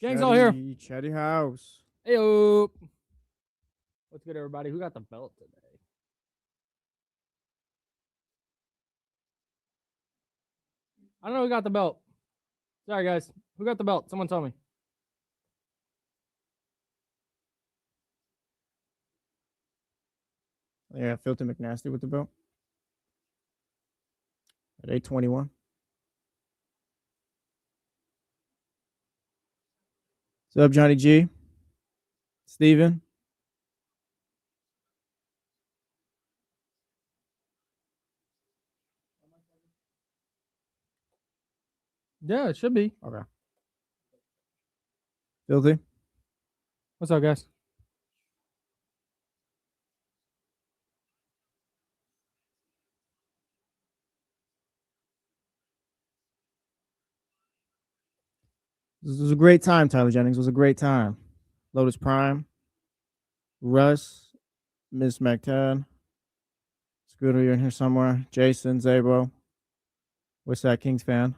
Gang's all here. Chatty House. Hey, what's good, everybody? Who got the belt today? I don't know who got the belt. Sorry, guys. Who got the belt? Someone tell me. Yeah, Filthy McNasty with the belt. At 8:21. What's up, Johnny G? Steven? Yeah, it should be. Okay. Filthy? What's up, guys? This was a great time, Tyler Jennings. It was a great time. Lotus Prime. Russ. Miss McTad. Scooter, you're in here somewhere. Jason, Zabo. What's that, Kings fan?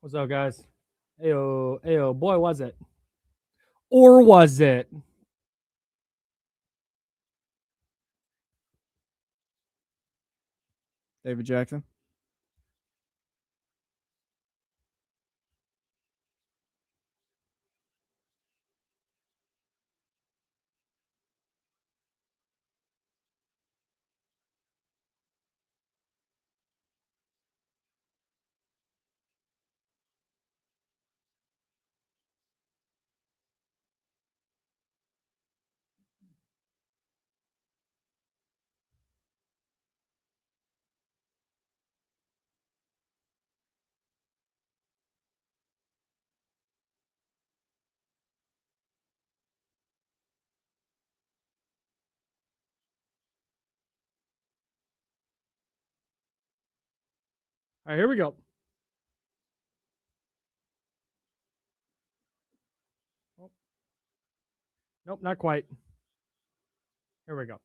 What's up, guys? Ayo, boy, was it? Or was it? David Jackson. All right, here we go. Nope, not quite. Here we go.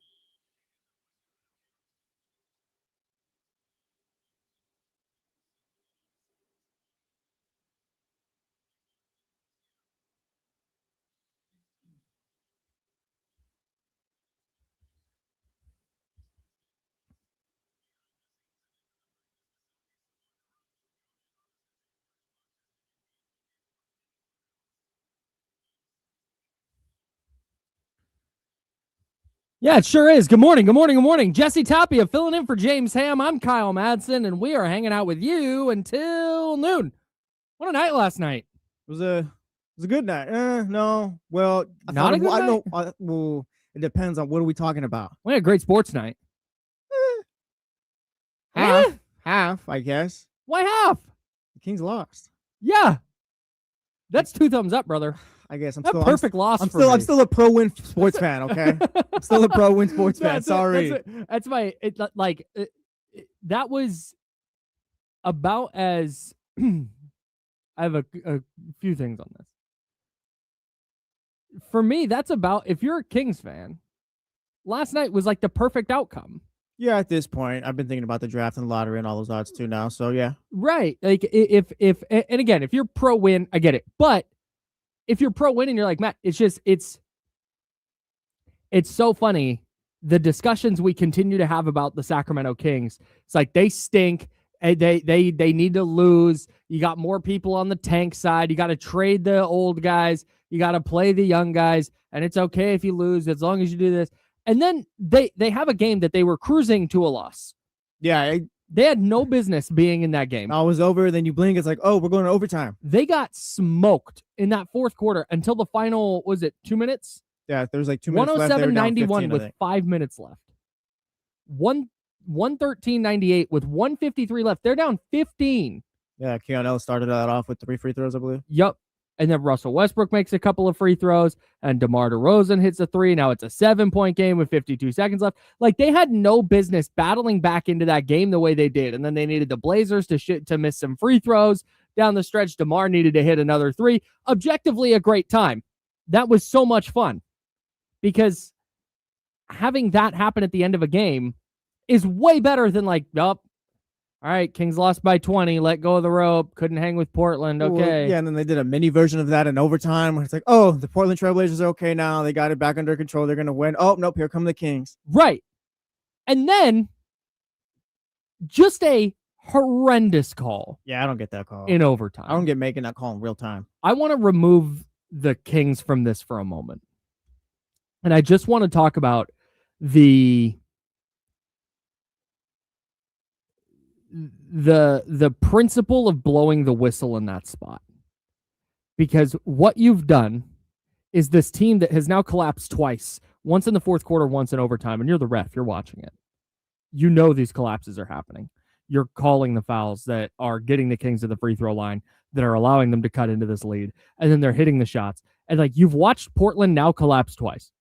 Yeah, it sure is. Good morning. Jesse Tapia filling in for James Ham. I'm Kyle Madsen, and we are hanging out with you until noon. What a night last night. It was a good night. No. Well, Not a good night? I don't know. Well, it depends on what are we talking about. We had a great sports night. Half, I guess. Why half? The Kings lost. Yeah. That's 2 thumbs up, brother. I guess I'm That's still perfect loss. I'm for me. still a pro win sports fan. Okay, I'm still a pro win sports fan. Sorry. That's my that was about as. I have a few things on this. For me, that's about, if you're a Kings fan, last night was like the perfect outcome. Yeah, at this point, I've been thinking about the draft and lottery and all those odds too now. So yeah, right. Like if and again, if you're pro win, I get it. But if you're pro win and you're like, Matt, it's so funny. The discussions we continue to have about the Sacramento Kings. It's like they stink. They need to lose. You got more people on the tank side. You got to trade the old guys. You got to play the young guys. And it's okay if you lose as long as you do this. And then they have a game that they were cruising to a loss. Yeah. They had no business being in that game. I was over. Then you blink. It's like, oh, we're going to overtime. They got smoked in that fourth quarter until the final, was it 2 minutes? Yeah, there was like 2 minutes left. 107-91 with 5 minutes left. 113-98 with 153 left. They're down 15. Yeah, Keon Ellis started that off with 3 free throws, I believe. Yep. And then Russell Westbrook makes a couple of free throws, and DeMar DeRozan hits a 3. Now it's a 7-point game with 52 seconds left. Like, they had no business battling back into that game the way they did. And then they needed the Blazers to miss some free throws down the stretch. DeMar needed to hit another 3. Objectively, a great time. That was so much fun, because having that happen at the end of a game is way better than like, oh, all All right, Kings lost by 20. Let go of the rope. Couldn't hang with Portland. Okay. Well, yeah, and then they did a mini version of that in overtime where it's like, oh, the Portland Trailblazers are okay now. They got it back under control. They're going to win. Oh, nope, here come the Kings. Right. And then just a horrendous call. Yeah, I don't get that call. In overtime. I don't get making that call in real time. I want to remove the Kings from this for a moment. And I just want to talk about the principle of blowing the whistle in that spot. Because what you've done is this team that has now collapsed twice, once in the fourth quarter, once in overtime, and you're the ref, you're watching it. You know these collapses are happening. You're calling the fouls that are getting the Kings to the free throw line, that are allowing them to cut into this lead, and then they're hitting the shots. And like, you've watched Portland now collapse twice.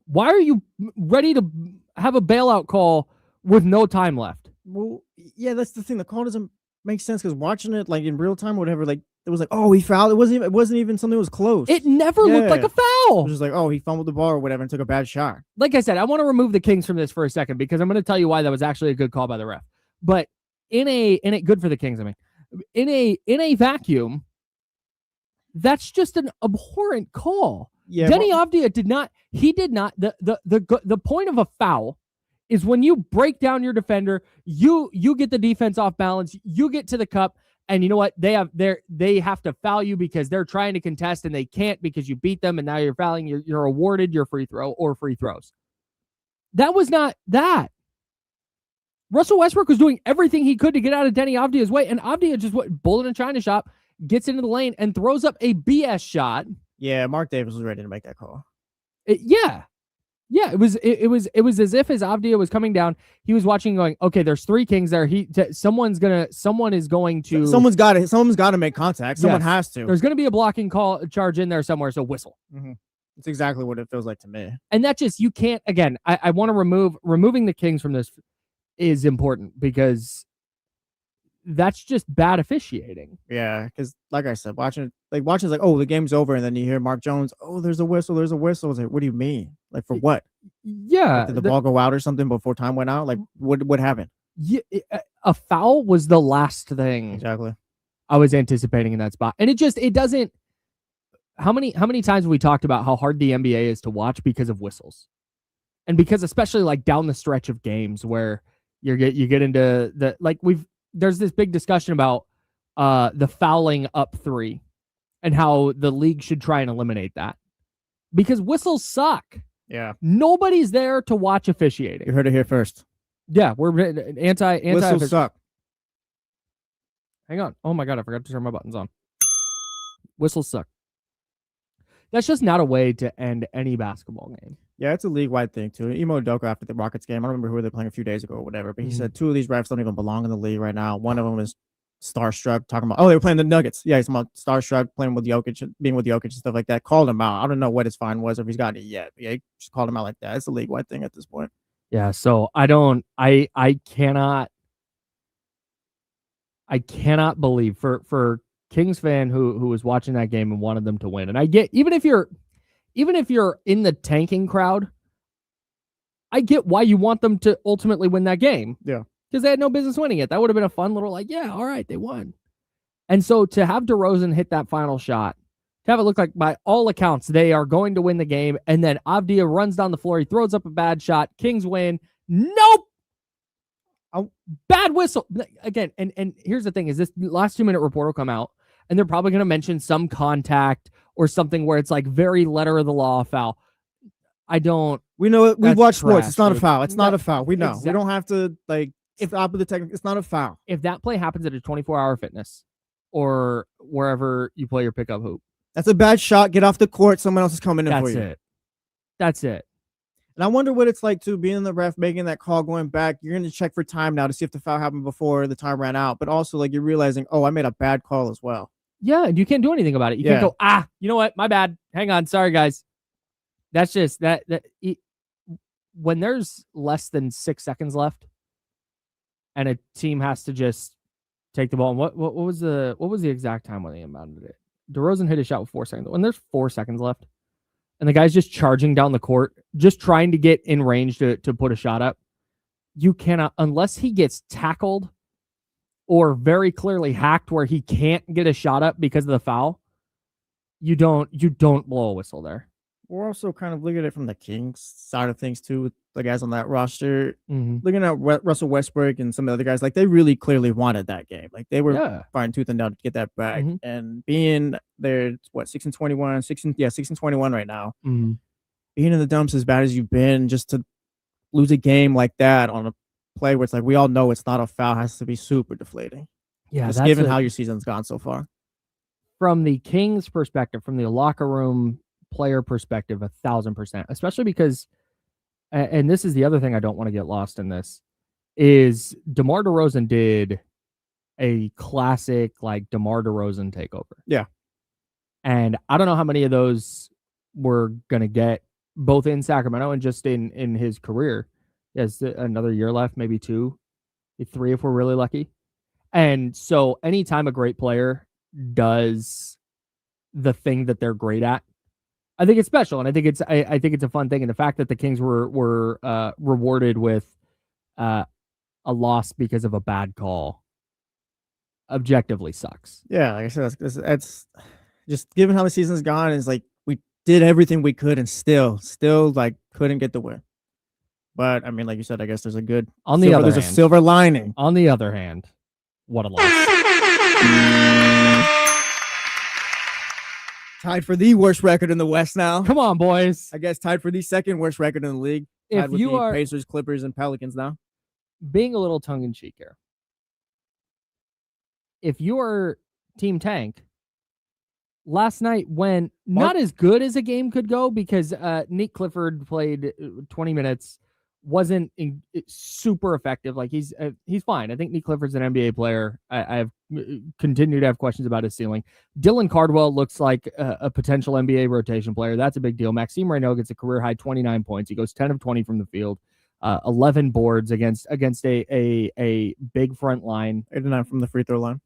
Why are you ready to have a bailout call with no time left? Well, yeah, that's the thing. The call doesn't make sense because watching it like in real time or whatever, like it was like, oh, he fouled. It wasn't even something that was close. It never looked like a It foul. was just like, oh, he fumbled the ball or whatever and took a bad shot. Like I said, I want to remove the Kings from this for a second because I'm going to tell you why that was actually a good call by the ref. But in a good for the Kings, I mean, in a vacuum, that's just an abhorrent call. Yeah, Denny Avdia did not. The point of a foul is when you break down your defender, you get the defense off balance, you get to the cup, and you know what? They have to foul you because they're trying to contest and they can't because you beat them, and now you're fouling. You're awarded your free throw or free throws. That was not that. Russell Westbrook was doing everything he could to get out of Denny Avdia's way, and Avdia just went bullet and China shop, gets into the lane, and throws up a BS shot. Yeah, Mark Davis was ready to make that call. Yeah, it was as if as Avdia was coming down, he was watching, going, okay, there's three Kings there. Someone is going to. Someone's got to make contact. Someone has to. There's going to be a blocking charge in there somewhere. So whistle. Mm-hmm. That's exactly what it feels like to me. And that just, you can't. Again, I want to removing the Kings from this is important because that's just bad officiating. Yeah, because like I said, watching is like, oh, the game's over, and then you hear Mark Jones, oh, there's a whistle. It's like, what do you mean? Like, for what? Yeah, like, did the ball go out or something before time went out? Like, what happened? Yeah, a foul was the last thing exactly I was anticipating in that spot, and it doesn't. How many times have we talked about how hard the NBA is to watch because of whistles, and because especially like down the stretch of games where you get into the there's this big discussion about the fouling up three and how the league should try and eliminate that because whistles suck. Yeah. Nobody's there to watch officiating. You heard it here first. Yeah, we're anti whistles suck. Hang on. Oh my God, I forgot to turn my buttons on. Whistles suck. That's just not a way to end any basketball game. Yeah, it's a league-wide thing, too. Imo Udoka after the Rockets game, I don't remember who they were playing a few days ago or whatever, but he said two of these refs don't even belong in the league right now. One of them is starstruck, talking about, oh, they were playing the Nuggets. Yeah, he's about starstruck, playing with Jokic, being with Jokic and stuff like that. Called him out. I don't know what his fine was or if he's gotten it yet. But yeah, he just called him out like that. It's a league-wide thing at this point. Yeah, so I cannot believe for Kings fan who was watching that game and wanted them to win. And I get, even if you're in the tanking crowd, I get why you want them to ultimately win that game. Yeah. Because they had no business winning it. That would have been a fun little, like, yeah, all right, they won. And so to have DeRozan hit that final shot, to have it look like by all accounts they are going to win the game, and then Avdia runs down the floor, he throws up a bad shot, Kings win. Nope. A bad whistle. Again, and here's the thing, is this last 2-minute report will come out, and they're probably going to mention some contact or something where it's like very letter of the law foul. We know it. We watch sports. It's not a foul. It's not a foul. We know. Exactly. We don't have to stop with the technical. It's not a foul. If that play happens at a 24-hour fitness or wherever you play your pickup hoop, that's a bad shot. Get off the court. Someone else is coming in for you. That's it. And I wonder what it's like too, being the ref, making that call, going back. You're going to check for time now to see if the foul happened before the time ran out. But also, like, you're realizing, oh, I made a bad call as well. Yeah, and you can't do anything about it. You can't go, you know what? My bad. Hang on. Sorry, guys. That's just that when there's less than 6 seconds left and a team has to just take the ball. And what was the exact time when they inbounded it? DeRozan hit a shot with 4 seconds. When there's 4 seconds left and the guy's just charging down the court, just trying to get in range to put a shot up, you cannot, unless he gets tackled or very clearly hacked where he can't get a shot up because of the foul, you don't blow a whistle there. We're also kind of looking at it from the Kings side of things too, with the guys on that roster. Mm-hmm. Looking at Russell Westbrook and some of the other guys, like they really clearly wanted that game. Like they were fighting tooth and nail to get that back. Mm-hmm. And being there, 6-21 right now. Mm-hmm. Being in the dumps as bad as you've been, just to lose a game like that on a play where it's like we all know it's not a foul, has to be super deflating. Yeah, just given how your season's gone so far. From the Kings' perspective, from the locker room player perspective, 1,000%, especially because, and this is the other thing I don't want to get lost in this, is DeMar DeRozan did a classic like DeMar DeRozan takeover. Yeah. And I don't know how many of those we're going to get both in Sacramento and just in his career. He has another year left, maybe 2, 3 if we're really lucky. And so anytime a great player does the thing that they're great at, I think it's special, and I think it's a fun thing. And the fact that the Kings were rewarded with a loss because of a bad call objectively sucks. Yeah, like I said, that's just given how the season's gone. Is like we did everything we could and still like couldn't get the win. But I mean, like you said, I guess there's a good there's a silver lining. On the other hand, what a loss. Tied for the worst record in the West now. Come on, boys. I guess tied for the second worst record in the league. Tied with the Pacers, Clippers, and Pelicans now. Being a little tongue-in-cheek here. If you are Team Tank, last night went not as good as a game could go because Nick Clifford played 20 minutes, wasn't super effective. Like he's fine. I think Nick Clifford's an NBA player. I have continued to have questions about his ceiling. Dylan Cardwell looks like a potential NBA rotation player. That's a big deal. Maxime Reynaud gets a career high 29 points. He goes 10 of 20 from the field, 11 boards against a big front line. 8 of 9 from the free throw line.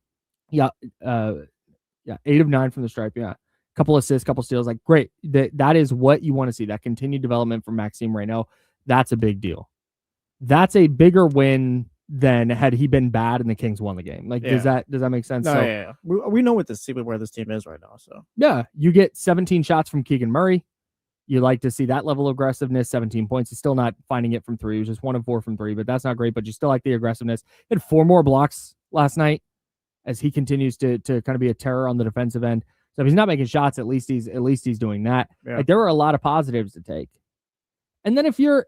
Yeah, 8 of 9 from the stripe. Yeah, couple assists, couple steals. Like great. That is what you want to see. That continued development from Maxime Reynaud. That's a big deal. That's a bigger win than had he been bad and the Kings won the game. Like, does that make sense? No, yeah. We know where this team is right now. So yeah, you get 17 shots from Keegan Murray. You like to see that level of aggressiveness. 17 points. He's still not finding it from 3. He was just 1 of 4 from 3, but that's not great. But you still like the aggressiveness. He had 4 more blocks last night as he continues to kind of be a terror on the defensive end. So if he's not making shots, at least he's doing that. Yeah. Like there were a lot of positives to take. And then if you're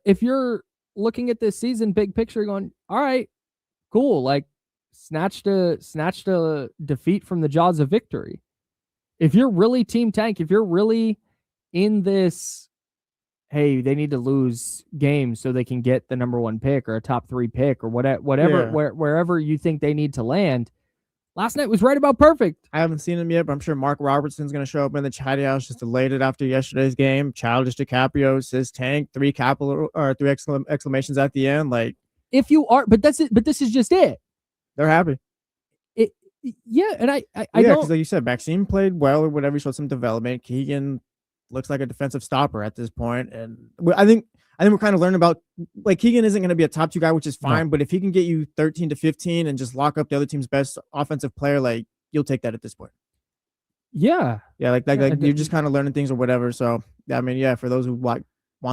looking at this season big picture going, all right, cool, like snatched a defeat from the jaws of victory. If you're really Team Tank, if you're really in this, hey, they need to lose games so they can get the number 1 pick or a top 3 pick or whatever, wherever you think they need to land. Last night was right about perfect. I haven't seen him yet, but I'm sure Mark Robertson's going to show up in the chat house just elated after yesterday's game. Childish DiCaprio says Tank, 3 exclamations at the end. Like, if you are, but this is just it. They're happy. Yeah, and I don't, because like you said, Maxime played well or whatever. He showed some development. Keegan looks like a defensive stopper at this point, and I think we're kind of learning about, like, Keegan isn't going to be a top 2 guy, which is fine. No. But if he can get you 13 to 15 and just lock up the other team's best offensive player, like, you'll take that at this point. Yeah. Yeah. Like you're just kind of learning things or whatever. So, I mean, yeah, for those who want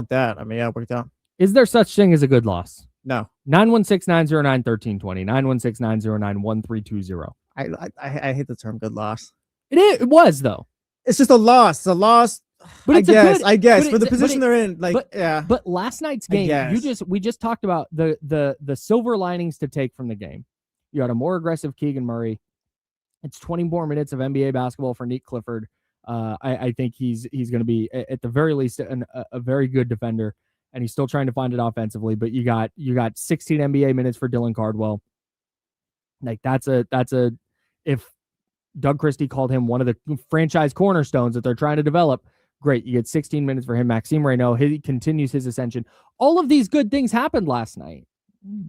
that, I mean, yeah, it worked out. Is there such thing as a good loss? No. 916-909-1320, 916-909-1320. I hate the term good loss. It was, though. It's just a loss. It's a loss. But I guess for the position they're in, like, yeah. But last night's game, we just talked about the silver linings to take from the game. You had a more aggressive Keegan Murray. It's 20 more minutes of NBA basketball for Nick Clifford. I think he's going to be at the very least a very good defender, and he's still trying to find it offensively. But you got 16 NBA minutes for Dylan Cardwell. Like that's if Doug Christie called him one of the franchise cornerstones that they're trying to develop. Great. You get 16 minutes for him. Maxime Reynaud, he continues his ascension. All of these good things happened last night.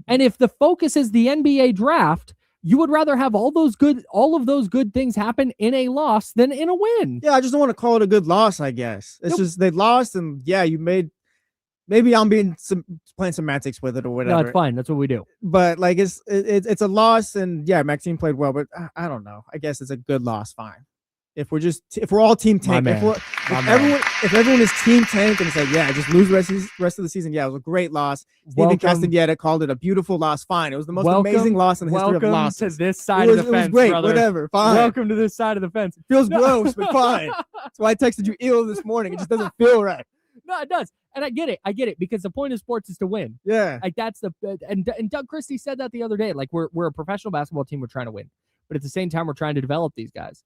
And if the focus is the NBA draft, you would rather have all of those good things happen in a loss than in a win. Yeah, I just don't want to call it a good loss, I guess. It's just they lost, and yeah, you made maybe I'm playing semantics with it or whatever. No, it's fine. That's what we do. But like it's a loss, and yeah, Maxine played well, but I don't know. I guess it's a good loss. Fine. If we're all team tank, if everyone is team tank and it's like, yeah, just lose the rest of the season. Yeah, it was a great loss. Stephen Castaneda called it a beautiful loss. Fine. It was the most amazing loss in the history of losses. Welcome to this side of the fence, it was great, brother. Whatever. Fine. Welcome to this side of the fence. It feels gross, but fine. That's why I texted you ill this morning. It just doesn't feel right. No, it does. And I get it because the point of sports is to win. Yeah. Like that's and Doug Christie said that the other day. Like we're a professional basketball team. We're trying to win. But at the same time, we're trying to develop these guys.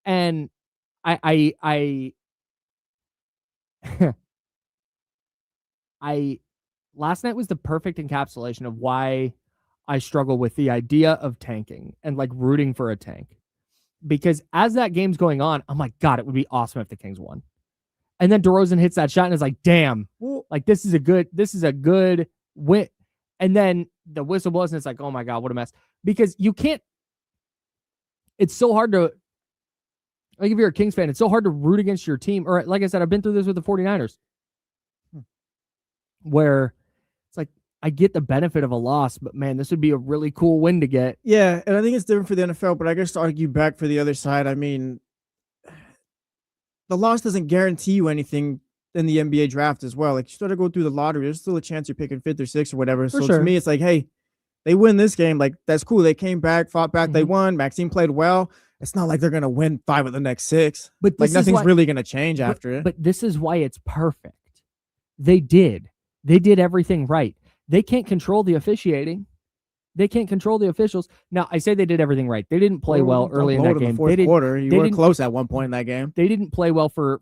And I last night was the perfect encapsulation of why I struggle with the idea of tanking and like rooting for a tank. Because as that game's going on, I'm like, God, it would be awesome if the Kings won. And then DeRozan hits that shot and is like, damn, like this is a good win. And then the whistle blows and it's like, oh my God, what a mess. Because you can't, it's so hard to, like if you're a Kings fan, it's so hard to root against your team. Or like I said, I've been through this with the 49ers. Where it's like, I get the benefit of a loss, but man, this would be a really cool win to get. Yeah, and I think it's different for the NFL, but I guess to argue back for the other side, I mean, the loss doesn't guarantee you anything in the NBA draft as well. Like you start to go through the lottery, there's still a chance you're picking 5th or 6th or whatever. So to me, it's like, hey, they win this game. Like that's cool. They came back, fought back, they won. Maxine played well. It's not like they're gonna win 5 of the next 6. But like nothing's really gonna change after it. But this is why it's perfect. They did everything right. They can't control the officiating. They can't control the officials. Now, I say they did everything right. They didn't play well early in that game. The fourth quarter, you were close at one point in that game. They didn't play well for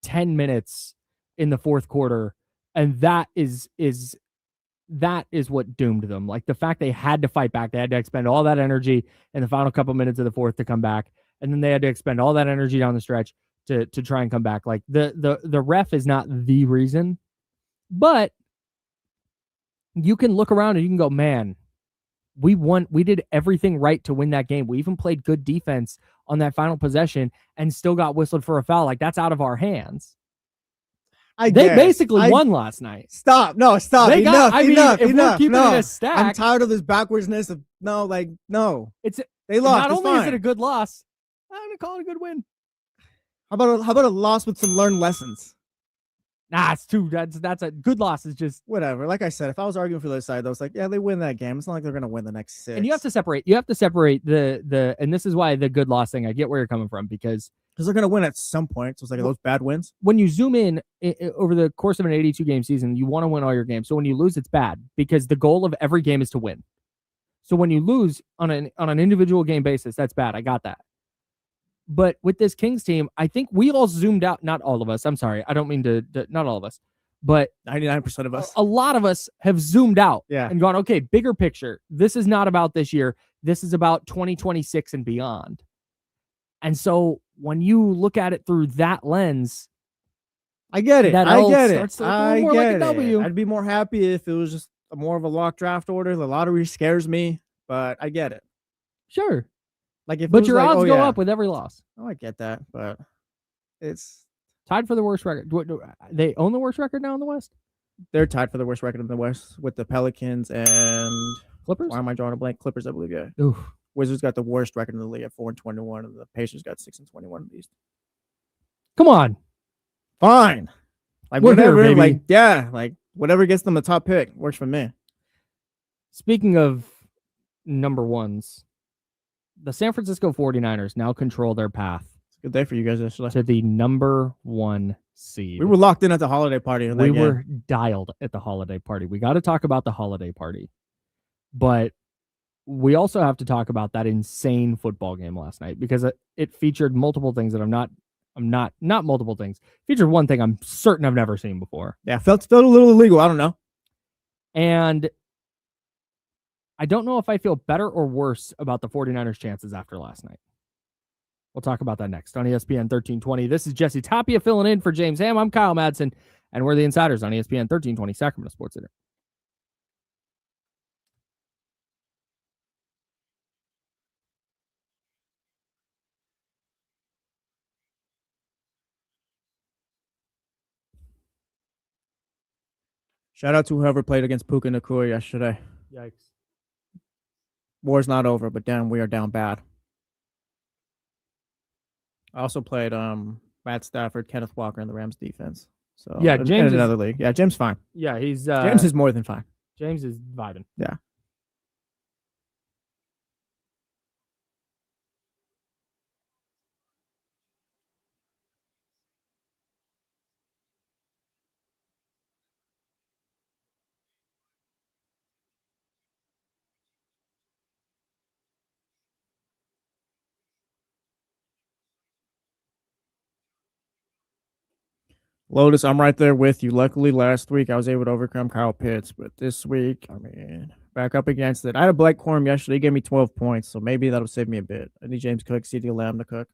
10 minutes in the fourth quarter, and that is what doomed them. Like the fact they had to fight back, they had to expend all that energy in the final couple minutes of the fourth to come back, and then they had to expend all that energy down the stretch to try and come back. Like the ref is not the reason, but you can look around and you can go, man, we won. We did everything right to win that game. We even played good defense on that final possession and still got whistled for a foul. Like that's out of our hands. They basically won last night. Stop. No, stop. Enough. We're keeping it a stack. I'm tired of this backwardsness of no. They lost. Not only is it a good loss, I'm gonna call it a good win. How about a loss with some learned lessons? Nah, it's too. That's a good loss. Is just whatever. Like I said, if I was arguing for the other side, I was like, yeah, they win that game. It's not like they're gonna win the next 6. And you have to separate. You have to separate the. And this is why the good loss thing. I get where you're coming from because they're gonna win at some point. So it's like those bad wins. When you zoom in over the course of an 82 game season, you want to win all your games. So when you lose, it's bad because the goal of every game is to win. So when you lose on an individual game basis, that's bad. I got that. But with this Kings team, I think we all zoomed out. Not all of us. I'm sorry. I don't mean to not all of us, but 99% of us. A lot of us have zoomed out and gone, okay, bigger picture. This is not about this year. This is about 2026 and beyond. And so when you look at it through that lens, I get it. I get it. I'd be more happy if it was just more of a lock draft order. The lottery scares me, but I get it. Sure. But your odds go up with every loss. Oh, I get that, but it's tied for the worst record. They own the worst record now in the West? They're tied for the worst record in the West with the Pelicans and Clippers. Why am I drawing a blank? Clippers, I believe, yeah. Oof. Wizards got the worst record in the league at 4-21, and the Pacers got 6-21 in the East. Come on. Fine. Whatever, whatever gets them the top pick works for me. Speaking of number ones, the San Francisco 49ers now control their path. It's a good day for you guys yesterday. To the number 1 seed. We were locked in at the holiday party. We were dialed at the holiday party. We got to talk about the holiday party. But we also have to talk about that insane football game last night because it featured multiple things that I'm not multiple things. Featured one thing I'm certain I've never seen before. Yeah, felt a little illegal. I don't know. And I don't know if I feel better or worse about the 49ers' chances after last night. We'll talk about that next on ESPN 1320. This is Jesse Tapia filling in for James Ham. I'm Kyle Madsen, and we're the Insiders on ESPN 1320 Sacramento Sports Center. Shout out to whoever played against Puka Nacua yesterday. Yikes. War's not over, but damn, we are down bad. I also played Matt Stafford, Kenneth Walker in the Rams defense. So Yeah, in James is- another league. Yeah, James fine. Yeah, he's James is more than fine. James is vibing. Yeah. Lotus, I'm right there with you. Luckily, last week I was able to overcome Kyle Pitts, but this week, I mean, back up against it. I had a Blake Corum yesterday. He gave me 12 points, so maybe that'll save me a bit. I need James Cook, CeeDee Lamb to cook.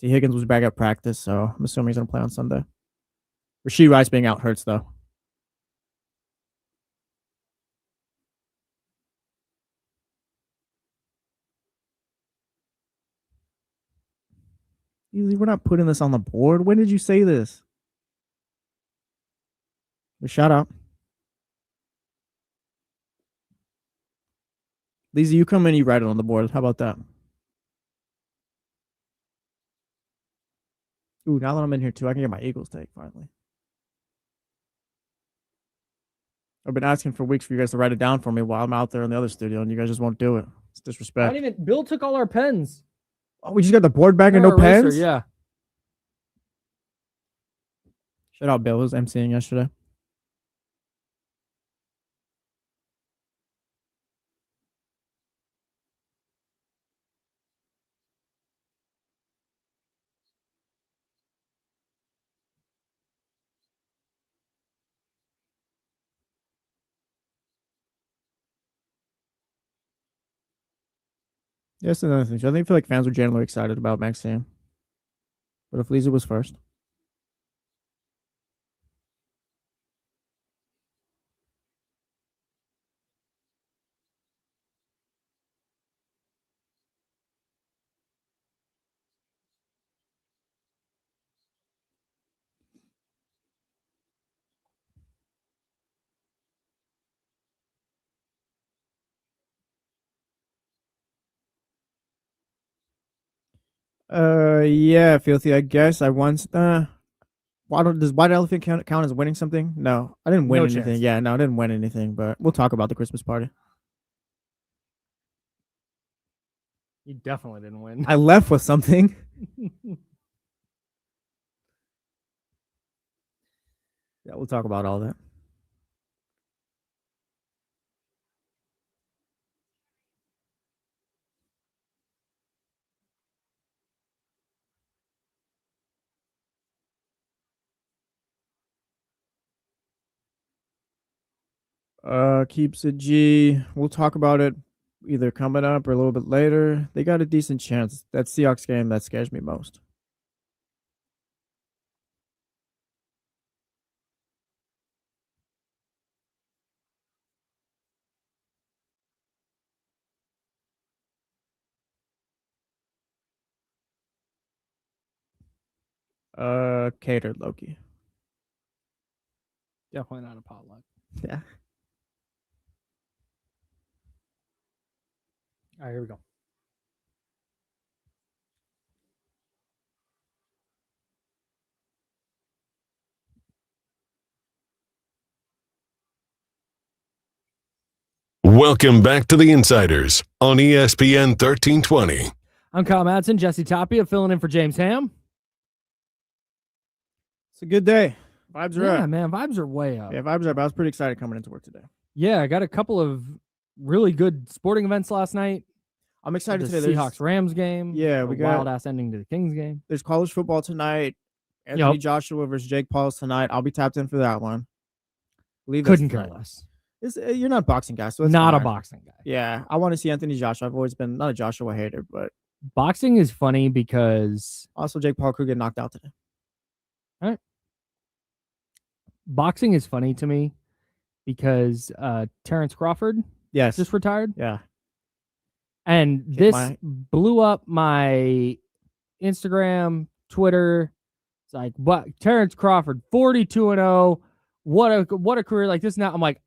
T. Higgins was back at practice, so I'm assuming he's going to play on Sunday. Rashee Rice being out hurts, though. We're not putting this on the board. When did you say this? Shout out. Lisa, you come in, you write it on the board. How about that? Ooh, now that I'm in here too, I can get my Eagles take finally. I've been asking for weeks for you guys to write it down for me while I'm out there in the other studio, and you guys just won't do it. It's disrespect. Bill took all our pens. Oh, we just got the board back and no Eraser, pens? Yeah. Shout out Bill, who was emceeing yesterday. Yes, another thing. I feel like fans were generally excited about Maxime. But if Lisa was first. Yeah, Filthy. I guess I once. Does White Elephant count as winning something? No, I didn't win anything. chance. Yeah, no, I didn't win anything. But we'll talk about the Christmas party. You definitely didn't win. I left with something. Yeah, we'll talk about all that. Keeps a G. We'll talk about it either coming up or a little bit later. They got a decent chance. That Seahawks game that scares me most. Catered Loki. Definitely not a potluck. Yeah. All right, here we go. Welcome back to the Insiders on ESPN 1320. I'm Kyle Madsen, Jesse Tapia, filling in for James Ham. It's a good day. Vibes are up. Yeah, man, vibes are way up. Yeah, vibes are up. I was pretty excited coming into work today. Yeah, I got a couple of really good sporting events last night. I'm excited The today. Seahawks-Rams game. Yeah, we got wild-ass ending to the Kings game. There's college football tonight. Anthony Joshua versus Jake Paul's tonight. I'll be tapped in for that one. Couldn't care less. You're not a boxing guy, so Not fine. a boxing guy. Yeah, I want to see Anthony Joshua. I've always been not a Joshua hater, but boxing is funny because also Jake Paul could get knocked out today. All right. Boxing is funny to me because Terrence Crawford just retired. Yeah. And this blew up my Instagram, Twitter. It's like, what? Terrence Crawford, 42-0, what a career like this. Now I'm like,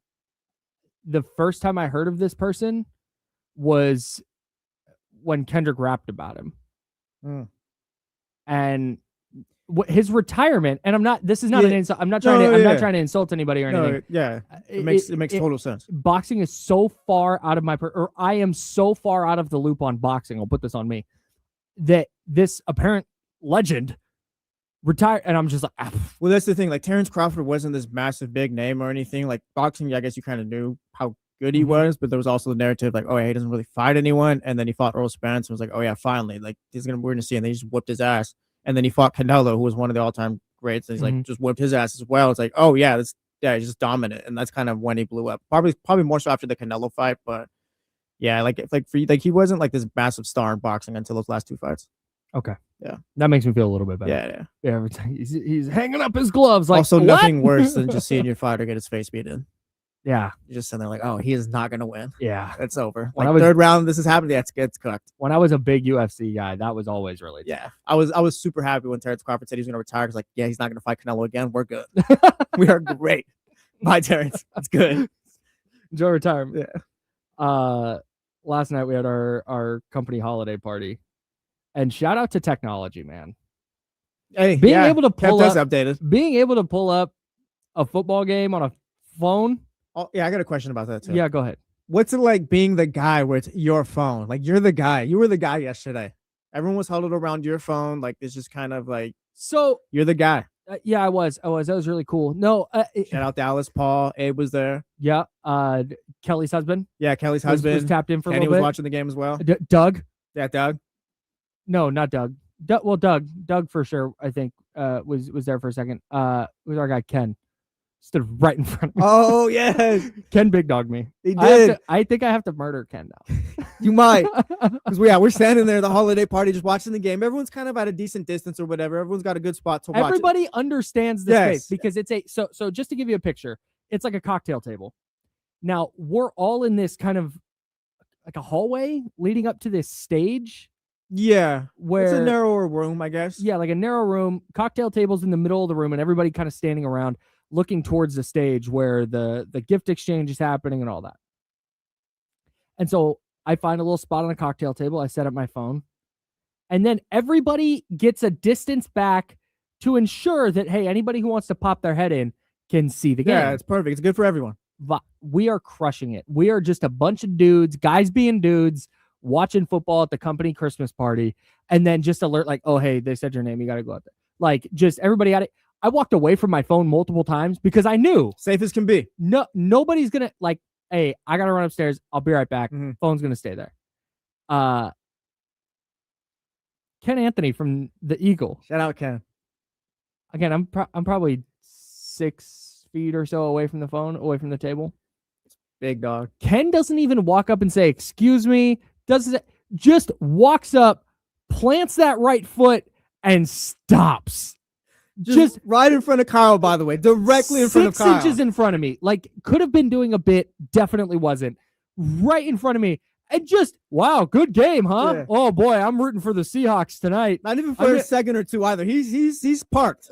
the first time I heard of this person was when Kendrick rapped about him. And his retirement, and this is not an insult. I'm not trying to insult anybody or anything. It makes total sense. Boxing is so far out of or I am so far out of the loop on boxing. I'll put this on me, that this apparent legend retired, and I'm just like, well, that's the thing. Like, Terrence Crawford wasn't this massive big name or anything. Like, boxing, I guess you kind of knew how good he was, but there was also the narrative like, oh yeah, he doesn't really fight anyone. And then he fought Earl Spence and was like, oh yeah, finally, like we're gonna see. And they just whipped his ass. And then he fought Canelo, who was one of the all-time greats, and he's like just whipped his ass as well. It's like, oh yeah, he's just dominant, and that's kind of when he blew up. Probably more so after the Canelo fight, but yeah, he wasn't like this massive star in boxing until those last two fights. Okay, yeah, that makes me feel a little bit better. Yeah. Every time he's hanging up his gloves, like, also nothing worse than just seeing your fighter get his face beat in. Yeah, you're just sitting there like, oh, he is not gonna win. Yeah, it's over. Like, third round, this is happening. It gets cooked. When I was a big UFC guy, that was always really tough. Yeah. I was super happy when Terrence Crawford said he was gonna retire. Because like, yeah, he's not gonna fight Canelo again. We're good. We are great. Bye, Terrence. That's good. Enjoy retirement. Yeah. Last night we had our company holiday party, and shout out to technology, man. Hey, being able to pull up updated. Being able to pull up a football game on a phone. Oh, yeah, I got a question about that too. Yeah, go ahead. What's it like being the guy where it's your phone? Like, you're the guy. You were the guy yesterday. Everyone was huddled around your phone. Like, it's just kind of like, so you're the guy. Yeah, I was. That was really cool. No, shout out Dallas. Paul. Abe was there. Yeah. Kelly's husband. Yeah, Kelly's husband was tapped in for a little bit. He was watching the game as well. Doug. Yeah, Doug. No, not Doug. Doug for sure. I think was there for a second. Was our guy Ken. Stood right in front of me. Oh, yes. Ken big dogged me. He did. I think I have to murder Ken now. You might. Because we're standing there at the holiday party just watching the game. Everyone's kind of at a decent distance or whatever. Everyone's got a good spot to watch. Everybody understands the space because it's so just to give you a picture, it's like a cocktail table. Now, we're all in this kind of like a hallway leading up to this stage. Yeah. Where it's a narrower room, I guess. Yeah, like a narrow room, cocktail tables in the middle of the room, and everybody kind of standing around looking towards the stage where the gift exchange is happening and all that. And so I find a little spot on a cocktail table. I set up my phone. And then everybody gets a distance back to ensure that, hey, anybody who wants to pop their head in can see the game. Yeah, it's perfect. It's good for everyone. We are crushing it. We are just a bunch of dudes, guys being dudes, watching football at the company Christmas party. And then just alert like, oh, hey, they said your name. You got to go out there. Like, just everybody at it. I walked away from my phone multiple times because I knew. Safe as can be. No, nobody's going to like, hey, I got to run upstairs. I'll be right back. Phone's going to stay there. Ken Anthony from the Eagle. Shout out, Ken. Again, I'm probably 6 feet or so away from the phone, away from the table. Big dog. Ken doesn't even walk up and say, excuse me. Just walks up, plants that right foot, and stops. Just right in front of Kyle, by the way. Directly in front of Kyle. 6 inches in front of me. Like, could have been doing a bit. Definitely wasn't. Right in front of me. And just, wow, good game, huh? Yeah. Oh, boy, I'm rooting for the Seahawks tonight. Not even for a second or two either. He's parked.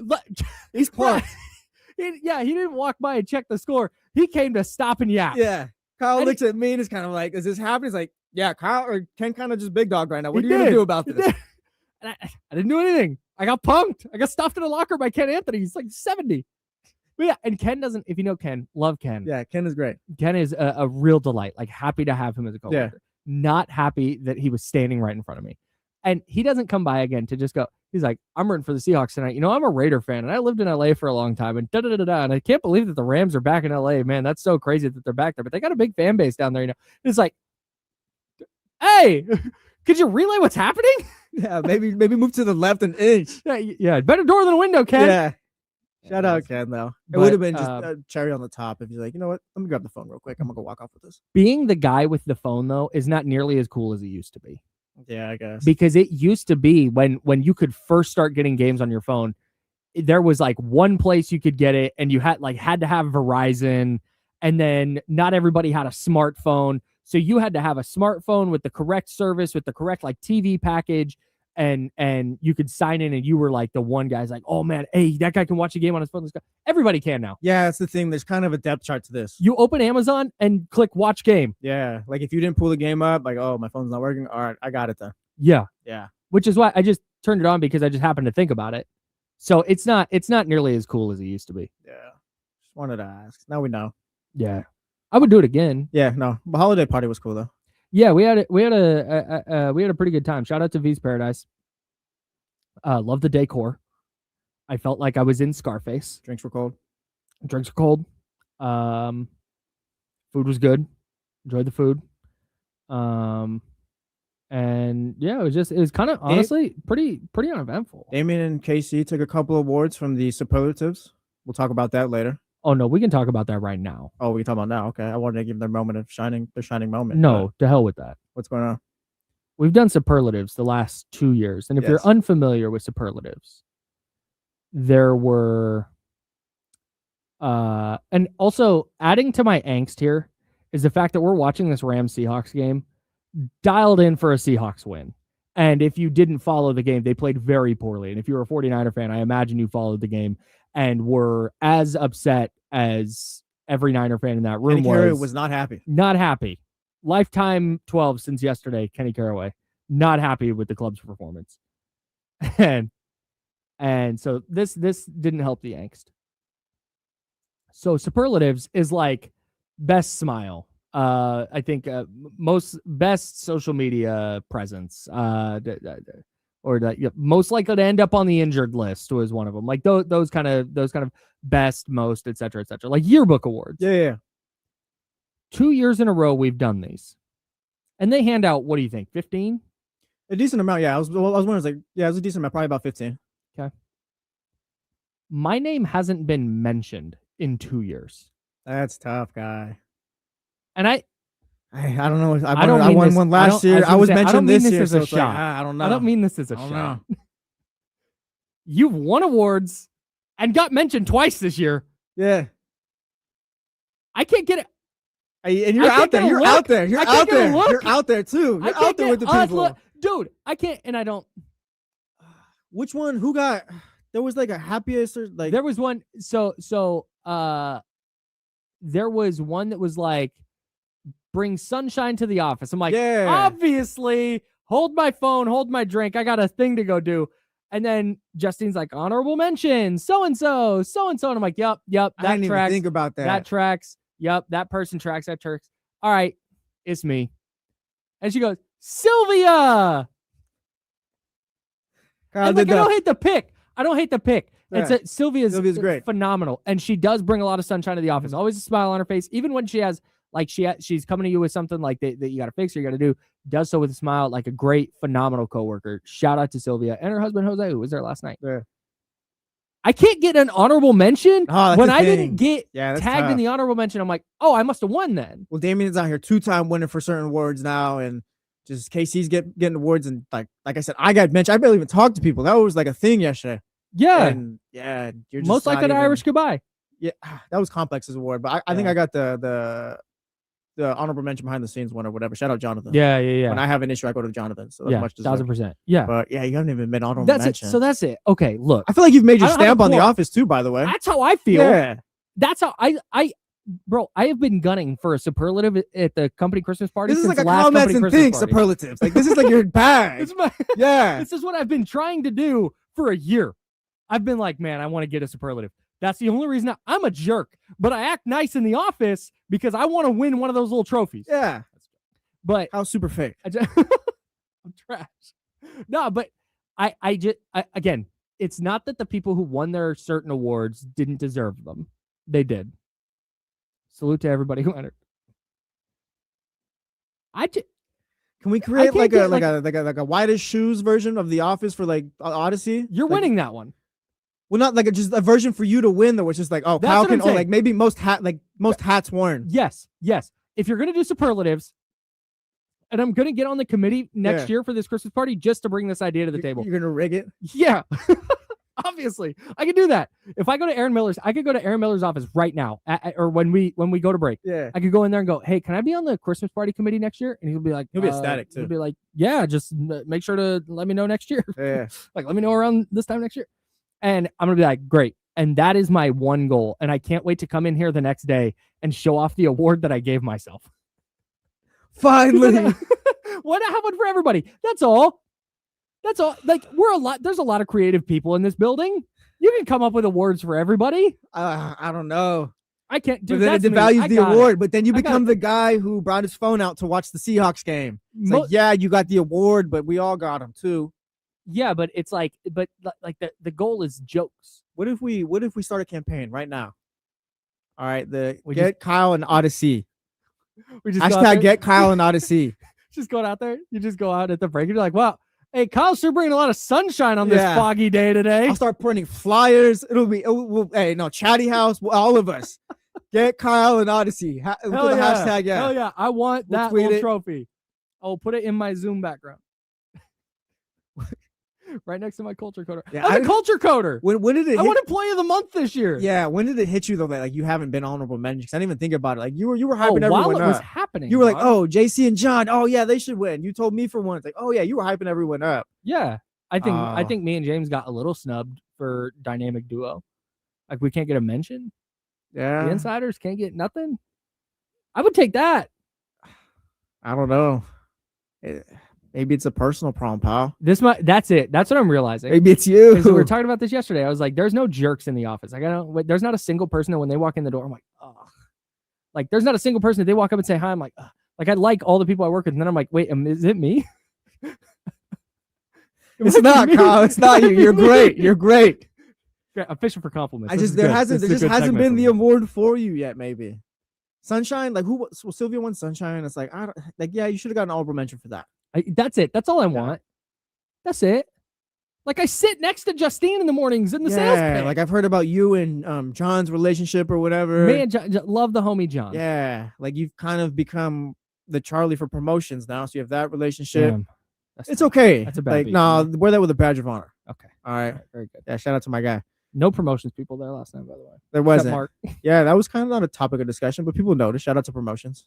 He's parked. He didn't walk by and check the score. He came to stop and yap. Yeah. Kyle looks at me and is kind of like, is this happening? He's like, yeah, Kyle or Ken kind of just big dog right now. What are you going to do about this? And I didn't do anything. I got punked. I got stuffed in a locker by Ken Anthony. He's like 70. But yeah, and Ken doesn't, if you know Ken, love Ken. Yeah, Ken is great. Ken is a real delight. Like, happy to have him as a coworker. Yeah. Not happy that he was standing right in front of me. And he doesn't come by again to just go, he's like, I'm rooting for the Seahawks tonight. You know, I'm a Raider fan, and I lived in LA for a long time, and da-da-da-da-da. And I can't believe that the Rams are back in LA. Man, that's so crazy that they're back there. But they got a big fan base down there, you know. And it's like, hey, could you relay what's happening? Yeah, maybe move to the left an inch. Yeah, better door than a window, Ken. Yeah. Shout out, Ken, though. It would have been just a cherry on the top if you're like, you know what? Let me grab the phone real quick. I'm going to go walk off with this. Being the guy with the phone, though, is not nearly as cool as it used to be. Yeah, I guess. Because it used to be when you could first start getting games on your phone, there was like one place you could get it, and you had to have Verizon, and then not everybody had a smartphone. So you had to have a smartphone with the correct service, with the correct like TV package. and you could sign in and you were like the one guy's like, oh man, hey, that guy can watch a game on his phone. Everybody can now. Yeah, that's the thing. There's kind of a depth chart to this. You open Amazon and click watch game. Yeah, like if you didn't pull the game up, like, oh, my phone's not working. All right, I got it then. Yeah. Yeah. Which is why I just turned it on because I just happened to think about it. So it's not nearly as cool as it used to be. Yeah. Just wanted to ask. Now we know. Yeah. I would do it again. Yeah, no. The holiday party was cool though. Yeah, we had a pretty good time. Shout out to V's Paradise. Love the decor. I felt like I was in Scarface. Drinks were cold. Drinks were cold. Food was good. Enjoyed the food. And yeah, it was kind of honestly pretty uneventful. Damien and KC took a couple awards from the superlatives. We'll talk about that later. Oh no, we can talk about that right now. Oh, we can talk about now. Okay, I wanted to give their moment of shining, their shining moment. No, to hell with that. What's going on? We've done superlatives the last 2 years, and if you're unfamiliar with superlatives, there were, and also adding to my angst here is the fact that we're watching this Rams Seahawks game, dialed in for a Seahawks win. And if you didn't follow the game, they played very poorly. And if you're a 49er fan, I imagine you followed the game and were as upset as every Niner fan in that room was not happy. Not happy. Lifetime 12 since yesterday, Kenny Caraway. Not happy with the club's performance. And so this didn't help the angst. So superlatives is like best smile. I think most best social media presence. Or most likely to end up on the injured list was one of them. Like those kind of best, most, et cetera, like yearbook awards. Yeah. 2 years in a row we've done these, and they hand out, what do you think, 15? A decent amount. Yeah, I was wondering. I was like, yeah, it was a decent amount, probably about 15. Okay. My name hasn't been mentioned in 2 years. That's tough, guy. And I don't know. I won one last year. I was mentioned this year, so it's like, I don't know. I don't mean this as a shot. You've won awards and got mentioned twice this year. Yeah. I can't get it. And you're out there. You're out there. You're out there. You're out there too. You're out there with the people. Dude, I can't, and I don't. Which one? Who got? There was like a happiest or like. There was one. So there was one that was like, bring sunshine to the office. I'm like, obviously, hold my phone, hold my drink. I got a thing to go do. And then Justine's like, honorable mention, so-and-so. And I'm like, yep. That I didn't tracks. Even think about that. That tracks. Yep. That person tracks. That tracks. All right. It's me. And she goes, Sylvia. And like, I don't hate the pick. Yeah. It's Sylvia's great. Phenomenal. And she does bring a lot of sunshine to the office. Always a smile on her face. Even when she has, like, she's coming to you with something like that you got to fix or you got to do, does so with a smile, like a great, phenomenal coworker. Shout out to Sylvia and her husband, Jose, who was there last night. Yeah. I can't get an honorable mention when I didn't get tagged tough. in the honorable mention. I'm like, oh, I must have won then. Well, Damien's out here 2-time winner for certain awards now, and just KC's getting awards, and like I said, I got mentioned. I barely even talked to people. That was like a thing yesterday. Yeah, and you're just most likely to Irish goodbye. Yeah, that was Complex's award, but I think I got the honorable mention behind the scenes one or whatever. Shout out Jonathan. Yeah. When I have an issue, I go to Jonathan. So yeah, much 1000%. Yeah, but yeah, you haven't even been honorable mention. So that's it. Okay, look, I feel like you've made your stamp on The Office too. By the way, that's how I feel. Yeah, that's how bro, I have been gunning for a superlative at the company Christmas party. This is since like a last comments and Christmas things party. superlatives. Like this is like your bag. Yeah, this is what I've been trying to do for a year. I've been like, man, I want to get a superlative. That's the only reason I'm a jerk, but I act nice in the office because I want to win one of those little trophies. Yeah. But how super fake. I'm trash. No, but I just again, it's not that the people who won their certain awards didn't deserve them. They did. Salute to everybody who entered. Can we create like a whitest shoes version of The Office for like Odyssey? You're winning that one. Well, not like just a version for you to win, though, which is like, oh, Kyle can, like maybe most hats worn. Yes. If you're gonna do superlatives, and I'm gonna get on the committee next year for this Christmas party just to bring this idea to the table. You're gonna rig it? Yeah. Obviously, I can do that. If I go to Aaron Miller's, I could go to Aaron Miller's office right now, or when we go to break. Yeah. I could go in there and go, hey, can I be on the Christmas party committee next year? And he'll be like, He'll be ecstatic too. He'll be like, yeah, just make sure to let me know next year. Yeah. Like, let me know around this time next year. And I'm gonna be like, great. And that is my one goal. And I can't wait to come in here the next day and show off the award that I gave myself. Finally. What happened for everybody? That's all. That's all. Like, there's a lot of creative people in this building. You can come up with awards for everybody. I don't know. I can't do that. Then it devalues the award, but then you become the guy who brought his phone out to watch the Seahawks game. It's like, yeah, you got the award, but we all got him too. Yeah, but it's like, the goal is jokes. What if we start a campaign right now? All right, get Kyle and Odyssey. We just hashtag get Kyle and Odyssey. Just going out there. You just go out at the break and you're like, wow, hey, Kyle's sure bringing a lot of sunshine on this foggy day today. I'll start printing flyers. Hey, no, Chatty House, all of us. Get Kyle and Odyssey. Put the hashtag, yeah. Hell yeah. I want that little trophy. I'll put it in my Zoom background. Right next to my culture coder. Yeah, I'm a culture coder. When did it? I won Employee of the Month this year. Yeah. When did it hit you though that like you haven't been honorable mention? Because I didn't even think about it. Like you were hyping everyone while it up. was happening. You were like, oh, JC and John. Oh yeah, they should win. You told me for one. It's like, oh yeah, you were hyping everyone up. Yeah. I think me and James got a little snubbed for dynamic duo. Like we can't get a mention. Yeah. The insiders can't get nothing. I would take that. I don't know. Maybe it's a personal problem, pal. That's it. That's what I'm realizing. Maybe it's you. We were talking about this yesterday. I was like, there's no jerks in the office. Like, there's not a single person that when they walk in the door, I'm like, oh. Like, there's not a single person that they walk up and say hi. I'm like, ugh. Like, I like all the people I work with. And then I'm like, wait, is it me? It's not, Kyle. It's not you. You're great. You're great. I'm fishing for compliments. There just hasn't been the award for you yet, maybe. Sunshine, like Sylvia won Sunshine. It's like, yeah, you should have got an honorable mention for that. That's it. That's all I want. That's it. Like I sit next to Justine in the mornings in the sales pit. Like I've heard about you and John's relationship or whatever. Man, love the homie John. Yeah, like you've kind of become the Charlie for promotions now, so you have that relationship. It's okay. That's a bad beat. No, wear that with a badge of honor. Okay. All right. Very good. Yeah, shout out to my guy. No promotions people there last night, by the way. There wasn't. Mark. Yeah, that was kind of not a topic of discussion, but people noticed. Shout out to promotions.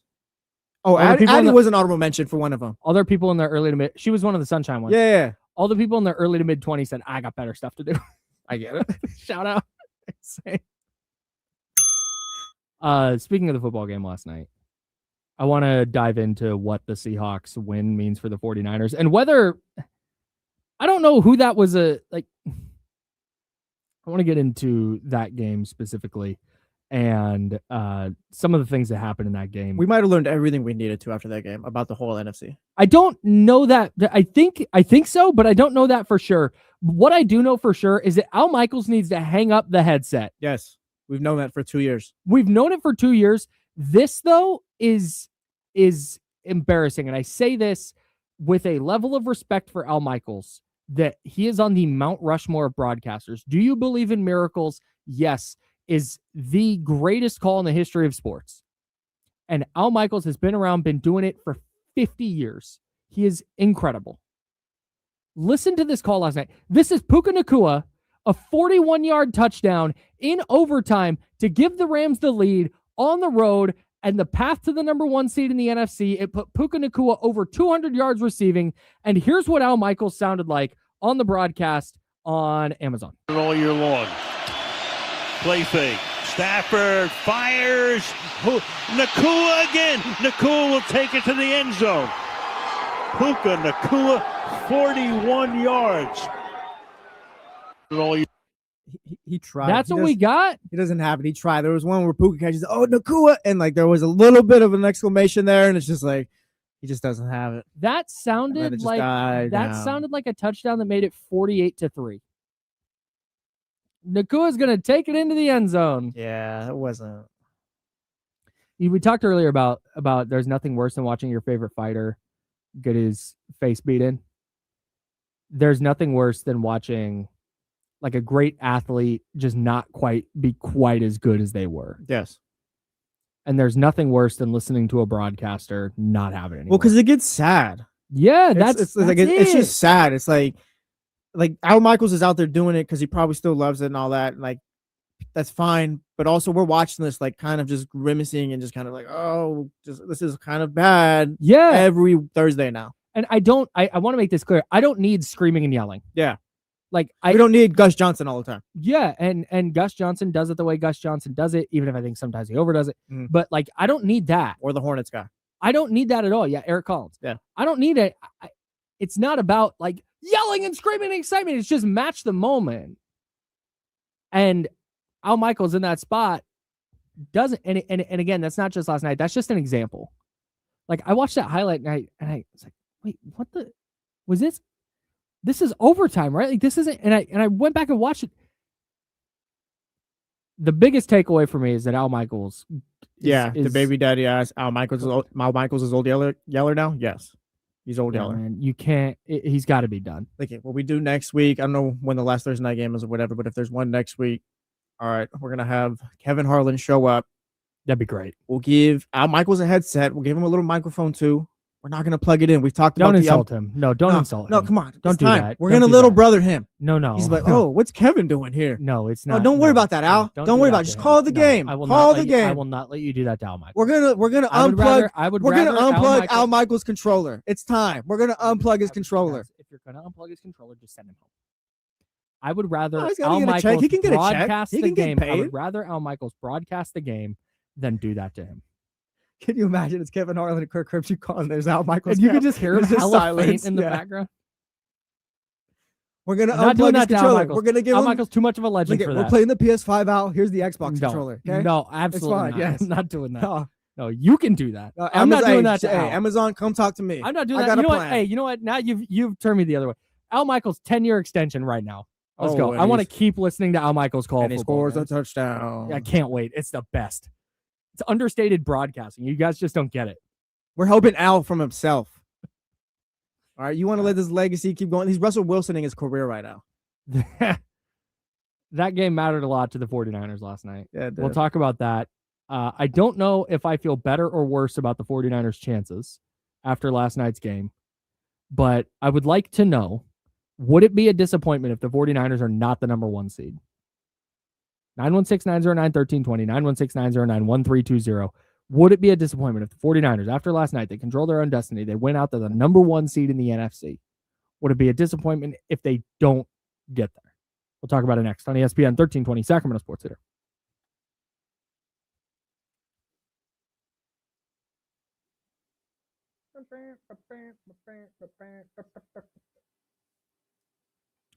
Oh, Addie was an honorable mention for one of them. Other people in their early to mid. She was one of the Sunshine ones. Yeah. All the people in their early to mid 20s said, I got better stuff to do. I get it. Shout out. Speaking of the football game last night, I want to dive into what the Seahawks win means for the 49ers and whether I don't know who that was I want to get into that game specifically and some of the things that happened in that game. We might have learned everything we needed to after that game about the whole NFC. I don't know that. I think so, but I don't know that for sure. What I do know for sure is that Al Michaels needs to hang up the headset. Yes. We've known that for 2 years. We've known it for 2 years. This, though, is embarrassing. And I say this with a level of respect for Al Michaels, that he is on the Mount Rushmore of broadcasters. Do you believe in miracles? Yes. Is the greatest call in the history of sports. And Al Michaels has been around, been doing it for 50 years. He is incredible. Listen to this call last night. This is Puka Nacua, a 41-yard touchdown in overtime to give the Rams the lead on the road and the path to the number 1 seed in the NFC. It put Puka Nacua over 200 yards receiving. And here's what Al Michaels sounded like on the broadcast on Amazon. All year long. Play fake. Stafford fires. Nacua again. Nacua will take it to the end zone. Puka Nacua, 41 yards. He tried. That's what we got? He doesn't have it. He tried. There was one where Puka catches, Nacua, and like there was a little bit of an exclamation there, and it's just like he just doesn't have it. That sounded like a touchdown that made it 48-3. Nakua's going to take it into the end zone. Yeah, it wasn't. We talked earlier about there's nothing worse than watching your favorite fighter get his face beaten. There's nothing worse than watching like a great athlete just not be quite as good as they were. Yes. And there's nothing worse than listening to a broadcaster not have it anymore. Well, because it gets sad. Yeah, it's just sad. It's like like Al Michaels is out there doing it because he probably still loves it and all that. And like that's fine. But also we're watching this like kind of just grimacing and just kind of like, oh, just this is kind of bad. Yeah. Every Thursday now. And I want to make this clear. I don't need screaming and yelling. Yeah. Like we don't need Gus Johnson all the time. Yeah, and Gus Johnson does it the way Gus Johnson does it, even if I think sometimes he overdoes it. Mm. But like, I don't need that. Or the Hornets guy. I don't need that at all. Yeah, Eric Collins. Yeah. I don't need it. It's not about like yelling and screaming and excitement. It's just match the moment. And Al Michaels in that spot doesn't. And again, that's not just last night. That's just an example. Like I watched that highlight night and I was like, wait, what the was this? This is overtime, right? Like this isn't. And I went back and watched it. The biggest takeaway for me is that Al Michaels. The baby daddy ass. Al Michaels is old yeller now. Yes, he's old yeller. Man, you can't. He's got to be done. Okay, what we do next week. I don't know when the last Thursday night game is or whatever, but if there's one next week, all right, we're gonna have Kevin Harlan show up. That'd be great. We'll give Al Michaels a headset. We'll give him a little microphone too. We're not gonna plug it in. We've talked about Don't insult him. No, don't insult him. No, come on. Don't do that. We're gonna little brother him. No. He's like, oh, what's Kevin doing here? No, it's No, not. don't worry about that, Al. Don't worry about it. Just call the game. Call the game. I will not let you do that to Al Michaels. We're gonna unplug. We're gonna unplug Al Michaels' controller. It's time. We're gonna unplug his controller. If you're gonna unplug his controller, just send him home. I would rather he's Al gotta get a check. Michaels He can get a check. broadcast He the can get game. I paid. would rather Al Michaels broadcast the game than do that to him. Can you imagine it's Kevin Harlan and Kirk Herbstreit calling? There's Al Michaels. And you can just hear him hella silence faint in the background. We're gonna not doing unplug his that to Al controller. Michaels. We're gonna give Al him. Michaels too much of a legend for that. We're playing the PS5 out. Here's the Xbox controller. Okay? No, absolutely fine, not. yes. I'm not doing that. No. No, you can do that. I'm not doing that to Al. Amazon, come talk to me. I'm not doing I that. got You know a what? plan. Hey, you know what? Now you've turned me the other way. Al Michaels 10-year extension right now. Let's go. and I want to he's- keep listening to Al Michaels call And he football scores a games. touchdown. I can't wait. It's the best. It's understated broadcasting. You guys just don't get it. We're hoping Al from himself. All right, you want to let this legacy keep going? He's Russell Wilsoning his career right now. That game mattered a lot to the 49ers last night. Yeah, it We'll did. talk about that. I don't know if I feel better or worse about the 49ers' chances after last night's game, but I would like to know, would it be a disappointment if the 49ers are not the number one seed? 916-909-1320, 916-909-1320. Would it be a disappointment if the 49ers, after last night, they control their own destiny, they went out to the number one seed in the NFC? Would it be a disappointment if they don't get there? We'll talk about it next on ESPN 1320 Sacramento Sports Leader.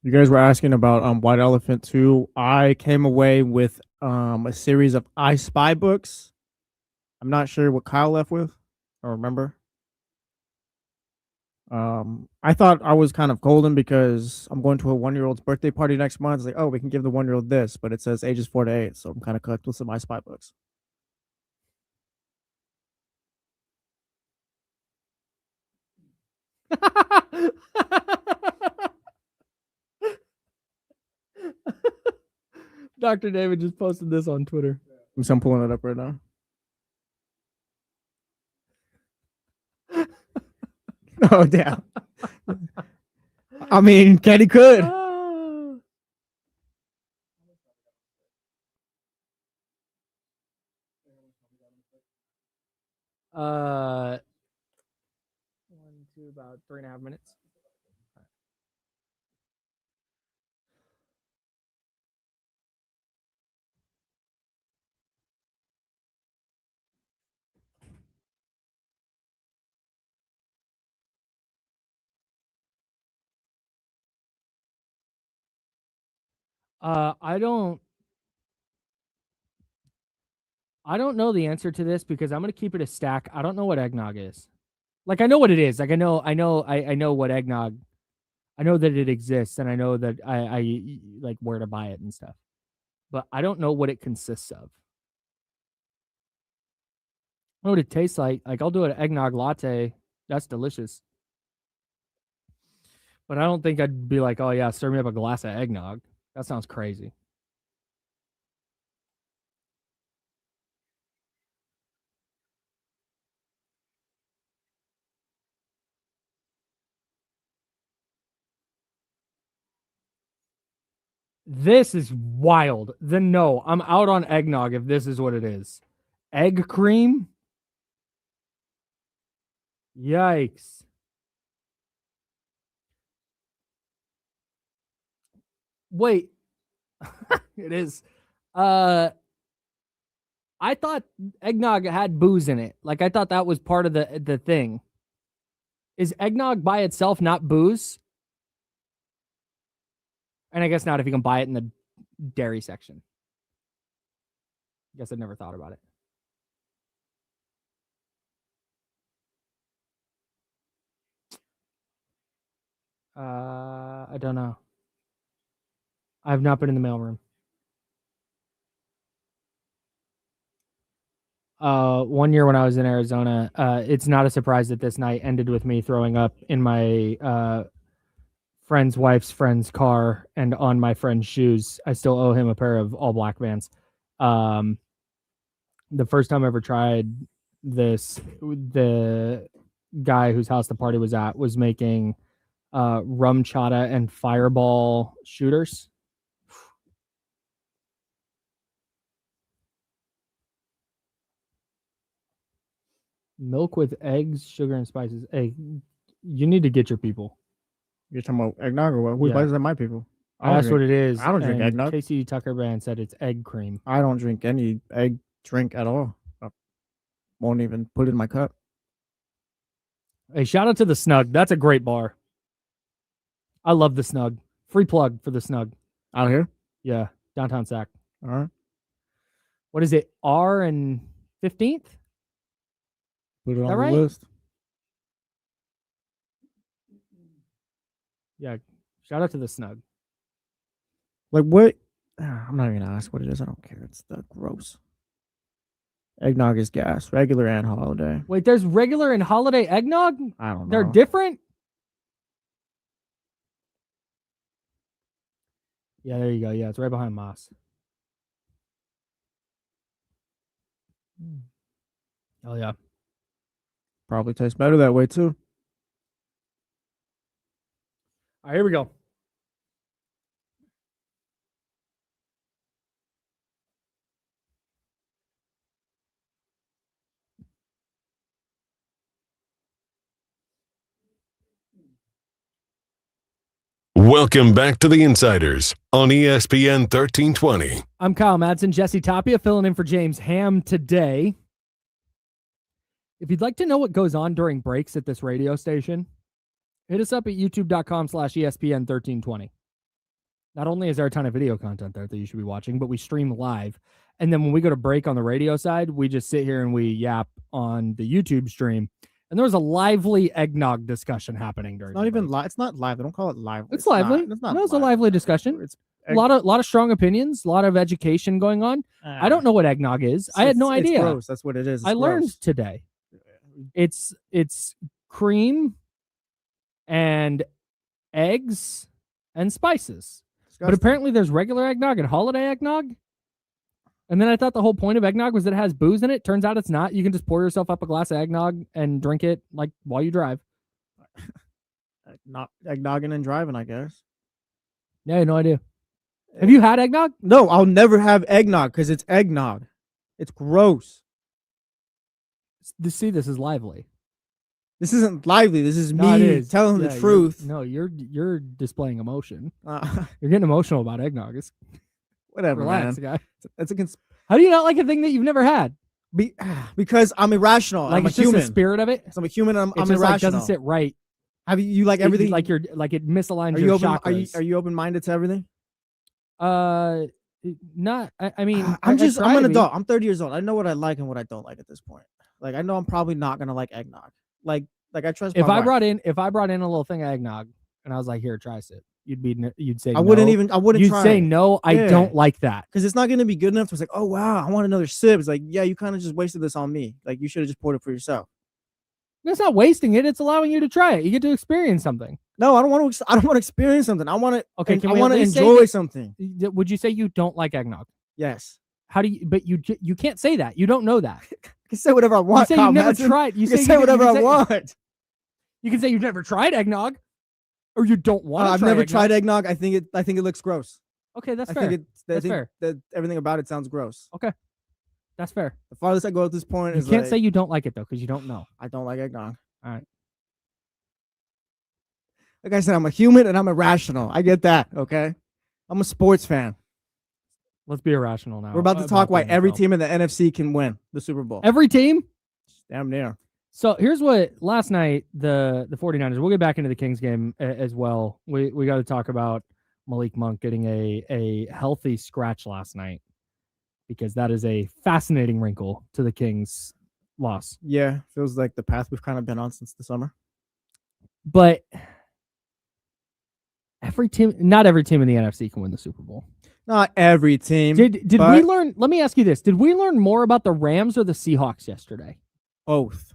You guys were asking about White Elephant 2. I came away with a series of I Spy books. I'm not sure what Kyle left with. I don't remember. I thought I was kind of golden because I'm going to a 1-year-old's birthday party next month. It's like, oh, we can give the 1-year-old this, but it says ages 4 to 8, so I'm kind of cooked with some I Spy books. Dr. David just posted this on Twitter. I'm pulling it up right now. Oh, damn. I mean, Kenny could. About 3.5 minutes. I don't know the answer to this because I'm going to keep it a stack. I don't know what eggnog is. Like, I know what it is. Like, I know what eggnog, I know that it exists, and I know that I like where to buy it and stuff, but I don't know what it consists of. I know what it tastes like. Like, I'll do an eggnog latte. That's delicious. But I don't think I'd be like, oh yeah, serve me up a glass of eggnog. That sounds crazy. This is wild. Then no, I'm out on eggnog if this is what it is. Egg cream? Yikes. Wait. It is. I thought eggnog had booze in it. Like I thought that was part of the thing. Is eggnog by itself not booze? And I guess not if you can buy it in the dairy section. Guess I never thought about it. I don't know. I've not been in the mailroom. One year when I was in Arizona, it's not a surprise that this night ended with me throwing up in my friend's wife's friend's car and on my friend's shoes. I still owe him a pair of all black Vans. The first time I ever tried this, the guy whose house the party was at was making rum chata and fireball shooters. Milk with eggs, sugar, and spices. Hey, you need to get your people. You're talking about eggnog or what? Who buys that? My people. That's what it is. I don't drink eggnog. Casey Tucker Band said it's egg cream. I don't drink any egg drink at all. I won't even put it in my cup. Hey, shout out to the Snug. That's a great bar. I love the Snug. Free plug for the Snug. Out here? Yeah, downtown Sac. All right. What is it? R and 15th? Put it on the list. Yeah, shout out to the Snug. Like what? I'm not even gonna ask what it is. I don't care. It's the gross. Eggnog is gas, regular and holiday. Wait, there's regular and holiday eggnog? I don't know. They're different? Yeah, there you go. Yeah, it's right behind Moss. Oh, yeah. Probably tastes better that way, too. All right, here we go. Welcome back to the Insiders on ESPN 1320. I'm Kyle Madsen, Jesse Tapia filling in for James Ham today. If you'd like to know what goes on during breaks at this radio station, hit us up at youtube.com/ESPN1320. Not only is there a ton of video content there that you should be watching, but we stream live. And then when we go to break on the radio side, we just sit here and we yap on the YouTube stream. And there was a lively eggnog discussion happening during. Not even live. It's not live. They don't call it live. It's lively. It's not. It was a lively discussion. It's a lot of strong opinions. A lot of education going on. I don't know what eggnog is. I had no idea. It's gross. That's what it is. I learned today. It's cream and eggs and spices. Disgusting. But apparently there's regular eggnog and holiday eggnog. And then I thought the whole point of eggnog was that it has booze in it. Turns out it's not. You can just pour yourself up a glass of eggnog and drink it like while you drive. Not eggnogging and driving, I guess. Yeah, no idea. Have you had eggnog? No, I'll never have eggnog because it's eggnog. It's gross. This is lively. This isn't lively. This is me telling the truth. You're displaying emotion. You're getting emotional about eggnog. It's whatever, relax, man. Guy. How do you not like a thing that you've never had? Because I'm irrational. Like I'm it's a human. Just the spirit of it. So I'm a human. I'm just irrational. Like doesn't sit right. Have you like everything? Like you're like it misaligns are your open, chakras. Are you open minded to everything? Not. I mean, I'm an adult. I'm 30 years old. I know what I like and what I don't like at this point. Like I know I'm probably not gonna like eggnog. Like I trust. If I brought in a little thing of eggnog and I was like, here, try it. You'd say I wouldn't You'd try say it. no. I don't like that because it's not going to be good enough. To it's like, oh wow, I want another sip. It's like, yeah, you kind of just wasted this on me. Like you should have just poured it for yourself. It's not wasting it. It's allowing you to try it. You get to experience something. No, I don't want to experience something. I want to. Okay, I want to enjoy something. Would you say you don't like eggnog? Yes. How do you? But you can't say that. You don't know that. I can say whatever I want. You say you've never tried. You can say whatever I want. You can say you've never tried eggnog. Or you don't want to I've never tried eggnog. I think it looks gross. Okay, that's I fair. think That's fair. that everything about it sounds gross. Okay, that's fair. The farthest I go at this point You is can't say you don't like it though, because you don't know. I don't like eggnog. All right. Like I said, I'm a human and I'm irrational. I get that. Okay, I'm a sports fan. Let's be irrational now. We're about to talk why the every NFL. team in the NFC can win the Super Bowl. Every team. Damn near. So here's what last night the 49ers. We'll get back into the Kings game as well. We got to talk about Malik Monk getting a healthy scratch last night, because that is a fascinating wrinkle to the Kings' loss. Yeah, feels like the path we've kind of been on since the summer. But not every team in the NFC can win the Super Bowl. Not every team. Did we learn? Let me ask you this: did we learn more about the Rams or the Seahawks yesterday? Both.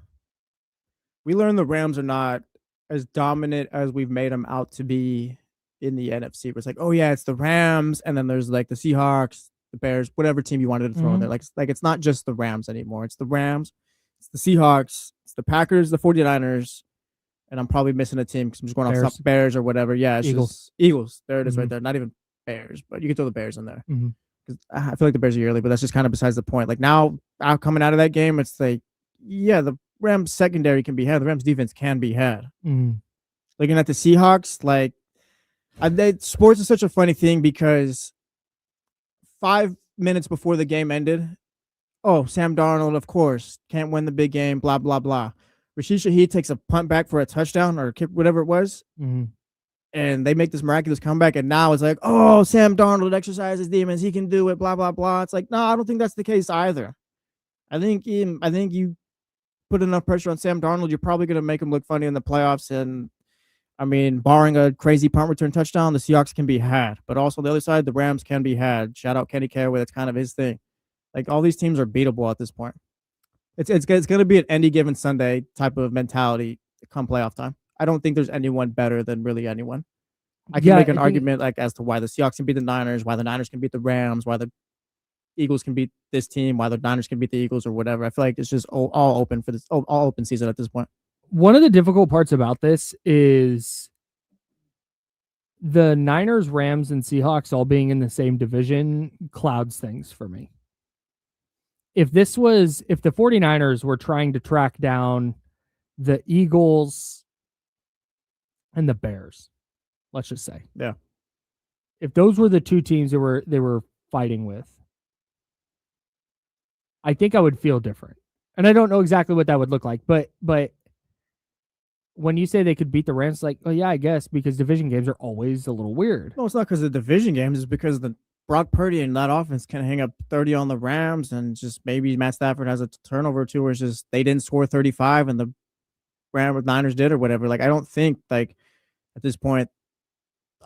We learned the Rams are not as dominant as we've made them out to be in the NFC. Where it's like, oh yeah, it's the Rams, and then there's like the Seahawks, the Bears, whatever team you wanted to throw in there. Like it's not just the Rams anymore. It's the Rams, it's the Seahawks, it's the Packers, the 49ers, and I'm probably missing a team because I'm just going off top Bears or whatever. Yeah, it's just Eagles. There it is right there. Not even Bears, but you can throw the Bears in there. Because I feel like the Bears are yearly, but that's just kind of besides the point. Like now, coming out of that game, it's like, yeah, the Rams secondary can be had. The Rams defense can be had. Looking at the Seahawks, like sports is such a funny thing because 5 minutes before the game ended, oh, Sam Darnold, of course, can't win the big game, blah, blah, blah. Rashid Shaheed takes a punt back for a touchdown or a kick, whatever it was. And they make this miraculous comeback. And now it's like, oh, Sam Darnold exercises demons. He can do it, blah, blah, blah. It's like, no, I don't think that's the case either. I think you put enough pressure on Sam Darnold, you're probably going to make him look funny in the playoffs. And I mean, barring a crazy punt return touchdown, the Seahawks can be had. But also the other side, the Rams can be had. Shout out Kenny Caraway. That's kind of his thing. Like all these teams are beatable at this point. It's going to be an any given Sunday type of mentality come playoff time. I don't think there's anyone better than really anyone. I can make an argument like as to why the Seahawks can beat the Niners, why the Niners can beat the Rams, why the Eagles can beat this team, why the Niners can beat the Eagles or whatever. I feel like it's just all open for this, all open season at this point. One of the difficult parts about this is the Niners, Rams, and Seahawks all being in the same division clouds things for me. If the 49ers were trying to track down the Eagles and the Bears, let's just say. Yeah. If those were the two teams they were fighting with, I think I would feel different. And I don't know exactly what that would look like, but when you say they could beat the Rams, like, oh yeah, I guess, because division games are always a little weird. No, it's not because of the division games. It's because the Brock Purdy and that offense can hang up 30 on the Rams, and just maybe Matt Stafford has a turnover or two where it's just they didn't score 35 and the Niners did or whatever. Like, I don't think like at this point,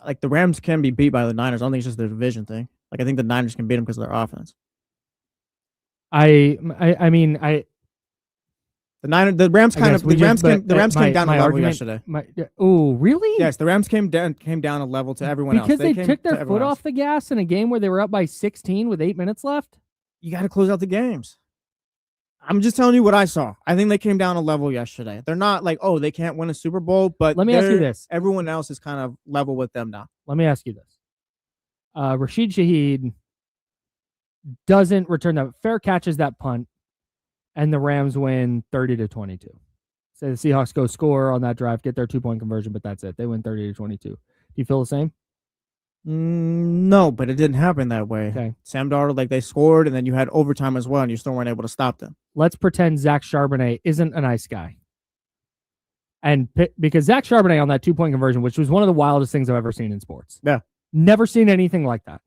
like the Rams can be beat by the Niners. I don't think it's just their division thing. Like, I think the Niners can beat them because of their offense. The Rams came down a level yesterday. Really? Yes, the Rams came down a level to everyone else. Because they took their foot off the gas in a game where they were up by 16 with 8 minutes left? You got to close out the games. I'm just telling you what I saw. I think they came down a level yesterday. They're not like, oh, they can't win a Super Bowl, but let me ask you this. Everyone else is kind of level with them now. Let me ask you this. Rashid Shaheed doesn't return that. Fair catches that punt, and the Rams win 30-22. Say the Seahawks go score on that drive, get their 2-point conversion, but that's it. They win 30-22. Do you feel the same? No, but it didn't happen that way. Okay. Sam Darnold, like they scored, and then you had overtime as well, and you still weren't able to stop them. Let's pretend Zach Charbonnet isn't a nice guy. And because Zach Charbonnet on that 2-point conversion, which was one of the wildest things I've ever seen in sports. Yeah. Never seen anything like that.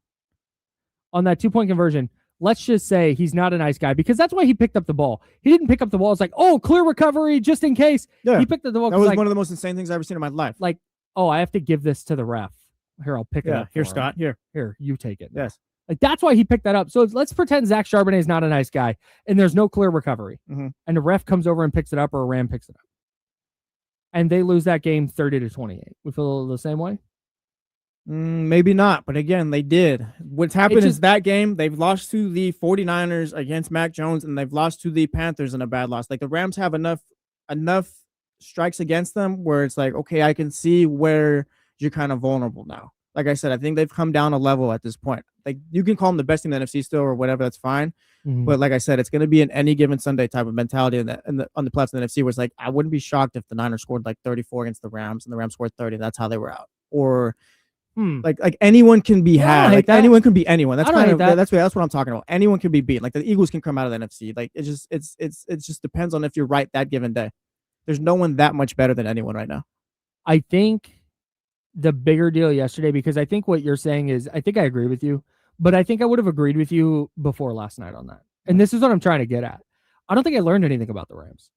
On that 2-point conversion, let's just say he's not a nice guy, because that's why he picked up the ball. He didn't pick up the ball. It's like, oh, clear recovery just in case. Yeah. He picked up the ball. That was one of the most insane things I've ever seen in my life. Like, oh, I have to give this to the ref. Here, I'll pick it up. Here, Scott. Here, you take it. Yes. Like, that's why he picked that up. So let's pretend Zach Charbonnet is not a nice guy, and there's no clear recovery. Mm-hmm. And the ref comes over and picks it up, or a Ram picks it up. And they lose that game 30-28. We feel the same way? Maybe not, but again, they did. What's happened is that game, they've lost to the 49ers against Mac Jones, and they've lost to the Panthers in a bad loss. Like, the Rams have enough strikes against them where it's like, okay, I can see where you're kind of vulnerable now. like I said, I think they've come down a level at this point. Like you can call them the best team in the NFC still or whatever, that's fine. But like I said, it's going to be an any given Sunday type of mentality on the playoffs in the NFC. Where it's like I wouldn't be shocked if the Niners scored like 34 against the Rams and the Rams scored 30. That's how they were out. Or like anyone can be had. Like anyone can be anyone. That's kind of that's what I'm talking about. Anyone can be beaten. Like the Eagles can come out of the NFC. Like it just depends on if you're right that given day. There's no one that much better than anyone right now. I think the bigger deal yesterday, because I think what you're saying is, I think I agree with you, but I think I would have agreed with you before last night on that. And this is what I'm trying to get at. I don't think I learned anything about the Rams.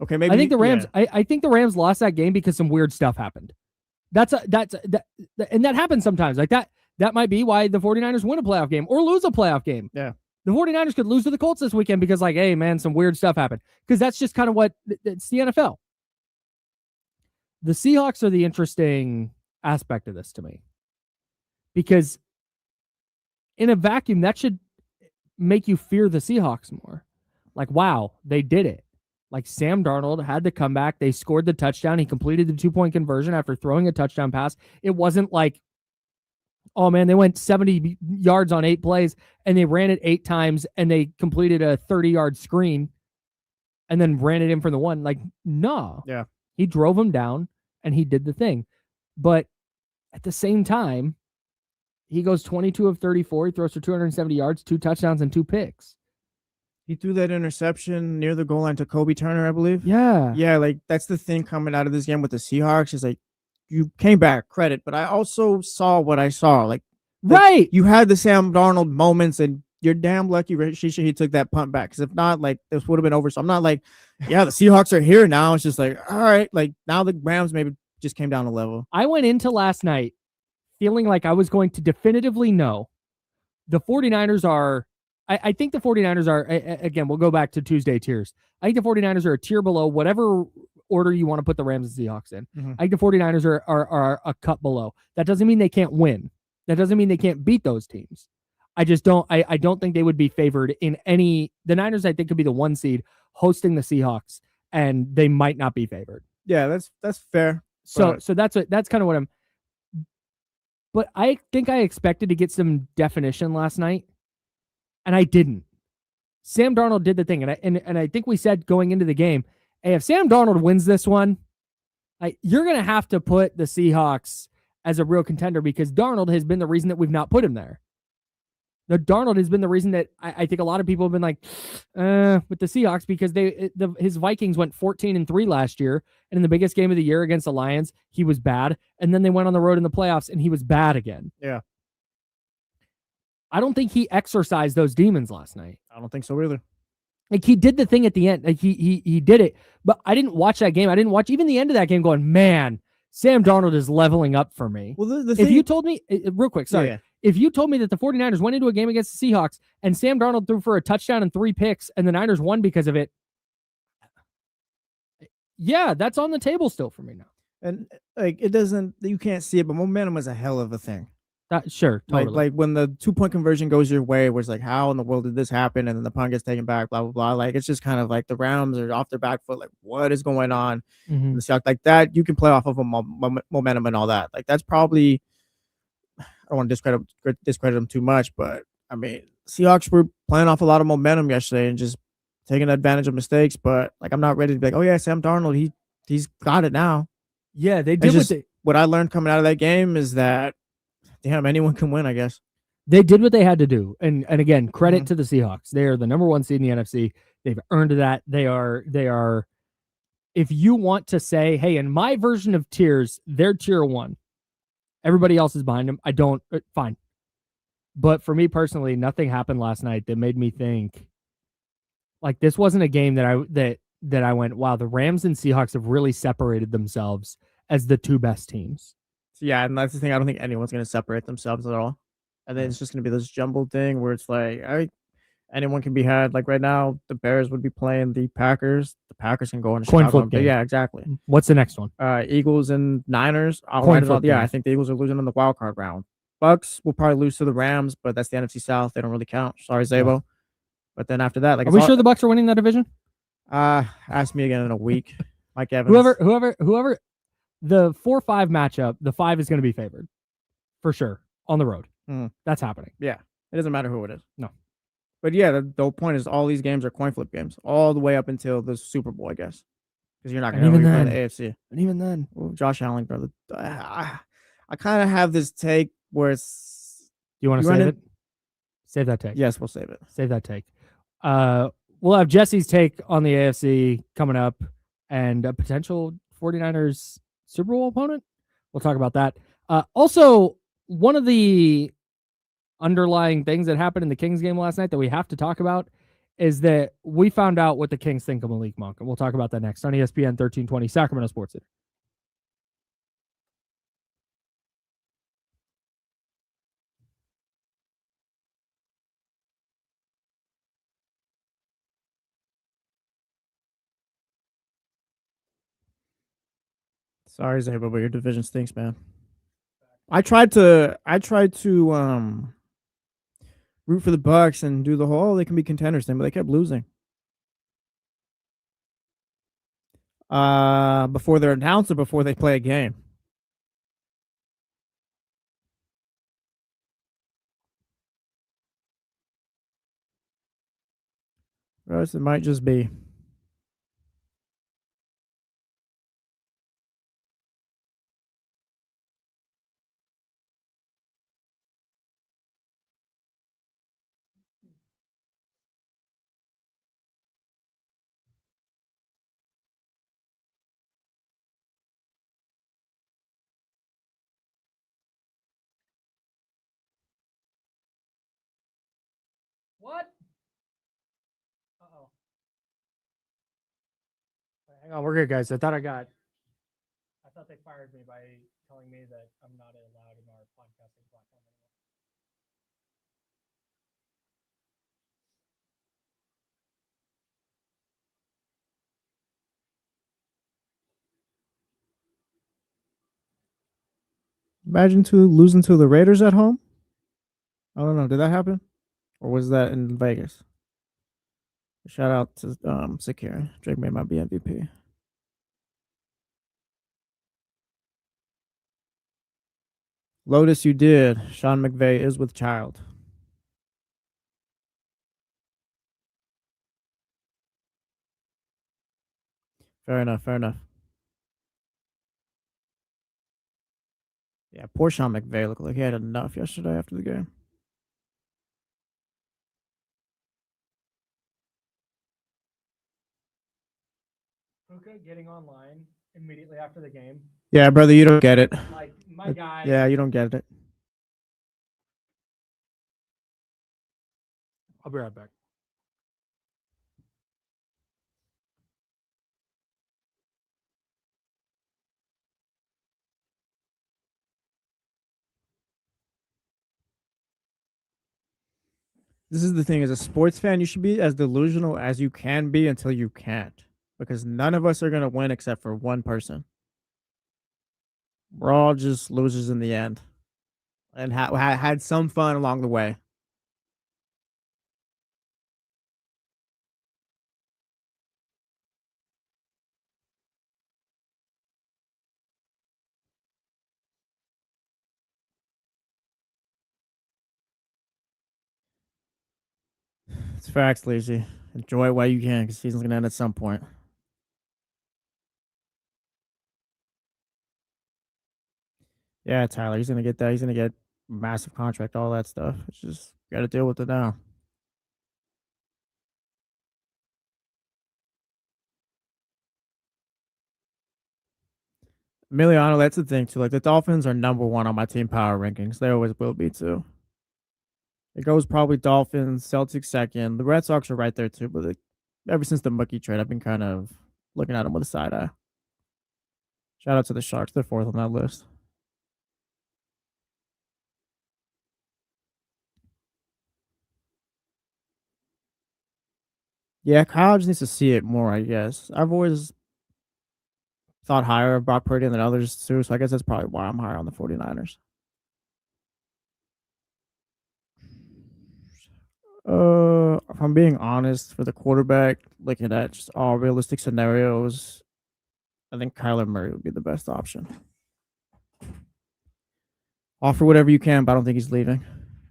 Okay, maybe I think the Rams. Yeah. I think the Rams lost that game because some weird stuff happened. And that happens sometimes. Like that might be why the 49ers win a playoff game or lose a playoff game. Yeah. The 49ers could lose to the Colts this weekend because, like, hey, man, some weird stuff happened. Because that's just kind of what it's the NFL. The Seahawks are the interesting aspect of this to me. Because in a vacuum, that should make you fear the Seahawks more. Like, wow, they did it. Like, Sam Darnold had the comeback. They scored the touchdown. He completed the 2-point conversion after throwing a touchdown pass. It wasn't like, oh, man, they went 70 yards on 8 plays, and they ran it 8 times, and they completed a 30-yard screen, and then ran it in for the one. Like, no. Yeah. He drove him down, and he did the thing. But at the same time, he goes 22 of 34. He throws for 270 yards, 2 touchdowns, and 2 picks. He threw that interception near the goal line to Kobe Turner, I believe. Yeah. Yeah, like, that's the thing coming out of this game with the Seahawks is, like, you came back, credit, but I also saw what I saw. Like, right. You had the Sam Darnold moments, and you're damn lucky Shisha he took that punt back. Because if not, like, this would have been over. So I'm not like, yeah, the Seahawks are here now. It's just like, all right, like, now the Rams maybe just came down a level. I went into last night feeling like I was going to definitively know the 49ers are, I think the 49ers are, again, we'll go back to Tuesday tiers. I think the 49ers are a tier below whatever order you want to put the Rams and Seahawks in. I think the 49ers are a cut below. That doesn't mean they can't win. That doesn't mean they can't beat those teams. I just don't, I don't think they would be favored in any, the Niners I think could be the 1 seed hosting the Seahawks, and they might not be favored. Yeah, that's fair. So that's kind of what I'm, but I think I expected to get some definition last night, and I didn't. Sam Darnold did the thing, and I think we said going into the game, hey, if Sam Darnold wins this one, you're going to have to put the Seahawks as a real contender because Darnold has been the reason that we've not put him there. The Darnold has been the reason that I think a lot of people have been like, with the Seahawks because his Vikings went 14-3 last year, and in the biggest game of the year against the Lions, he was bad, and then they went on the road in the playoffs, and he was bad again. Yeah. I don't think he exorcised those demons last night. I don't think so either. Like, he did the thing at the end. Like, he did it, but I didn't watch that game. I didn't watch even the end of that game going, man, Sam Darnold is leveling up for me. Well, the if thing, you told me, real quick, sorry. Yeah. If you told me that the 49ers went into a game against the Seahawks and Sam Darnold threw for a touchdown and 3 picks and the Niners won because of it, yeah, that's on the table still for me now. And like, it doesn't, you can't see it, but momentum is a hell of a thing. Sure, totally. Like when the 2-point conversion goes your way, where it's like, how in the world did this happen? And then the punt gets taken back, blah, blah, blah. Like, it's just kind of like the Rams are off their back foot. Like, what is going on? The Seahawks, like that, you can play off of a momentum and all that. Like, that's probably, I don't want to discredit them too much, but I mean, Seahawks were playing off a lot of momentum yesterday and just taking advantage of mistakes. But like, I'm not ready to be like, oh yeah, Sam Darnold, he's got it now. Yeah, they did. What I learned coming out of that game is that, damn, anyone can win, I guess. They did what they had to do. And again, credit to the Seahawks. They are the number 1 seed in the NFC. They've earned that. They are, if you want to say, hey, in my version of tiers, they're tier 1. Everybody else is behind them. I don't, fine. But for me personally, nothing happened last night that made me think, like, this wasn't a game that I went, wow, the Rams and Seahawks have really separated themselves as the 2 best teams. Yeah, and that's the thing. I don't think anyone's going to separate themselves at all. And then it's just going to be this jumbled thing where it's like, anyone can be had. Like right now, the Bears would be playing the Packers. The Packers can go on a coin flip game. Yeah, exactly. What's the next one? Eagles and Niners. Coin flip game. I think the Eagles are losing in the wild card round. Bucks will probably lose to the Rams, but that's the NFC South. They don't really count. Sorry, Zabo. Yeah. But then after that, like, are we sure the Bucks are winning that division? Ask me again in a week. Mike Evans. Whoever. The 4-5 matchup, the 5 is going to be favored. for sure on the road. Mhm. That's happening. Yeah, it doesn't matter who it is. No. But yeah, the whole point is all these games are coin flip games, all the way up until the Super Bowl, I guess, because you're not And going to even play in the then- AFC. And even then, Well, Josh Allen, brother, I kind of have this take where it's you want to You run save it- it? Save that take. yes, we'll save it. Save that take. We'll have Jesse's take on the AFC coming up and a potential 49ers Super Bowl opponent. We'll talk about that. Also, one of the underlying things that happened in the Kings game last night that we have to talk about is that we found out what the Kings think of Malik Monk, and we'll talk about that next on ESPN 1320 Sacramento Sports Center. Sorry, Zabo, but your division stinks, man. I tried to root for the Bucks and do the whole they can be contenders thing, but they kept losing. Before they're announced or before they play a game. Russ, it might just be. What? Uh-oh. Hang on, we're good, guys. I thought they fired me by telling me that I'm not allowed in our podcasting platform anymore. Imagine losing to the Raiders at home. I don't know. Did that happen? Or was that in Vegas? Shout out to Secure. Drake may might be MVP. Lotus, you did. Sean McVay is with child. Fair enough. Fair enough. Yeah, poor Sean McVay looked like he had enough yesterday after the game. Puka getting online immediately after the game. Yeah, brother, you don't get it. Like, my guy. Yeah, you don't get it. I'll be right back. This is the thing, as a sports fan, you should be as delusional as you can be until you can't. Because none of us are going to win except for one person. We're all just losers in the end. And had some fun along the way. It's facts, Lazy. Enjoy it while you can, because season's going to end at some point. Yeah, Tyler, he's going to get that. He's going to get massive contract, all that stuff. It's just, got to deal with it now. Emiliano, that's the thing, too. Like, the Dolphins are number one on my team power rankings. They always will be, too. It goes probably Dolphins, Celtics second. The Red Sox are right there, too. But ever since the Mookie trade, I've been kind of looking at them with a side eye. Shout out to the Sharks. They're fourth on that list. Yeah, Kyle just needs to see it more, I guess. I've always thought higher of Brock Purdy than others, too. So I guess that's probably why I'm higher on the 49ers. If I'm being honest, for the quarterback, looking at just all realistic scenarios, I think Kyler Murray would be the best option. Offer whatever you can, but I don't think he's leaving.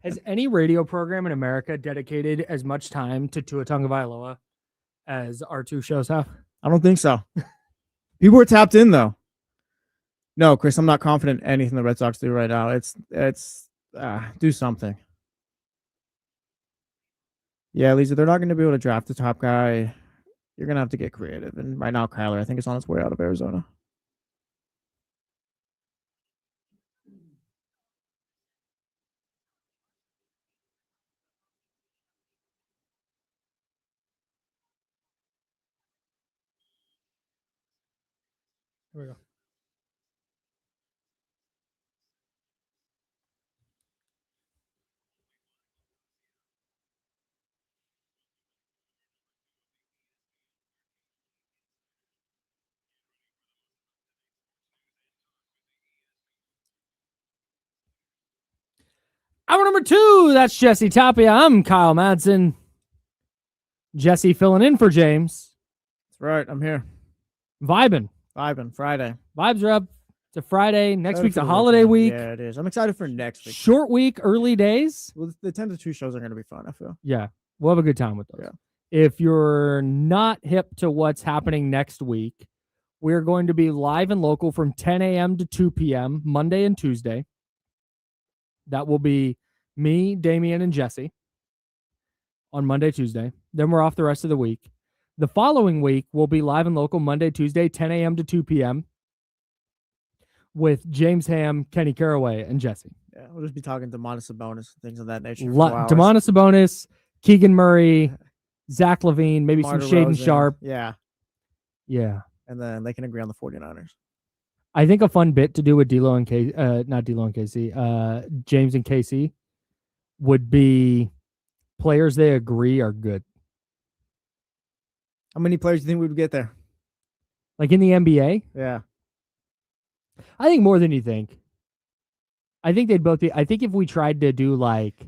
Has any radio program in America dedicated as much time to Tua Tagovailoa as our two shows have? I don't think so. People are tapped in, though. No, Chris, I'm not confident in anything the Red Sox do right now. It's do something. Yeah, Lisa, they're not going to be able to draft the top guy. You're going to have to get creative. And right now, Kyler, I think, is on his way out of Arizona. Here we go. Hour number 2, that's Jesse Tapia. I'm Kyle Madsen. Jesse filling in for James. That's right. I'm here. Vibing Friday. Vibes are up. It's a Friday. Next week's a holiday week. Yeah, it is. I'm excited for next week. Short week, early days. Well, the 10 to 2 shows are going to be fun, I feel. Yeah, we'll have a good time with those. Yeah. If you're not hip to what's happening next week, we're going to be live and local from 10 a.m. to 2 p.m. Monday and Tuesday. That will be me, Damian, and Jesse on Monday, Tuesday. Then we're off the rest of the week. The following week, we'll be live and local Monday, Tuesday, 10 a.m. to 2 p.m. with James Ham, Kenny Caraway, and Jesse. Yeah, we'll just be talking to Domantas Sabonis, things of that nature. Domantas Sabonis, Keegan Murray, Zach LaVine, maybe DeMar some Shaden DeRozan. Sharp. Yeah. Yeah. And then they can agree on the 49ers. I think a fun bit to do with D'Lo and not D'Lo and Casey, James and Casey would be players they agree are good. How many players do you think we would get there? Like in the NBA? Yeah. I think more than you think. I think they'd both be. I think if we tried to do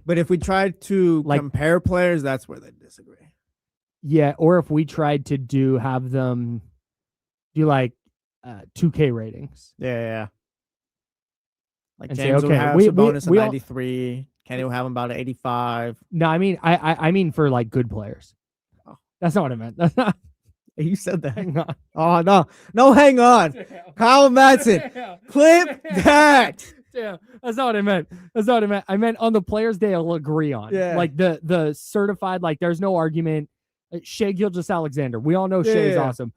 But if we tried to compare players, that's where they disagree. Yeah, or if we tried to have them do 2K ratings. Yeah. Like And James say, will okay, have Sabonis at 93. Kenny will have him about 85. No, I mean I mean for good players. Oh. That's not what I meant. That's not. You said that. Hang on. Oh no, hang on. Kyle Madsen, clip that. Yeah, that's not what I meant. That's not what I meant. I meant on the players they'll agree on. Yeah. Like the certified, there's no argument. Shai Gilgeous-Alexander. We all know Shai is awesome.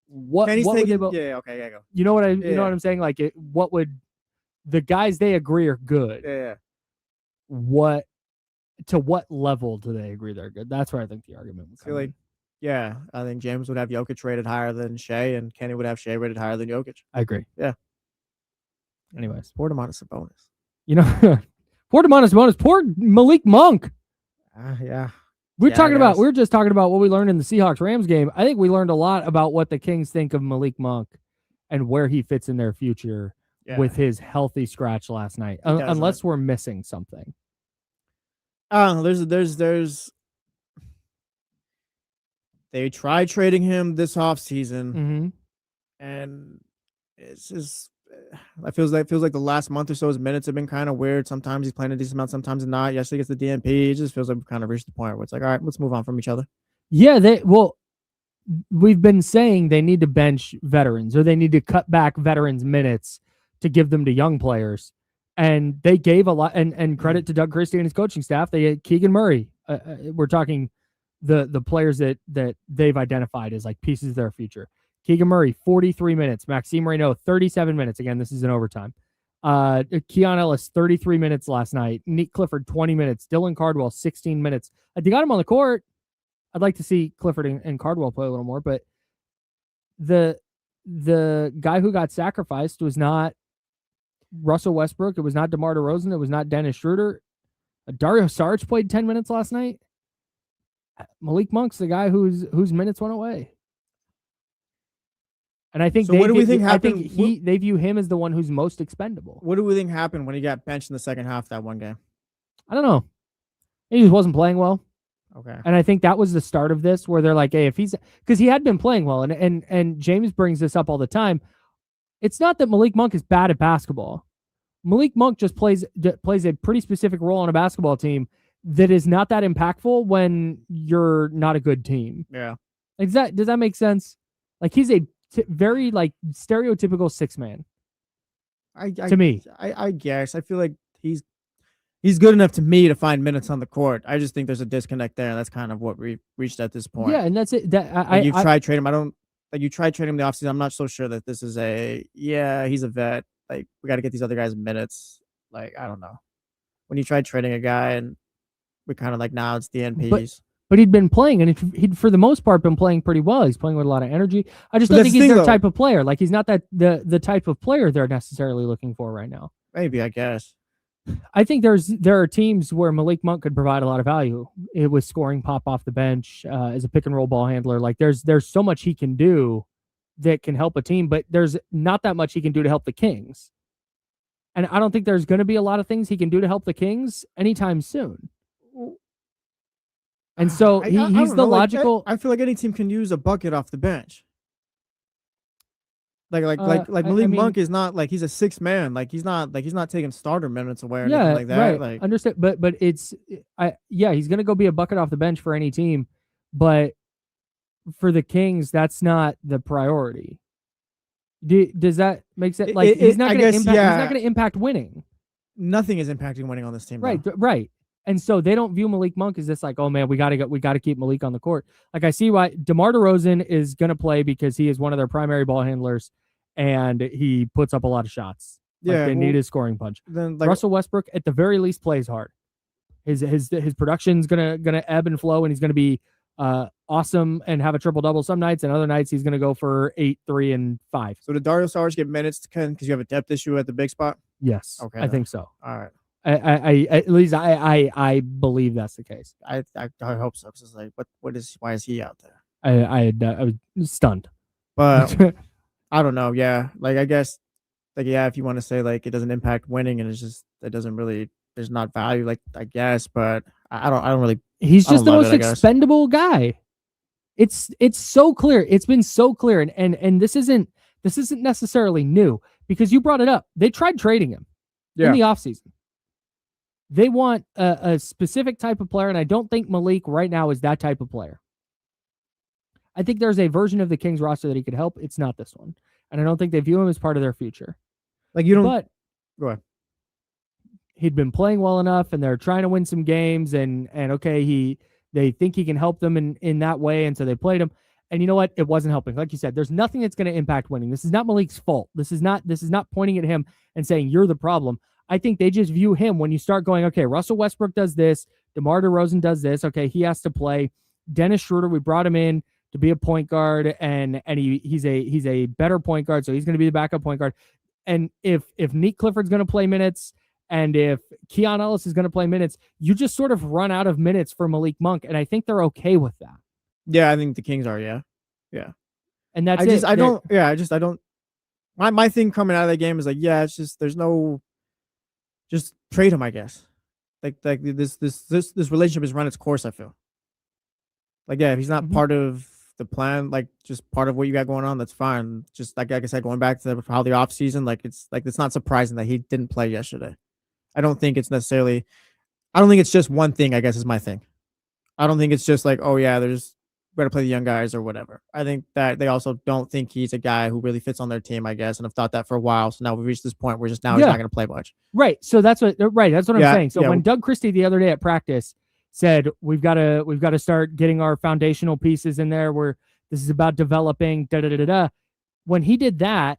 What would they both? Yeah, okay, yeah, go. You know what I'm saying? What would the guys they agree are good? Yeah. To what level do they agree they're good? That's where I think the argument would come in. Yeah, I think James would have Jokic rated higher than Shai, and Kenny would have Shai rated higher than Jokic. I agree. Yeah. Anyways, poor Domantas Sabonis. Poor Domantas Sabonis. Poor Malik Monk. Yeah. We were just talking about what we learned in the Seahawks-Rams game. I think we learned a lot about what the Kings think of Malik Monk and where he fits in their future with his healthy scratch last night. Unless we're missing something. There's they tried trading him this offseason, and it's just it feels like the last month or so his minutes have been kind of weird. Sometimes he's playing a decent amount, sometimes not. Yesterday gets the DNP. It just feels like we've kind of reached the point where it's like, all right, let's move on from each other. Yeah, we've been saying they need to bench veterans or they need to cut back veterans' minutes to give them to young players. And they gave a lot, and credit to Doug Christie and his coaching staff. They had Keegan Murray. We're talking the players that they've identified as pieces of their future. Keegan Murray, 43 minutes. Maxime Reynaud, 37 minutes. Again, this is in overtime. Keon Ellis, 33 minutes last night. Nick Clifford, 20 minutes. Dylan Cardwell, 16 minutes. They got him on the court. I'd like to see Clifford and Cardwell play a little more, but the guy who got sacrificed was not Russell Westbrook. It was not DeMar DeRozan. It was not Dennis Schroeder. Dario Saric played 10 minutes last night. Malik Monk's the guy whose minutes went away. And I think what do we think happened? I think they view him as the one who's most expendable. What do we think happened when he got benched in the second half of that one game? I don't know. He just wasn't playing well. Okay. And I think that was the start of this where they're like, hey, because he had been playing well, and James brings this up all the time. It's not that Malik Monk is bad at basketball. Malik Monk just plays a pretty specific role on a basketball team that is not that impactful when you're not a good team. Yeah. Like, does that make sense? Like, he's a very like stereotypical 6-man. To me. I guess. I feel like he's good enough to me to find minutes on the court. I just think there's a disconnect there. That's kind of what we reached at this point. Yeah, and that's it. You tried trade him. You tried trading him the offseason. I'm not so sure that this is he's a vet. Like, we got to get these other guys minutes. Like, I don't know. When you tried trading a guy and we're kind of like, now it's DNPs. But he'd been playing, and he'd for the most part been playing pretty well. He's playing with a lot of energy. I just don't think he's their type of player. Like, he's not the type of player they're necessarily looking for right now. Maybe, I guess. I think there are teams where Malik Monk could provide a lot of value. It was scoring pop off the bench as a pick and roll ball handler. Like, there's so much he can do that can help a team, but there's not that much he can do to help the Kings. And I don't think there's going to be a lot of things he can do to help the Kings anytime soon. And so he's the logical. I feel like any team can use a bucket off the bench. Like Malik Monk is not like he's a 6-man. Like he's not taking starter minutes away or anything like that. Right. Like, understand, but he's gonna go be a bucket off the bench for any team, but for the Kings, that's not the priority. Does that make sense? Like, he's not gonna impact. He's not gonna impact winning. Nothing is impacting winning on this team. Right. Right. And so they don't view Malik Monk as this like, oh man, we got to keep Malik on the court. Like, I see why DeMar DeRozan is going to play because he is one of their primary ball handlers and he puts up a lot of shots. Like, they need his scoring punch. Then, like, Russell Westbrook at the very least plays hard. His production's gonna ebb and flow, and he's gonna be awesome and have a triple double some nights, and other nights he's gonna go for 8, 3, and 5. So did Dario Saric get minutes because you have a depth issue at the big spot? Yes. Okay. I think so. All right. I at least I believe that's the case. I hope so, because it's like, why is he out there? I was stunned, but I don't know. Yeah, like, I guess, like, yeah, if you want to say like it doesn't impact winning and it doesn't really, there's not value, like, I guess, but I don't really. He's just the most expendable guy. It's so clear. It's been so clear, and this isn't necessarily new, because you brought it up. They tried trading him in the offseason. They want a specific type of player, and I don't think Malik right now is that type of player. I think there's a version of the Kings roster that he could help. It's not this one. And I don't think they view him as part of their future. Like, you don't... But go ahead. He'd been playing well enough, and they're trying to win some games, and okay, they think he can help them in that way, and so they played him. And you know what? It wasn't helping. Like you said, there's nothing that's going to impact winning. This is not Malik's fault. This is not pointing at him and saying you're the problem. I think they just view him when you start going, okay, Russell Westbrook does this, DeMar DeRozan does this, okay, he has to play. Dennis Schroeder, we brought him in to be a point guard, and he's a better point guard, so he's going to be the backup point guard. And if Nick Clifford's going to play minutes, and if Keon Ellis is going to play minutes, you just sort of run out of minutes for Malik Monk, and I think they're okay with that. Yeah, I think the Kings are, yeah. And that's it. I don't. My thing coming out of that game is like, yeah, it's just there's no. Just trade him, I guess. Like this relationship has run its course, I feel. Like, yeah, if he's not part of the plan, like just part of what you got going on, that's fine. Just like I said, going back to how the offseason, it's not surprising that he didn't play yesterday. I don't think it's just one thing, I guess, is my thing. I don't think it's just like, oh yeah, we're going to play the young guys or whatever. I think that they also don't think he's a guy who really fits on their team, I guess, and have thought that for a while. So now we've reached this point where he's not going to play much. Right. So that's what I'm saying. So when Doug Christie the other day at practice said, we've got to start getting our foundational pieces in there where this is about developing, when he did that,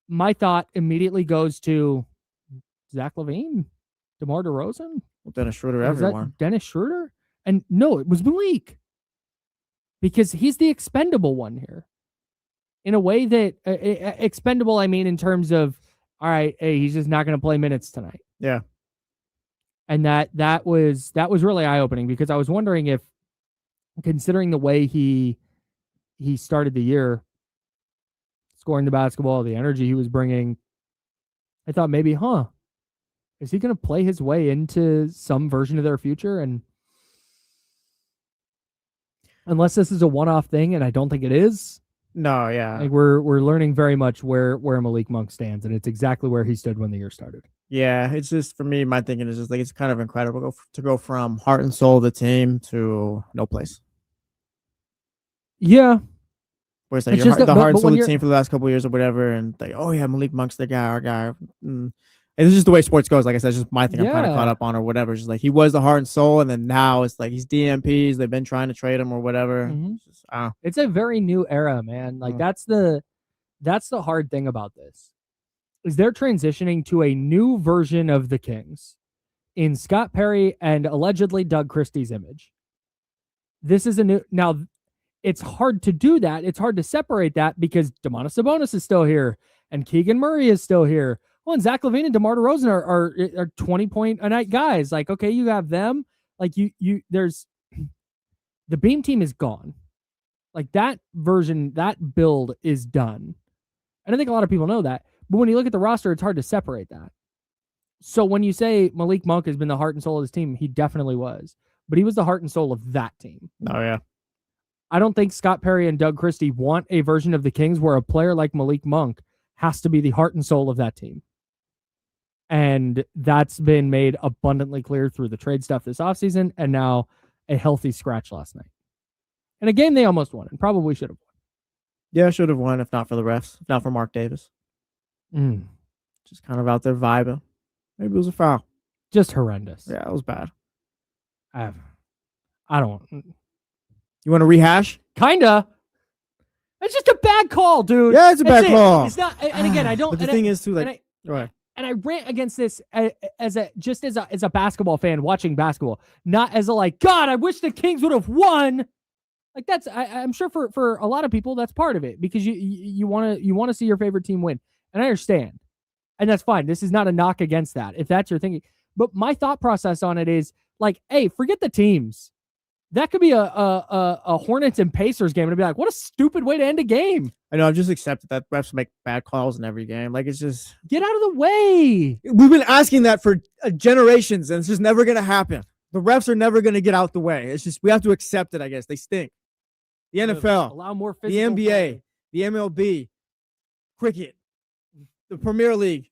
my thought immediately goes to Zach LaVine, DeMar DeRozan, Dennis Schroeder, everyone. Dennis Schroeder? And no, it was Malik. Because he's the expendable one here. In a way that, expendable, I mean, in terms of, all right, hey, he's just not going to play minutes tonight. Yeah. And that was really eye-opening, because I was wondering if, considering the way he started the year, scoring the basketball, the energy he was bringing, I thought maybe, is he going to play his way into some version of their future? And unless this is a one-off thing, and I don't think it is, No, yeah. Like we're learning very much where Malik Monk stands, and it's exactly where he stood when the year started. Yeah, it's just for me. My thinking is just like it's kind of incredible to go from heart and soul of the team to no place. Yeah, Where it's like It's just the that- heart and but soul when of the you're- team for the last couple of years or whatever, and like, oh yeah, Malik Monk's the guy, our guy. And it's just the way sports goes. Like I said, it's just my thing. I'm kind of Yeah. caught up on or whatever. It's just like he was the heart and soul, and then now it's like he's DNPs. They've been trying to trade him or whatever. Mhm. It's just, I don't know. it's a very new era, man. Like Mm. that's the hard thing about this. Is they're transitioning to a new version of the Kings in Scott Perry and allegedly Doug Christie's image. This is a new now. It's hard to do that. It's hard to separate that because Domantas Sabonis is still here and Keegan Murray is still here. Well, and Zach LaVine and DeMar DeRozan are 20-point a night guys. Like, okay, you have them. Like there's the Beam team is gone. Like that version, that build is done. And I think a lot of people know that. But when you look at the roster, it's hard to separate that. So when you say Malik Monk has been the heart and soul of this team, he definitely was. But he was the heart and soul of that team. Oh yeah. I don't think Scott Perry and Doug Christie want a version of the Kings where a player like Malik Monk has to be the heart and soul of that team. And that's been made abundantly clear through the trade stuff this offseason and now a healthy scratch last night. And a game they almost won and probably should have Yeah, should have won if not for the refs, if not for Mark Davis. won. Just kind of out there vibing. Maybe it was a foul. Just horrendous. Yeah, it was bad. I don't. You want to rehash? Kinda. It's just a bad call, dude. Yeah, it's a That's bad it. call. It's not. And again, I don't. But the and thing I, is, too, and like, I, go ahead. and I rant against this as a basketball fan watching basketball, not as a like, God, I wish the Kings would have won. Like that's, I'm sure for a lot of people that's part of it because you want to see your favorite team win, and I understand, and that's fine. This is not a knock against that if that's your thinking. But my thought process on it is like, hey, forget the teams. That could be a Hornets and Pacers game, and it'd be like, what a stupid way to end a game. I know. I've just accepted that refs make bad calls in every game. Like it's just Get out of the way. we've been asking that for generations, and it's just never gonna happen. The refs are never gonna get out the way. It's just we have to accept it. I guess they stink. The NFL, Allow more the physical NBA, play. the MLB, cricket, the Premier League.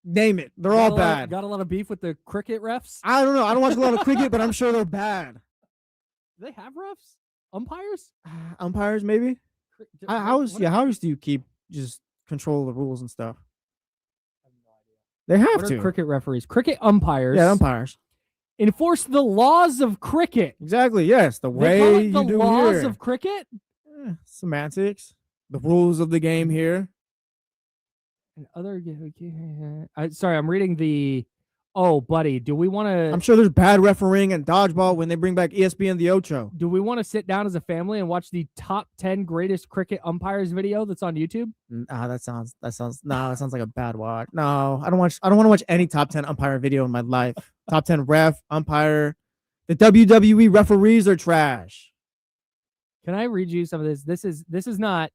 Name it. They're all bad. Got a lot of beef with the cricket refs. I don't know. I don't watch a lot of cricket, but I'm sure they're bad. Do they have refs? Umpires? Umpires, maybe. How do you keep just control of the rules and stuff? They have What to. are cricket referees? Cricket umpires. Yeah, umpires. Enforce the laws of cricket. Exactly. Yes, the They way call it you the do laws here. of cricket. Semantics, the rules of the game here. And other. Sorry, I'm reading the. Oh, buddy, do we want to? I'm sure there's bad refereeing and dodgeball when they bring back ESPN the Ocho. Do we want to sit down as a family and watch the top 10 greatest cricket umpires video that's on YouTube? That sounds like a bad watch. No, I don't want to watch any top 10 umpire video in my life. Top 10 ref, umpire. The WWE referees are trash. Can I read you some of this? This is not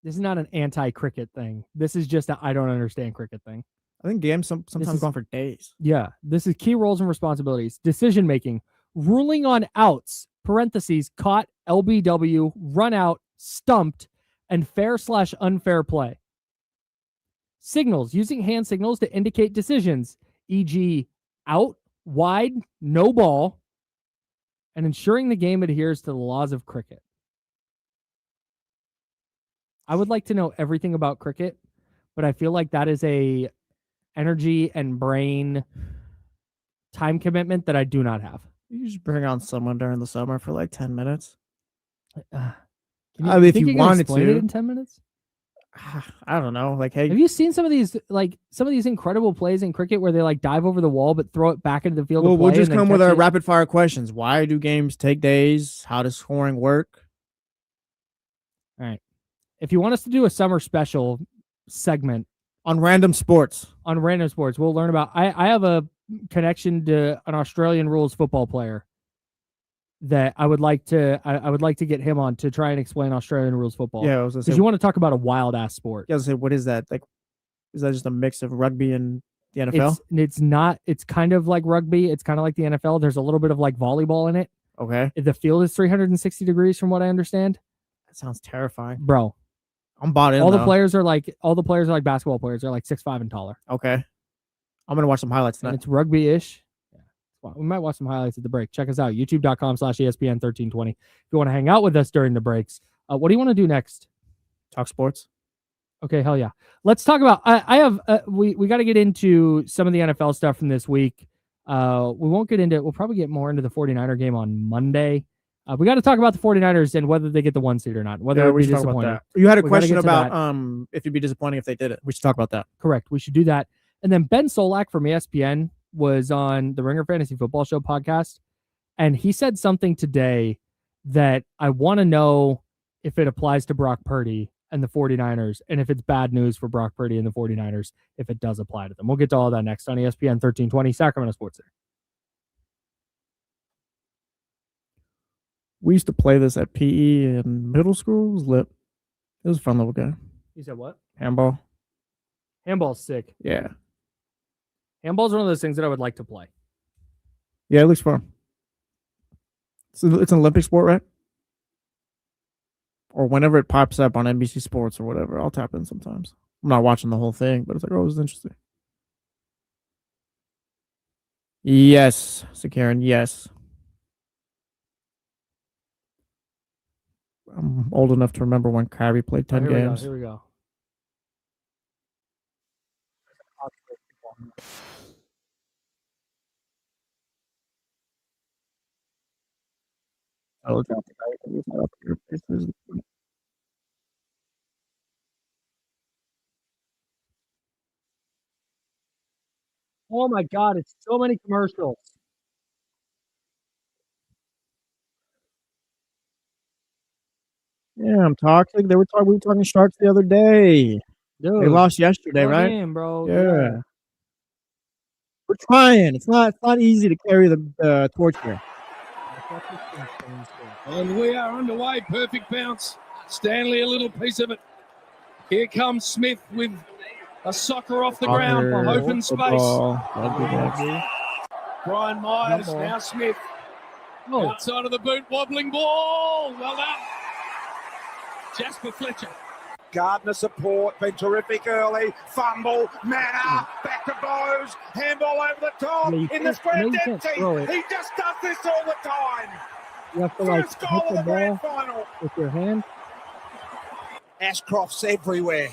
an anti-cricket thing. This is just a I don't understand cricket thing. I think games sometimes is- go on for days. Yeah, this is key roles and responsibilities. Decision making, ruling on outs, parentheses, caught, LBW, run out, stumped, and fair/unfair play. Signals, using hand signals to indicate decisions, e.g., out, wide, no ball, and ensuring the game adheres to the laws of cricket. I would like to know everything about cricket, but I feel like that is a energy and brain time commitment that I do not have. You just bring on someone during the summer for like 10 minutes. Can I mean, if think you can wanted explain to. it in 10 minutes? I don't know. Like, hey, Have you seen some of these incredible plays in cricket where they like dive over the wall but throw it back into the field? we'll of play just and then come with catch our it? rapid fire questions. Why do games take days? How does scoring work? All right. If you want us to do a summer special segment On random sports. on random sports, we'll learn about. I have a connection to an Australian rules football player that I would like to get him on to try and explain Australian rules football. Yeah, I was gonna say, because you want to talk about a wild ass sport. yeah, I was gonna say, what is that? Like, is that just a mix of rugby and the NFL? It's not. It's kind of like rugby. It's kind of like the NFL. There's a little bit of like volleyball in it. Okay. The field is 360 degrees from what I understand. sounds terrifying. Bro. I'm bought in. All the players are like basketball players. They're like 6'5" and taller. Okay. I'm gonna watch some highlights tonight. And it's rugby-ish. Yeah. Well, we might watch some highlights at the break. Check us out, youtube.com/ESPN1320. If you want to hang out with us during the breaks. What do you want to do next? Talk sports. Okay, hell yeah. Let's talk about we got to get into some of the NFL stuff from this week. We'll probably get more into the 49er game on Monday. We got to talk about the 49ers and whether they get the 1 seed or not, whether we should talk about that. You had a question about if it'd be disappointing if they did it. We should talk about that. Correct. We should do that. And then Ben Solak from ESPN was on the Ringer Fantasy Football Show podcast, and he said something today that I want to know if it applies to Brock Purdy and the 49ers, and if it's bad news for Brock Purdy and the 49ers, if it does apply to them. We'll get to all that next on ESPN 1320, Sacramento Sports Center. We used to play this at PE in middle school. It was lit. It was a fun little game. You said what? Handball. Handball's sick. Yeah. Handball's one of those things that I would like to play. Yeah, it looks fun. It's an Olympic sport, right? Or whenever it pops up on NBC Sports or whatever, I'll tap in sometimes. I'm not watching the whole thing, but it's like, oh, it was interesting. Yes, so Karen, yes. I'm old enough to remember when Kyrie played 10 games. Here we go. Oh my God, it's so many commercials. Yeah, I'm toxic. We were talking Sharks the other day. Dude, they lost yesterday, right? In, bro. Yeah. We're trying. It's not easy to carry the torch here. And we are underway. Perfect bounce. Stanley, a little piece of it. Here comes Smith with a soccer off the ground. Open space. Brian Myers, now Smith. Outside of the boot, wobbling ball. Well done. Jasper Fletcher. Gardner support, been terrific early. Fumble, Manor, back to Bowes, handball over the top, in the square empty. He just does this all the time. You have to First goal of the grand final. With your hand. Ashcroft's everywhere.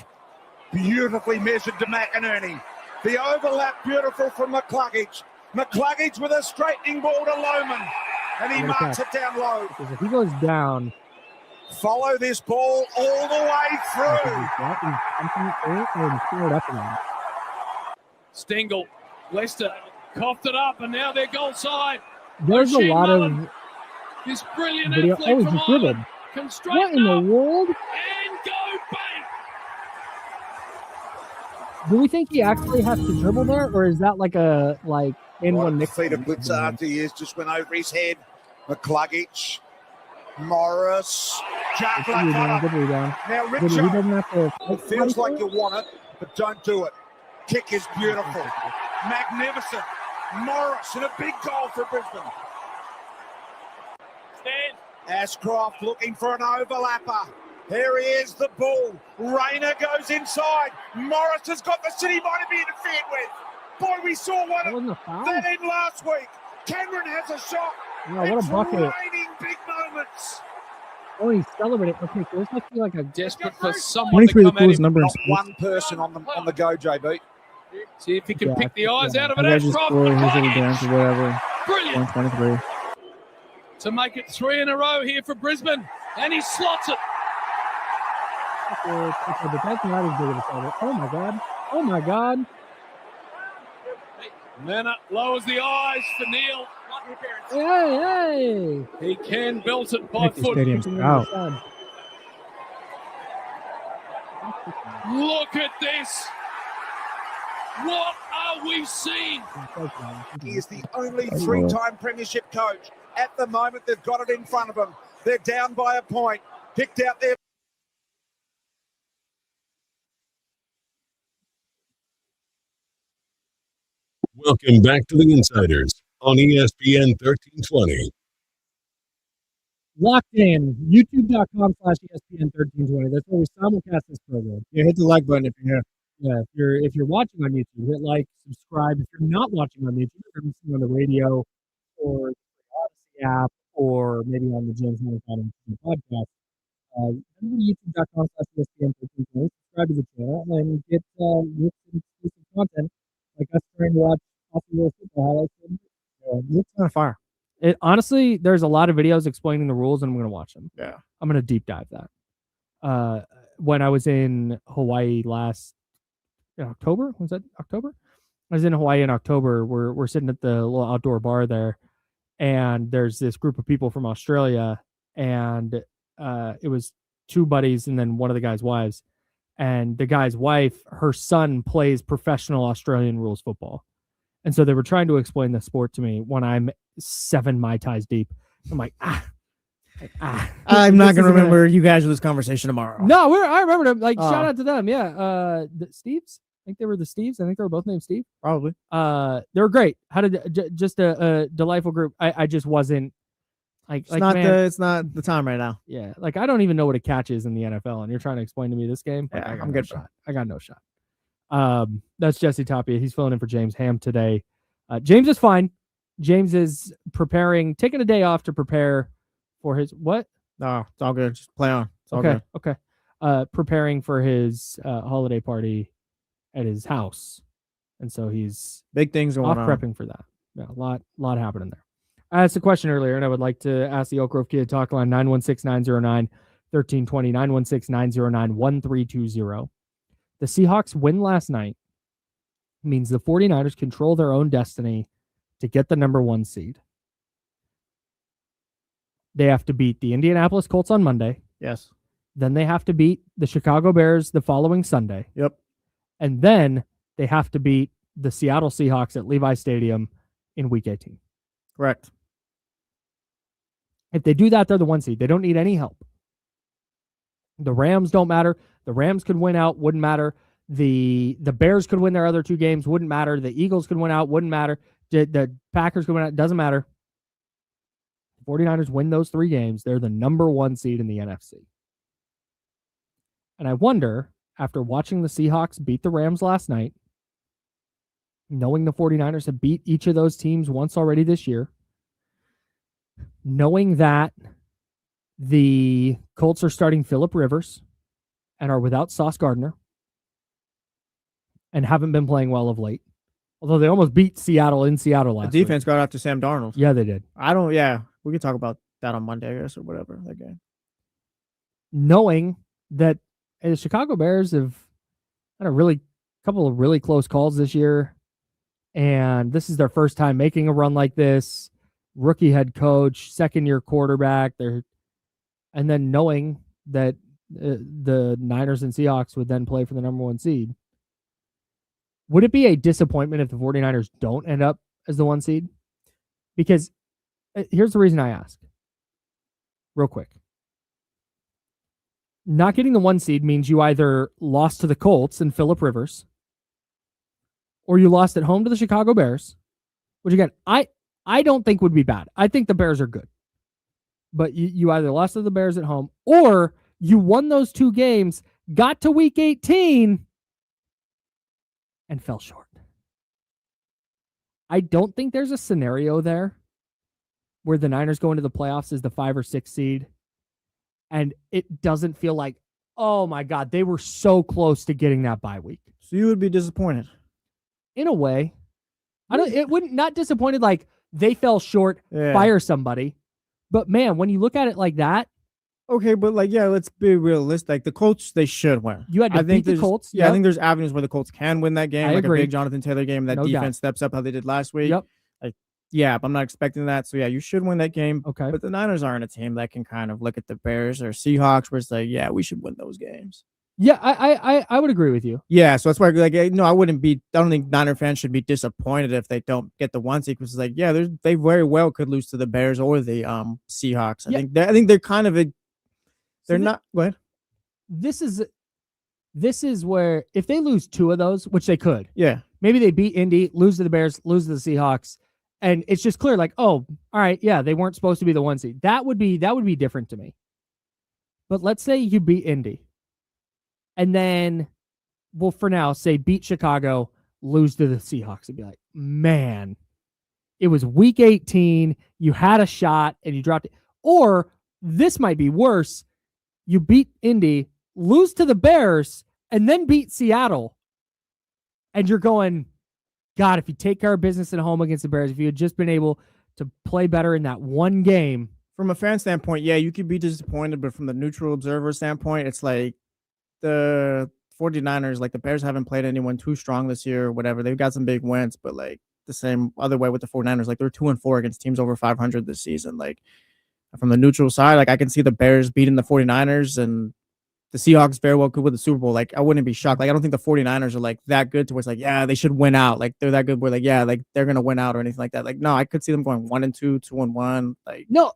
Beautifully measured to McInerney. The overlap beautiful from McCluggage. McCluggage with a straightening ball to Lohman. And he marks it down low. If he goes down. Follow this ball all the way through. Stengel, Leicester coughed it up, and now they're goal side. There's a lot of this brilliant video. athlete from Ireland. What in the world? And go bang! Do we think he actually has to dribble there, or is that like a in one Nick feet of Blitzard he is just went over his head. McCluggage. Morris, now Richard. It feels like you want it, but don't do it. Kick is beautiful, magnificent. Morris and a big goal for Brisbane. Ashcroft looking for an overlapper. Here he is, the ball. Rayner goes inside. Morris has got the city might be interfered with. Boy, we saw one of that in last week. Cameron has a shot. Wow, what a bucket. Raining big moments. Oh, he's celebrating. Okay, so this must be like a desperate for someone to come at him. Not one person on the go, JB. See if he can pick the eyes out of it. Ashcroft. Brilliant. 123. To make it 3 in a row here for Brisbane. And he slots it. Oh my God. Oh my God. Manor lowers the eyes for Neil. Hey! He can belt it by foot. Look at this. What are we seeing? He is the only 3-time premiership coach. At the moment, they've got it in front of them. They're down by a point. Picked out there. Welcome back to the Insiders on ESPN 1320. locked in. YouTube.com/ESPN1320. That's where we simulcast this program. Yeah, hit the like button if you're here. Yeah, if you're watching on YouTube, hit like, subscribe. If you're not watching on YouTube, you're listening on the radio or the Odyssey app or maybe on the James Handoff podcast. Go to youtube.com/ESPN1320. Subscribe to the channel and get some exclusive content like us trying to watch World football highlights. It's kind of fire. Honestly, there's a lot of videos explaining the rules, and I'm going to watch them. Yeah. I'm going to deep dive that. When I was in Hawaii in October, was that October? I was in Hawaii in October. We're sitting at the little outdoor bar there, and there's this group of people from Australia, and it was two buddies and then one of the guy's wives. And the guy's wife, her son plays professional Australian rules football. And so they were trying to explain the sport to me when I'm 7 Mai Tais deep. I'm like, I'm not going to remember you guys with this conversation tomorrow. No, I remember them. Like, shout out to them. Yeah. The Steves. I think they were the Steves. I think they were both named Steve. Probably. They were great. Just a delightful group. I just wasn't like, it's not the time right now. Yeah. Like, I don't even know what a catch is in the NFL, and you're trying to explain to me this game. Yeah, I'm good shot. I got no shot. That's Jesse Tapia. He's filling in for James Ham today. James is fine. James is taking a day off to prepare for his what? No, it's all good. Just play on. It's all okay. good. Okay. Preparing for his holiday party at his house. And so he's big things going on. Prepping for that. Yeah, a lot happening there. I asked a question earlier, and I would like to ask the Oak Grove Kid talk line 916-909-1320, 916-909-1320. The Seahawks win last night means the 49ers control their own destiny to get the number 1 seed. They have to beat the Indianapolis Colts on Monday. Yes. Then they have to beat the Chicago Bears the following Sunday. Yep. And then they have to beat the Seattle Seahawks at Levi Stadium in Week 18. Correct. If they do that, they're the 1 seed. They don't need any help. The Rams don't matter. The Rams could win out, wouldn't matter. The Bears could win their other 2 games, wouldn't matter. The Eagles could win out, wouldn't matter. The Packers could win out, doesn't matter. The 49ers win those 3 games, they're the number 1 seed in the NFC. And I wonder, after watching the Seahawks beat the Rams last night, knowing the 49ers have beat each of those teams once already this year, knowing that the Colts are starting Phillip Rivers and are without Sauce Gardner and haven't been playing well of late, although they almost beat Seattle in Seattle last week. The defense week. got after Sam Darnold. Yeah, they did. We can talk about that on Monday, I guess, or whatever, that game. Knowing that the Chicago Bears have had a couple of really close calls this year, and this is their first time making a run like this. Rookie head coach, second-year quarterback. And then knowing that the Niners and Seahawks would then play for the number 1 seed. Would it be a disappointment if the 49ers don't end up as the 1 seed? Because here's the reason I ask. Real quick. Not getting the 1 seed means you either lost to the Colts and Phillip Rivers, or you lost at home to the Chicago Bears, which again, I don't think would be bad. I think the Bears are good. But you either lost to the Bears at home, or you won those 2 games, got to Week 18, and fell short. I don't think there's a scenario there where the Niners go into the playoffs as the 5 or 6 seed, and it doesn't feel like, oh my God, they were so close to getting that bye week. So you would be disappointed? In a way. It wouldn't, not disappointed like they fell short, fire somebody. But man, when you look at it like that. Okay, but let's be realistic. Like the Colts, they should win. You had to beat the Colts. Yeah, I think there's avenues where the Colts can win that game. I agree. A big Jonathan Taylor game. That defense steps up how they did last week. Yep. But I'm not expecting that. So you should win that game. Okay. But the Niners aren't a team that can kind of look at the Bears or Seahawks where it's like, yeah, we should win those games. Yeah, I would agree with you. Yeah, so that's why I don't think Niner fans should be disappointed if they don't get the 1 seed, because they very well could lose to the Bears or the Seahawks. I think they're kind of they're not. Go ahead. This is where if they lose 2 of those, which they could. Yeah. Maybe they beat Indy, lose to the Bears, lose to the Seahawks, And it's just clear, like, oh, all right, yeah, they weren't supposed to be the 1 seed. That would be different to me. But let's say you beat Indy. And then, well, for now, say beat Chicago, lose to the Seahawks, and be like, man, it was week 18, you had a shot, and you dropped it. Or this might be worse. You beat Indy, lose to the Bears, and then beat Seattle. And you're going, God, if you take care of business at home against the Bears, if you had just been able to play better in that one game. From a fan standpoint, yeah, you could be disappointed, but from the neutral observer standpoint, it's like the 49ers, like the Bears haven't played anyone too strong this year or whatever. They've got some big wins, but like the same other way with the 49ers, like they're 2-4 against teams over 500 this season. Like from the neutral side, like I can see the Bears beating the 49ers, and the Seahawks very well could win the Super Bowl. Like I wouldn't be shocked. Like I don't think the 49ers are like that good to where it's like, yeah, they should win out. Like they're that good where like, yeah, like they're going to win out or anything like that. Like, no, I could see them going 1-2, 2-1. Like, no,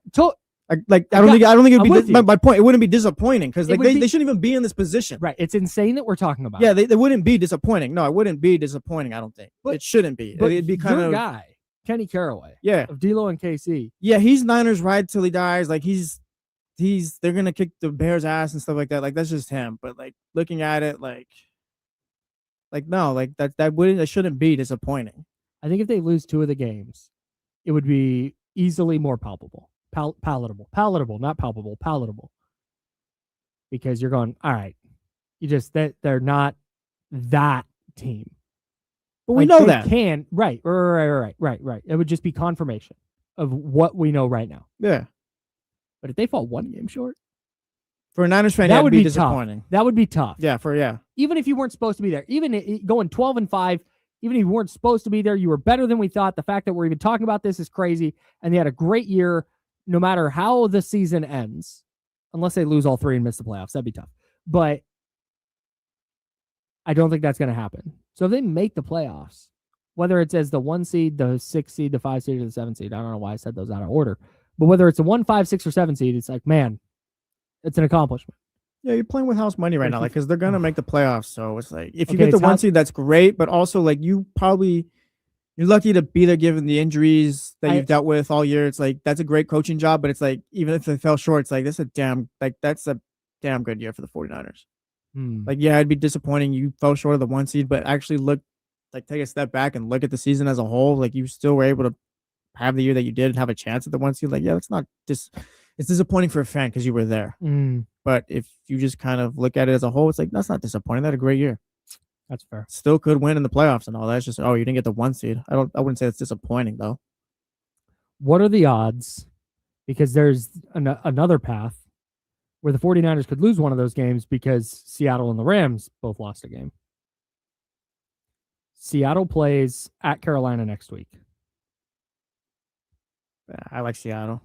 I don't think it would be my point. It wouldn't be disappointing because like they shouldn't even be in this position. Right. It's insane that we're talking about. Yeah, they wouldn't be disappointing. No, it wouldn't be disappointing. I don't think. But it shouldn't be. But it'd be kind of guy, Kenny Caraway. Yeah. Of D'Lo and KC. Yeah, he's Niners ride till he dies. Like they're gonna kick the Bears' ass and stuff like that. Like that's just him. But like looking at it, like no, like that shouldn't be disappointing. I think if they lose 2 of the games, it would be easily more palpable. Palatable, not palpable, palatable. Because you're going, all right, they're not that team. But we know that. Right. It would just be confirmation of what we know right now. Yeah. But if they fall 1 game short, for a Niners fan, that would be disappointing. That would be tough. Yeah. Even if you weren't supposed to be there, even going 12-5, even if you weren't supposed to be there, you were better than we thought. The fact that we're even talking about this is crazy. And they had a great year, no matter how the season ends, unless they lose all 3 and miss the playoffs. That'd be tough. But I don't think that's going to happen. So if they make the playoffs, whether it's as the 1 seed, the 6 seed, the 5 seed, or the 7 seed, I don't know why I said those out of order. But whether it's a 1, 5, 6, or 7 seed, it's like, man, it's an accomplishment. Yeah, you're playing with house money right now, like because they're gonna make the playoffs. So it's like if you get the 1 seed, that's great. But also, like you're lucky to be there given the injuries that you've dealt with all year. It's like that's a great coaching job, but it's like even if they fell short, it's like that's a damn good year for the 49ers. Like, yeah, it'd be disappointing you fell short of the 1 seed, but actually take a step back and look at the season as a whole. Like you still were able to have the year that you did and have a chance at the 1 seed. Like, yeah, it's disappointing for a fan because you were there. But if you just kind of look at it as a whole, it's like, that's not disappointing. They had a great year. That's fair. Still could win in the playoffs and all that. It's just, you didn't get the 1 seed. I wouldn't say it's disappointing though. What are the odds? Because there's another path where the 49ers could lose one of those games because Seattle and the Rams both lost a game. Seattle plays at Carolina next week. I like Seattle.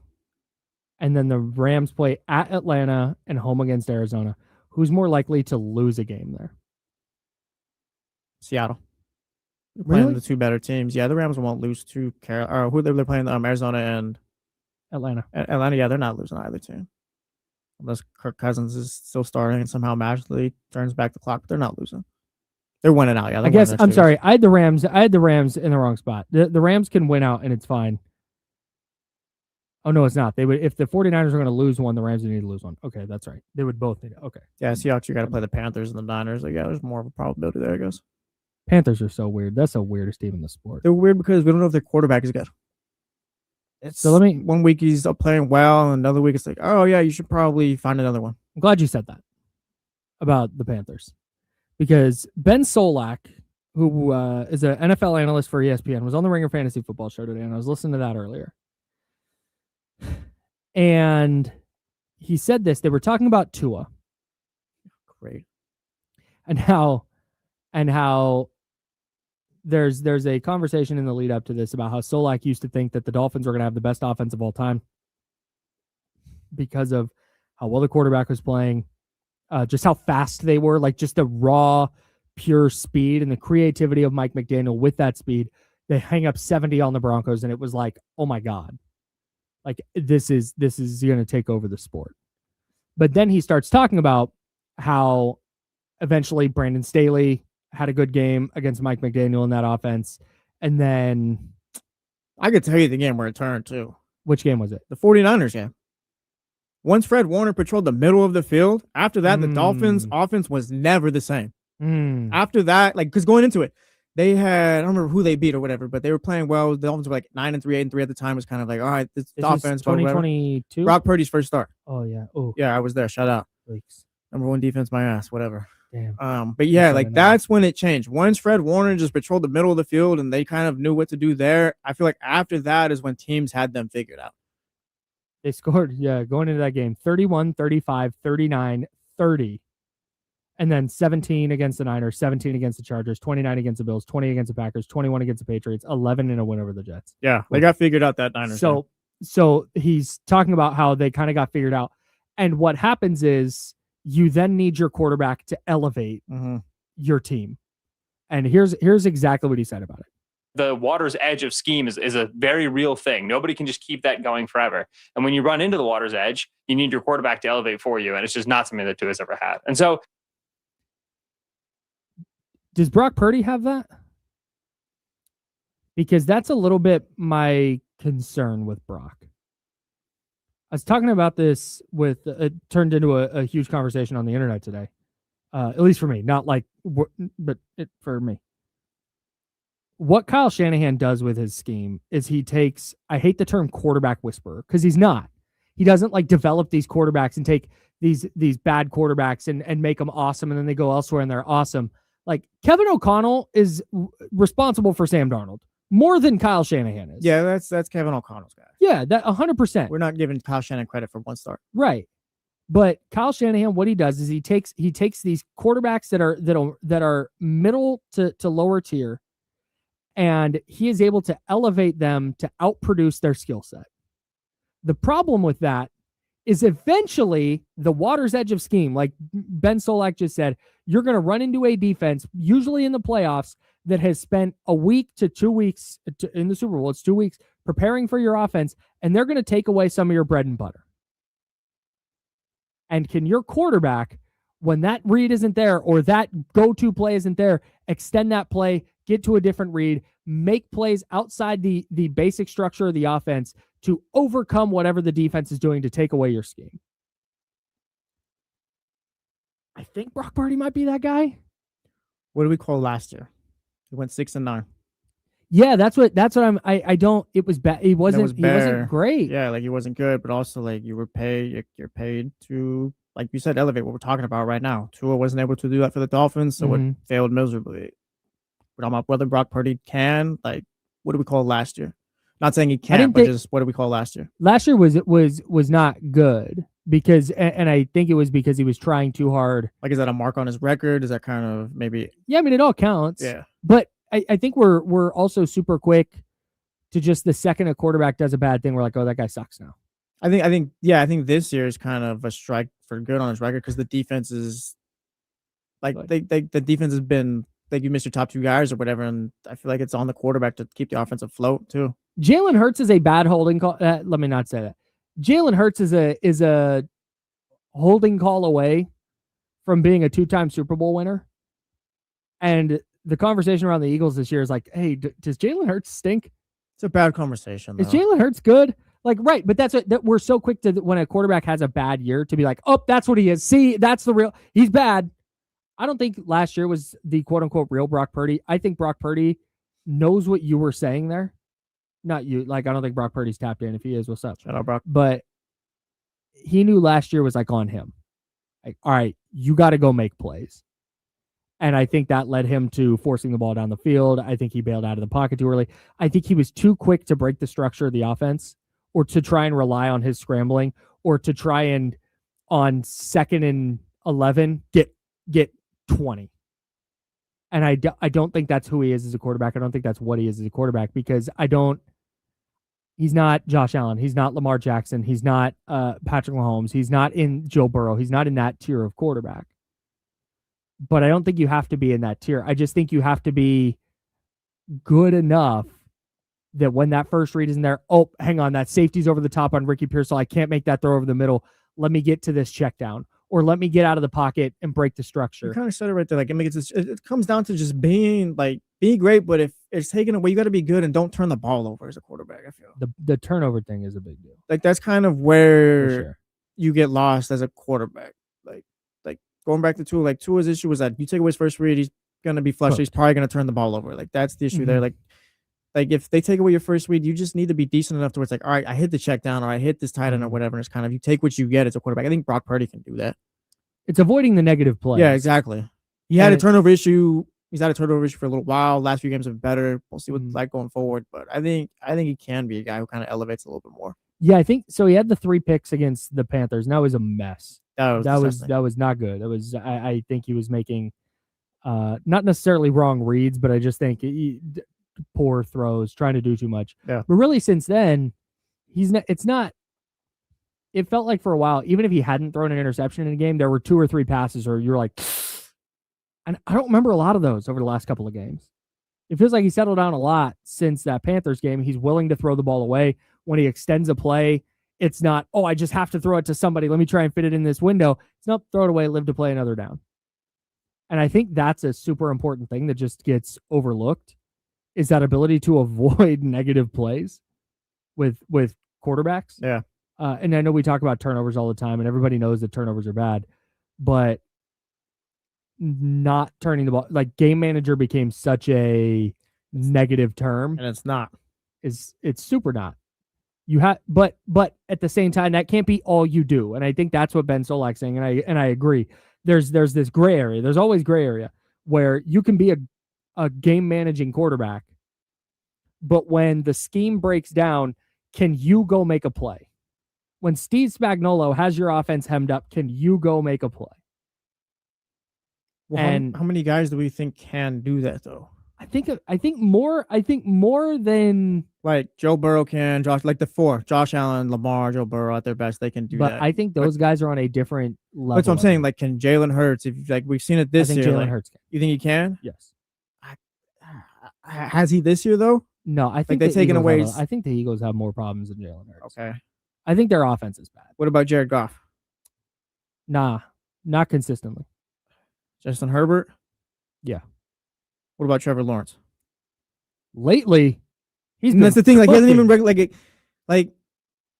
And then the Rams play at Atlanta and home against Arizona. Who's more likely to lose a game there? Seattle. They're Really? playing the 2 better teams. Yeah, the Rams won't lose to Carolina. Or who they're playing? Arizona and Atlanta. Atlanta, yeah, they're not losing either team. Unless Kirk Cousins is still starting and somehow magically turns back the clock, but they're not losing. They're winning out. Yeah, I guess I'm sorry. I had the Rams in the wrong spot. The Rams can win out and it's fine. Oh no, it's not. They would if the 49ers are going to lose one, the Rams would need to lose one. Okay, that's right. They would both need it. Okay. Yeah, Seahawks, you got to play the Panthers and the Niners. Like, yeah, there's more of a probability there, I guess. Panthers are so weird. That's the weirdest team in the sport. They're weird because we don't know if their quarterback is good. So 1 week he's up playing well, and another week it's like, oh yeah, you should probably find another one. I'm glad you said that about the Panthers, because Ben Solak, who is an NFL analyst for ESPN, was on the Ringer Fantasy Football Show today, and I was listening to that earlier. And he said this. They were talking about Tua. Great. And how there's a conversation in the lead up to this about how Solak used to think that the Dolphins were going to have the best offense of all time because of how well the quarterback was playing, just how fast they were, like just the raw, pure speed and the creativity of Mike McDaniel with that speed. They hang up 70 on the Broncos, and it was like, oh my God. Like this is going to take over the sport. But then he starts talking about how eventually Brandon Staley had a good game against Mike McDaniel in that offense. And then I could tell you the game where it turned too. Which game was it? The 49ers game. Once Fred Warner patrolled the middle of the field, after that, the Dolphins' offense was never the same. After that, like, because going into it, they had, I don't remember who they beat or whatever, but they were playing well. The Dolphins were like 9-3, 8-3 at the time. It was kind of like, all right, this offense. 2022? Brock Purdy's first start. Oh, yeah. Oh, yeah, I was there. Shout out. Weeks. Number one defense, my ass, whatever. Damn. But yeah, like that's when it changed. Once Fred Warner just patrolled the middle of the field and they kind of knew what to do there, I feel like after that is when teams had them figured out. They scored, going into that game, 31, 35, 39, 30. And then 17 against the Niners, 17 against the Chargers, 29 against the Bills, 20 against the Packers, 21 against the Patriots, 11 in a win over the Jets. Yeah, they got figured out that Niners. So he's talking about how they kind of got figured out. And what happens is you then need your quarterback to elevate your team. And here's exactly what he said about it. The water's edge of scheme is a very real thing. Nobody can just keep that going forever. And when you run into the water's edge, you need your quarterback to elevate for you. And it's just not something that Tua's ever had. And so, does Brock Purdy have that? Because that's a little bit my concern with Brock. I was talking about this with, it turned into a huge conversation on the internet today. At least for me, not like, but for me. What Kyle Shanahan does with his scheme is he takes, I hate the term quarterback whisperer, because he's not. He doesn't like develop these quarterbacks and take these bad quarterbacks and make them awesome, and then they go elsewhere and they're awesome. Like Kevin O'Connell is responsible for Sam Darnold more than Kyle Shanahan is. Yeah, that's Kevin O'Connell's guy. Yeah, that 100%. We're not giving Kyle Shanahan credit for one start. Right. But Kyle Shanahan, what he does is he takes these quarterbacks that are middle to lower tier, and he is able to elevate them to outproduce their skill set. The problem with that is eventually the water's edge of scheme, like Ben Solak just said, you're going to run into a defense, usually in the playoffs, that has spent a week to 2 weeks in the Super Bowl. It's 2 weeks preparing for your offense, and they're going to take away some of your bread and butter. And can your quarterback, when that read isn't there or that go-to play isn't there, extend that play, get to a different read, make plays outside the basic structure of the offense to overcome whatever the defense is doing to take away your scheme? I think Brock Purdy might be that guy. What do we call last year? He went 6-9. Yeah, that's what I don't. It was bad. He wasn't great. Yeah, like he wasn't good, but also like you're paid to, like you said, elevate what we're talking about right now. Tua wasn't able to do that for the Dolphins, so it failed miserably. We're talking about whether Brock Purdy can, like, what do we call last year? Not saying he can't, but just what do we call last year? Last year was not good because, and I think it was because he was trying too hard. Like, is that a mark on his record? Is that kind of maybe? Yeah, I mean, it all counts. Yeah, but I think we're also super quick to just the second a quarterback does a bad thing, we're like, oh, that guy sucks now. I think this year is kind of a strike for good on his record because the defense is like the defense has been like you missed your top two guys or whatever, and I feel like it's on the quarterback to keep the offense afloat too. Jalen Hurts is a bad holding call. Let me not say that. Jalen Hurts is a holding call away from being a two-time Super Bowl winner, and the conversation around the Eagles this year is like, hey, does Jalen Hurts stink? It's a bad conversation, though. Is Jalen Hurts good? Like, right, but that's that we're so quick to, when a quarterback has a bad year, to be like, oh, that's what he is. See, that's the real, he's bad. I don't think last year was the quote-unquote real Brock Purdy. I think Brock Purdy knows what you were saying there. Not you. Like, I don't think Brock Purdy's tapped in. If he is, what's up? Shout out, Brock. But he knew last year was like on him. Like, all right, you got to go make plays. And I think that led him to forcing the ball down the field. I think he bailed out of the pocket too early. I think he was too quick to break the structure of the offense, or to try and rely on his scrambling, or to try and on 2nd and 11 get 20. And I don't think that's who he is as a quarterback. I don't think that's what he is as a quarterback, because he's not Josh Allen. He's not Lamar Jackson. He's not Patrick Mahomes. He's not in Joe Burrow. He's not in that tier of quarterback. But I don't think you have to be in that tier. I just think you have to be good enough that when that first read isn't there, oh, hang on, that safety's over the top on Ricky Pearsall. I can't make that throw over the middle. Let me get to this check down, or let me get out of the pocket and break the structure. You kind of said it right there. Like, it comes down to just being great. But if it's taken away. You got to be good and don't turn the ball over as a quarterback. I feel the turnover thing is a big deal. like that's kind of where you get lost as a quarterback. Like going back to Tua, like Tua's issue was that you take away his first read, he's gonna be flushed. He's probably gonna turn the ball over. Like that's the issue there. Like if they take away your first read, you just need to be decent enough to where it's like, all right, I hit the check down or I hit this tight end or whatever. And it's kind of you take what you get as a quarterback. I think Brock Purdy can do that. It's avoiding the negative play. Yeah, exactly. He had a turnover issue. He's had a turnover issue for a little while. Last few games have been better. We'll see what's like going forward. But I think he can be a guy who kind of elevates a little bit more. Yeah, I think so. He had the 3 picks against the Panthers, and that was a mess. That was not good. It was. I think he was making not necessarily wrong reads, but I just think poor throws, trying to do too much. Yeah. But really, since then, he's not. It's not. It felt like for a while, even if he hadn't thrown an interception in a game, there were 2 or 3 passes, or you're like, and I don't remember a lot of those over the last couple of games. It feels like he settled down a lot since that Panthers game. He's willing to throw the ball away when he extends a play. It's not, oh, I just have to throw it to somebody. Let me try and fit it in this window. It's not throw it away, live to play another down. And I think that's a super important thing that just gets overlooked is that ability to avoid negative plays with quarterbacks. Yeah. And I know we talk about turnovers all the time and everybody knows that turnovers are bad, but not turning the ball, like game manager became such a negative term. And it's not. It's super not. You have, but at the same time, that can't be all you do. And I think that's what Ben Solak's saying. And I agree. There's this gray area. There's always gray area where you can be a game managing quarterback, but when the scheme breaks down, can you go make a play? When Steve Spagnuolo has your offense hemmed up, can you go make a play? Well, and how many guys do we think can do that though? I think more than like Joe Burrow can, Josh Allen, Lamar, Joe Burrow at their best, they can do that. But I think those guys are on a different level. That's what I'm saying. Like, can Jalen Hurts? If like we've seen it this year, Jalen Hurts can. You think he can? Yes. Has he this year though? No, I think they've taken away. I think the Eagles have more problems than Jalen Hurts. Okay. I think their offense is bad. What about Jared Goff? Nah, not consistently. Justin Herbert? Yeah. What about Trevor Lawrence? Lately, that's the thing. Like, he hasn't even like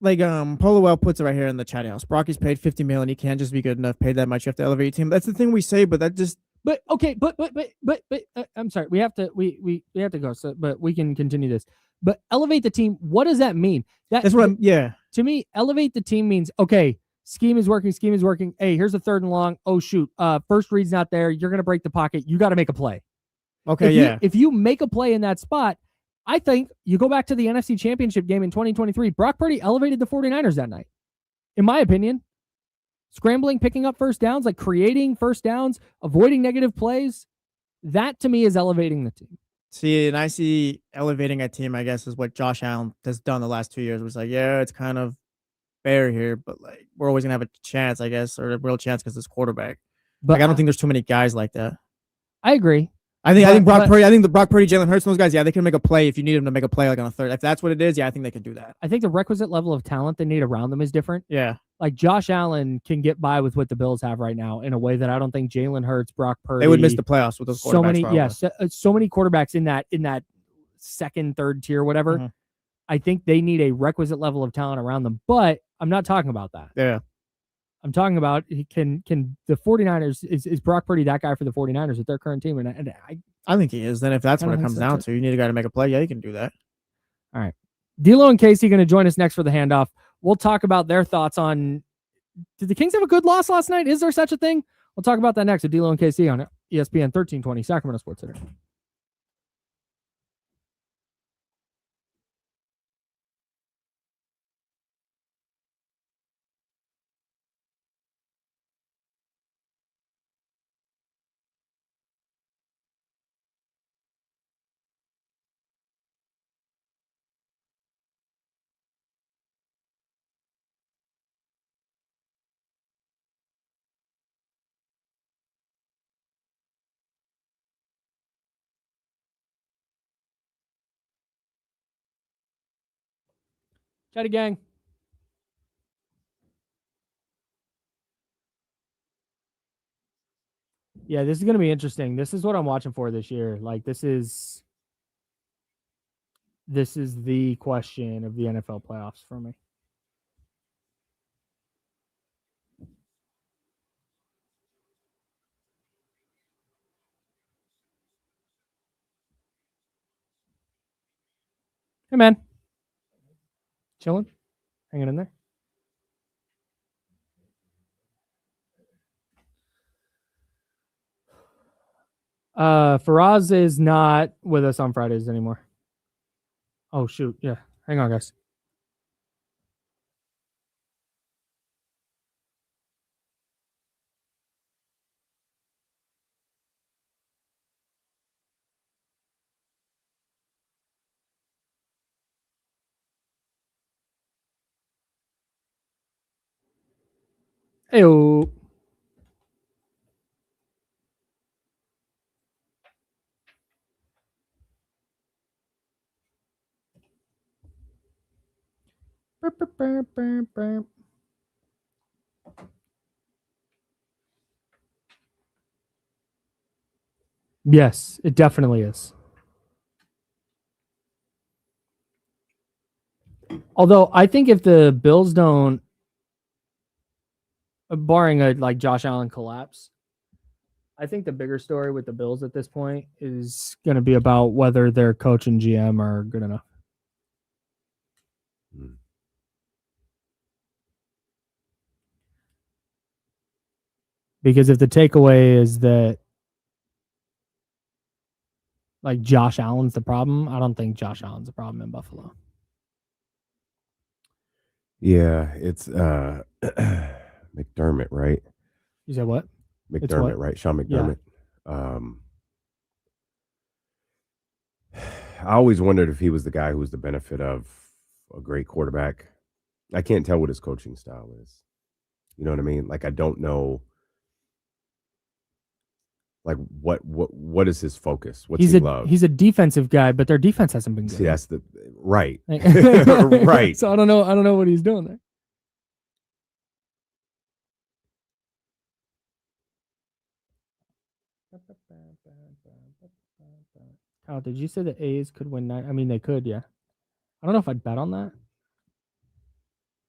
Polowell puts it right here in the chat house. Brocky's paid $50 million. He can't just be good enough. Paid that much, you have to elevate your team. That's the thing we say, but that just. But okay, but I'm sorry. We have to go. So, but we can continue this. But elevate the team. What does that mean? That's what I'm. Yeah. To me, elevate the team means okay. Scheme is working. Hey, here's a 3rd and long. Oh shoot. First read's not there. You're gonna break the pocket. You got to make a play. Okay. If you make a play in that spot, I think you go back to the NFC Championship game in 2023. Brock Purdy elevated the 49ers that night, in my opinion. Scrambling, picking up first downs, like creating first downs, avoiding negative plays. That to me is elevating the team. See, and I see elevating a team, I guess, is what Josh Allen has done the last 2 years. It was like, yeah, it's kind of fair here, but like we're always gonna have a chance, I guess, or a real chance because it's quarterback. But like, I don't think there's too many guys like that. I agree. I think Brock Purdy, Jalen Hurts, those guys, yeah, they can make a play if you need them to make a play like on a 3rd. If that's what it is, yeah, I think they can do that. I think the requisite level of talent they need around them is different. Yeah. Like Josh Allen can get by with what the Bills have right now in a way that I don't think Jalen Hurts, Brock Purdy. They would miss the playoffs with those quarterbacks. So many quarterbacks in that 2nd, 3rd tier, whatever. Mm-hmm. I think they need a requisite level of talent around them, but I'm not talking about that. Yeah. I'm talking about can the 49ers, is Brock Purdy that guy for the 49ers with their current team? And I think he is. Then if that's what it comes down to, you need a guy to make a play. Yeah, you can do that. All right. D'Lo and Casey going to join us next for the handoff. We'll talk about their thoughts on, did the Kings have a good loss last night? Is there such a thing? We'll talk about that next with D'Lo and Casey on ESPN 1320 Sacramento Sports Center. Chatty gang. Yeah, this is going to be interesting. This is what I'm watching for this year. Like, this is This is the question of the NFL playoffs for me. Hey, man. Chilling? Hanging in there? Faraz is not with us on Fridays anymore. Oh, shoot. Yeah. Hang on, guys. Hey-o. Yes, it definitely is. Although I think if the Bills don't, barring a like Josh Allen collapse, I think the bigger story with the Bills at this point is going to be about whether their coach and GM are good enough. Because if the takeaway is that like Josh Allen's the problem, I don't think Josh Allen's the problem in Buffalo. Yeah, it's McDermott, right? You said what? McDermott, right? Sean McDermott. Yeah. I always wondered if he was the guy who was the benefit of a great quarterback. I can't tell what his coaching style is. You know what I mean? Like, I don't know. Like, what is his focus? What's he love? He's a defensive guy, but their defense hasn't been good. See, that's the right. Right. So I don't know what he's doing there. Kyle, did you say the A's could win 9? I mean, they could, yeah. I don't know if I'd bet on that.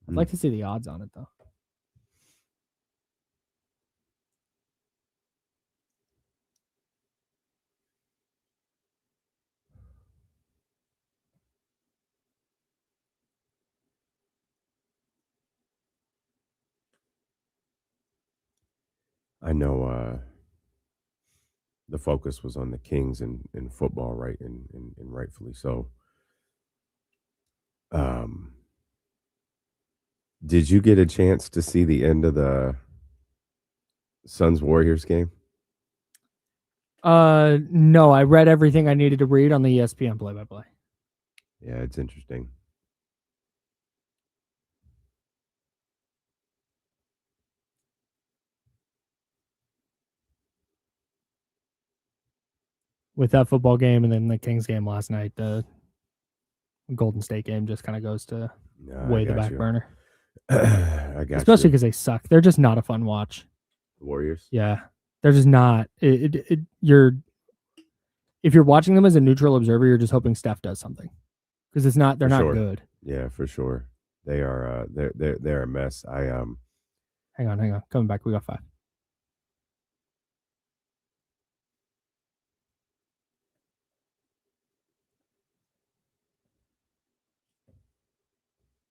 I'd like to see the odds on it, though. I know the focus was on the Kings in football, right? And rightfully so. Did you get a chance to see the end of the Suns-Warriors game? No, I read everything I needed to read on the ESPN play-by-play. Yeah, it's interesting. With that football game and then the Kings game last night, the Golden State game just kind of goes to way the back burner. I got Especially because they suck. They're just not a fun watch. Warriors? Yeah. They're just not. If you're watching them as a neutral observer, you're just hoping Steph does something. Because they're not good. Yeah, for sure. They are they're a mess. Hang on. Coming back. We got 5.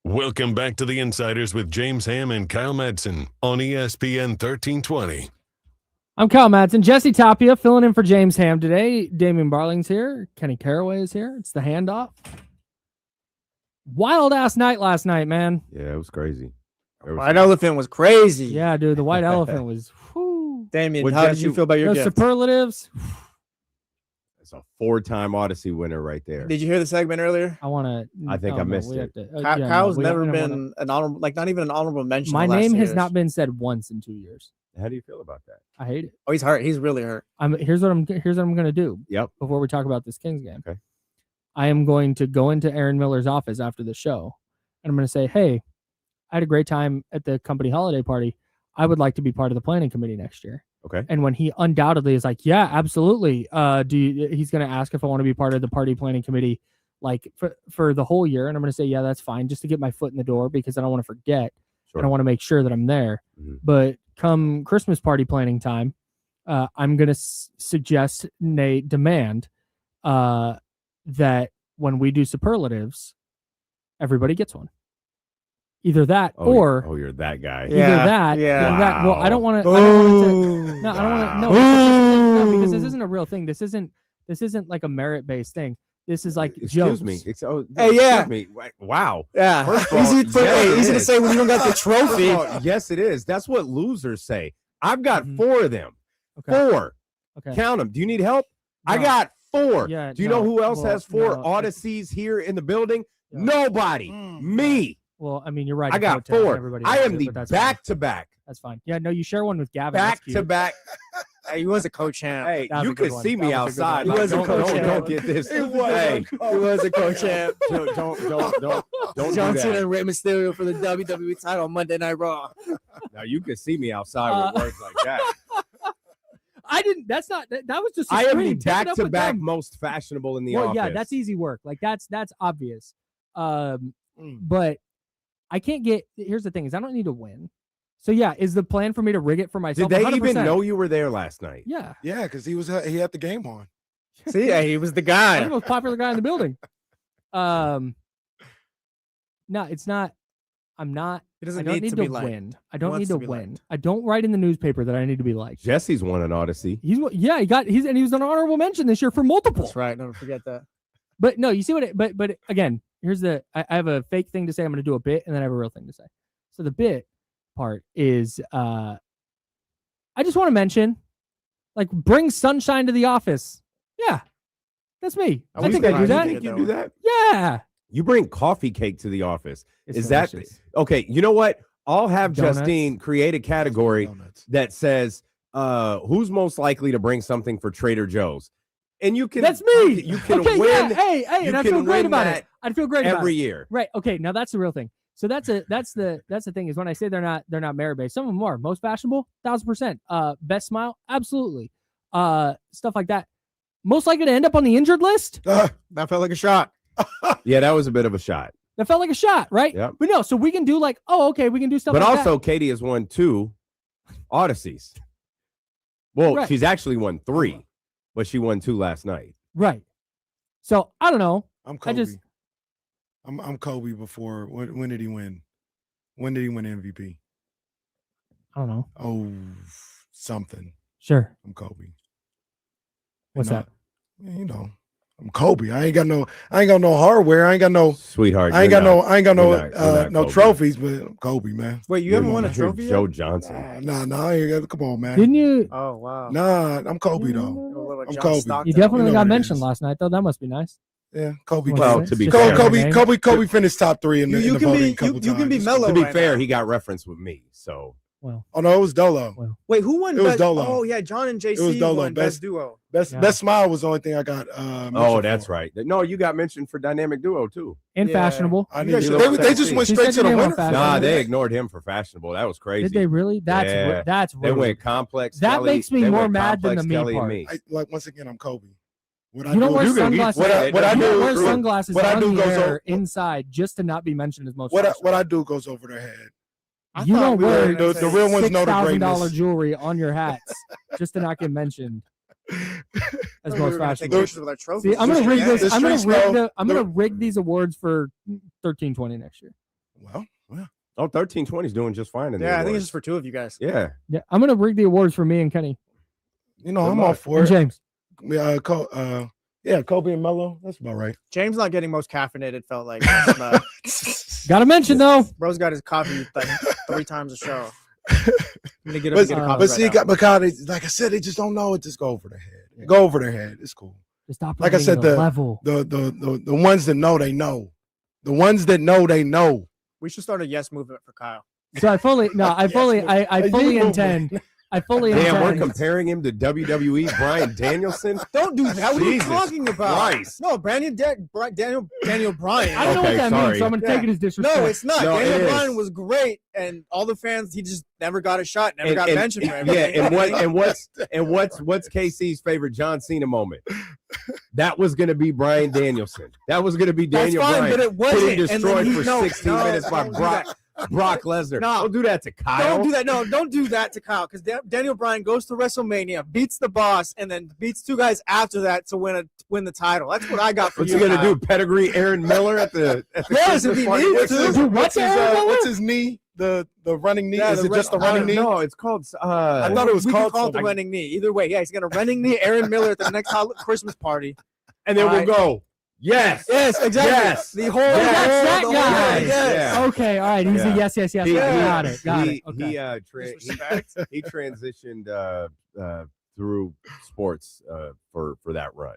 Welcome back to the Insiders with James Ham and Kyle Madsen on ESPN 1320. I'm Kyle Madsen. Jesse Tapia filling in for James Ham today. Damian Barling's here. Kenny Caraway is here. It's the handoff. Wild-ass night last night, man. Yeah, it was crazy. White Elephant was crazy. Yeah, dude. The White Elephant was... Whew. Damian, how did you feel about your gift? Superlatives... It's a 4-time Odyssey winner right there. Did you hear the segment earlier? I think I missed it. Kyle's never been an honorable, like not even an honorable mention. My name has not been said once in 2 years. How do you feel about that? I hate it. Oh, he's hurt. He's really hurt. Here's what I'm gonna do. Yep. Before we talk about this Kings game. Okay. I am going to go into Aaron Miller's office after the show, and I'm going to say, "Hey, I had a great time at the company holiday party. I would like to be part of the planning committee next year." Okay. And when he undoubtedly is like, "Yeah, absolutely," he's going to ask if I want to be part of the party planning committee, like for the whole year. And I'm going to say, yeah, that's fine, just to get my foot in the door, because I don't want to forget. Sure. And I want to make sure that I'm there. Mhm. But come Christmas party planning time, I'm going to suggest, demand that when we do superlatives, everybody gets one. Either that or you're that guy. either that. Well, I don't want to. No, I don't want to. No, because this isn't a real thing. This isn't like a merit based thing. This is like jokes. Excuse me. Hey, yeah. Excuse me. Wow. Yeah. First of all, Easy to say when you don't got the trophy. Yes, it is. That's what losers say. I've got 4 of them. Okay. 4. Okay. Count them. Do you need help? No. I got 4. Yeah, Do you know who else has 4 no. Odysseys here in the building? Yeah. Nobody. Me. Well, I mean, you're right. I got 4. I am the back-to-back. That's fine. Yeah, no, you share one with Gavin. Back-to-back. Hey, he was a co-champ. Hey, That was you a good could one. see That me was a good outside. one. He was a co-champ. Don't get this. He Hey, was a co-champ. don't do John Cena that. and Rey Mysterio for the WWE title on Monday Night Raw. Now you could see me outside with words like that. I didn't. That's not. That was just. A I am the scream. Take it up with back-to-back them. most fashionable in the Well, office. yeah, that's easy work. Like that's obvious. But I can't get. Here's the thing: is I don't need to win. So yeah, is the plan for me to rig it for myself? Did they 100%. even know you were there last night? Yeah. Yeah, because he had the game on. See, yeah, he was the I'm guy. the most popular guy in the building. No, it's not. I'm not. He I doesn't don't need need to to be liked. win. I don't wants need to to be win. liked. I don't write in the newspaper that I need to be liked. Jesse's won an Odyssey. He was an honorable mention this year for multiple. That's right. Don't forget that. But no, you see what but again, here's I have a fake thing to say. I'm going to do a bit and then I have a real thing to say. So the bit part is I just want to mention, like, bring sunshine to the office. Yeah. That's me. I think I do that. You think you do that? Yeah. You bring coffee cake to the office. It's Is that delicious. okay? You know what? I'll have Donuts. Justine create a category that says who's most likely to bring something for Trader Joe's. And you can That's me. You can okay, win. Yeah, hey, you and I can feel great win about that it. I'd feel great about every it. year. Right. Okay. Now that's the real thing. So that's the thing is when I say they're not merit based. Some of them are. Most fashionable, 1,000%. Best smile, absolutely. Stuff like that. Most likely to end up on the injured list. That felt like a shot. Yeah, that was a bit of a shot. That felt like a shot, right? Yep. But no, so we can do like, oh, okay, we can do stuff But like also, that. Katie has won 2 Odysseys. Well, Right. she's actually won 3, but she won 2 last night. Right. So I don't know. I'm Kobe. I just I'm Kobe before. When did he win? When did he win MVP? I don't know. Oh, something. Sure. I'm Kobe. What's that? You know, I'm Kobe. I ain't got no hardware. I ain't got no Sweetheart. I ain't got no We're not no Kobe. trophies, but I'm Kobe, man. Wait, you haven't won a trophy Joe yet? Johnson. Nah, I ain't got, come on, man. Didn't you? Oh, wow. Nah, I'm Kobe though. You're a little I'm John Kobe. Stockton. You definitely You know got what it mentioned is. last night, though. That must be nice. Yeah, Kobe. Well, Kobe. to be Say fair, his name. Kobe finished top 3 in the You in the can voting be a couple you can be times. mellow. To be right fair, now. he got reference with me. So Well, Oh no, it was Dolo. Wait, who won? It was best? Dolo. Oh yeah, John and JC It was Dolo. won best duo. Best Yeah. best smile was the only thing I got. oh, mentioned that's for. right. No, you got mentioned for dynamic duo too. and Yeah. fashionable. I You need guys to, should they just went He straight said to the they went winner. fast. Nah, they ignored him for fashionable. That was crazy. Did they really? That's Yeah. that's They rude. went complex. That Kelly. makes me They more went mad than the complex me Kelly and part. me. Like once again, I'm Kobe. What You don't wear you can- sunglasses. what I you do- don't wear what sunglasses I on do the goes air over- inside just to not be mentioned as most. what fashionable. I do goes over their head. You don't wear the real ones know the $6,000 greatness. jewelry on your hats just to not get mentioned as most fashionable. With our trophies. See, I'm gonna rig this. The I'm gonna streets know- rig rig these awards for 1320 next year. Well, Oh, 1320 is doing just fine in the Yeah, I think awards. it's just for 2 of you guys. Yeah. Yeah, I'm gonna rig the awards for me and Kenny you know, Good I'm luck. all for and it. James. Yeah, Kobe and Melo. That's about right. James not getting most caffeinated felt like. Got to mention though. Bro's got his coffee like 3 times a show. I'm gonna get him to get a coffee But see, right now. because like I said, they just don't know it. Just go over their head. Go over their head. It's cool. Just stop. Like I said, the level. The ones that know, they know. The ones that know, they know. We should start a yes movement for Kyle. So I fully intend I fully Damn, we're intend. comparing him to WWE Bryan Danielson. Don't do that. What are you Jesus talking about? Christ. No, Daniel Bryan. I don't know what Okay, that sorry. means, so I'm gonna take it as disrespect. No, it's not. No, it Daniel is. Bryan was great, and all the fans, he just never got a shot, never got mentioned for Yeah, everything. what's KC's favorite John Cena moment? That was going to be Bryan Danielson. That was going to be Daniel That's fine, Bryan but it wasn't. getting destroyed for 16 no, minutes by don't do Brock Lesnar. No. Don't do that to Kyle. Don't do that. No, don't do that to Kyle, because Daniel Bryan goes to WrestleMania, beats the boss, and then beats two guys after that to win the title. That's what I got for What's you. he going to Kyle. do? Pedigree Aaron Miller at the Yes, if Christmas he party? needs to. What's his knee? The running knee? Yeah, Is it just the running knee? No, it's called. I thought it was we can called call it the something. running knee. Either way, yeah, he's gonna running knee Aaron Miller at the next Christmas party. and then All we'll go. Yes. Yes, exactly. Yes. The whole Yes. That's that the whole guy. thing, yes. Yeah. Okay, all right. He's a Yeah. yes. Got it. Okay. He transitioned through sports for that run.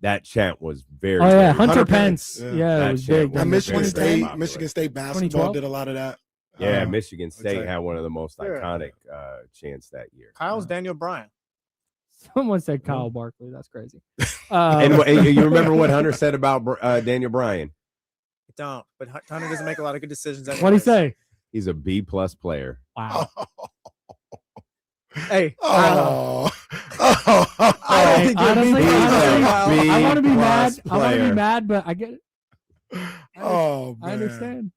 That chant was very. Oh yeah, very Hunter Hunter Pence. Pence, Yeah, That it was shit big. was And Michigan very State, popular. Michigan State basketball 2012? did a lot of that. Yeah, Michigan State exactly. had one of the most Sure. iconic chants that year. Kyle's Daniel Bryan. Someone said Kyle Barkley. That's crazy. And you remember what Hunter said about Daniel Bryan? Don't. But Hunter doesn't make a lot of good decisions. What'd he say? He's a B+ player. Wow. Hey, Oh, I don't think you're Honestly, being honestly, I want to be B+ mad. I want to be player. mad, but I get it. oh, man. I understand.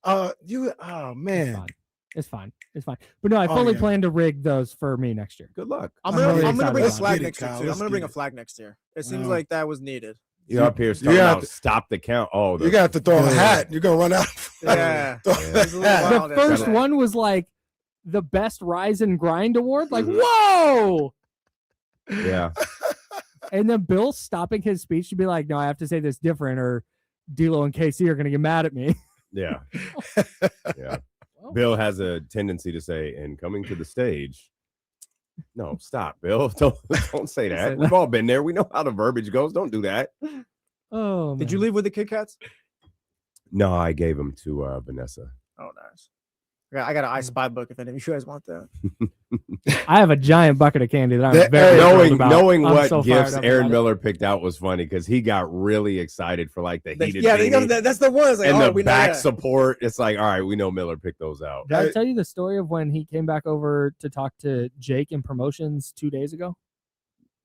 Oh It's man. fine. It's fine. It's fine. But no, I Oh, fully yeah. plan to rig those for me next year. Good luck. I'm I'm gonna, really I'm gonna bring a excited flag about it. next year Kyle, too. I'm let's gonna bring a get it. flag next year. It seems No. like that was needed. You're up here talking have about to- stop the count. Oh, You got to throw a hat. You're gonna run out. Yeah. Throw It was a a little hat. wild The after first that. one was like the best rise and grind award. Like, whoa! Yeah. And then Bill stopping his speech to be like, no, I have to say this different, or D'Lo and KC are gonna get mad at me. Yeah. Yeah. Bill has a tendency to say, and coming to the stage. No, stop, Bill. Don't say that. We've all been there. We know how the verbiage goes. Don't do that. Oh, Did you man. leave with the Kit Kats? No, I gave him to Vanessa. Oh, nice. I got an I Spy book if any of you guys want that. I have a giant bucket of candy that I'm That- very thrilled Knowing about. knowing I'm what so fired gifts up Aaron about it. Miller picked out was funny because he got really excited for like the heated Yeah, beanie that's the one. It's like, and oh, the we know back that. support. It's like, all right, we know Miller picked those out. Did I tell you the story of when he came back over to talk to Jake in promotions 2 days ago?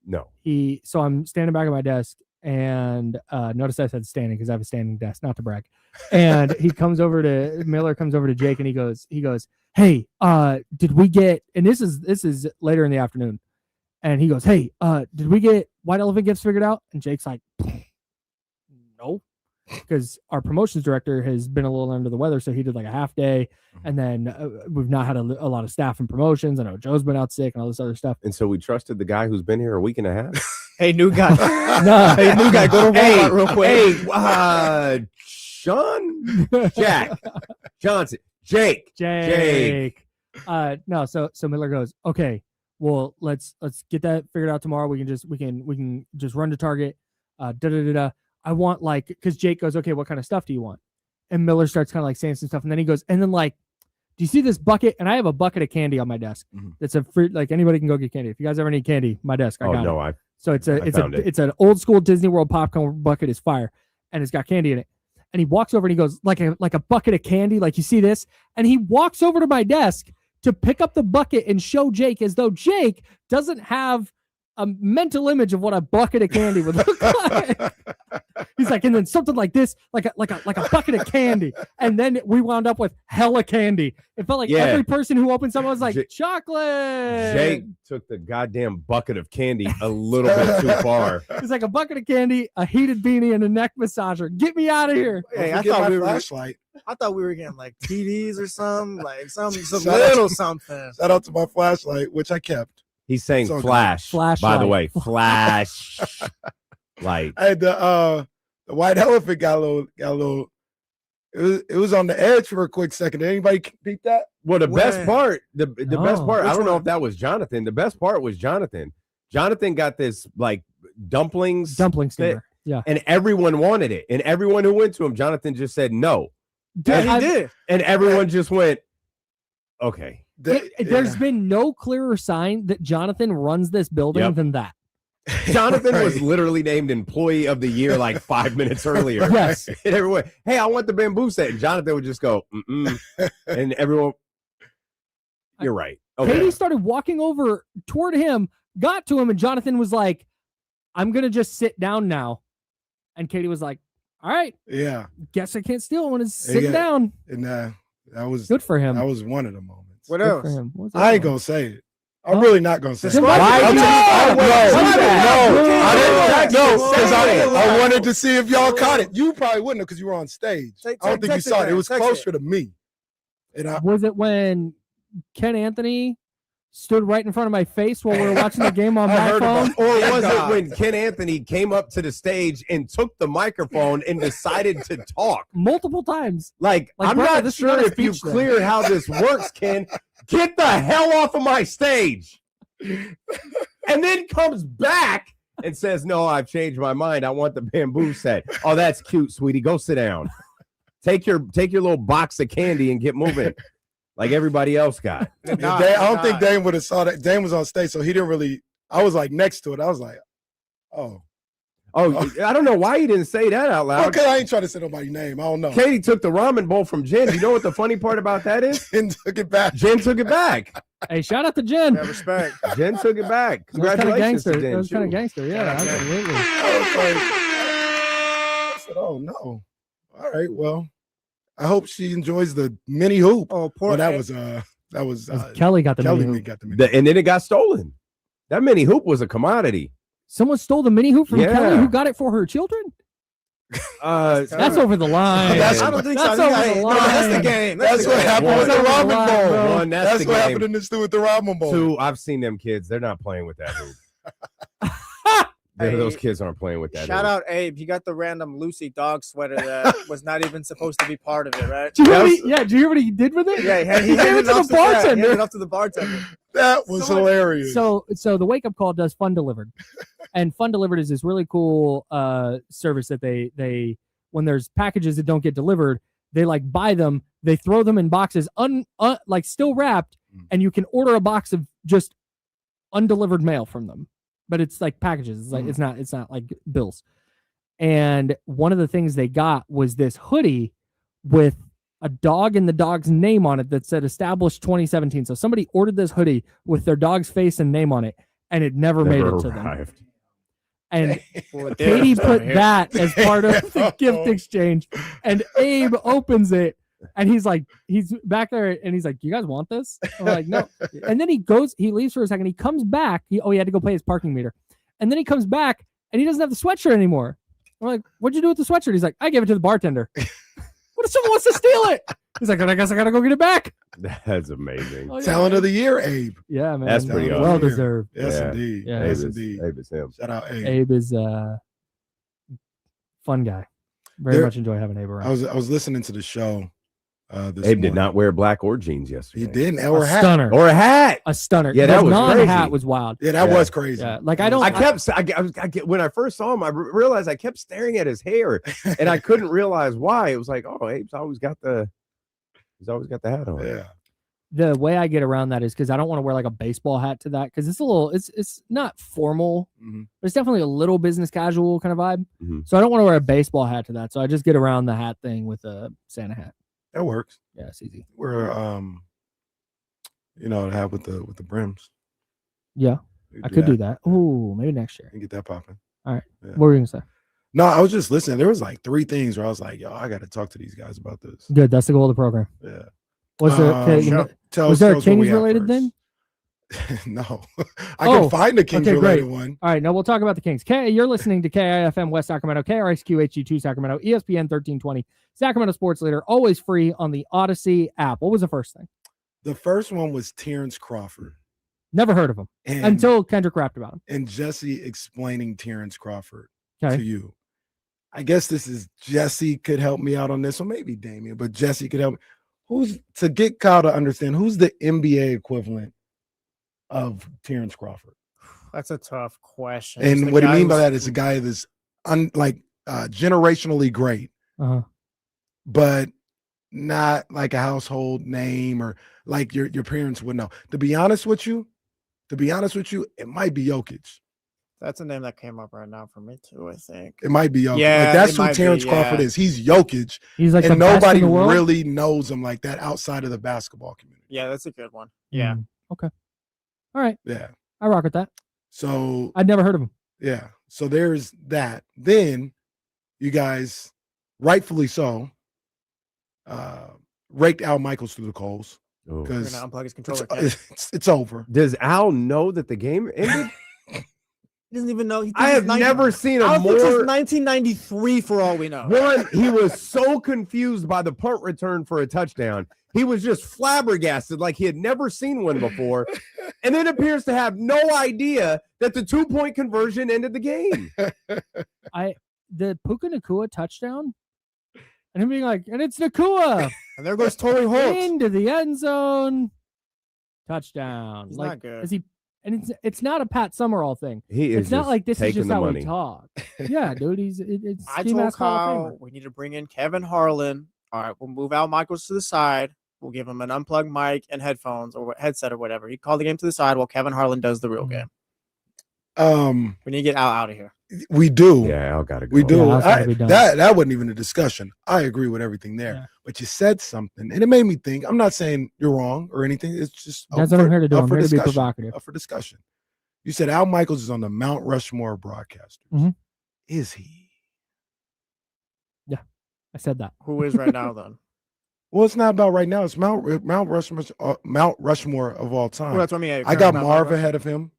No. So I'm standing back at my desk, and notice I said standing because I have a standing desk, not to brag. And Miller comes over to Jake, and he goes, hey, did we get, and this is later in the afternoon, and he goes, hey, did we get White Elephant gifts figured out? And Jake's like, no, because our promotions director has been a little under the weather, so he did like a half day, and then we've not had a lot of staff in promotions. I know Joe's been out sick and all this other stuff. And so we trusted the guy who's been here a week and a half. Hey, new guy. No. Hey, new guy. Go to Walmart real quick. Hey, Sean, Jack, Johnson, Jake. No, so Miller goes, okay, well, let's get that figured out tomorrow. We can just run to Target. I want because Jake goes, okay, what kind of stuff do you want? And Miller starts kind of like saying some stuff, and then he goes, and then like, do you see this bucket? And I have a bucket of candy on my desk. That's a free, like anybody can go get candy. If you guys ever need candy, my desk, I got it. So it's an old school Disney World popcorn bucket is fire, and it's got candy in it. And he walks over and he goes, like a bucket of candy, like you see this, and he walks over to my desk to pick up the bucket and show Jake, as though Jake doesn't have a mental image of what a bucket of candy would look like. He's like, and then something like this, like a bucket of candy, and then we wound up with hella candy. It felt like every person who opened something was like, chocolate. Jake took the goddamn bucket of candy a little bit too far. It's like a bucket of candy, a heated beanie, and a neck massager. Get me out of here. Hey, I thought we were getting like TVs or something, like some little something. Shout out to my flashlight, which I kept. He's saying So flash. By the way, Flashlight. flash. Light. I had the White Elephant got a little. It was on the edge for a quick second. Did anybody peep that? Well, the best part, the best part, I don't know one? if that was Jonathan. The best part was Jonathan. Jonathan got this like dumpling steamer. Yeah. And everyone wanted it. And everyone who went to him, Jonathan just said no. Dude, he did. And everyone just went, okay. There's been no clearer sign that Jonathan runs this building than that. Jonathan was literally named Employee of the Year like 5 minutes earlier. Yes. And everyone, hey, I want the bamboo set. And Jonathan would just go, and everyone, you're right. Okay. Katie started walking over toward him, got to him, and Jonathan was like, I'm going to just sit down now. And Katie was like, all right. Yeah. Guess I can't steal when it's sitting down. And that was good for him. That was one of the moments. What else? I ain't going to say it. I'm really not going to say it. I wanted to see if y'all caught it. You probably wouldn't have because you were on stage. I don't think you saw it. It was closer to me. Was it when Ken Anthony stood right in front of my face while we were watching the game on my phone? Or was it when Ken Anthony came up to the stage and took the microphone and decided to talk? Multiple times. Like I'm brother, not sure if you clear how this works, Ken. Get the hell off of my stage. And then comes back and says, no, I've changed my mind. I want the bamboo set. Oh, that's cute, sweetie. Go sit down. Take your little box of candy and get moving. Like everybody else got. I don't think Dame would have saw that. Dame was on stage, so he didn't really. I was like next to it. I was like, oh, I don't know why you didn't say that out loud. Okay, I ain't trying to say nobody's name. I don't know. Katie took the ramen bowl from Jen. You know what the funny part about that is? Jen took it back. Jen took it back. Hey, shout out to Jen. Yeah, respect. Jen took it back. Congratulations to Jen. That was kind of gangster. Yeah, absolutely. I said, oh no. All right, well. I hope she enjoys the mini hoop. Oh, poor. That was Kelly got the mini hoop. And then it got stolen. That mini hoop was a commodity. Someone stole the mini hoop from Kelly, who got it for her children. That's over the line. I don't think so. That's over the line. That's the game. That's what happened with the ramen bowl. One, that's what happened in this with the ramen bowl. Two, I've seen them kids. They're not playing with that hoop. Those kids aren't playing with that. Shout out Abe. He got the random Lucy dog sweater that was not even supposed to be part of it, right? Did you hear what he did with it? Yeah, he handed it off to the bartender. He handed it off to the bartender. That was hilarious. So the Wake Up Call does Fun Delivered. And Fun Delivered is this really cool service that they when there's packages that don't get delivered, they like buy them, they throw them in boxes like still wrapped, and you can order a box of just undelivered mail from them. But it's like packages. It's like it's not like bills. And one of the things they got was this hoodie with a dog and the dog's name on it that said established 2017. So somebody ordered this hoodie with their dog's face and name on it, and it never made it to them. And Katie put that as part of the gift exchange. And Abe opens it. And he's back there and he's like, you guys want this? I'm like, no. And then he leaves for a second. He comes back. He had to go pay his parking meter. And then he comes back and he doesn't have the sweatshirt anymore. I'm like, what'd you do with the sweatshirt? He's like, I gave it to the bartender. What if someone wants to steal it? He's like, I guess I got to go get it back. That's amazing. Oh, yeah. Talent of the year, Abe. Yeah, man. That's pretty well deserved. Yes, indeed. Yeah. Yes, indeed. Abe is him. Shout out Abe. Abe is a fun guy. Very much enjoy having Abe around. I was listening to the show. Abe did not wear black or jeans yesterday. He didn't, or a hat. Stunner. Or a hat. A stunner. Yeah, that was crazy. Hat was wild. Yeah, that was crazy. Yeah, like when I first saw him, I realized I kept staring at his hair, and I couldn't realize why. It was like, oh, Abe's always got the hat on. Yeah. The way I get around that is because I don't want to wear like a baseball hat to that because it's not formal, but it's definitely a little business casual kind of vibe. So I don't want to wear a baseball hat to that. So I just get around the hat thing with a Santa hat. That works. Yeah, it's easy. We're the hat with the brims. Yeah, I could do that. Oh, maybe next year. And get that popping. All right. Yeah. What were you gonna say? No, I was just listening. There was like 3 things where I was like, yo, I got to talk to these guys about this. Good. That's the goal of the program. Yeah. Was there a Kings related thing? No. I can find the Kings related one. All right. Now we'll talk about the Kings. You're listening to KIFM West Sacramento, KRXQ-HD2 Sacramento, ESPN 1320, Sacramento Sports Leader, always free on the Odyssey app. What was the first thing? The first one was Terrence Crawford. Never heard of him until Kendrick rapped about him. And Jesse explaining Terrence Crawford to you. I guess this is Jesse could help me out on this, or maybe Damian, but Jesse could help me. To get Kyle to understand, who's the NBA equivalent of Terrence Crawford? That's a tough question. And what I mean by that is a guy that's generationally great, but not like a household name or like your parents would know. To be honest with you, it might be Jokic. That's a name that came up right now for me too, I think. It might be Jokic. Yeah, like that's it who might Terrence be, Crawford yeah. is. He's Jokic. He's like the and best nobody in the world? really knows him like that outside of the basketball community. Yeah, that's a good one. Yeah. Okay. All right. Yeah. I rock with that. So I'd never heard of him. yeah. So there's that. Then you guys, rightfully so, raked Al Michaels through the coals. We're Because gonna unplug his controller. it's over. Does Al know that the game ended? He doesn't even know. I have never seen a more. 1993 for all we know. One, he was so confused by the punt return for a touchdown. He was just flabbergasted, like he had never seen one before, and then appears to have no idea that the 2-point conversion ended the game. The Puka Nacua touchdown, and him being like, and it's Nacua, And there goes Torrey Holt. into the end zone, touchdown. He's like, not good. is he? And it's not a Pat Summerall thing. He is It's not like this is taking just the how money. we talk. Yeah, dude. It's I Ski told Mask Hall of Kyle Famer. we need to bring in Kevin Harlan. All right, we'll move Al Michaels to the side. We'll give him an unplugged mic and headphones or headset or whatever. He called the game to the side while Kevin Harlan does the real game. We need to get Al out of here. We do. Yeah, Al got to go. We do. Yeah, Al's gotta be done. That wasn't even a discussion. I agree with everything there. Yeah. But you said something, and it made me think. I'm not saying you're wrong or anything. It's just That's what I'm here to do. I'm here to be provocative. Up for discussion. You said Al Michaels is on the Mount Rushmore of broadcasters. Mhm. Is he? Yeah, I said that. Who is right now then? Well, it's not about right now. It's Mount Rushmore of all time. Well, that's what I mean. I got Marv ahead of him.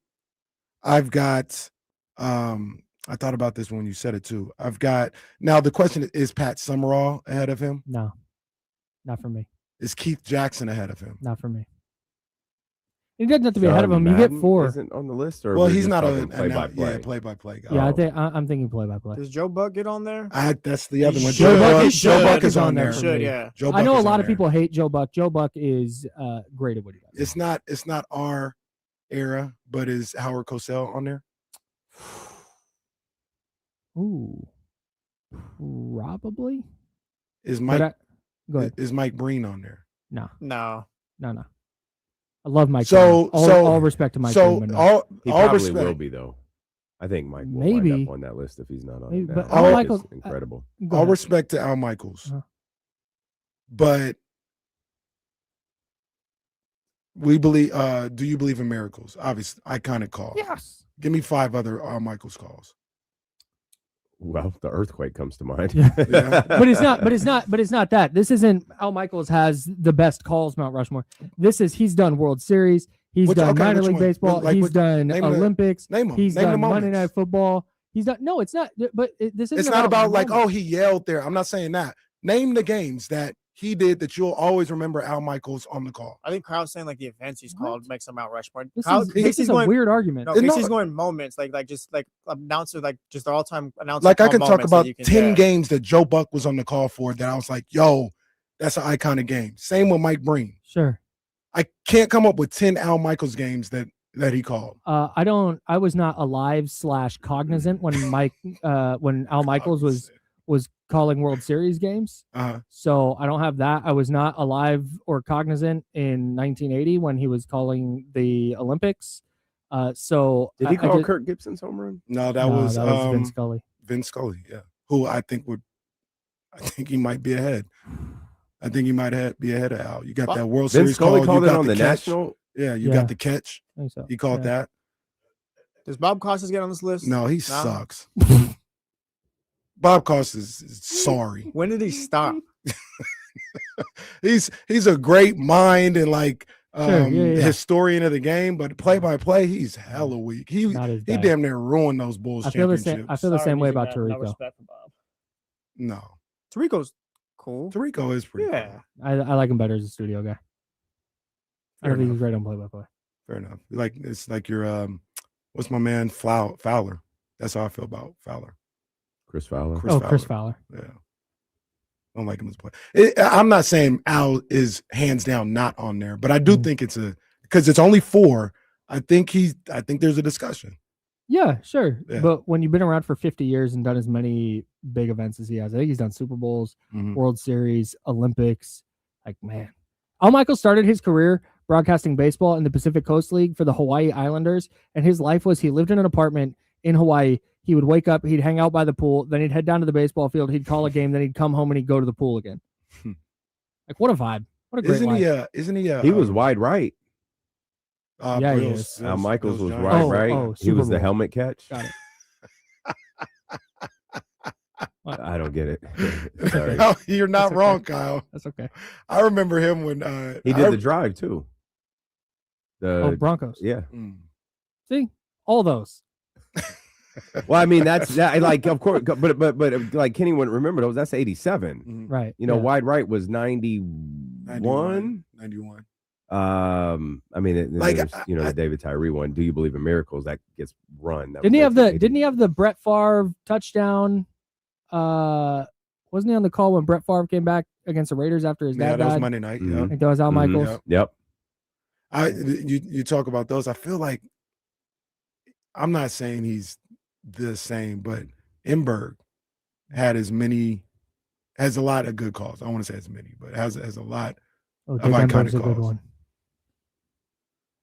I've got I thought about this when you said it too. I've got now the question is Pat Summerall ahead of him? No, not for me. Is Keith Jackson ahead of him? Not for me. He doesn't have to be ahead of him. You get 4. Isn't on the list, or Well, we're he's just not talking a play-by-play? play-by-play guy. Yeah, I'm thinking play by play. Does Joe Buck get on there? That's the other one. Joe Buck Joe Buck is on there. Should, yeah. Joe Buck I know a is lot on of there. people hate Joe Buck. Joe Buck is great at what he does. It's not our era, but is Howard Cosell on there? Ooh, probably. Is But Mike go ahead. is Mike Breen on there? No. No. I love Mike. So- Breen. so- all respect to Mike. So Breen, but no. all He probably respect. will be though. I think Mike will Maybe. wind up on that list if he's not on Maybe, it now. but Al It's Michaels- incredible. Go All ahead. respect to Al Michaels. Uh-huh. But we believe do you believe in miracles? Obviously, iconic call. Yes. Give me 5 other Al Michaels calls. Well, the earthquake comes to mind. Yeah. Yeah. But it's not that. This isn't Al Michaels has the best calls Mount Rushmore. He's done World Series. He's Which- done okay, minor which league one? baseball. Like He's which- done name the- Olympics. Name them. He's Name the done Monday moments. Night Football. He's done. No, it's not. But this isn't. It's not about like, moments. oh, he yelled there. I'm not saying that. Name the games that he did that you'll always remember Al Michaels on the call. I think Kyle's saying like the events he's What? called makes him Mount Rushmore. This Kyle, is Casey's a going, weird argument. No, No. Casey's going moments like just like announcer like just the all time announcer. Like I call could talk moments that about you can- 10 yeah. games that Joe Buck was on the call for that I was like, yo, that's an iconic game. Same with Mike Breen. Sure. I can't come up with 10 Al Michaels games that he called. I was not alive / cognizant when when Al Michaels was calling World Series games. Uh-huh. So I don't have that. I was not alive or cognizant in 1980 when he was calling the Olympics. So Did he I call just- Kirk Gibson's home run? No, that was Vin Scully. Vince Scully, yeah. Who I think he might be ahead. I think he might be ahead of Al. You got that World Vince Series Scully call. called You it got on the catch. national. Yeah, you Yeah. got the catch. I think so. He called Yeah. that. Does Bob Costas get on this list? No, he No? sucks. Bob Costas is sorry. When did he stop? He's a great mind and like Sure, yeah. historian of the game, but play by play, he's hella weak. He Not his he bag. damn near ruined those Bulls I feel the championships. same. I feel the same way about Tirico. respect for Bob. No, Tirico's cool. Tirico is pretty. Yeah. cool. I like him better as a studio guy. I Fair don't think enough. he's great on play by play. Fair enough. Like it's like your what's my man Fowler? That's how I feel about Fowler. Chris Fowler. Chris Fowler. Yeah. I don't like him as a player. I'm not saying Al is hands down not on there, but I do think it's because it's only 4. I think there's a discussion. Yeah, sure. Yeah. But when you've been around for 50 years and done as many big events as he has, I think he's done Super Bowls, World Series, Olympics. Like, man. Al Michaels started his career broadcasting baseball in the Pacific Coast League for the Hawaii Islanders. And his life was he lived in an apartment in Hawaii. He would wake up, he'd hang out by the pool, then he'd head down to the baseball field, he'd call a game, then he'd come home and he'd go to the pool again. Like, what a vibe. What a great life. He was wide right. Yeah, he is. Al Michaels was right. He was the helmet catch. Got it. I don't get it. Sorry. No, you're not That's wrong, okay. Kyle. That's okay. I remember him when he did the drive too. The Broncos. Yeah. See, all those. Well, I mean, that's that. Like, of course, but like Kenny wouldn't remember those. That's 87. Right. You know, wide right was 91. 91. I mean, Like, there's, the David Tyree one. Do you believe in miracles? That gets run. Didn't he have the Brett Favre touchdown? Wasn't he on the call when Brett Favre came back against the Raiders after his dad that was died? Monday night. I think that was Al Michaels. Yep. You talk about those. I feel like I'm not saying he's the same, but Imberg has a lot of good calls. I don't want to say as many, but has a lot of iconic calls.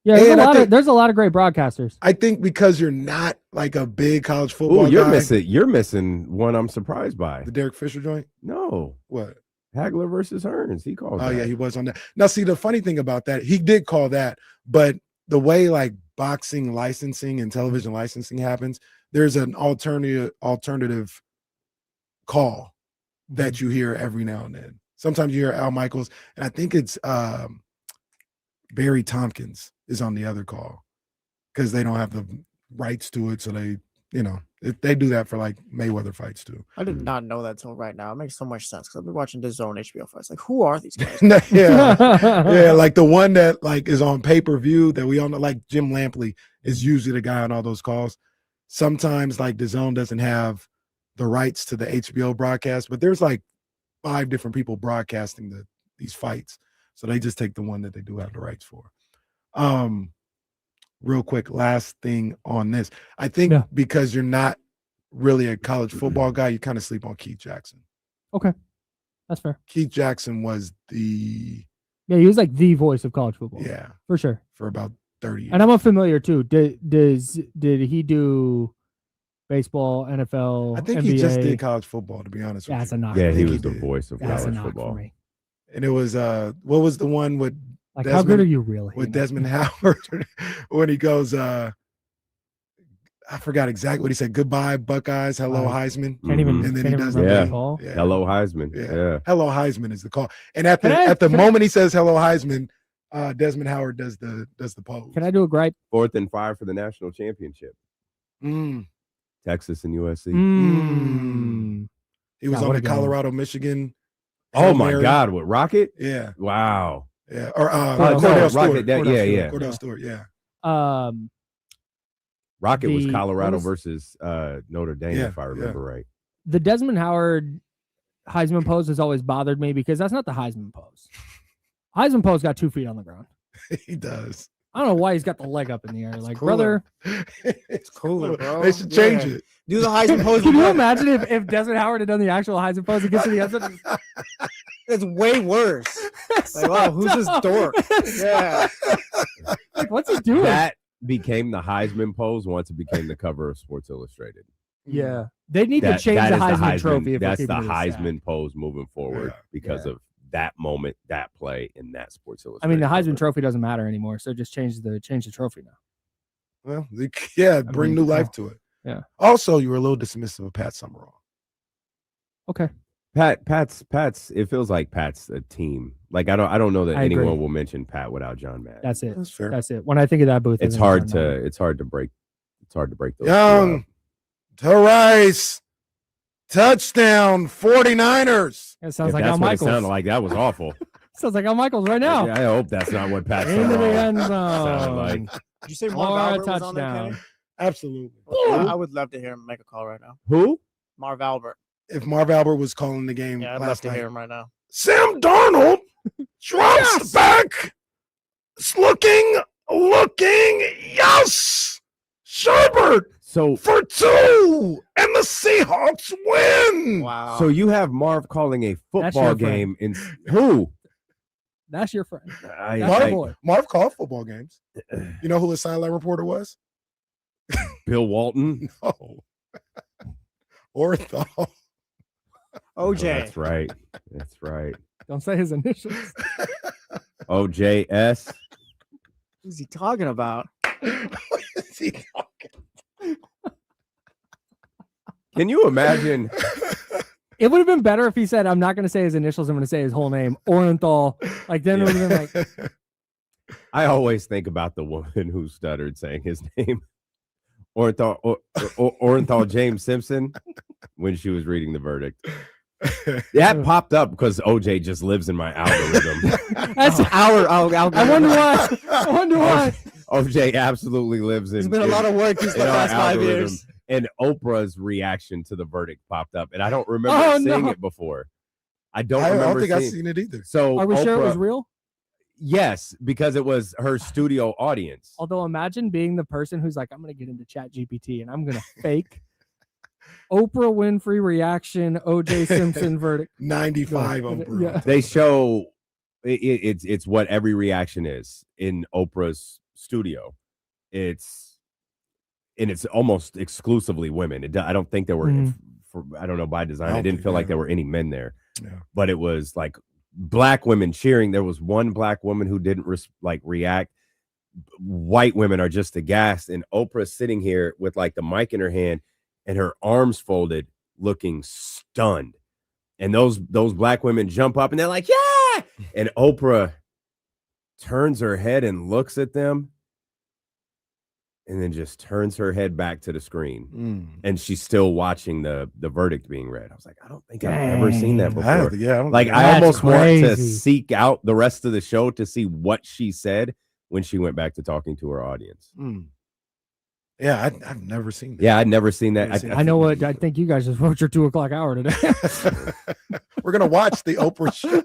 Yeah, there's a lot of great broadcasters. I think because you're not like a big college football guy. You're missing one I'm surprised by. The Derek Fisher joint? No. What? Hagler versus Hearns. He called that. Yeah, he was on that. Now, see, the funny thing about that, he did call that, but the way like boxing licensing and television licensing happens, there's an alternative call that you hear every now and then. Sometimes you hear Al Michaels, and I think it's Barry Tompkins is on the other call because they don't have the rights to it. So they do that for like Mayweather fights too. I did not know that till right now. It makes so much sense because I've been watching DAZN HBO fights. Like, who are these guys? yeah, like the one that like is on pay-per-view that we all know, like Jim Lampley is usually the guy on all those calls. Sometimes like DAZN doesn't have the rights to the HBO broadcast, but there's like 5 different people broadcasting these fights. So they just take the one that they do have the rights for. Real quick, last thing on this. I think because you're not really a college football guy, you kind of sleep on Keith Jackson. Okay. That's fair. Keith Jackson was he was like the voice of college football. Yeah. For sure. For about 30 years. And I'm unfamiliar too. Did he do baseball, NFL, I think NBA? he just did college football, to be honest with you. That's a knock. Yeah, he was the voice of college football. For me. And it was what was the one with like Desmond, how good are you really? With Desmond Howard when he goes I forgot exactly what he said. Goodbye, Buckeyes. Hello, Heisman. Can't even and then he does the call. Yeah. Hello, Heisman. Yeah. Hello, Heisman is the call. And at the moment he says hello, Heisman, Desmond Howard does the pose. Can I do a gripe? 4th and 5 for the national championship. Texas and USC. He was on the Colorado, Michigan. Oh my God! What Rocket? Yeah. Wow. Yeah. Or Cordell Stewart. Cordell Stewart. Yeah. Rocket was Colorado versus Notre Dame, if I remember right. The Desmond Howard Heisman pose has always bothered me because that's not the Heisman pose. Heisman pose got 2 feet on the ground. He does. I don't know why he's got the leg up in the air. Like, brother, it's cooler, bro. They should change it. Do the Heisman pose. Can you imagine if Desmond Howard had done the actual Heisman pose and gets to the end zone? It's way worse. Like, wow, who's this dork? Yeah. Like, what's he doing? That became the Heisman pose once it became the cover of Sports Illustrated. Yeah. They need to change the Heisman trophy. That's the Heisman pose moving forward because of that moment, that play, and that Sports Illustrated. I mean, the Heisman trophy doesn't matter anymore, so just change the trophy now. Well, bring new life to it. Yeah. Also, you were a little dismissive of Pat Summerall. Okay. Pat's. It feels like Pat's a team. Like I don't know that anyone will mention Pat without John Madden. That's it. That's fair. That's it. When I think of that booth, it's hard to break. It's hard to break those. Young to Rice. Touchdown, 49ers. It sounds like Al Michaels. It sounded like that was awful. Sounds like Al Michaels right now. I hope that's not what Pat into the end zone. Sounded like. Did you say Marv Albert was on there, Kenny? Absolutely. I would love to hear him make a call right now. Who? Marv Albert. If Marv Albert was calling the game, I'd love to hear him right now. Sam Darnold drops back. It's looking. Yes. Sherbert So for 2, and the Seahawks win. Wow. So you have Marv calling a football your game in who? That's your friend. Marv called football games. You know who his sideline reporter was? Bill Walton. No. Orthol. Oh, OJ. that's right. That's right. Don't say his initials. OJS. Who's he talking about? What is he talking? Can you imagine? It would have been better if he said, I'm not going to say his initials. I'm going to say his whole name. Orenthal. Like, then it would have been like. I always think about the woman who stuttered saying his name. Orenthal James Simpson when she was reading the verdict. That popped up because OJ just lives in my algorithm. That's our I wonder why. I wonder why. OJ absolutely lives in. There's been a lot of work these last 5 years. And Oprah's reaction to the verdict popped up, and I don't remember seeing it before. I don't think I've seen it either. So are we sure it was real? Yes, because it was her studio audience. Although imagine being the person who's like, I'm going to get into Chat GPT and I'm going to fake Oprah Winfrey reaction, OJ Simpson verdict. 95 Oprah. Yeah. They show it's what every reaction is in Oprah's studio. It's almost exclusively women. I don't think there were, I don't know, by design, I didn't feel like there were any men there. Yeah. But it was like black women cheering. There was one black woman who didn't react. White women are just aghast. And Oprah's sitting here with like the mic in her hand and her arms folded, looking stunned. And those black women jump up and they're like, yeah. And Oprah turns her head and looks at them and then just turns her head back to the screen. And she's still watching the verdict being read. I was like, I don't think I've ever seen that before. I almost want to seek out the rest of the show to see what she said when she went back to talking to her audience. Yeah, I've never seen that. Yeah, I'd never seen that. I know what. I think you guys just wrote your 2:00 hour today. We're going to watch the Oprah show.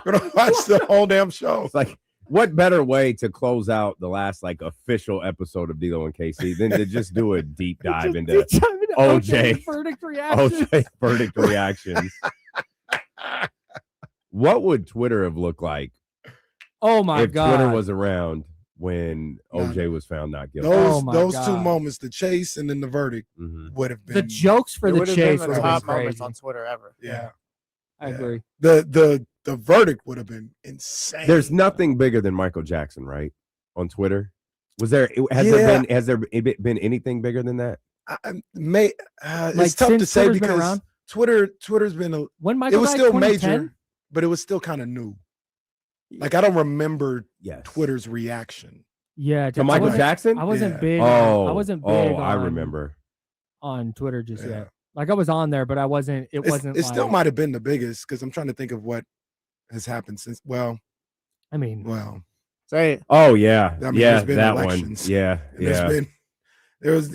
We're going to watch the whole damn show. It's like, what better way to close out the last like official episode of D'Lo and KC than to just do a deep dive into OJ verdict reactions? OJ verdict reactions. What would Twitter have looked like? Oh my if God! Twitter was around when OJ was found not guilty. Those two moments, the chase and then the verdict, would have been the jokes for the chase. The top moments on Twitter ever. Yeah, I agree. The verdict would have been insane. There's nothing bigger than Michael Jackson, right? On Twitter, has there been anything bigger than that? It's tough to say because Twitter's been when Michael it was still 2010? major, but it was still kind of new. Like I don't remember Twitter's reaction. Yeah, to Michael Jackson. I wasn't big. I wasn't big. I remember on Twitter just yet. Like I was on there, but I wasn't. It still might have been the biggest because I'm trying to think of what has happened since. Well, say it. Oh yeah, I mean, there's been that elections. one. Yeah, there was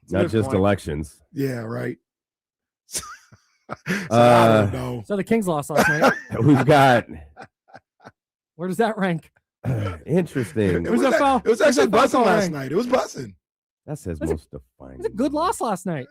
not just elections. Yeah, right. So I don't know. So the Kings lost last night. We've got. Where does that rank? Interesting. It was actually buzzing last night. It was buzzing. That says most defining. It was a good loss last night.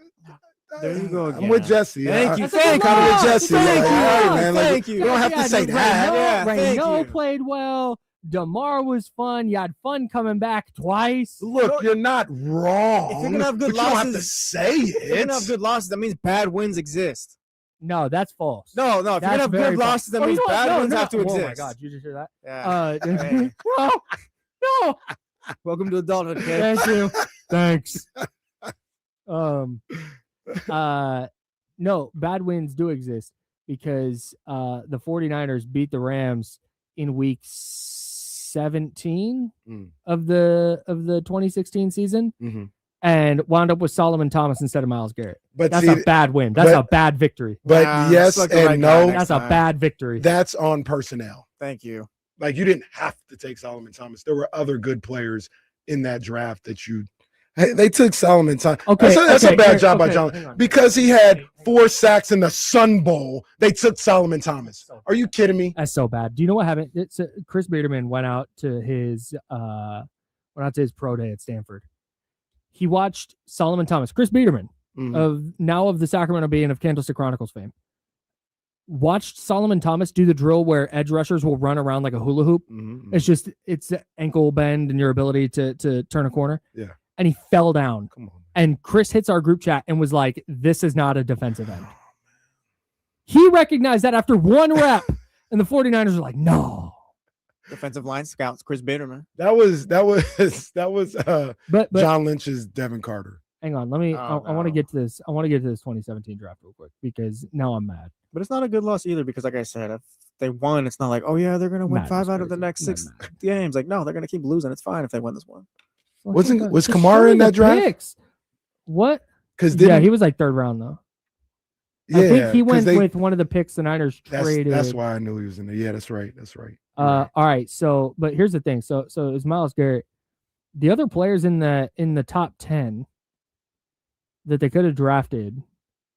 There you go again. I'm with Jesse. Thank you. Thank you. with Jesse. Thank you. Man, Thank you. You don't have to say that. Reynaud played well. DeMar was fun. You had fun coming back twice. Look, you're not wrong. If you're gonna have good but losses, you don't have to say it. If you're gonna have good losses, that means bad wins exist. No, that's false. No. If you're gonna have good losses, that means bad wins have to exist. Oh my God, you just hear that? Yeah. No. Welcome to adulthood, kid. Thank you. Thanks. No, bad wins do exist because the 49ers beat the Rams in week 17 of the 2016 season and wound up with Solomon Thomas instead of Myles Garrett. But that's a bad win. That's a bad victory. But yes and no. That's a bad victory. That's on personnel. Thank you. Like you didn't have to take Solomon Thomas. There were other good players in that draft that they took Solomon Thomas. Okay, that's a bad job by John because he had 4 sacks in the Sun Bowl. They took Solomon Thomas. Are you kidding me? That's so bad. Do you know what happened? Chris Biederman went out to his pro day at Stanford, He watched Solomon Thomas, Chris Biederman, of the Sacramento Bee and of Candlestick Chronicles fame. Watched Solomon Thomas do the drill where edge rushers will run around like a hula hoop. It's the ankle bend and your ability to turn a corner. Yeah. And he fell down. Come on. And Chris hits our group chat and was like, this is not a defensive end. He recognized that after one rep, and the 49ers were like, no. Defensive line scouts, Chris Biederman. That was But John Lynch's Devin Carter. hang on, let me. I want to get to this. I want to get to this 2017 draft real quick because now I'm mad. But it's not a good loss either because, like I said, if they won, it's not like, oh yeah, they're gonna win 5 out of the next 6 games. Like, no, they're gonna keep losing. It's fine if they win this one. Was Kamara in that draft? Picks. What? Because he was like 3rd round though. Yeah, I think he went with one of the picks the Niners traded. That's why I knew he was in there. Yeah, that's right. That's right. All right. So, but here's the thing. So it was Myles Garrett. The other players in the top 10 that they could have drafted: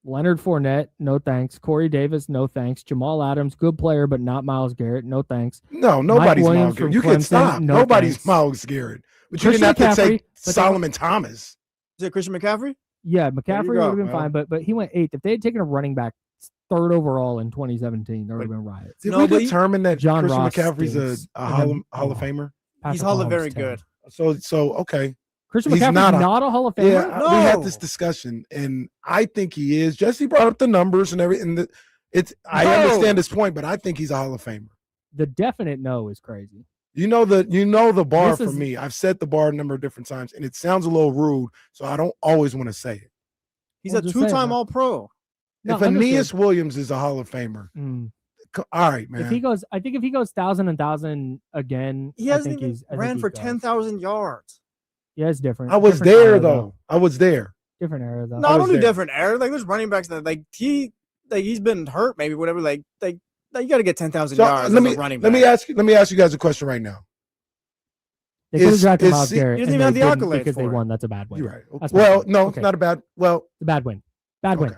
Leonard Fournette, no thanks. Corey Davis, no thanks. Jamal Adams, good player, but not Myles Garrett, no thanks. No, nobody's Myles Garrett. You can stop. No nobody's thanks. Myles Garrett. But Christian you didn't have to McCaffrey, take Solomon Thomas. Is it Christian McCaffrey? Yeah, McCaffrey would have been well. fine, but he went 8th. If they had taken a running back 3rd overall in 2017, there would have been riots. Did we determine that John Christian Ross McCaffrey's a Hall of Famer? He's Hall of very good. So okay. Christian He's McCaffrey's not a Hall of Famer? Yeah, we had this discussion, and I think he is. Jesse brought up the numbers and everything. I understand his point, but I think he's a Hall of Famer. The definite no is crazy. You know the bar for me. I've set the bar a number of different times, and it sounds a little rude, so I don't always want to say it. He's a 2-time All-Pro. If Aeneas Williams is a Hall of Famer, all right, man. If he goes 1,000 and 1,000 again, he hasn't even ran for 10,000 yards. Yeah, it's different. I was there though. I was there. Different era though. Not only different era. Like there's running backs that he's been hurt maybe whatever. Like you got to get 10,000 yards. Let me ask you guys a question right now. They could have drafted Myles Garrett. He doesn't even have the accolades because they won. That's a bad win. You're right. That's well, no, it's not a bad. Well, it's a bad win. Bad win.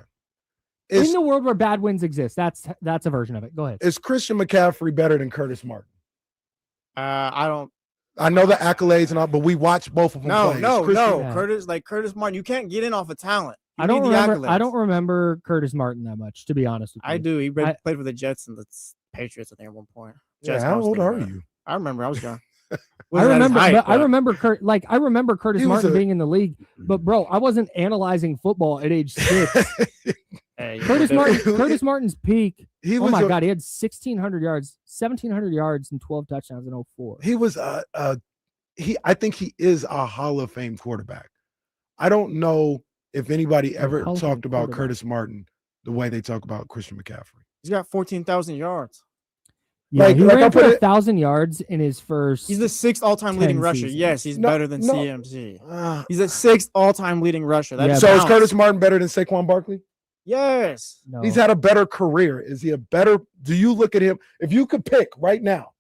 In the world where bad wins exist, that's a version of it. Go ahead. Is Christian McCaffrey better than Curtis Martin? I know the accolades and all, but we watched both of them. No. Curtis Martin, you can't get in off of talent. I don't remember Curtis Martin that much, to be honest with you. I do. He played for the Jets and the Patriots, I think, at one point. How old are you? I remember. I was young. I remember Curtis Martin being in the league, but bro, I wasn't analyzing football at age 6. Curtis Martin's peak. God, he had 1,600 yards, 1,700 yards, and 12 touchdowns in 04. He was I think he is a Hall of Fame quarterback. I don't know if anybody ever talked about Curtis Martin the way they talk about Christian McCaffrey. He's got 14,000 yards. Yeah, he ran for 1,000 yards in his first. He's the 6th all-time leading rusher. Yes, he's better than CMC. He's the 6th all-time leading rusher. So is Curtis Martin better than Saquon Barkley? Yes. No. He's had a better career. Is he a better? Do you look at him? If you could pick right now,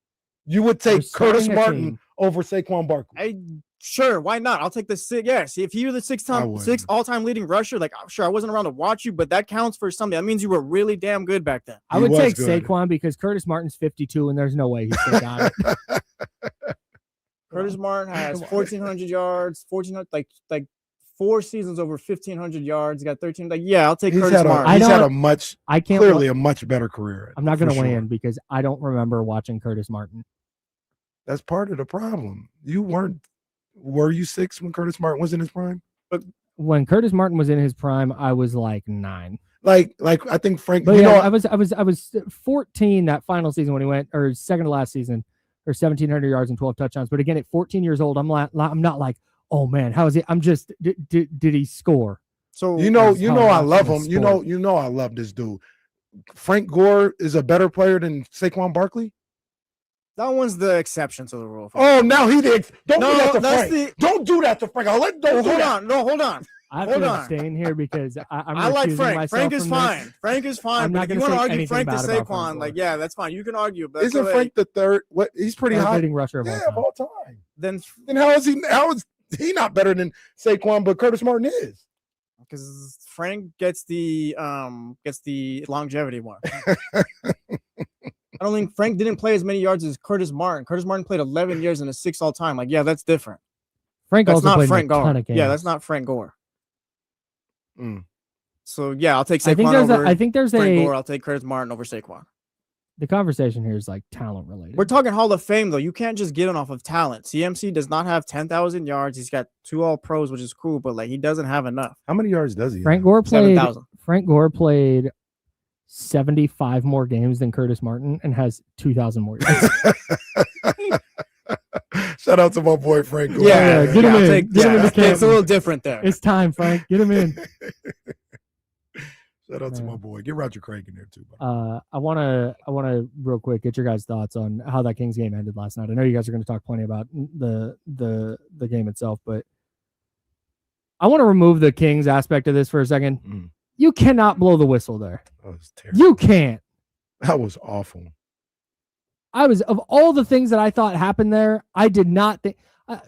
you would take Curtis Martin over Saquon Barkley. Sure, why not? I'll take the 6. Yes, if you're the 6th all-time leading rusher, like sure, I wasn't around to watch you, but that counts for something. That means you were really damn good back then. I would take Saquon because Curtis Martin's 52, and there's no way he's still got it. Curtis Martin has 1,400 yards, 1,400 like 4 seasons over 1,500 yards. Got 13. Like, yeah, I'll take Curtis Martin. He's had a much better career. I'm not going to weigh in because I don't remember watching Curtis Martin. That's part of the problem. You weren't. Were you 6 when Curtis Martin was in his prime? But when Curtis Martin was in his prime, I was like 9. Like I think Frank. But I was 14 that final season when he went, or second to last season, or 1,700 yards and 12 touchdowns. But again, at 14 years old, I'm not like, oh man, how is it? I'm just, did he score? So you know, I love him. You know, I love this dude. Frank Gore is a better player than Saquon Barkley. That one's the exception to the rule. Oh, now don't do that to Frank. Don't do that to Frank. Hold on. I have to abstain here because I like Frank. Frank is fine. Frank is fine. But if you want to argue Frank to Saquon, like, yeah, that's fine. You can argue. But isn't Frank the third? What? He's pretty high. Leading rusher of all time. Then how is he? How is he not better than Saquon? But Curtis Martin is. Because Frank gets the longevity one. I don't think Frank didn't play as many yards as Curtis Martin. Curtis Martin played 11 years in a 6 all time. Like, yeah, that's different. Frank That's also not played Frank in a ton Gore. of games. Yeah, that's not Frank Gore. Mm. So yeah, I'll take Saquon I think there's Frank a Gore. I'll take Curtis Martin over Saquon. the conversation here is like talent related. We're talking Hall of Fame though. You can't just get it off of talent. CMC does not have 10,000 yards. He's got 2 All-Pros, which is cool, but like he doesn't have enough. How many yards does he Frank have? Gore played 7,000. Frank Gore played 75 more games than Curtis Martin and has 2,000 more yards. Shout out to my boy Frank Gore. Yeah, get him in. Get him in the It's camp. a little different there. It's time, Frank. Get him in. Shout out to my boy. Get Roger Craig in there too. I wanna real quick get your guys' thoughts on how that Kings game ended last night. I know you guys are going to talk plenty about the game itself, but I want to remove the Kings aspect of this for a second. Mm. You cannot blow the whistle there. That was terrible. You can't. That was awful. Of all the things that I thought happened there, I did not think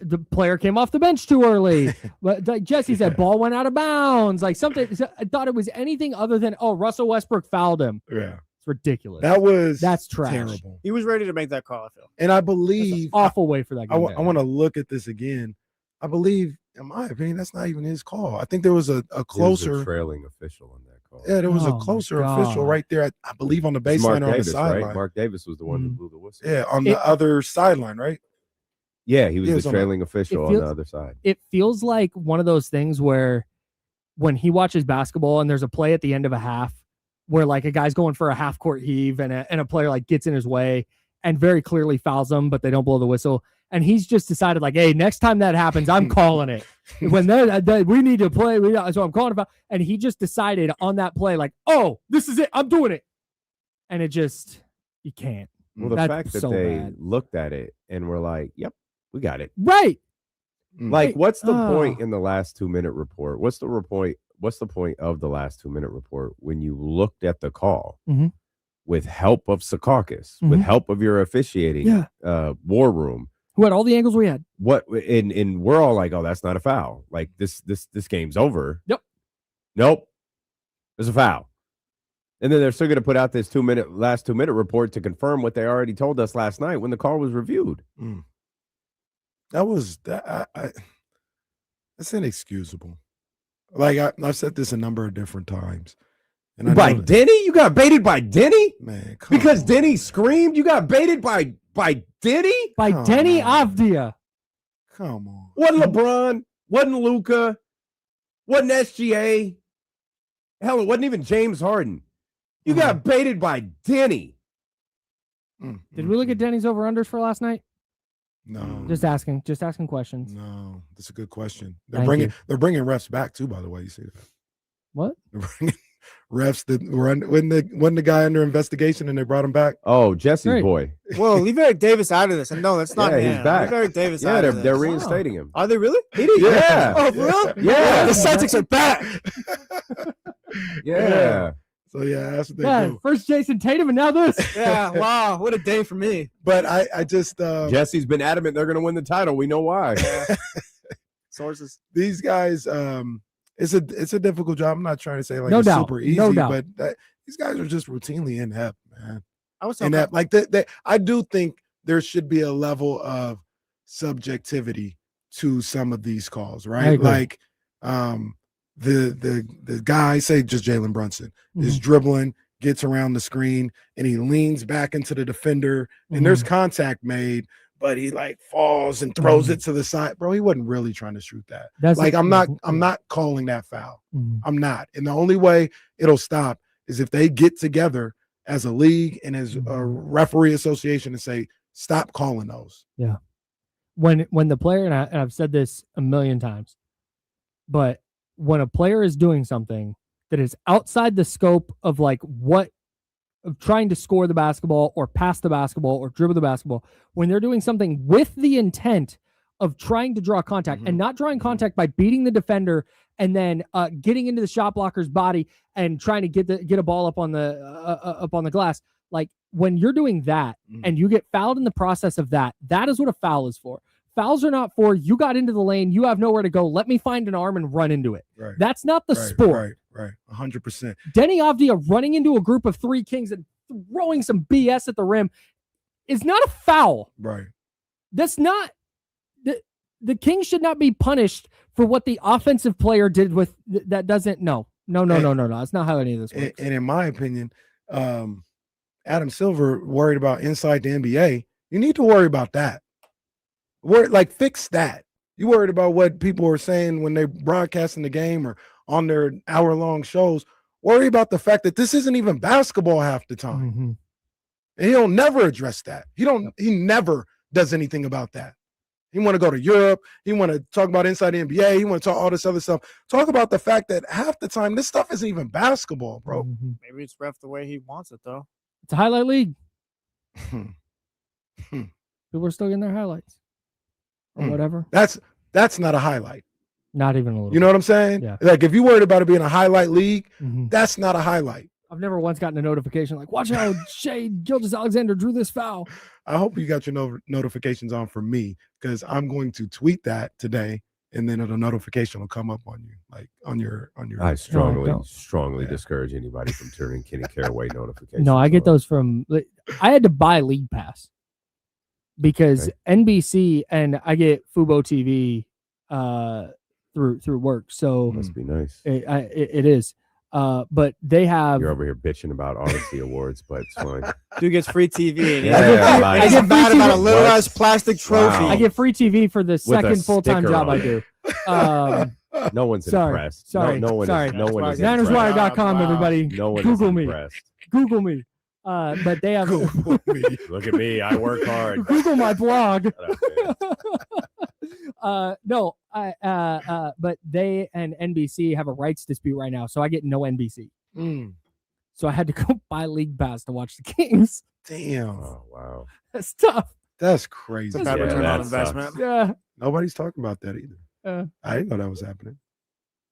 the player came off the bench too early. But like Jesse said, ball went out of bounds. Like something, I thought it was anything other than, oh, Russell Westbrook fouled him. Yeah. It's ridiculous. That's trash. terrible. He was ready to make that call, I feel. And I believe awful way for that game. I want to look at this again. I believe, in my opinion, that's not even his call. I think there was a closer was a trailing official on that call. Yeah, there was a closer official right there. I believe on the baseline or on the sideline. Right? Mark Davis was the one who blew the whistle. Yeah, on the other sideline, right? Yeah, he was the trailing official on the other side. It feels like one of those things where when he watches basketball and there's a play at the end of a half where like a guy's going for a half court heave and a player like gets in his way and very clearly fouls him, but they don't blow the whistle. And he's just decided like, hey, next time that happens, I'm calling it. When we need to play, so I'm calling about. And he just decided on that play, like, oh, this is it. I'm doing it. And it just, you can't. Well, the fact that they looked at it and were like, yep, we got it. Right. Like, what's the point in the last 2-minute report? What's the point of the last 2-minute report when you looked at the call with help of Secaucus, with help of your officiating war room? Who had all the angles we had. What and we're all like, oh, that's not a foul. Like this game's over. Yep. Nope. There's a foul. And then they're still going to put out this last 2-minute report to confirm what they already told us last night when the call was reviewed. That's inexcusable. Like I've said this a number of different times. And by Denny? You got baited by Denny? Man, because Denny screamed? You got baited by Denny? By Denny Avdia. Come on. Wasn't LeBron. Wasn't Luka. Wasn't SGA. Hell, it wasn't even James Harden. You got baited by Denny. Did we look at Denny's over-unders for last night? No. Just asking questions. No, that's a good question. They're bringing refs back too, by the way. You see that? What? They're bringing refs that when the guy under investigation and they brought him back. Oh, Jesse's boy. Whoa, leave Eric Davis out of this. And no, that's not him. He's back. Leave Eric Davis out of this. They're reinstating him. Are they really? Yeah. Oh, for real? Yeah. The Celtics are back. Yeah. So yeah, that's what they do. First Jason Tatum and now this. Yeah, wow, what a day for me. But I just Jesse's been adamant they're going to win the title. We know why. Sources. These guys, it's a difficult job. I'm not trying to say like no it's doubt. super easy, No doubt. but these guys are just routinely inept, man. I was inept. Like I do think there should be a level of subjectivity to some of these calls, right? Like the guy, say just Jalen Brunson, is dribbling, gets around the screen, and he leans back into the defender, and there's contact made, but he like falls and throws it to the side. Bro, he wasn't really trying to shoot that. I'm not calling that foul. I'm not. And the only way it'll stop is if they get together as a league and as a referee association and say, stop calling those. Yeah. When the player, and I've said this a million times, but when a player is doing something that is outside the scope of like of trying to score the basketball or pass the basketball or dribble the basketball, when they're doing something with the intent of trying to draw contact and not drawing contact by beating the defender and then getting into the shot blocker's body and trying to get a ball up on the glass, like when you're doing that and you get fouled in the process of that, that is what a foul is for. Fouls are not for you got into the lane, you have nowhere to go, let me find an arm and run into it. Right. That's not the sport. Right. 100%. Denny Avdia running into a group of 3 Kings and throwing some BS at the rim is not a foul. Right. That's not. the Kings should not be punished for what the offensive player did with that. Doesn't no. That's not how any of this works. And in my opinion, Adam Silver worried about inside the NBA. You need to worry about that. Fix that. You worried about what people are saying when they're broadcasting the game or on their hour-long shows. Worry about the fact that this isn't even basketball half the time. Mm-hmm. And he'll never address that. He never does anything about that. He want to go to Europe. He want to talk about inside the NBA. He want to talk all this other stuff. Talk about the fact that half the time this stuff isn't even basketball, bro. Mm-hmm. Maybe it's ref the way he wants it, though. It's a highlight league. People are still getting their highlights or whatever. That's not a highlight. Not even a little. You know what I'm saying? Yeah. Like if you worried about it being a highlight league, that's not a highlight. I've never once gotten a notification like, watch how Shea Gilgeous-Alexander drew this foul. I hope you got your notifications on for me because I'm going to tweet that today, and then the notification will come up on you, like on your. I strongly discourage anybody from turning Kenny Caraway notifications. No, I get those from. I had to buy League Pass because NBC and I get Fubo TV through work. So must be nice. It is. But they have. You're over here bitching about Odyssey Awards, but it's fine. Dude gets free TV. I get mad about a little ass plastic trophy. I get free TV for the second full-time job I do. No one's impressed. Sorry. No one is NinersWire.com, everybody. No one Google is me. impressed. Google me. But they have. Look at me. I work hard. Google my blog. But they and NBC have a rights dispute right now, so I get no NBC. So I had to go buy League Pass to watch the Kings. Damn. Oh wow. That's tough. That's crazy. It's a bad return on investment. Yeah. Nobody's talking about that either. I didn't know that was happening.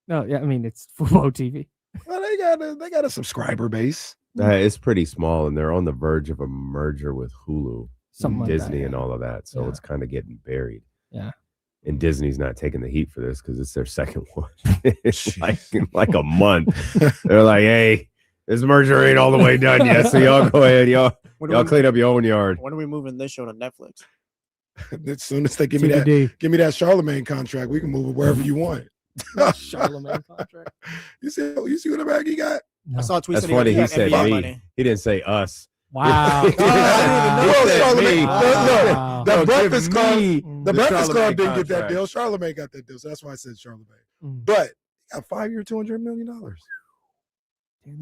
No, yeah, I mean it's Fubo TV. Well, they got a subscriber base. It's pretty small, and they're on the verge of a merger with Hulu, Disney, and all of that. So it's kind of getting buried. Yeah. And Disney's not taking the heat for this because it's their second one. It's like a month. They're like, hey, this merger ain't all the way done yet. So y'all go ahead. Y'all clean up your own yard. When are we moving this show to Netflix? As soon as they give me that Charlemagne contract, we can move it wherever you want. Charlemagne contract. You see what the bag he got? I saw a tweet. That's funny. He said me. Money. He didn't say us. Wow. The Breakfast Club didn't get that deal. Charlemagne got that deal. So that's why I said Charlemagne. But a 5-year, $200 million.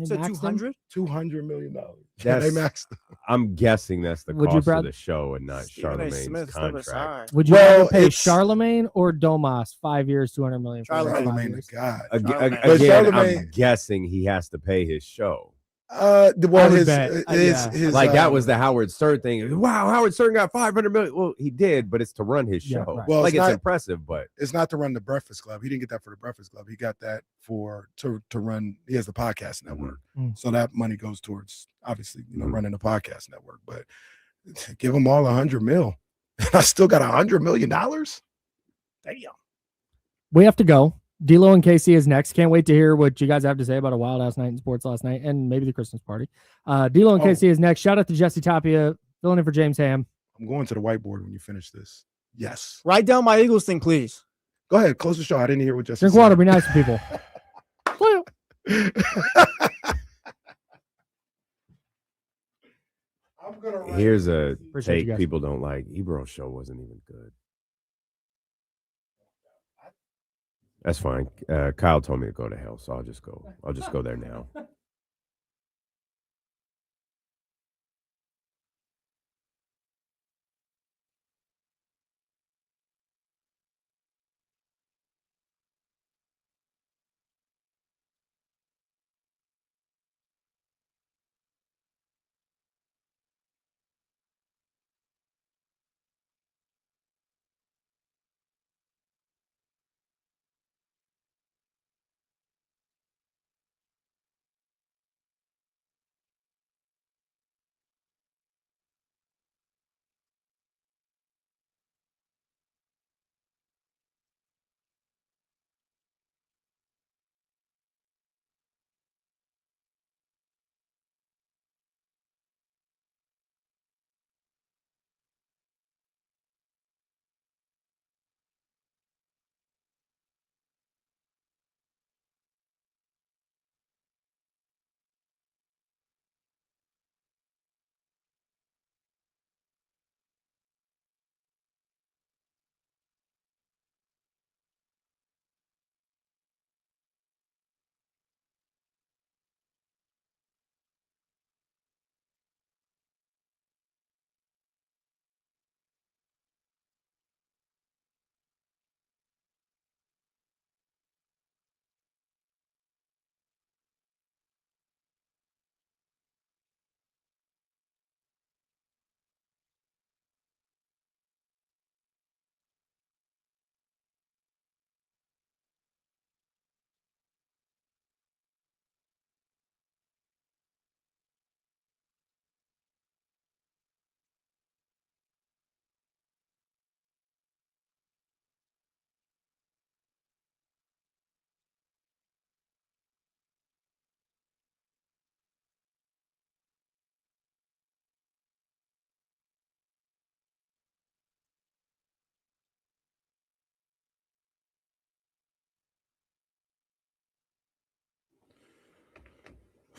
So 200? $200 million. They maxed. I'm guessing that's the cost of the show and not Charlemagne's contract. Would you rather pay Charlemagne or Domas 5 years, $200 million? Charlemagne the God. Again, I'm guessing he has to pay his show. That was the Howard Stern thing. Wow, Howard Stern got $500 million. Well, he did, but it's to run his show. Right. Well, it's impressive, but it's not to run the Breakfast Club. He didn't get that for the Breakfast Club. He got that to run. He has the podcast network, so that money goes towards obviously running the podcast network. But give them all $100 million. I still got $100 million. Damn. We have to go. D'Lo and KC is next. Can't wait to hear what you guys have to say about a wild ass night in sports last night and maybe the Christmas party. D'Lo and KC is next. Shout out to Jesse Tapia, filling in for James Ham. I'm going to the whiteboard when you finish this. Yes. Write down my Eagles thing, please. Go ahead. Close the show. I didn't hear what Jesse said. Drink water. Be nice to people. Here's a take people don't like. Ebro's show wasn't even good. That's fine. Kyle told me to go to hell, so I'll just go there now.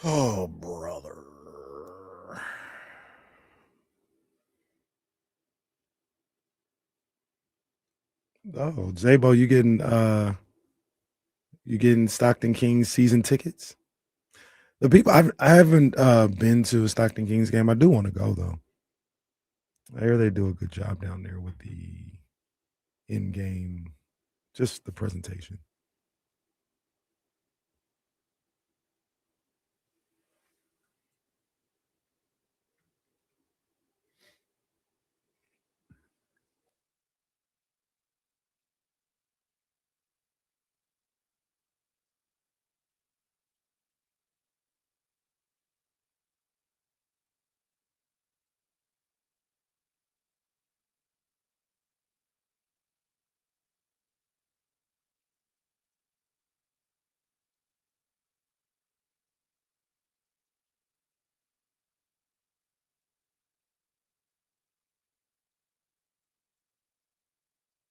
Oh, brother. Oh, J-Bo, you getting Stockton Kings season tickets? The people I haven't been to a Stockton Kings game. I do want to go though. I hear they do a good job down there with the in-game, just the presentation.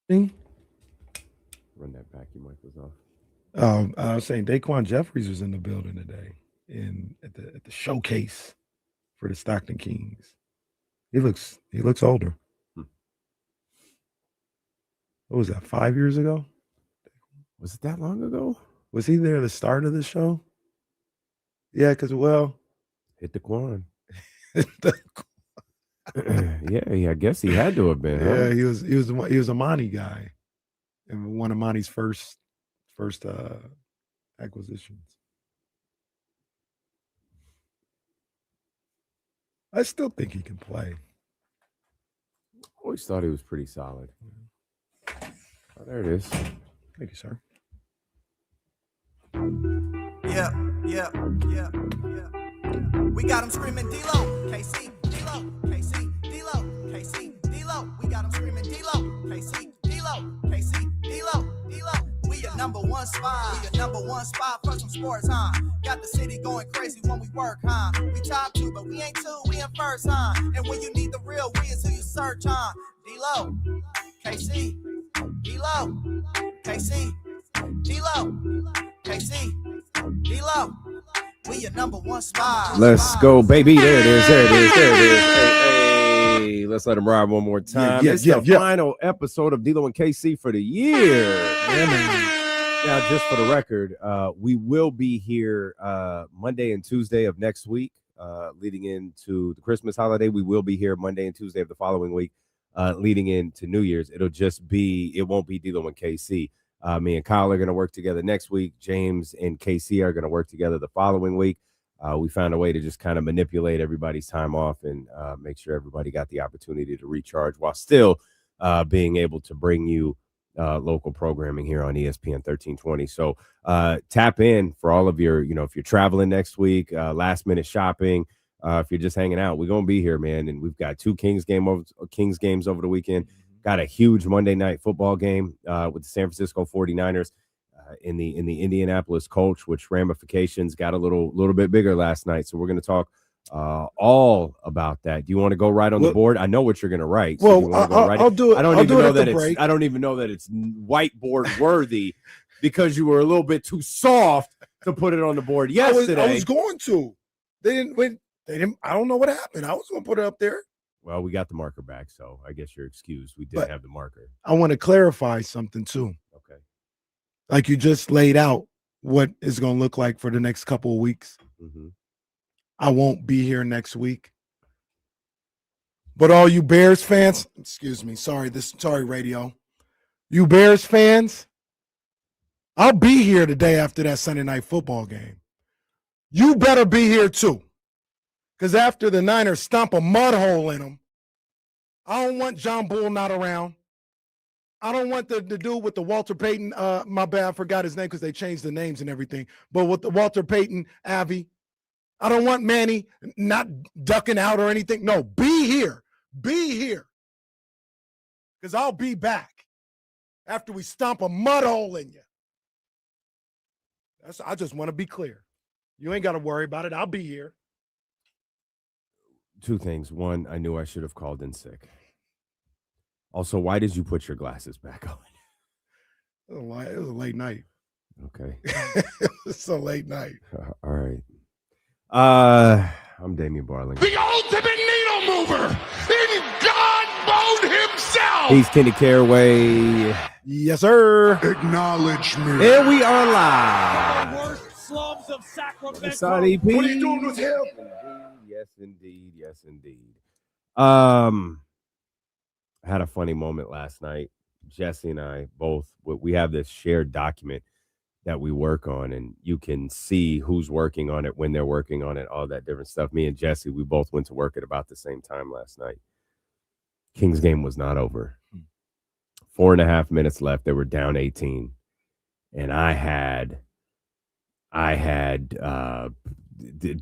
Run that back. Your mic was off. I was saying Daquan Jeffries was in the building today at the showcase for the Stockton Kings. He looks older. What was that, 5 years ago? Was it that long ago? Was he there at the start of the show? Yeah, because hit the Quan. Yeah, I guess he had to have been. Yeah, huh? he was a Monty guy, and one of Monty's first acquisitions. I still think he can play. Always thought he was pretty solid. Oh, there it is. Thank you, sir. Yeah. We got him screaming D-Lo, KC, D-Lo, KC, D-Lo, KC, D-Lo. We got him screaming D-Lo, KC, D-Lo, KC, D-Lo, D-Lo. We your number one spot. We your number one spot for some sports, huh? Got the city going crazy when we work, huh? We top two, but we ain't two, we in first, huh? And when you need the real, we is who you search, huh? D-Lo, KC, D-Lo, KC, D-Lo, KC, D-Lo. We your number one spot. Let's go, baby. There it is. Hey, let's let him ride one more time. It's the final episode of D-Lo and KC for the year. Yeah, man. Now, just for the record, we will be here Monday and Tuesday of next week, leading into the Christmas holiday. We will be here Monday and Tuesday of the following week, leading into New Year's. It won't be D-Lo and KC. Me and Kyle are going to work together next week. James and KC are going to work together the following week. We found a way to just kind of manipulate everybody's time off and make sure everybody got the opportunity to recharge while still being able to bring you local programming here on ESPN 1320. So tap in for all of your, if you're traveling next week, last minute shopping, if you're just hanging out, we're going to be here, man. And we've got two Kings games over the weekend. Got a huge Monday night football game with the San Francisco 49ers in the Indianapolis Colts, which ramifications got a little bit bigger last night. So we're going to talk all about that. Do you want to go right on the board? I know what you're going to write. So I'll do it. I don't even know that it's whiteboard worthy because you were a little bit too soft to put it on the board yesterday. I was going to. They didn't. I don't know what happened. I was going to put it up there. Well, we got the marker back, so I guess you're excused. We did have the marker. I want to clarify something too. Okay. Like you just laid out what it's going to look like for the next couple of weeks. Mm-hmm. I won't be here next week. But all you Bears fans, sorry radio. You Bears fans, I'll be here the day after that Sunday night football game. You better be here too. Because after the Niners stomp a mud hole in them, I don't want John Bull not around. I don't want the dude with the Walter Payton, my bad, I forgot his name because they changed the names and everything, but with the Walter Payton, Avi. I don't want Manny not ducking out or anything. No, be here. Be here. Because I'll be back after we stomp a mud hole in you. I just want to be clear. You ain't got to worry about it. I'll be here. Two things. One, I knew I should have called in sick. Also, why did you put your glasses back on? It was a late night. Okay. It's a late night. All right. I'm Damian Barling. The ultimate needle mover in God mode himself. He's Kenny Caraway. Yes, sir. Acknowledge me. And we are live. The worst slums of Sacramento. Inside EP. What are you doing with him? Yes, indeed. Yes, indeed. I had a funny moment last night. Jesse and I both, we have this shared document that we work on, and you can see who's working on it, when they're working on it, all that different stuff. Me and Jesse, we both went to work at about the same time last night. Kings game was not over. 4.5 minutes left. They were down 18. And I had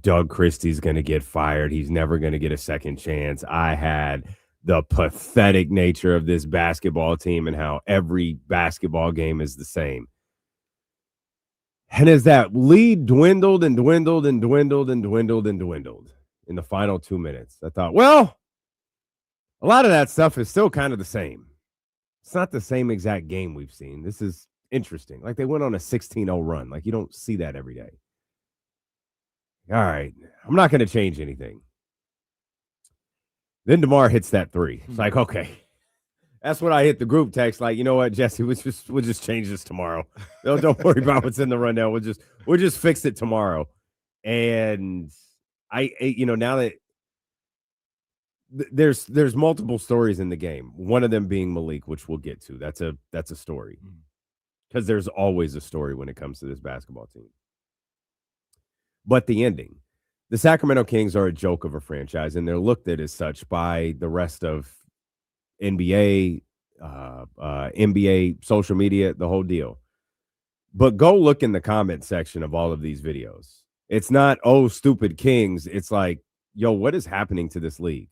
Doug Christie's going to get fired. He's never going to get a second chance. I had the pathetic nature of this basketball team and how every basketball game is the same. And as that lead dwindled and dwindled and dwindled and dwindled and dwindled in the final 2 minutes, I thought, well, a lot of that stuff is still kind of the same. It's not the same exact game we've seen. This is interesting. Like they went on a 16-0 run. Like you don't see that every day. All right, I'm not going to change anything. Then DeMar hits that three. It's like, okay. That's when I hit the group text. Like, you know what, Jesse, we'll just change this tomorrow. No, don't worry about what's in the rundown. We'll just fix it tomorrow. And now that there's multiple stories in the game. One of them being Malik, which we'll get to. That's a story. Because there's always a story when it comes to this basketball team. But the ending. The Sacramento Kings are a joke of a franchise, and they're looked at as such by the rest of NBA, NBA, social media, the whole deal. But go look in the comment section of all of these videos. It's not, oh, stupid Kings. It's like, yo, what is happening to this league?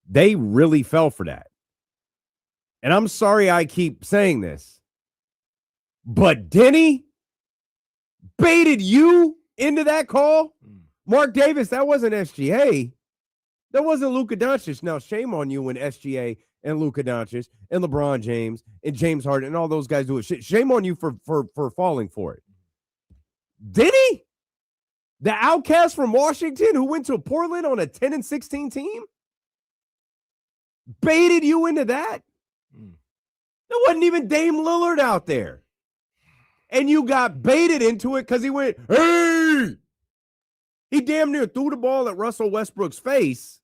They really fell for that. And I'm sorry I keep saying this, but Denny baited you into that call. Mark Davis, that wasn't SGA. That wasn't Luka Doncic. Now, shame on you when SGA and Luka Doncic and LeBron James and James Harden and all those guys do it. Shame on you for falling for it. Did he? The outcast from Washington who went to Portland on a 10-16 team? Baited you into that? There wasn't even Dame Lillard out there. And you got baited into it because he went, hey! He damn near threw the ball at Russell Westbrook's face,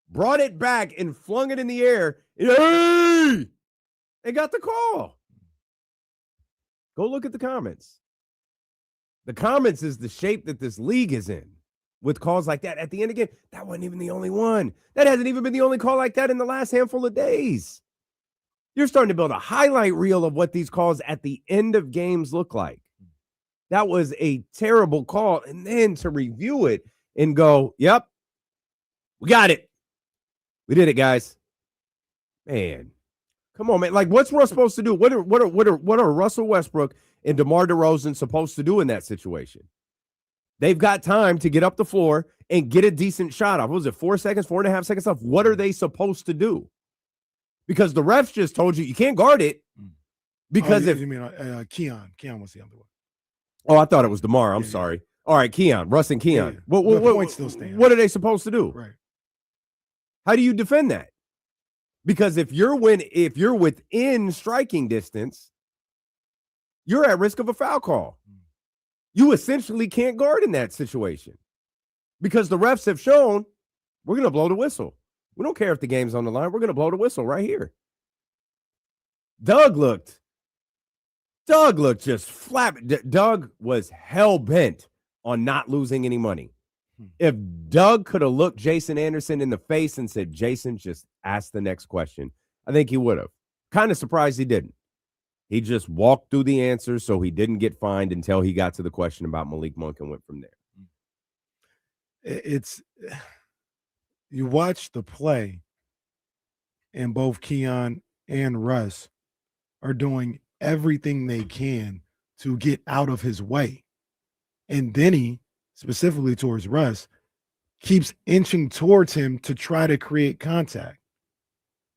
brought it back and flung it in the air, and got the call. Go look at the comments. The comments is the shape that this league is in with calls like that. At the end again, that wasn't even the only one. That hasn't even been the only call like that in the last handful of days. You're starting to build a highlight reel of what these calls at the end of games look like. That was a terrible call. And then to review it and go, yep, we got it. We did it, guys. Man, come on, man. Like, what's Russ supposed to do? What are Russell Westbrook and DeMar DeRozan supposed to do in that situation? They've got time to get up the floor and get a decent shot off. What was it, 4 seconds, 4.5 seconds off? What are they supposed to do? Because the refs just told you can't guard it. Because you mean Keon was the other one. Oh, I thought it was DeMar. I'm sorry. All right, Keon, Russ and Keon. Yeah. What point still stands. What are they supposed to do? Right. How do you defend that? Because if you're within striking distance, you're at risk of a foul call. You essentially can't guard in that situation because the refs have shown we're going to blow the whistle. We don't care if the game's on the line. We're going to blow the whistle right here. Doug looked just flat. Doug was hell-bent on not losing any money. If Doug could have looked Jason Anderson in the face and said, Jason, just ask the next question, I think he would have. Kind of surprised he didn't. He just walked through the answers so he didn't get fined until he got to the question about Malik Monk and went from there. It's you watch the play, and both Keon and Russ are doing everything they can to get out of his way. And Denny, specifically towards Russ, keeps inching towards him to try to create contact.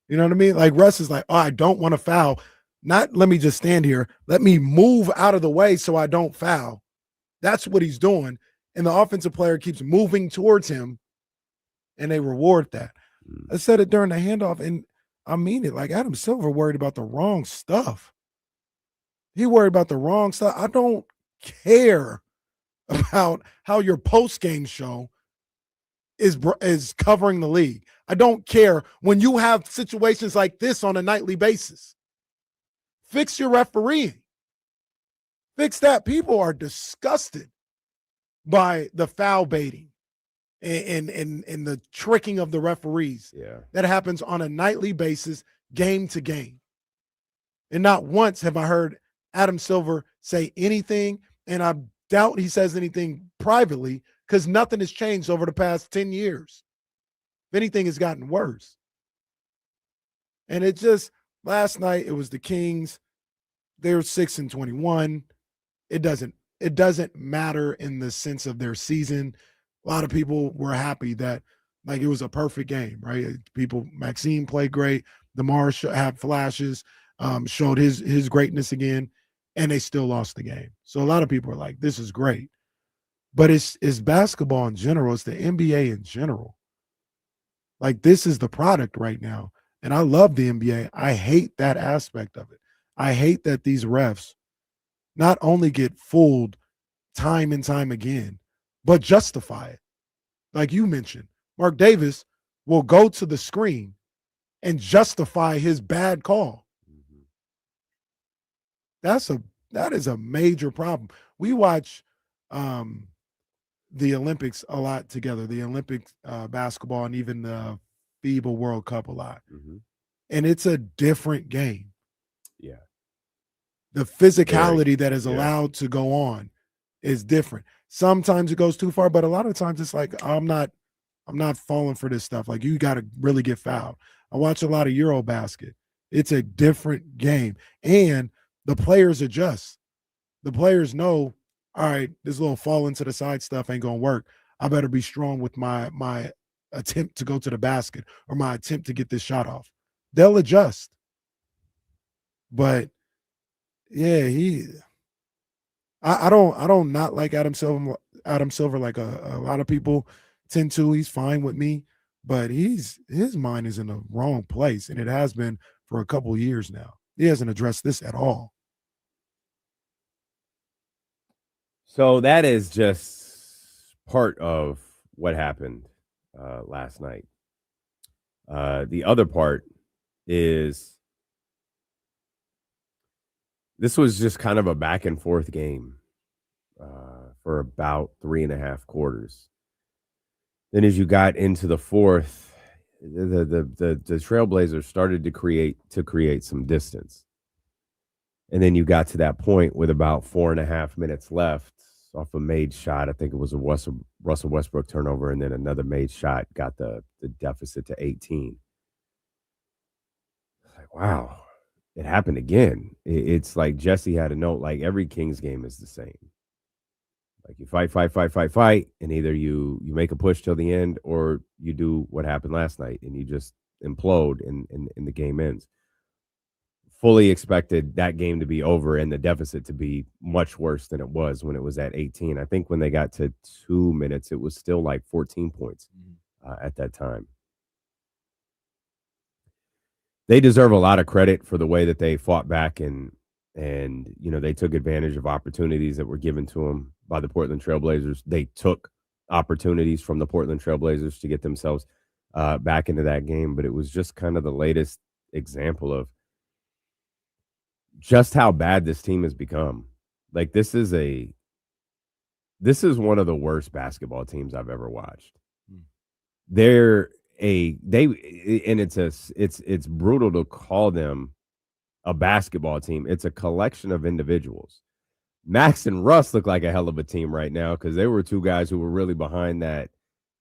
You know what I mean? Like Russ is like, oh, I don't want to foul. Not let me just stand here. Let me move out of the way so I don't foul. That's what he's doing. and the offensive player keeps moving towards him, and they reward that. I said it during the handoff, and I mean it. Like, Adam Silver worried about the wrong stuff. He worried about the wrong stuff. I don't care about how your post-game show is covering the league. I don't care when you have situations like this on a nightly basis. Fix your refereeing. Fix that. People are disgusted by the foul baiting and the tricking of the referees. Yeah. That happens on a nightly basis, game to game. And not once have I heard Adam Silver say anything, and I doubt he says anything privately because nothing has changed over the past 10 years. If anything, has gotten worse. And it just, last night, it was the Kings. They're 6-21. It doesn't matter in the sense of their season. A lot of people were happy that, like, it was a perfect game, right? Maxime played great. DeMar had flashes, showed his greatness again, and they still lost the game. So a lot of people are like, this is great. But it's basketball in general. It's the NBA in general. Like, this is the product right now. And I love the NBA. I hate that aspect of it. I hate that these refs not only get fooled time and time again, but justify it. Like you mentioned, Mark Davis will go to the screen and justify his bad call. That is a major problem. We watch the Olympics a lot together, the Olympic basketball and even the FIBA World Cup a lot. And it's a different game. Yeah. The physicality that is allowed to go on is different. Sometimes it goes too far, but a lot of times it's like, I'm not falling for this stuff. Like, you got to really get fouled. I watch a lot of Eurobasket. It's a different game. And the players adjust. The players know, all right, this little fall into the side stuff ain't going to work. I better be strong with my attempt to go to the basket or my attempt to get this shot off. They'll adjust. But yeah, I don't not like Adam Silver like a lot of people tend to. He's fine with me, but his mind is in the wrong place, and it has been for a couple of years now. He hasn't addressed this at all. So that is just part of what happened last night. The other part is this was just kind of a back and forth game for about 3.5 quarters. Then as you got into the fourth, the Trailblazers started to create some distance. And then you got to that point with about 4.5 minutes left off a made shot. I think it was a Russell Westbrook turnover, and then another made shot got the deficit to 18. Like, wow, it happened again. It's like Jesse had a note, like every Kings game is the same. Like, you fight, and either you make a push till the end or you do what happened last night and you just implode and the game ends. Fully expected that game to be over and the deficit to be much worse than it was when it was at 18. I think when they got to 2 minutes, it was still like 14 points at that time. They deserve a lot of credit for the way that they fought back and they took advantage of opportunities that were given to them by the Portland Trailblazers. They took opportunities from the Portland Trailblazers to get themselves back into that game, but it was just kind of the latest example of just how bad this team has become. Like, this is one of the worst basketball teams I've ever watched. It's brutal to call them a basketball team. It's a collection of individuals. Max and Russ look like a hell of a team right now because they were two guys who were really behind that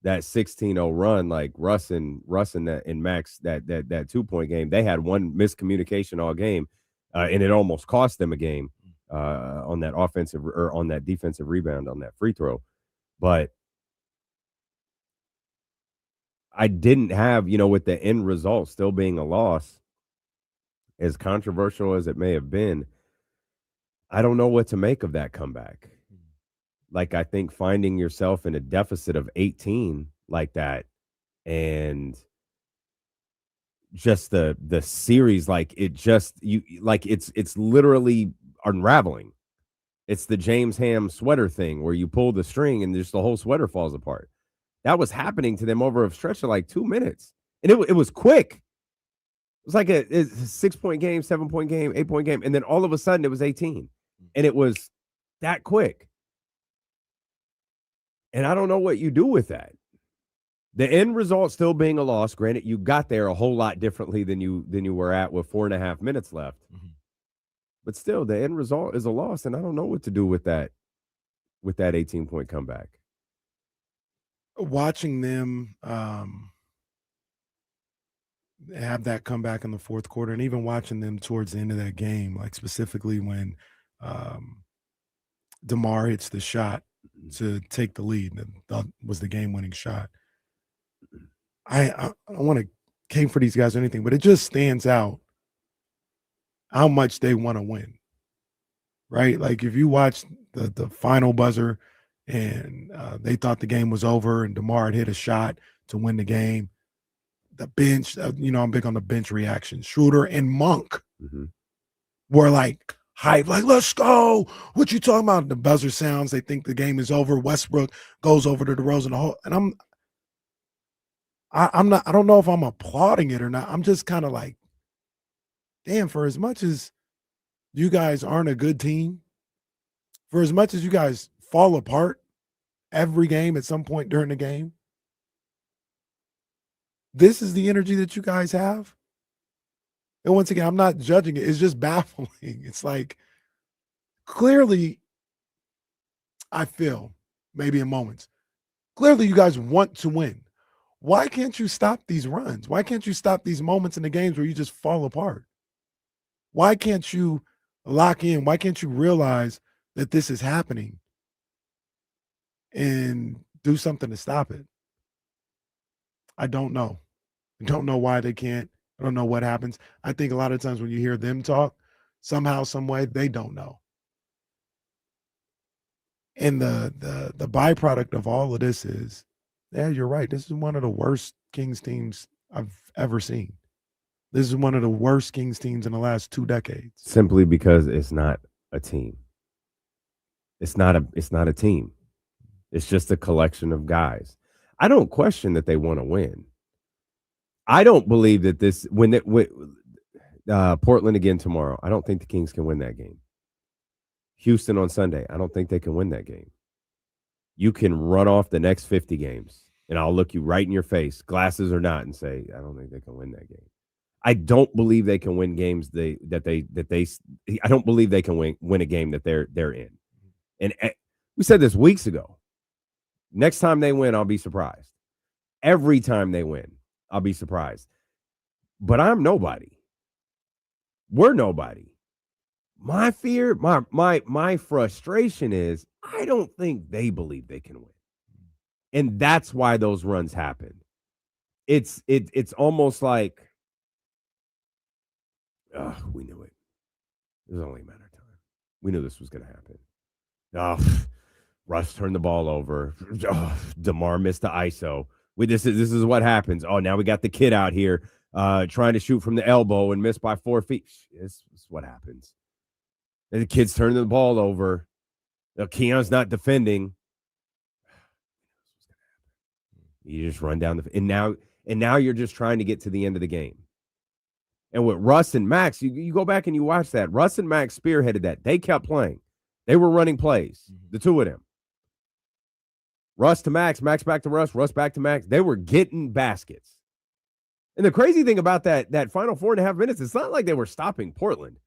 16-0 run. Like Russ and Max, that 2-point game, they had one miscommunication all game. And it almost cost them a game on that offensive or on that defensive rebound on that free throw. But I didn't have, with the end result still being a loss, as controversial as it may have been, I don't know what to make of that comeback. Like, I think finding yourself in a deficit of 18 like that, and just the series, like it's literally unraveling. It's the James Ham sweater thing where you pull the string and just the whole sweater falls apart. That was happening to them over a stretch of like 2 minutes. And it was quick. It was like a 6-point game, 7-point game, 8-point game. And then all of a sudden it was 18. And it was that quick. And I don't know what you do with that. The end result still being a loss. Granted, you got there a whole lot differently than you were at with 4.5 minutes left. Mm-hmm. But still, the end result is a loss, and I don't know what to do with that 18-point comeback. Watching them have that comeback in the fourth quarter, and even watching them towards the end of that game, like specifically when DeMar hits the shot to take the lead, that was the game-winning shot. I don't want to cape for these guys or anything, but it just stands out how much they want to win, right? Like if you watch the final buzzer and they thought the game was over and DeMar had hit a shot to win the game, the bench, I'm big on the bench reaction. Schroeder and Monk were like hype, like, let's go. What you talking about? The buzzer sounds, they think the game is over. Westbrook goes over to DeRozan, and I don't know if I'm applauding it or not. I'm just kind of like, damn, for as much as you guys aren't a good team, for as much as you guys fall apart every game at some point during the game, this is the energy that you guys have. And once again, I'm not judging it. It's just baffling. It's like, clearly, I feel, maybe in moments, clearly you guys want to win. Why can't you stop these runs? Why can't you stop these moments in the games where you just fall apart? Why can't you lock in? Why can't you realize that this is happening and do something to stop it? I don't know. I don't know why they can't. I don't know what happens. I think a lot of times when you hear them talk, somehow, some way, they don't know. And the byproduct of all of this is, yeah, you're right. This is one of the worst Kings teams I've ever seen. This is one of the worst Kings teams in the last 2 decades. Simply because it's not a team. It's not a team. It's just a collection of guys. I don't question that they want to win. I don't believe that Portland again tomorrow, I don't think the Kings can win that game. Houston on Sunday, I don't think they can win that game. You can run off the next 50 games, and I'll look you right in your face, glasses or not, and say, I don't think they can win that game. I don't believe they can win games I don't believe they can win a game that they're in. And we said this weeks ago. Next time they win, I'll be surprised. Every time they win, I'll be surprised. But I'm nobody. We're nobody. My fear, my frustration is I don't think they believe they can win. And that's why those runs happen. It's almost like, we knew it. It was only a matter of time. We knew this was going to happen. Russ turned the ball over. DeMar missed the ISO. This is what happens. Oh, now we got the kid out here trying to shoot from the elbow and miss by 4 feet. This is what happens. And the kid's turning the ball over. Keon's not defending. You just run down and now you're just trying to get to the end of the game. And with Russ and Max, you go back and you watch that. Russ and Max spearheaded that. They kept playing. They were running plays, the two of them. Russ to Max, Max back to Russ, Russ back to Max. They were getting baskets. And the crazy thing about that final 4.5 minutes, it's not like they were stopping Portland.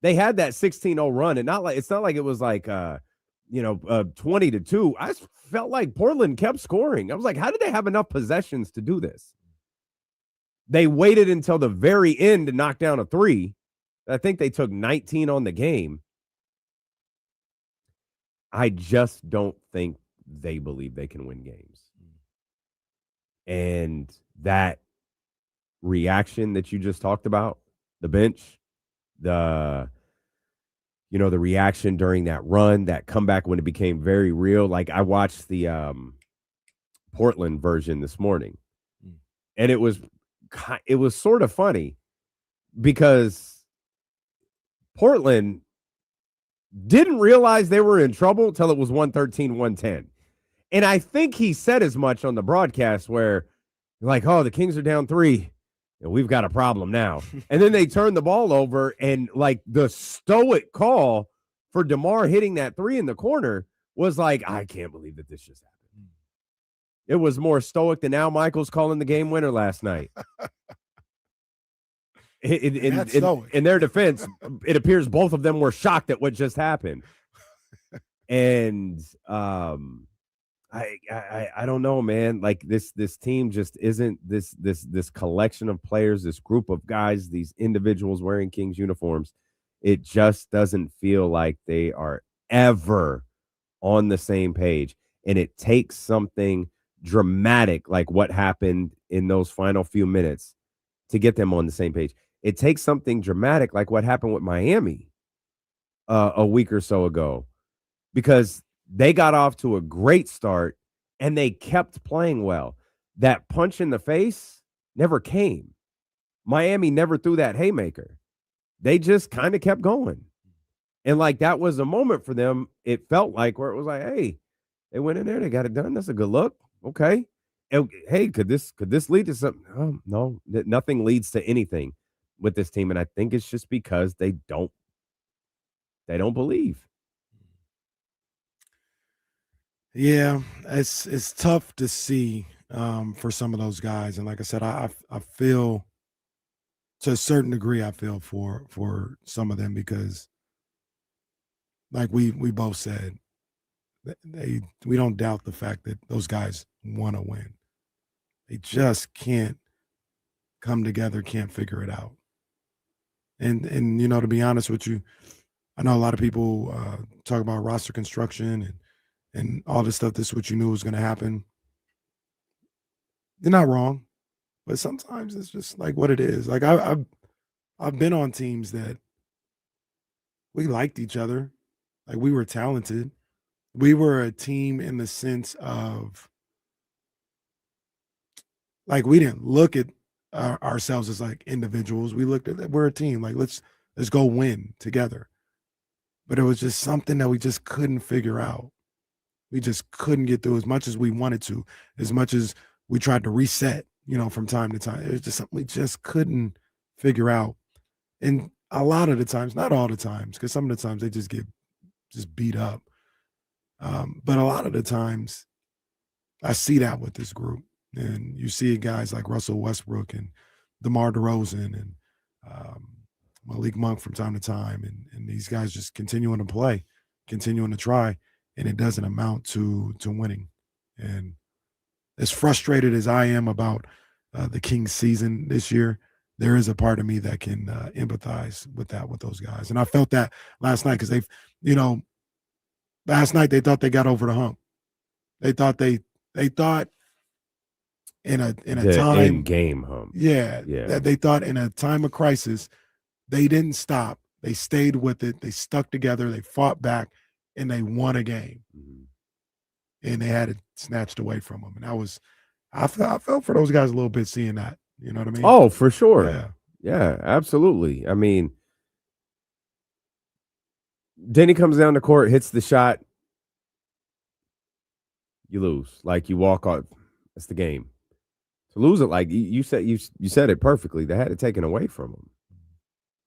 They had that 16-0 run, and it's not like it was like 20-2. I felt like Portland kept scoring. I was like, how did they have enough possessions to do this? They waited until the very end to knock down a 3. I think they took 19 on the game. I just don't think they believe they can win games. And that reaction that you just talked about, the bench, the reaction during that run, that comeback when it became very real. Like I watched the Portland version this morning, and it was sort of funny because Portland didn't realize they were in trouble till it was 113-110. And I think he said as much on the broadcast where like, oh, the Kings are down 3 and we've got a problem now. And then they turned the ball over, and like the stoic call for DeMar hitting that 3 in the corner was like, I can't believe that this just happened. It was more stoic than Al Michaels calling the game winner last night. In their defense, it appears both of them were shocked at what just happened. And I don't know, man. Like this team just isn't this collection of players, this group of guys, these individuals wearing Kings uniforms. It just doesn't feel like they are ever on the same page. And it takes something dramatic like what happened in those final few minutes to get them on the same page. It takes something dramatic like what happened with Miami a week or so ago, because they got off to a great start and they kept playing well. That punch in the face never came. Miami never threw that haymaker. They just kind of kept going. And like that was a moment for them, it felt like, where it was like, hey, they went in there, they got it done. That's a good look. Okay. And, hey, could this lead to something? Oh, no, nothing leads to anything with this team. And I think it's just because they don't believe. Yeah, it's tough to see for some of those guys. And like I said, I feel to a certain degree, I feel for some of them because like we both said, we don't doubt the fact that those guys want to win. They just can't come together, can't figure it out. And to be honest with you, I know a lot of people talk about roster construction and all this stuff. This is what you knew was going to happen. They're not wrong, but sometimes it's just like what it is. Like I've been on teams that we liked each other, like we were talented. We were a team in the sense of like we didn't look at ourselves as like individuals. We looked at we're a team. Like let's go win together. But it was just something that we just couldn't figure out. We just couldn't get through as much as we wanted to, as much as we tried to reset, from time to time. It was just something we just couldn't figure out. And a lot of the times, not all the times, because some of the times they just get beat up. But a lot of the times I see that with this group. And you see guys like Russell Westbrook and DeMar DeRozan and Malik Monk from time to time. And these guys just continuing to play, continuing to try. And it doesn't amount to winning. And as frustrated as I am about the Kings season this year, there is a part of me that can empathize with those guys. And I felt that last night because last night they thought they got over the hump. They thought in a time end game hump. Yeah. That they thought in a time of crisis, they didn't stop. They stayed with it. They stuck together. They fought back. And they won a game, and they had it snatched away from them. And I felt for those guys a little bit seeing that. You know what I mean? Oh, for sure. Yeah, absolutely. I mean, Denny comes down the court, hits the shot, you lose. Like you walk off. That's the game. To lose it, like you said it perfectly. They had it taken away from them.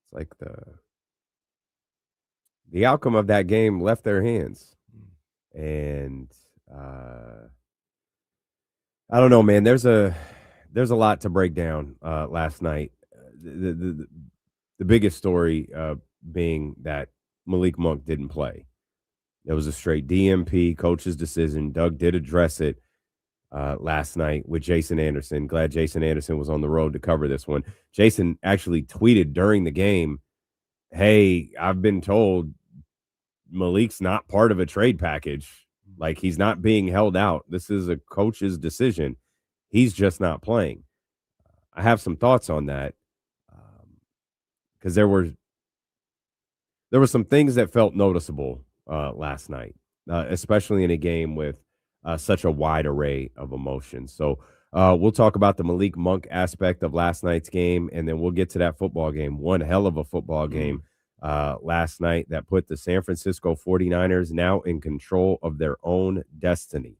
It's like the outcome of that game left their hands. And I don't know, man. There's a lot to break down last night. The biggest story being that Malik Monk didn't play. It was a straight DNP, coach's decision. Doug did address it last night with Jason Anderson. Glad Jason Anderson was on the road to cover this one. Jason actually tweeted during the game, hey, I've been told Malik's not part of a trade package. Like he's not being held out. This is a coach's decision. He's just not playing. I have some thoughts on that because there were there were some things that felt noticeable last night, especially in a game with such a wide array of emotions. So we'll talk about the Malik Monk aspect of last night's game, and then we'll get to that football game. One hell of a football game last night that put the San Francisco 49ers now in control of their own destiny.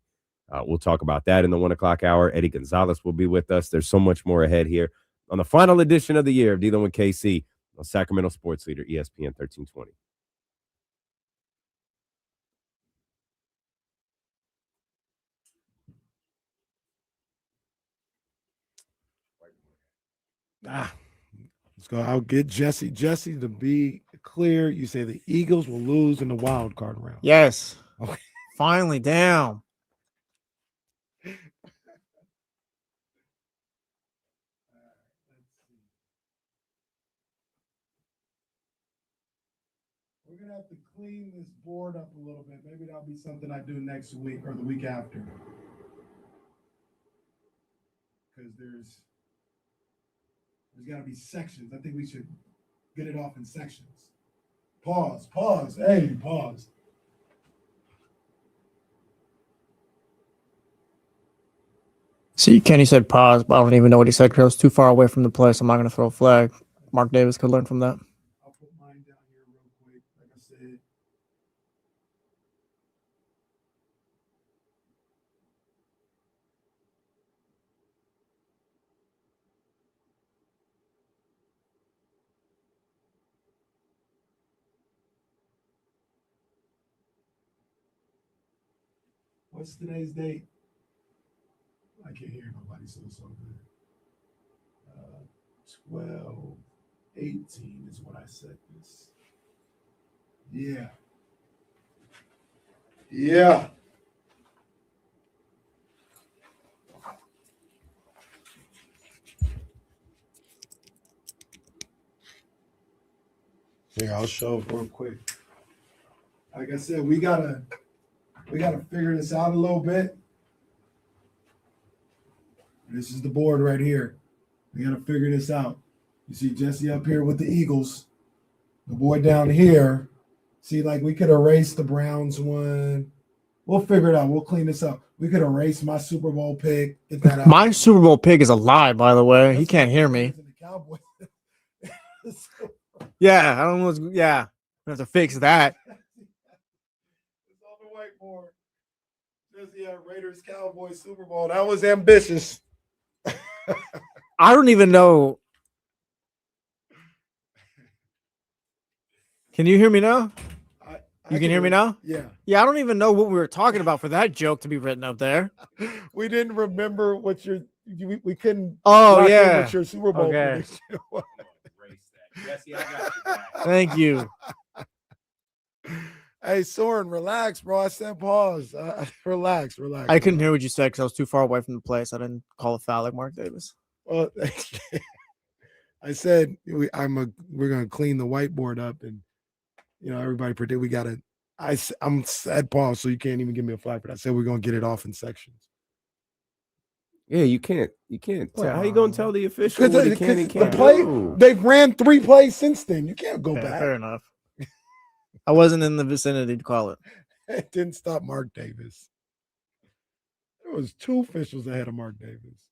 We'll talk about that in the 1 o'clock hour. Eddie Gonzalez will be with us. There's so much more ahead here on the final edition of the year of Dealing with KC on Sacramento Sports Leader, ESPN 1320. Let's go. I'll get Jesse. Jesse, to be clear, you say the Eagles will lose in the wild card round. Yes. Okay. Finally down. We're going to have to clean this board up a little bit. Maybe that'll be something I do next week or the week after. Because there's got to be sections. I think we should get it off in sections. Pause. Hey, pause. See, Kenny said pause, but I don't even know what he said because I was too far away from the play, so I'm not going to throw a flag. Mark Davis could learn from that. I'll put mine down here real quick, like I said. What's today's date? I can't hear nobody, so it's all good. 12/18 is what I said this. Yeah. Here, I'll show real quick. Like I said, we gotta figure this out a little bit. This is the board right here. We got to figure this out. You see Jesse up here with the Eagles. The boy down here. See, like we could erase the Browns one. We'll figure it out. We'll clean this up. We could erase my Super Bowl pick. Get that out. My Super Bowl pick is a lie, by the way. He can't hear me. Yeah, I don't know. Yeah, we have to fix that. It's on the whiteboard. Jesse, Raiders, Cowboys, Super Bowl. That was ambitious. I don't even know. Can you hear me now? You can hear me now? Yeah. Yeah, I don't even know what we were talking about for that joke to be written up there. We didn't remember what we couldn't. Oh, yeah. What your Super Bowl prediction was. Thank you. Hey, Soren, relax, bro. I said pause. Relax. I couldn't hear what you said because I was too far away from the place. I didn't call a foul like Mark Davis. Well, I said we're gonna clean the whiteboard up, and everybody predict we gotta. I'm at pause, so you can't even give me a flag for that. I said we're gonna get it off in sections. Yeah, you can't. How you gonna tell the official what he can and can't do? They've ran 3 plays since then. You can't go back. Fair enough. I wasn't in the vicinity to call it. It didn't stop Mark Davis. There was 2 officials ahead of Mark Davis.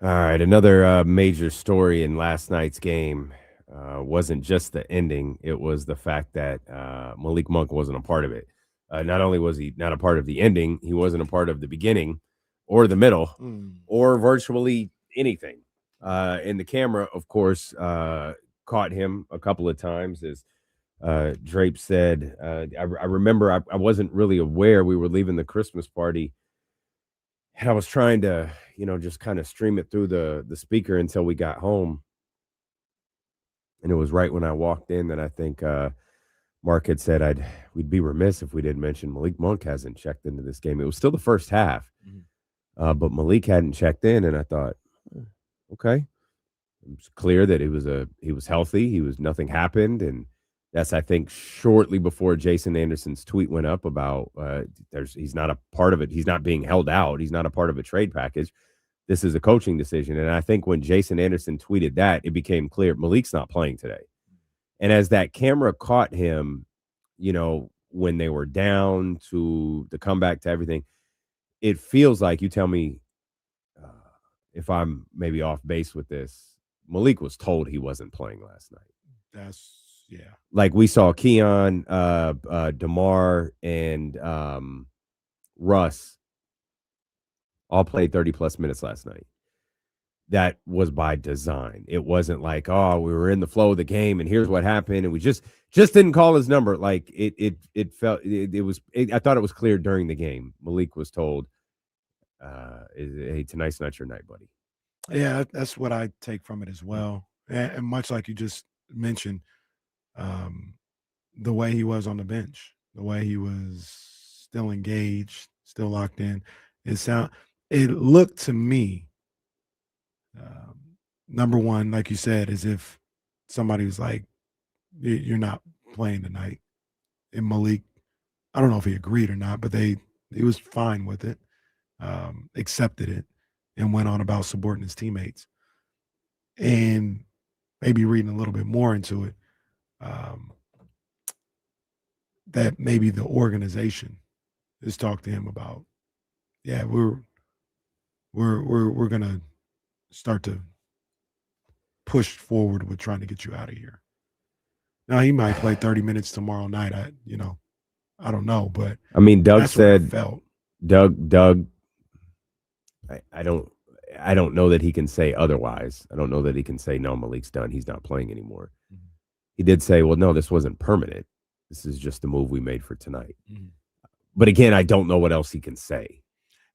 All right, another major story in last night's game wasn't just the ending. It was the fact that Malik Monk wasn't a part of it. Not only was he not a part of the ending, he wasn't a part of the beginning or the middle or virtually anything. And the camera, of course, caught him a couple of times as Drape said, I remember I wasn't really aware we were leaving the Christmas party. And I was trying to, just kind of stream it through the speaker until we got home. And it was right when I walked in that I think Mark had said we'd be remiss if we didn't mention Malik Monk hasn't checked into this game. It was still the first half, but Malik hadn't checked in, and I thought, okay, it was clear that he was healthy. Nothing happened, and that's, I think, shortly before Jason Anderson's tweet went up about he's not a part of it. He's not being held out. He's not a part of a trade package. This is a coaching decision. And I think when Jason Anderson tweeted that, it became clear Malik's not playing today. And as that camera caught him, when they were down to the comeback to everything, it feels like, you tell me if I'm maybe off base with this, Malik was told he wasn't playing last night. Yeah. Like we saw Keon, DeMar, and Russ all played 30-plus minutes last night. That was by design. It wasn't like, we were in the flow of the game and here's what happened and we just didn't call his number. Like it felt I thought it was clear during the game. Malik was told, hey, tonight's not your night, buddy. Yeah, that's what I take from it as well. And much like you just mentioned, the way he was on the bench, the way he was still engaged, still locked in, it looked to me, number one, like you said, as if somebody was like, you're not playing tonight. And Malik, I don't know if he agreed or not, but he was fine with it, accepted it, and went on about supporting his teammates. And maybe reading a little bit more into it, that maybe the organization has talked to him about, yeah, we're gonna start to push forward with trying to get you out of here. Now he might play 30 minutes tomorrow night. I don't know, but I mean, Doug said, felt. Doug, I don't know that he can say otherwise. I don't know that he can say, no, Malik's done. He's not playing anymore. Mm-hmm. He did say, well, no, this wasn't permanent. This is just the move we made for tonight. Mm-hmm. But again, I don't know what else he can say.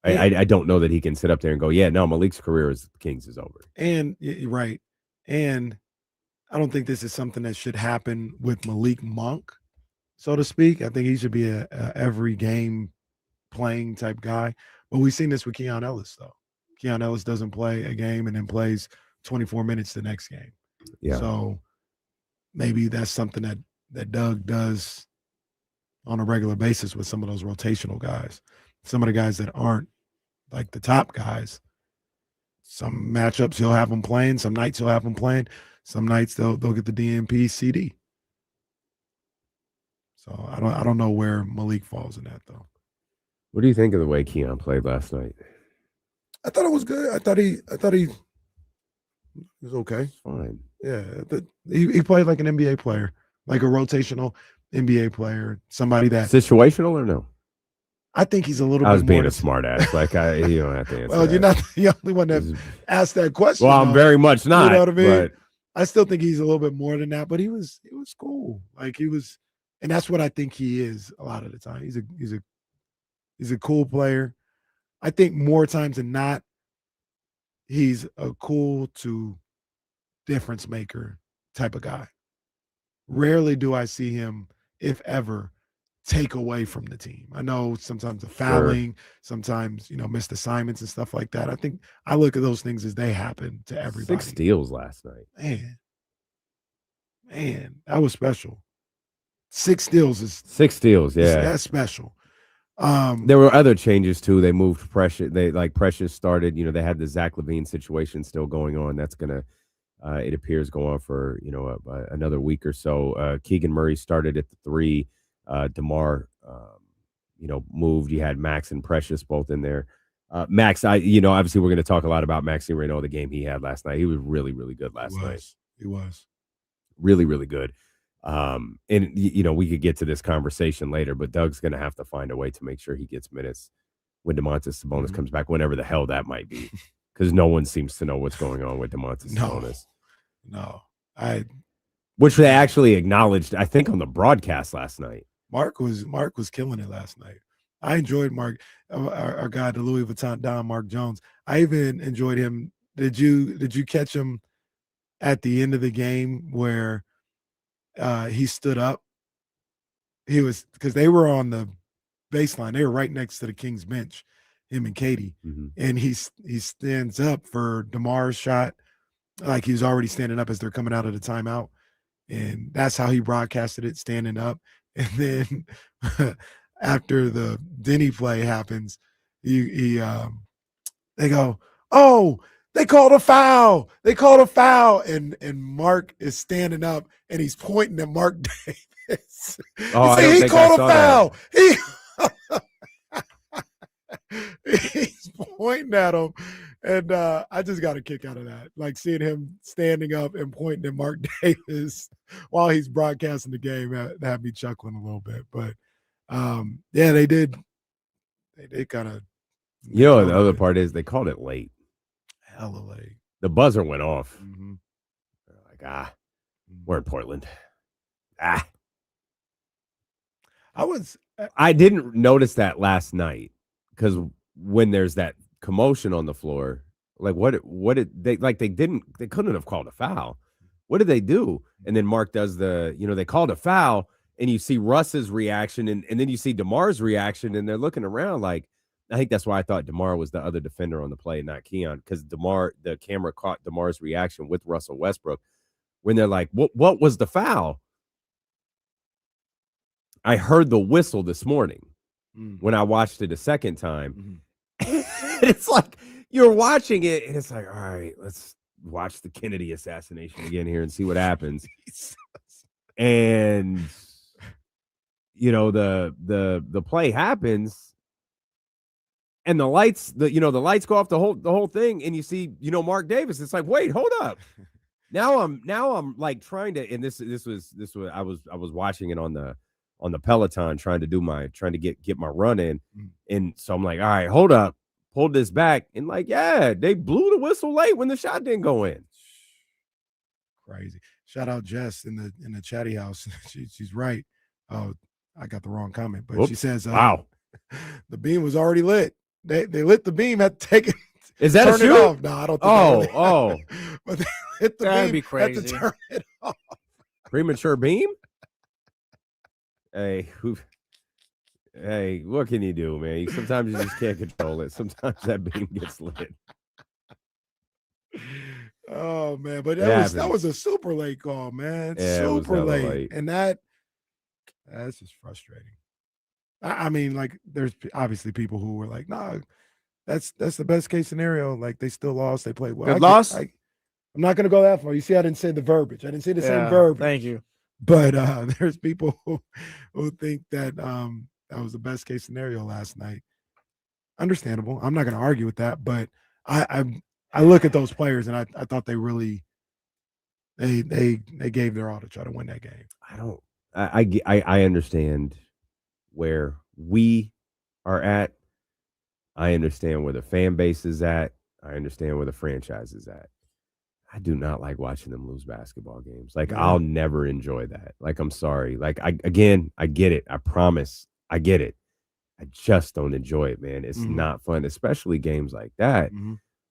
Yeah. I don't know that he can sit up there and go, yeah, no, Malik's career as the Kings is over. And right. And I don't think this is something that should happen with Malik Monk, so to speak. I think he should be a every game playing type guy. But we've seen this with Keon Ellis, though. Keon Ellis doesn't play a game and then plays 24 minutes the next game. Yeah. So maybe that's something that Doug does on a regular basis with some of those rotational guys. Some of the guys that aren't like the top guys. Some matchups he'll have them playing. Some nights he'll have them playing. Some nights they'll get the DNP CD. So I don't know where Malik falls in that, though. What do you think of the way Keon played last night? I thought it was good. I thought he was okay. Fine. Yeah, he played like an NBA player, like a rotational NBA player, somebody that situational or no? I think he's a little. I was bit being more a smart ass. Like you don't have to answer. Well, you're not the only one that asked that question. Well, I'm very much not. You know what I mean? But I still think he's a little bit more than that. But he was cool. Like he was, and that's what I think he is a lot of the time. He's a cool player. I think more times than not, he's a cool to difference maker type of guy. Rarely do I see him, if ever, take away from the team. I know sometimes the fouling, sometimes, missed assignments and stuff like that. I think I look at those things as they happen to everybody. 6 steals last night. Man, that was special. 6 steals is 6 steals, yeah. That's special. There were other changes too. They moved Precious. Precious started. They had the Zach LaVine situation still going on. That's gonna, it appears, go on for another week or so. Keegan Murray started at the 3. DeMar, moved. You had Max and Precious both in there. Max, obviously we're going to talk a lot about Maxi Reno, the game he had last night. He was really, really good last night. He was really, really good. And we could get to this conversation later, but Doug's going to have to find a way to make sure he gets minutes when Domantas Sabonis comes back, whenever the hell that might be, because no one seems to know what's going on with Domantas Sabonis. No, which they actually acknowledged, I think, on the broadcast last night. Mark was killing it last night. I enjoyed Mark, our guy, the Louis Vuitton Don, Mark Jones. I even enjoyed him. Did you catch him at the end of the game where he stood up? He was, because they were on the baseline. They were right next to the Kings bench, him and Katie. Mm-hmm. And he stands up for DeMar's shot, like he was already standing up as they're coming out of the timeout. And that's how he broadcasted it, standing up. And then after the Denny play happens, they go, "Oh, they called a foul. They called a foul." And Mark is standing up and he's pointing at Mark Davis. Oh, he called a foul. He's pointing at him. And I just got a kick out of that. Like seeing him standing up and pointing at Mark Davis while he's broadcasting the game that had me chuckling a little bit. But yeah, they did kind of. The other part is they called it late. Hella late. The buzzer went off. Mm-hmm. Like, we're in Portland. I didn't notice that last night because when there's that commotion on the floor, like what did they, like they couldn't have called a foul. What did they do? And then Mark does they called a foul, and you see Russ's reaction, and then you see DeMar's reaction, and they're looking around like, I think that's why I thought DeMar was the other defender on the play, not Keon, because the camera caught DeMar's reaction with Russell Westbrook when they're like, what was the foul? I heard the whistle this morning when I watched it a second time. It's like you're watching it, and it's like, all right, let's watch the Kennedy assassination again here and see what happens. And the play happens, and the lights go off the whole thing, and you see Mark Davis. It's like, wait, hold up. Now I'm like trying to, and this was I was watching it on the Peloton trying to get my run in, and so I'm like, all right, hold up. Pulled this back, and like, yeah, they blew the whistle late when the shot didn't go in. Crazy. Shout out Jess in the chatty house. She's right. Oh, I got the wrong comment, but she says, "Wow, the beam was already lit. They lit the beam. Had to take it. Is that turn a shoot? It off. No, I don't think. But they lit the That'd beam. be crazy. Had to turn it off. Premature beam. Hey, what can you do, man? Sometimes you just can't control it. Sometimes that beam gets lit. Oh man, but that was a super late call, man. Yeah, super late. And that's just frustrating. I mean, like, there's obviously people who were like, "Nah, that's the best case scenario. Like, they still lost. They played well." Good loss. I'm not going to go that far. You see, I didn't say the verbiage. I didn't say the same verbiage. Thank you. But there's people who think that that was the best case scenario last night. Understandable. I'm not going to argue with that. But I look at those players, and I thought they really they gave their all to try to win that game. I understand where we are at. I understand where the fan base is at. I understand where the franchise is at. I do not like watching them lose basketball games. Like, I'll never enjoy that. Like, I'm sorry. Like, I get it. I promise. I get it. I just don't enjoy it, man. It's not fun, especially games like that,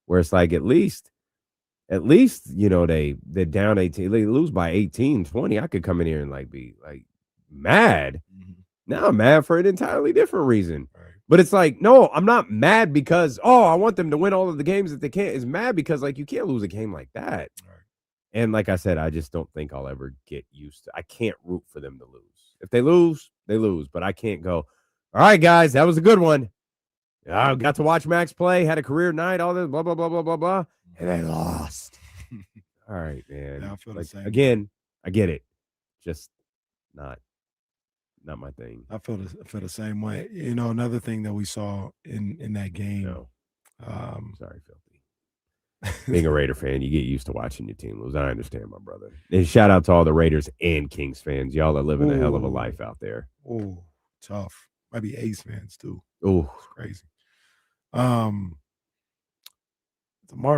where it's like, at least, they're down 18. They lose by 18, 20. I could come in here and like be like mad. Now I'm mad for an entirely different reason. Right. But it's like, no, I'm not mad because, I want them to win all of the games that they can't. It's mad because, like, you can't lose a game like that. Right. And like I said, I just don't think I'll ever get used to. I can't root for them to lose. If they lose, they lose. But I can't go, all right, guys, that was a good one. I got to watch Max play, had a career night, all this, blah, blah, blah, blah, blah, blah. And they lost. All right, man. Yeah, I feel the same. Again, I get it. Just not my thing. I feel the same way. Another thing that we saw in that game. No. Sorry, Filthy. Being a Raider fan, you get used to watching your team lose. I understand, my brother. And shout out to all the Raiders and Kings fans. Y'all are living a hell of a life out there. Oh, tough. Might be A's fans too. Oh, it's crazy. DeMar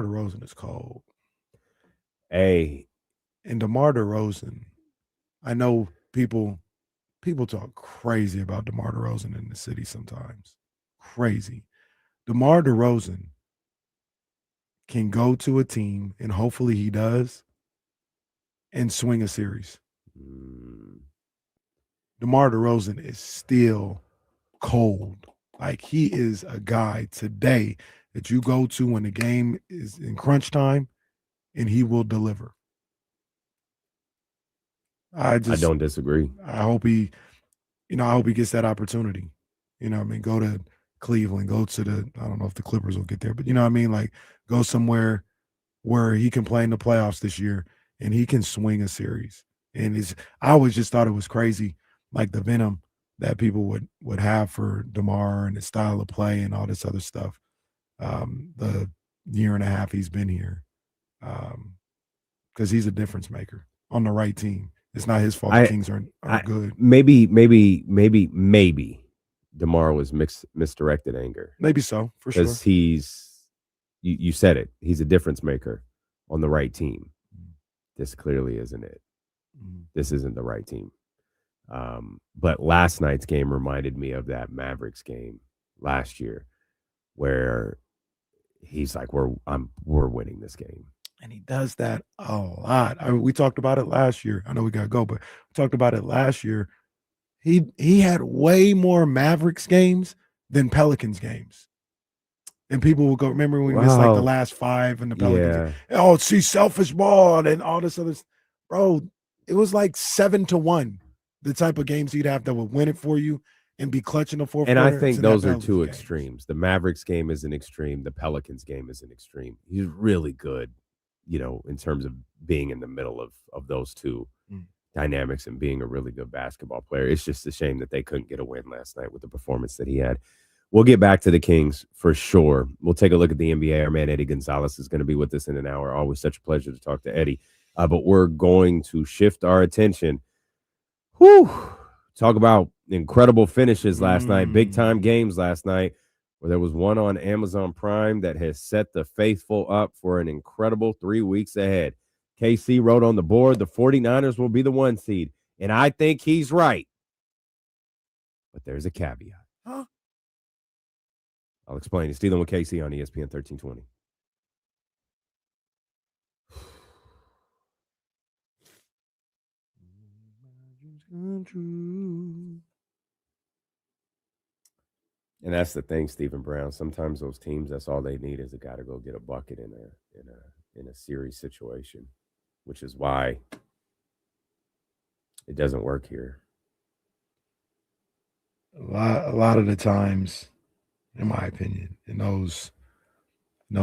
DeRozan is cold. Hey. And DeMar DeRozan I know people talk crazy about DeMar DeRozan in the city sometimes. Crazy. DeMar DeRozan can go to a team, and hopefully he does, and swing a series. DeMar DeRozan is still cold. Like, he is a guy today that you go to when the game is in crunch time, and he will deliver. I don't disagree. I hope he gets that opportunity. You know what I mean? Go to Cleveland, go to I don't know if the Clippers will get there, but you know what I mean? Like, go somewhere where he can play in the playoffs this year and he can swing a series. And I always just thought it was crazy, like the venom that people would have for DeMar and his style of play and all this other stuff. The year and a half he's been here. Because he's a difference maker on the right team. It's not his fault the Kings are good. Maybe DeMar was misdirected anger. Maybe so, for sure. Because you said it. He's a difference maker on the right team. This clearly isn't it. This isn't the right team. But last night's game reminded me of that Mavericks game last year, where he's like, "We're winning this game." And he does that a lot. I mean, we talked about it last year. I know we got to go, but we talked about it last year. He had way more Mavericks games than Pelicans games. And people will go, remember when we missed like the last 5 in the Pelicans game? Oh, see, selfish ball and all this other. Bro, it was like 7-1, the type of games he'd have that would win it for you and be clutching the fourth quarter. And I think those are two extremes. The Mavericks game is an extreme. The Pelicans game is an extreme. He's really good, in terms of being in the middle of those two dynamics and being a really good basketball player. It's just a shame that they couldn't get a win last night with the performance that he had. We'll get back to the Kings for sure. We'll take a look at the NBA. Our man Eddie Gonzalez is going to be with us in an hour. Always such a pleasure to talk to Eddie. But we're going to shift our attention. Talk about incredible finishes last night, big-time games last night, where there was one on Amazon Prime that has set the faithful up for an incredible 3 weeks ahead. KC wrote on the board, the 49ers will be the 1 seed, and I think he's right. But there's a caveat. Huh? I'll explain. It's Dealing with KC on ESPN 1320. And that's the thing, Stephen Brown. Sometimes those teams, that's all they need is a guy to go get a bucket in a series situation, which is why it doesn't work here. A lot of the times, in my opinion, in those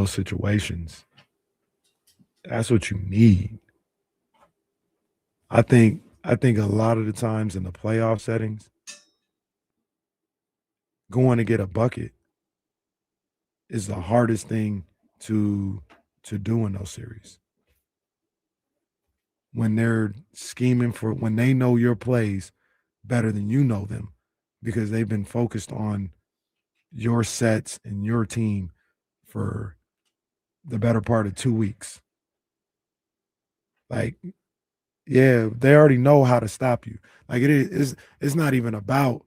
situations, that's what you need. I think a lot of the times in the playoff settings, going to get a bucket is the hardest thing to do in those series. When they're scheming when they know your plays better than you know them, because they've been focused on your sets and your team for the better part of 2 weeks. Like, yeah, they already know how to stop you. Like, it's not even about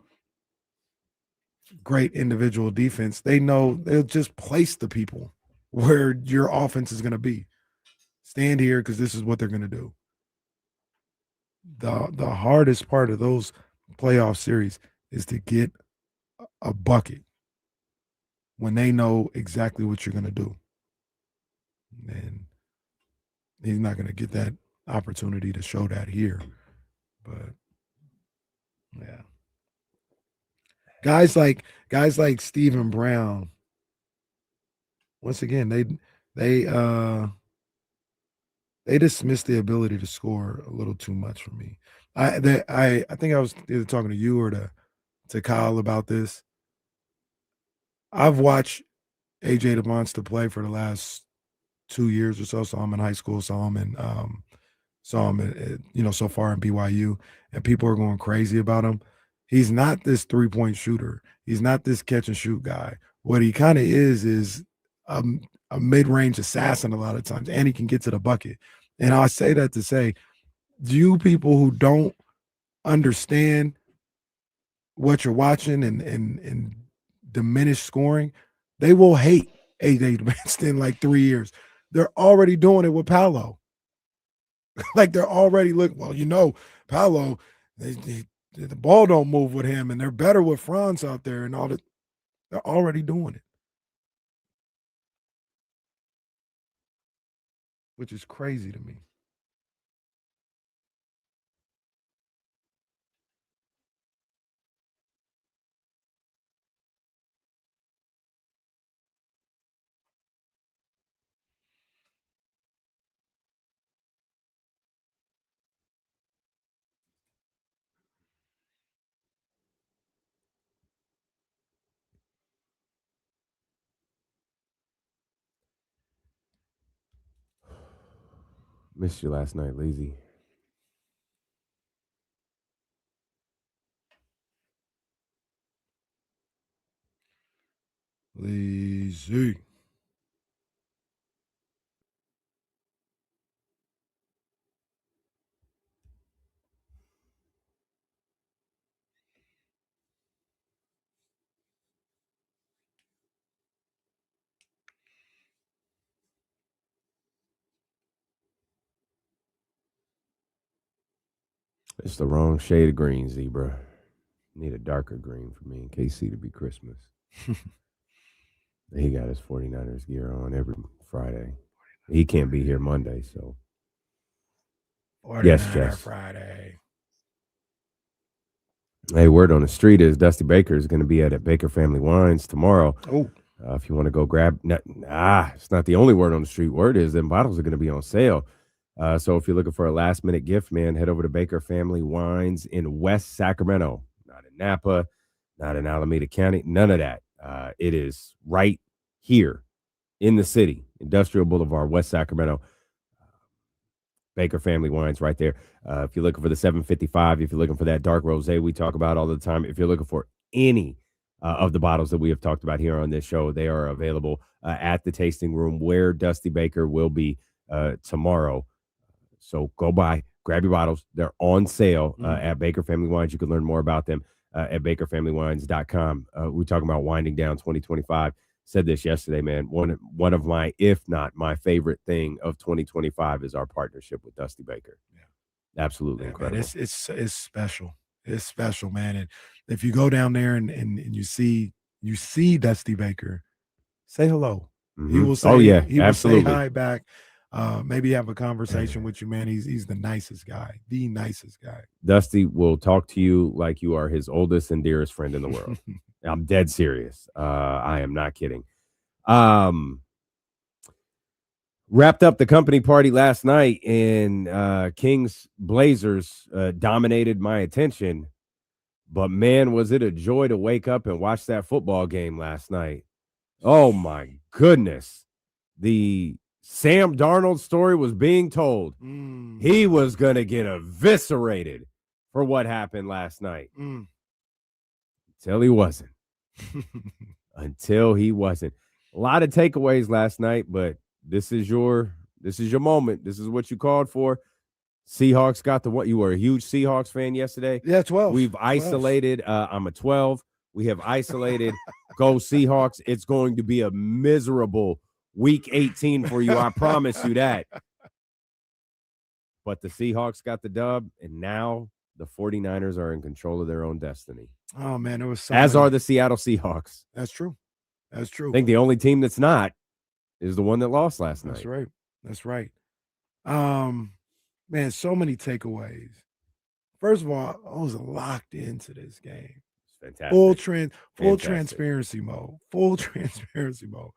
great individual defense. They know they'll just place the people where your offense is going to be. Stand here because this is what they're going to do. The hardest part of those playoff series is to get a bucket when they know exactly what you're going to do. And he's not going to get that opportunity to show that here. But yeah. Guys like Stephen Brown, once again, they dismiss the ability to score a little too much for me. I think I was either talking to you or to Kyle about this. I've watched AJ DeMonster play for the last 2 years or so. Saw him in high school, saw him so far in BYU, and people are going crazy about him. He's not this 3-point shooter. He's not this catch and shoot guy. What he kind of is a mid-range assassin a lot of times, and he can get to the bucket. And I say that to say, you people who don't understand what you're watching and diminish scoring, they will hate AJ Demanston in like 3 years. They're already doing it with Paolo. Like they're already Paolo, the ball don't move with him, and they're better with Franz out there and all that. They're already doing it, which is crazy to me. Missed you last night, lazy. Lazy. It's the wrong shade of green, Zebra. Need a darker green for me and KC to be Christmas. He got his 49ers gear on every Friday. He can't be here Monday, so. Yes, Jess. Friday. Hey, word on the street is Dusty Baker is going to be at Baker Family Wines tomorrow. Oh. If you want to go grab, it's not the only word on the street. Word is them bottles are going to be on sale. So if you're looking for a last-minute gift, man, head over to Baker Family Wines in West Sacramento. Not in Napa, not in Alameda County, none of that. It is right here in the city, Industrial Boulevard, West Sacramento. Baker Family Wines right there. If you're looking for the 755, if you're looking for that dark rosé we talk about all the time, if you're looking for any of the bottles that we have talked about here on this show, they are available at the tasting room where Dusty Baker will be tomorrow. So go by, grab your bottles. They're on sale at Baker Family Wines. You can learn more about them at bakerfamilywines.com. We're talking about winding down 2025. Said this yesterday, man. One of my, if not my favorite thing of 2025 is our partnership with Dusty Baker. Yeah, absolutely incredible. Man, it's special. It's special, man. And if you go down there and you see Dusty Baker, say hello. Mm-hmm. He will say, he absolutely. will say hi back. Maybe have a conversation with you, man. He's the nicest guy, the nicest guy. Dusty will talk to you like you are his oldest and dearest friend in the world. I'm dead serious. I am not kidding. Wrapped up the company party last night, and Kings Blazers dominated my attention. But man, was it a joy to wake up and watch that football game last night. Oh my goodness. The Sam Darnold story was being told. He was going to get eviscerated for what happened last night. Until he wasn't. Until he wasn't. A lot of takeaways last night, but this is your moment. This is what you called for. Seahawks got the what? You were a huge Seahawks fan yesterday. Yeah, 12. We've isolated. I'm a 12. We have isolated. Go Seahawks. It's going to be a miserable Week 18 for you. I promise you that. But the Seahawks got the dub, and now the 49ers are in control of their own destiny. Oh, man, it was as are the Seattle Seahawks. That's true. That's true. I think the only team that's not is the one that lost last night. That's right. That's right. Man, so many takeaways. First of all, I was locked into this game. It's fantastic. Full transparency mode. Full transparency mode.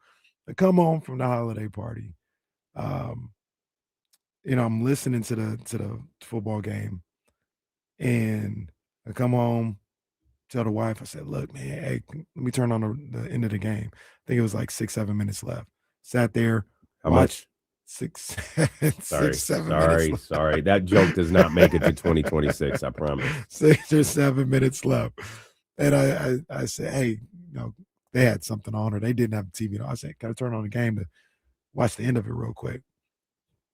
I come home from the holiday party. I'm listening to the football game, and I come home, tell the wife, I said, "Look, man, hey, let me turn on the end of the game." I think it was like 6-7 minutes left. Sat there. How much? 7 minutes. Sorry. That joke does not make it to 2026. I promise. 6 or 7 minutes left, and I said, "Hey, they had something on, or they didn't have TV." I said, "Can I turn on the game to watch the end of it real quick?"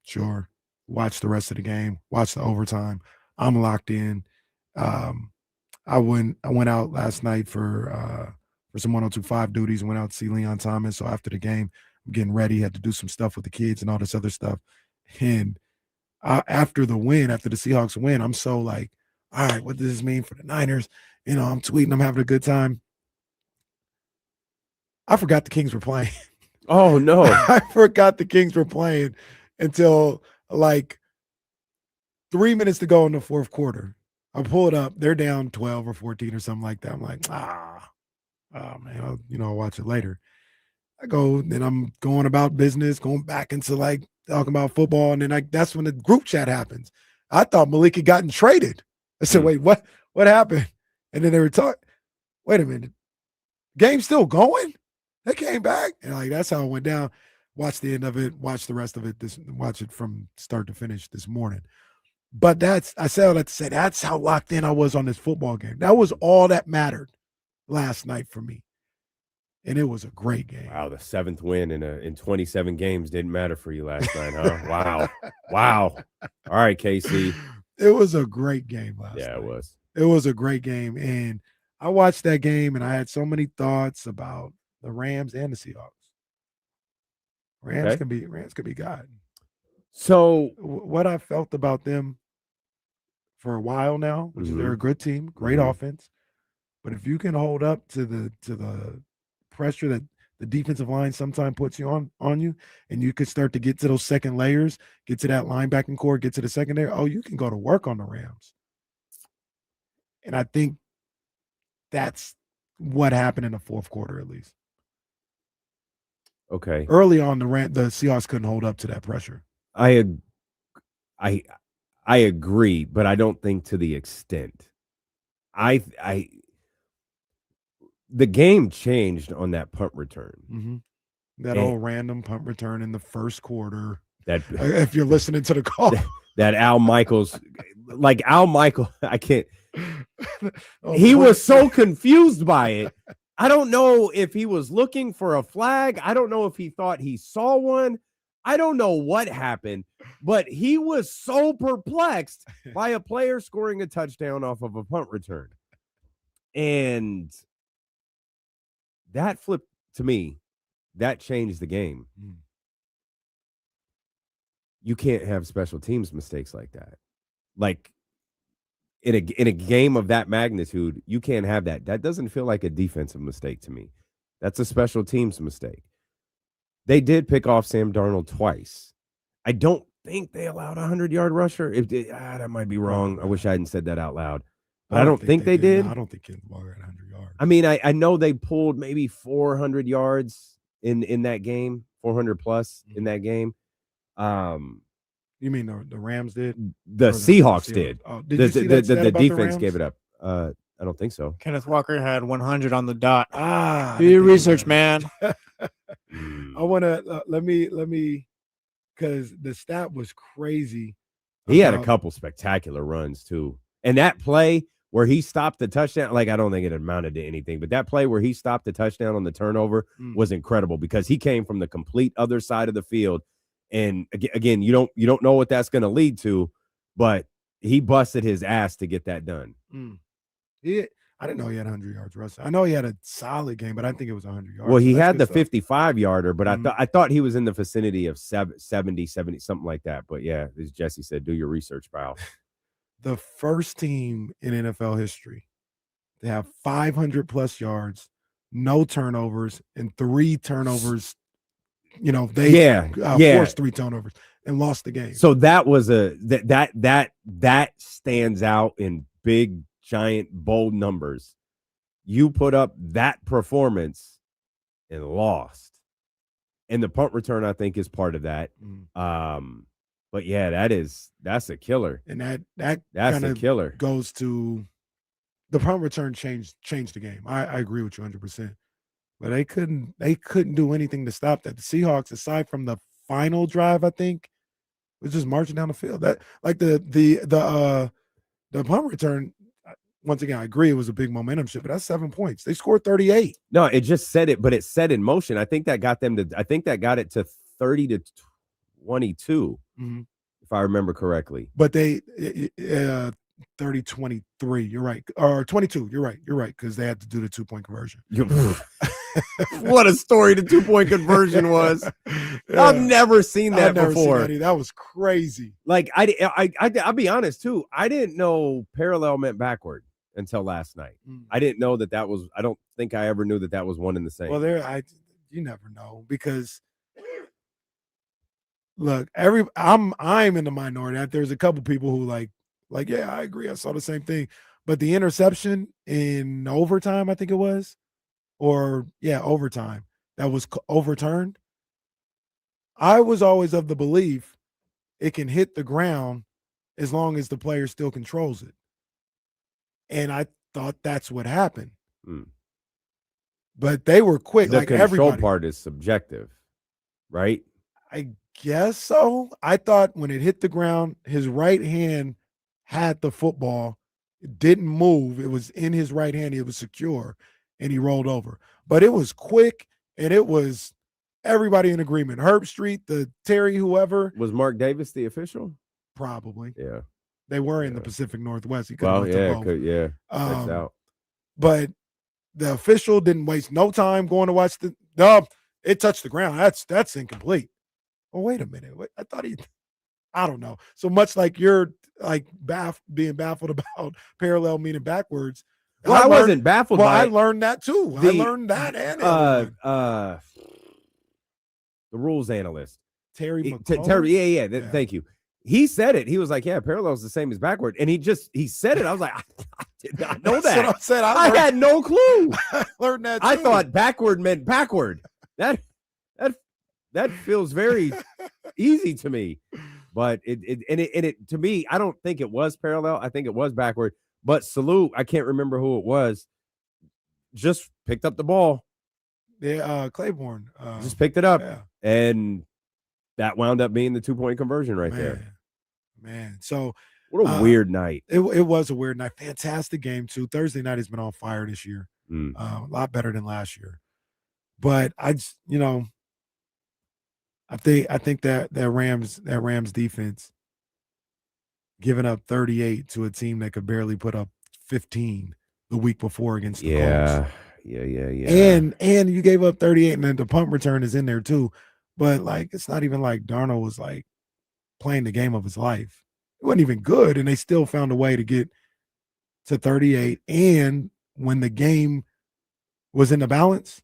Sure. Watch the rest of the game. Watch the overtime. I'm locked in. I went out last night for some 102.5 duties and went out to see Leon Thomas. So after the game, I'm getting ready, had to do some stuff with the kids and all this other stuff. And after the Seahawks win, I'm so like, all right, what does this mean for the Niners? I'm tweeting, I'm having a good time. I forgot the Kings were playing. Oh, no. I forgot the Kings were playing until like 3 minutes to go in the fourth quarter. I pull it up. They're down 12 or 14 or something like that. I'm like, oh man, I'll watch it later. I go, then I'm going about business, going back into like talking about football. And then that's when the group chat happens. I thought Malik had gotten traded. I said, wait, what happened? And then they were talking, wait a minute, game's still going? They came back. And like, that's how it went down. Watch the end of it, watch the rest of it, watch it from start to finish this morning. But I say all that to say that's how locked in I was on this football game. That was all that mattered last night for me. And it was a great game. Wow, the 7th win in 27 games didn't matter for you last night, huh? Wow. All right, KC. It was a great game last night. Yeah, it was. It was a great game. And I watched that game, and I had so many thoughts about the Rams and the Seahawks. Rams could be God. So what I felt about them for a while now, which is they're a good team, great offense. But if you can hold up to the pressure that the defensive line sometimes puts you on you, and you could start to get to those second layers, get to that linebacking core, get to the secondary, you can go to work on the Rams. And I think that's what happened in the fourth quarter, at least. Okay. Early on, the Seahawks couldn't hold up to that pressure. I agree, but I don't think to the extent. The game changed on that punt return. Mm-hmm. That old random punt return in the first quarter. If you're listening to the call, that Al Michaels, I can't. He was so confused by it. I don't know if he was looking for a flag. I don't know if he thought he saw one. I don't know what happened, but he was so perplexed by a player scoring a touchdown off of a punt return. And that flipped to me. That changed the game. You can't have special teams mistakes like that. Like in a game of that magnitude, you can't have that. That doesn't feel like a defensive mistake to me. That's a special teams mistake. They did pick off Sam Darnold twice. I don't think they allowed a 100-yard rusher. That might be wrong. I wish I hadn't said that out loud. But I don't think they did. No, I don't think it was 100 yards. I mean, I know they pulled maybe 400 yards in that game, 400 plus in that game. You mean the Rams did? The Seahawks did. Oh, did you see that the defense Rams? gave it up. I don't think so. Kenneth Walker had 100 on the dot. Do your research, man. I want to let me because the stat was crazy. He had a couple spectacular runs too, and that play where he stopped the touchdown, I don't think it amounted to anything, but that play where he stopped the touchdown on the turnover was incredible because he came from the complete other side of the field. And again, you don't know what that's going to lead to, but he busted his ass to get that done. I didn't know he had 100 yards rushing. I know he had a solid game, but I think it was 100 yards. Well, he had the 55-yarder, but I thought he was in the vicinity of 70, something like that. But yeah, as Jesse said, do your research, pal. The first team in NFL history to have 500-plus yards, no turnovers, and 3 turnovers. They forced 3 turnovers and lost the game. So that was that stands out in big, giant, bold numbers. You put up that performance and lost. And the punt return, I think, is part of that. But yeah, that's a killer. And that's a killer. Goes to the punt return changed the game. I agree with you 100%. But they couldn't do anything to stop that. The Seahawks, aside from the final drive, I think, was just marching down the field. That the punt return. Once again, I agree it was a big momentum shift, but that's 7 points. They scored 38. No, it just set it, but it set in motion. I think that got it to 30-22, if I remember correctly. But they 30-23. You're right. Or 22. You're right. Because they had to do the 2-point conversion. What a story the 2-point conversion was. Yeah. I've never seen that before. That was crazy. Like I'll be honest too. I didn't know parallel meant backward until last night. I didn't know that was. I don't think I ever knew that was one and the same. Well, you never know because look, I'm in the minority. There's a couple people who like yeah, I agree. I saw the same thing, but the interception in overtime, I think it was. Overtime that was overturned. I was always of the belief it can hit the ground as long as the player still controls it. And I thought that's what happened. But they were quick. The control part is subjective, right? I guess so. I thought when it hit the ground, his right hand had the football. It didn't move. It was in his right hand. It was secure. And he rolled over. But it was quick, and it was everybody in agreement. Herb Street, the Terry, whoever. Was Mark Davis the official? Probably. Yeah. They were in the Pacific Northwest. He Checks out. But the official didn't waste no time going to watch it touched the ground. That's incomplete. Oh, wait a minute. I thought I don't know. So much like you're like being baffled about parallel meaning backwards. Well, I wasn't baffled by it. I learned that too. I learned that and the rules analyst. Terry McCall. Thank you. He said it. He was like, yeah, parallel is the same as backward. And he said it. I was like, I did not know that. That's what I said. I had no clue. I learned that too. I thought backward meant backward. That feels very easy to me. But it to me, I don't think it was parallel. I think it was backward. But salute, I can't remember who it was. Just picked up the ball. Yeah, Claiborne. Just picked it up. Yeah. And that wound up being the 2-point conversion there. Man. So what a weird night. It was a weird night. Fantastic game, too. Thursday night has been on fire this year. A lot better than last year. But I think that Rams defense giving up 38 to a team that could barely put up 15 the week before against the Colts. Yeah. And you gave up 38, and then the punt return is in there too. But like, it's not even like Darnold was like playing the game of his life. It wasn't even good, and they still found a way to get to 38. And when the game was in the balance,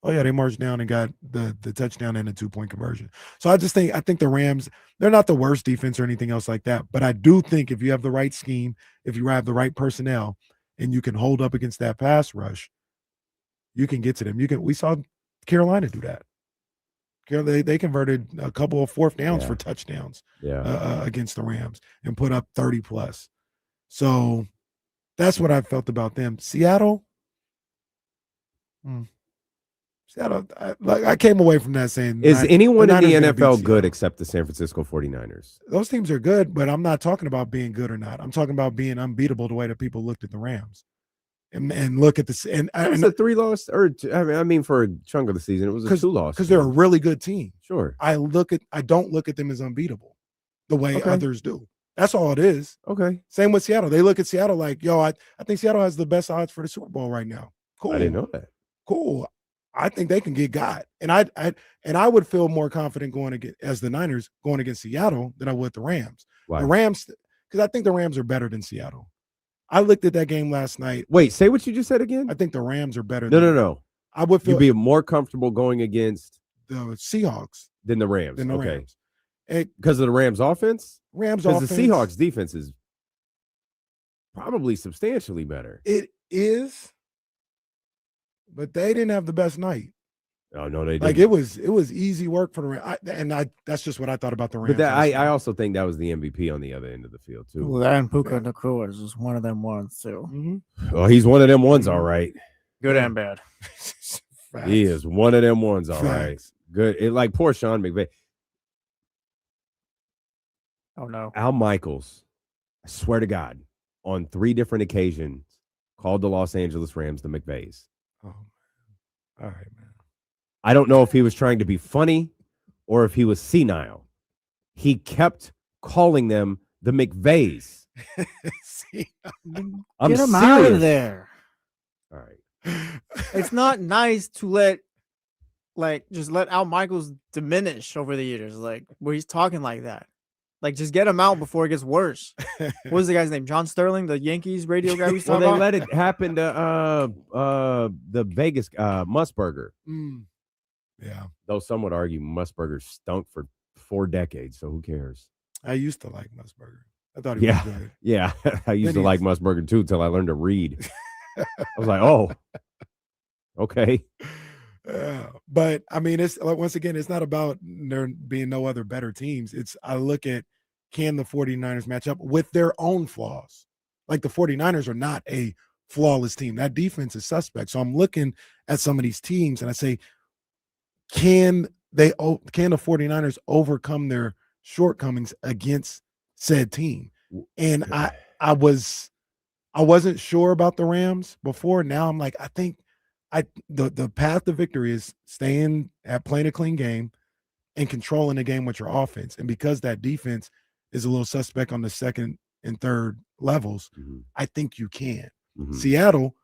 they marched down and got the touchdown and the 2-point conversion. So I think the Rams, they're not the worst defense or anything else like that. But I do think if you have the right scheme, if you have the right personnel, and you can hold up against that pass rush, you can get to them. We saw Carolina do that. They converted a couple of fourth downs for touchdowns against the Rams and put up 30 plus. So that's what I felt about them. Seattle. I came away from that saying, is anyone in the NFL good except the San Francisco 49ers? Those teams are good, but I'm not talking about being good or not. I'm talking about being unbeatable the way that people looked at the Rams and look at this. And it's a 3-loss, or I mean, for a chunk of the season, it was a 2-loss because they're a really good team. Sure, I don't look at them as unbeatable the way others do. That's all it is. Okay. Same with Seattle. They look at Seattle like, I think Seattle has the best odds for the Super Bowl right now. Cool. I didn't know that. Cool. I think they can get got. And I would feel more confident as the Niners going against Seattle than I would the Rams. Why? The Rams, because I think the Rams are better than Seattle. I looked at that game last night. Wait, say what you just said again? I think the Rams are better. No. I would feel you'd be more comfortable going against the Seahawks than the Rams. Rams. Because of the Rams offense? Rams offense. Because the Seahawks defense is probably substantially better. It is. But they didn't have the best night. Oh no, they didn't. Like it was easy work for the Rams. That's just what I thought about the Rams. But I also think that was the MVP on the other end of the field too. Well, and Puka Nacua is just one of them ones too. Mm-hmm. Well, he's one of them ones, all right. Good and bad. He is one of them ones, all right. Good. Like poor Sean McVay. Oh no. Al Michaels, I swear to God, on 3 different occasions, called the Los Angeles Rams the McVays. Oh, all right, man. I don't know if he was trying to be funny or if he was senile. He kept calling them the McVays. See, Get him out of there. All right. It's not nice to just let Al Michaels diminish over the years, like where he's talking like that. Like, just get him out before it gets worse. What was the guy's name? John Sterling, the Yankees radio guy we saw. Well, they let it happen to the Vegas Musburger. Yeah. Though some would argue Musburger stunk for 4 decades, so who cares? I used to like Musburger. I thought he was good. Yeah, I used to like Musburger too until I learned to read. I was like, oh, okay. But I mean, it's once again, it's not about there being no other better teams. I look at, can the 49ers match up with their own flaws? Like, the 49ers are not a flawless team. That defense is suspect. So I'm looking at some of these teams and I say, can the 49ers overcome their shortcomings against said team? And I wasn't sure about the Rams before. Now I'm like, I think the path to victory is playing a clean game and controlling the game with your offense. And because that defense is a little suspect on the second and third levels, I think you can. Seattle,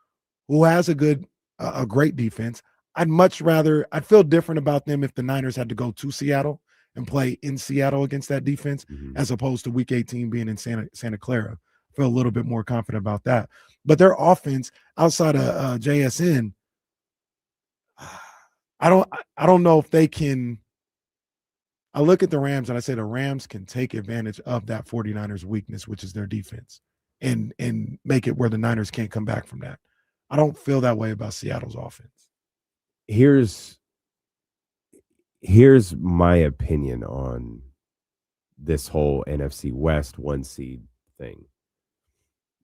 who has a great defense, I'd feel different about them if the Niners had to go to Seattle and play in Seattle against that defense, as opposed to Week 18 being in Santa Clara. I feel a little bit more confident about that. But their offense outside of JSN, I don't know if they can. I look at the Rams and I say the Rams can take advantage of that 49ers weakness, which is their defense, and make it where the Niners can't come back from that. I don't feel that way about Seattle's offense. Here's my opinion on this whole NFC West 1 seed thing.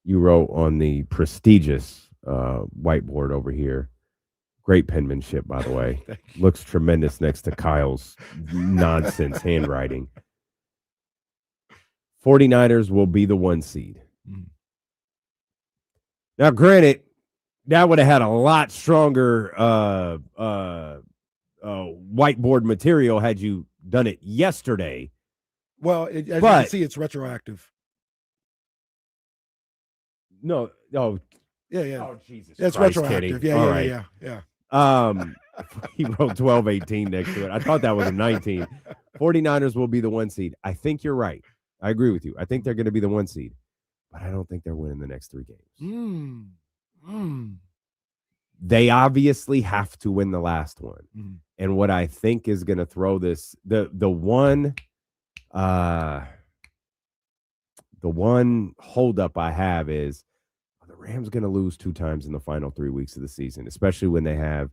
You wrote on the prestigious whiteboard over here. Great penmanship, by the way. Looks tremendous next to Kyle's nonsense handwriting. 49ers will be the 1 seed. Now, granted, that would have had a lot stronger whiteboard material had you done it yesterday. Well, as you can see, it's retroactive. No. Yeah. Oh, Jesus. It's Christ, retroactive. Kitty. Yeah. He wrote 12-18 next to it. I thought that was a 19. 49ers will be the 1 seed. I think you're right. I agree with you. I think they're going to be the 1 seed, but I don't think they're winning the next 3 games. They obviously have to win the last one. And what I think is going to throw this, the one holdup I have is, the Rams going to lose 2 times in the final 3 weeks of the season, especially when they have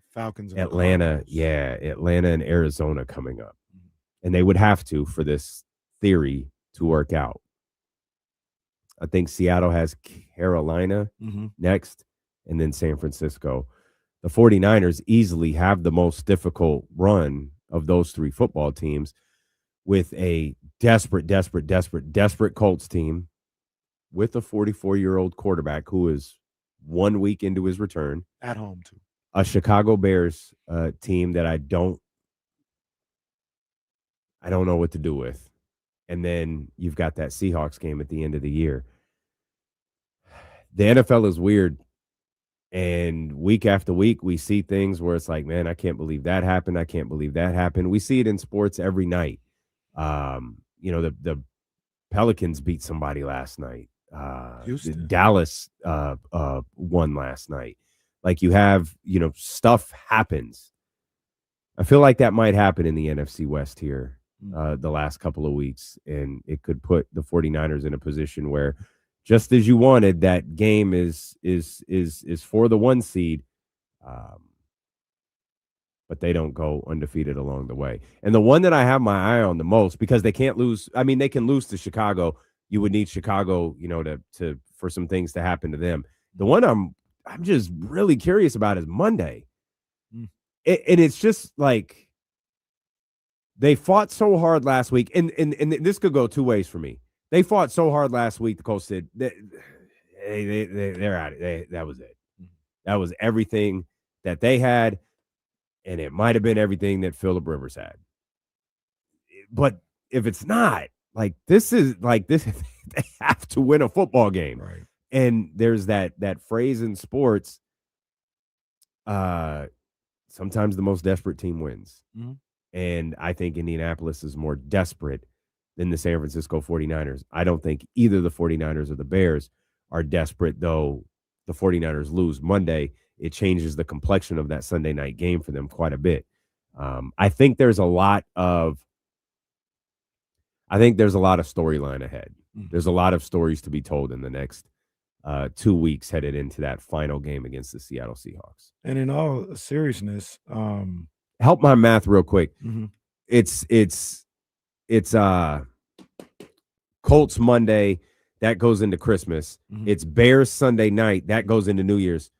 Falcons, Atlanta, Atlanta and Arizona coming up. And they would have to for this theory to work out. I think Seattle has Carolina next, and then San Francisco. The 49ers easily have the most difficult run of those 3 football teams, with a desperate Colts team with a 44-year-old quarterback who is 1 week into his return. At home, too. A Chicago Bears team that I don't know what to do with. And then you've got that Seahawks game at the end of the year. The NFL is weird. And week after week, we see things where it's like, man, I can't believe that happened. I can't believe that happened. We see it in sports every night. The Pelicans beat somebody last night. Dallas won last night. Like, you have, stuff happens. I feel like that might happen in the NFC West here the last couple of weeks, and it could put the 49ers in a position where, just as you wanted, that game is for the 1 seed, but they don't go undefeated along the way. And the one that I have my eye on the most, because they can't lose. I mean, they can lose to Chicago. You would need Chicago, to for some things to happen to them. The one I'm just really curious about is Monday. And it's just like, they fought so hard last week, and this could go 2 ways for me. They fought so hard last week, the Colts did. They're at it. That was it. That was everything that they had, and it might have been everything that Phillip Rivers had. But if it's not, this. They have to win a football game. Right. And there's that phrase in sports, sometimes the most desperate team wins. Mm-hmm. And I think Indianapolis is more desperate than the San Francisco 49ers. I don't think either the 49ers or the Bears are desperate, though the 49ers lose Monday. It changes the complexion of that Sunday night game for them quite a bit. I think there's a lot of storyline ahead. Mm-hmm. There's a lot of stories to be told in the next 2 weeks headed into that final game against the Seattle Seahawks. And in all seriousness, help my math real quick. Mm-hmm. It's Colts Monday, that goes into Christmas. Mm-hmm. It's Bears Sunday night, that goes into New Year's.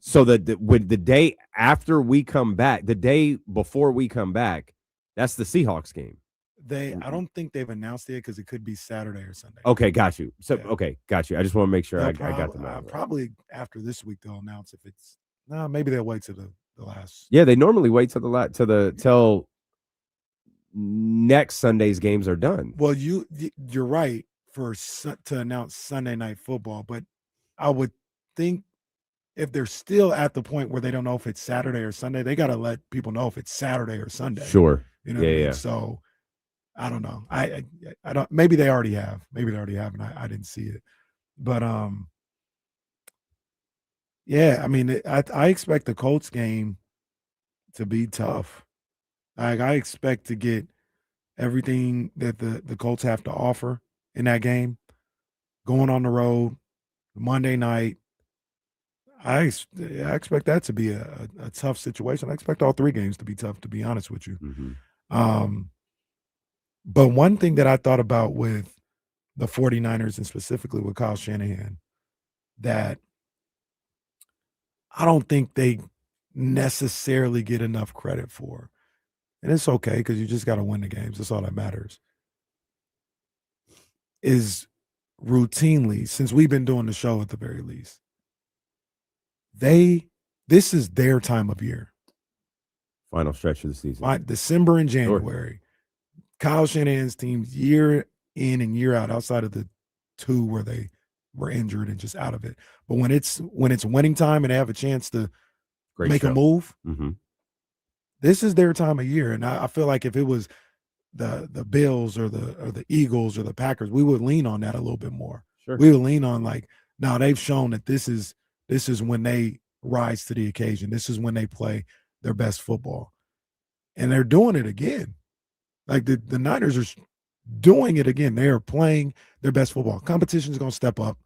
So the day after we come back, the day before we come back, that's the Seahawks game. I don't think they've announced it because it could be Saturday or Sunday. Okay, got you. So Yeah. Okay, got you. I just want to make sure I got the math right. Probably after this week they'll announce if it's maybe they'll wait to the last. Yeah, they normally wait till next Sunday's games are done. Well, you're right to announce Sunday Night Football, but I would think if they're still at the point where they don't know if it's Saturday or Sunday, they got to let people know if it's Saturday or Sunday. Sure. You know what I mean? So I don't know. I don't. Maybe they already have. And I didn't see it. But yeah. I mean, I expect the Colts game to be tough. I expect to get everything that the Colts have to offer in that game. Going on the road, Monday night. I expect that to be a tough situation. I expect all three games to be tough, to be honest with you. Mm-hmm. But one thing that I thought about with the 49ers and specifically with Kyle Shanahan, that I don't think they necessarily get enough credit for. And it's okay because you just got to win the games. That's all that matters. Is routinely, since we've been doing the show at the very least, this is their time of year. Final stretch of the season. December and January. Sure. Kyle Shanahan's teams year in and year out, outside of the two where they were injured and just out of it. But when it's winning time and they have a chance to make a move, mm-hmm. This is their time of year. And I feel like if it was the Bills or the Eagles or the Packers, we would lean on that a little bit more. Sure. We would lean on now they've shown that this is when they rise to the occasion. This is when they play their best football. And they're doing it again. Like the Niners are doing it again. They are playing their best football. Competition is going to step up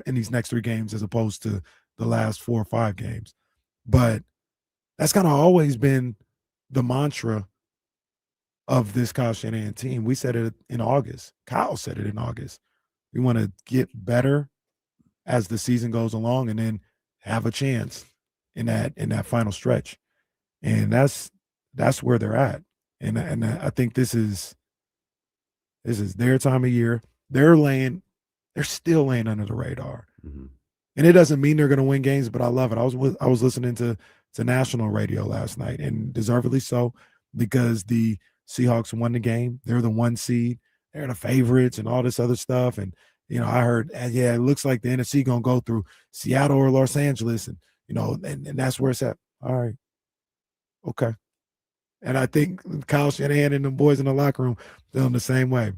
in these next three games as opposed to the last 4 or 5 games. But that's kind of always been the mantra of this Kyle Shanahan team. We said it in August. Kyle said it in August. We want to get better as the season goes along and then have a chance in that final stretch. And that's where they're at. And I think this is their time of year. They're still laying under the radar. Mm-hmm. And it doesn't mean they're going to win games, but I love it. I was listening to national radio last night, and deservedly so, because the Seahawks won the game. They're the 1 seed. They're the favorites and all this other stuff. And, I heard, it looks like the NFC going to go through Seattle or Los Angeles. And, and that's where it's at. All right. Okay. And I think Kyle Shanahan and the boys in the locker room feeling the same way.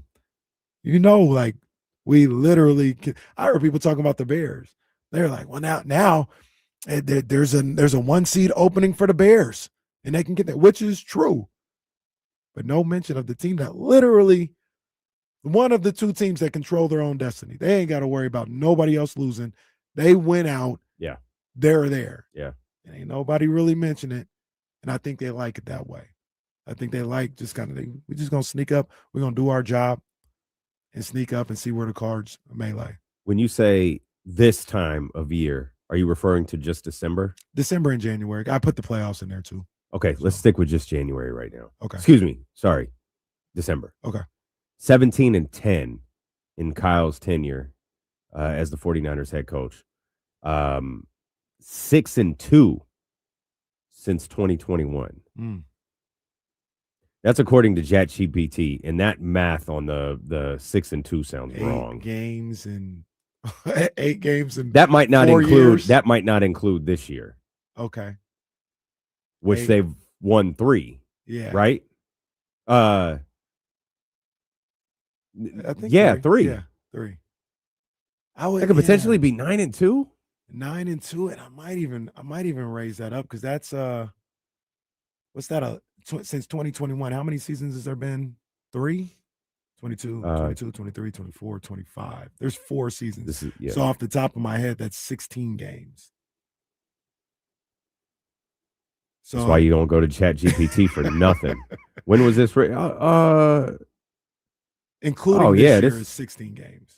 We literally – I heard people talking about the Bears. They're like, well, now there's a 1 seed opening for the Bears, and they can get that, which is true. But no mention of the team that literally – one of the 2 teams that control their own destiny. They ain't got to worry about nobody else losing. They went out. Yeah. They're there. Yeah. And ain't nobody really mention it. And I think they like it that way. I think they like just kind of, we're just going to sneak up. We're going to do our job and sneak up and see where the cards may lie. When you say this time of year, are you referring to just December? December and January. I put the playoffs in there too. Okay, let's stick with just January right now. Okay. Excuse me. Sorry. December. Okay. 17-10 in Kyle's tenure as the 49ers head coach. 6-2 since 2021. That's according to ChatGPT, and that math on the 6-2 sounds wrong. 8 games and 8 games and that might not 4 include years? that might not include this year. Okay. Which 8. they've won 3. Yeah. Right? I think 3. Yeah, 3. I would That could potentially be 9-2. 9-2, and I might even raise that up because that's what's that since 2021? How many seasons has there been? 3? 22, 22, 23, 24, 25. There's 4 seasons. So off the top of my head, that's 16 games. So that's why you don't go to ChatGPT for nothing. When was this? Including this year is 16 games.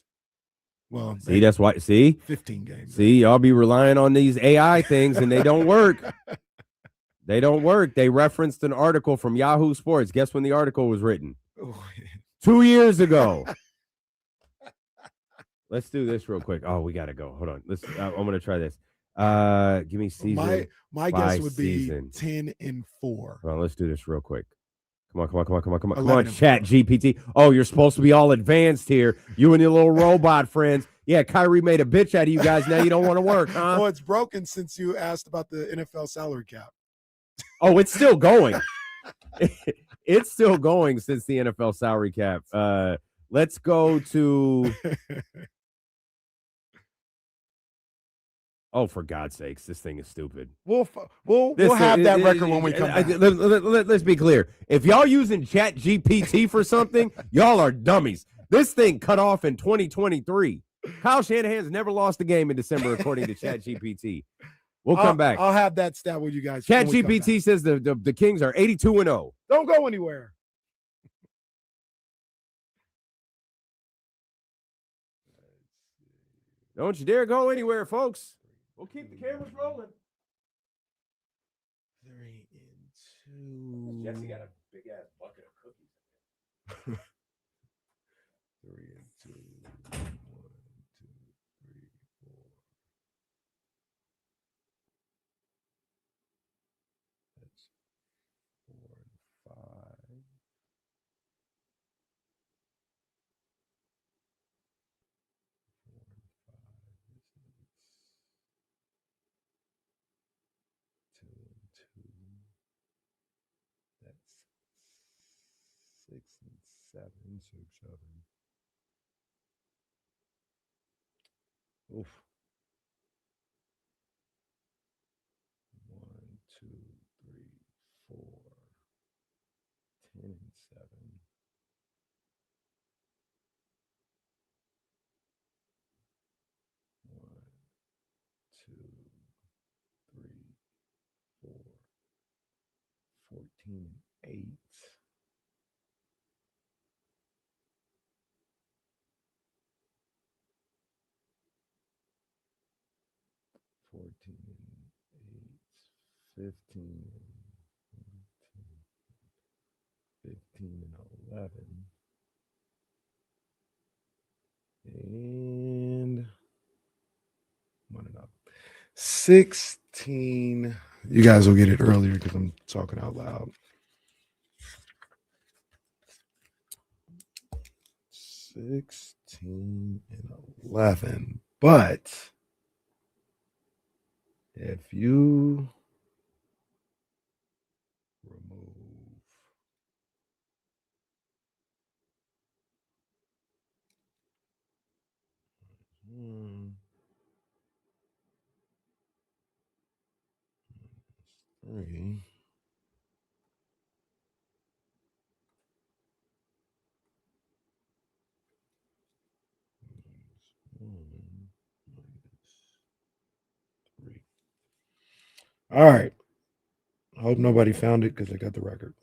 Well, see, that's why. See, 15 games. See, y'all be relying on these AI things, and they don't work. They don't work. They referenced an article from Yahoo Sports. Guess when the article was written? 2 years ago. Let's do this real quick. Oh, we gotta go. Hold on. I'm gonna try this. Give me season. My guess would be 10-4. Hold on, let's do this real quick. Come on, Chat GPT. Oh, you're supposed to be all advanced here. You and your little robot friends. Yeah, Kyrie made a bitch out of you guys. Now you don't want to work, huh? Oh, it's broken since you asked about the NFL salary cap. Oh, it's still going. It's still going since the NFL salary cap. Let's go to. Oh, for God's sakes, this thing is stupid. We'll have that record when we come back. Let's be clear. If y'all using Chat GPT for something, y'all are dummies. This thing cut off in 2023. Kyle Shanahan's never lost a game in December, according to Chat GPT. We'll come back. I'll have that stat with you guys. Chat GPT says the Kings are 82-0. Don't go anywhere. Don't you dare go anywhere, folks. We'll keep the cameras rolling. 3-2. Jesse got a big ass bucket of cookies. 3-2. 1, 2, 3, 4. That's 4 and 5. 2 and 2. That's 6 and 7. 6, 7. Oof. 1, 2, 3, 4. 10 and 7. 1, 2, 3, 4. 14 and 8. 14 and 8, 15 and 11, and 1 and up. 16. You guys will get it earlier because I'm talking out loud. 16 and 11, but if you remove three, all right. I hope nobody found it because I got the record.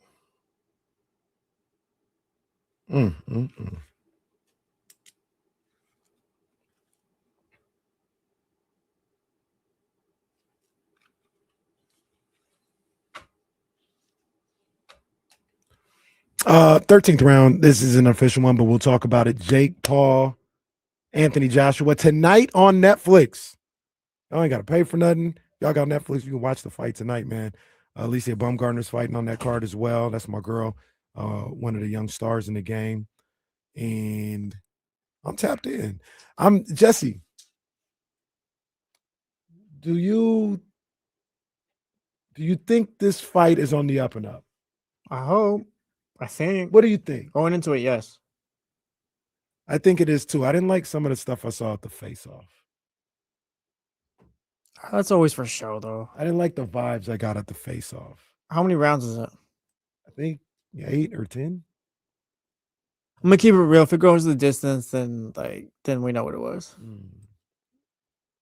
13th round. This is an official one, but we'll talk about it. Jake Paul, Anthony Joshua tonight on Netflix. Y'all ain't got to pay for nothing. Y'all got Netflix. You can watch the fight tonight, man. Alicia Baumgartner's fighting on that card as well. That's my girl. one of the young stars in the game, and I'm tapped in. Jesse. Do you think this fight is on the up and up? I hope. I think. What do you think? Going into it, yes. I think it is too. I didn't like some of the stuff I saw at the face-off. That's always for show, though. I didn't like the vibes I got at the face-off. How many rounds is it? I think 8 or 10. I'm gonna keep it real. If it goes the distance, then we know what it was.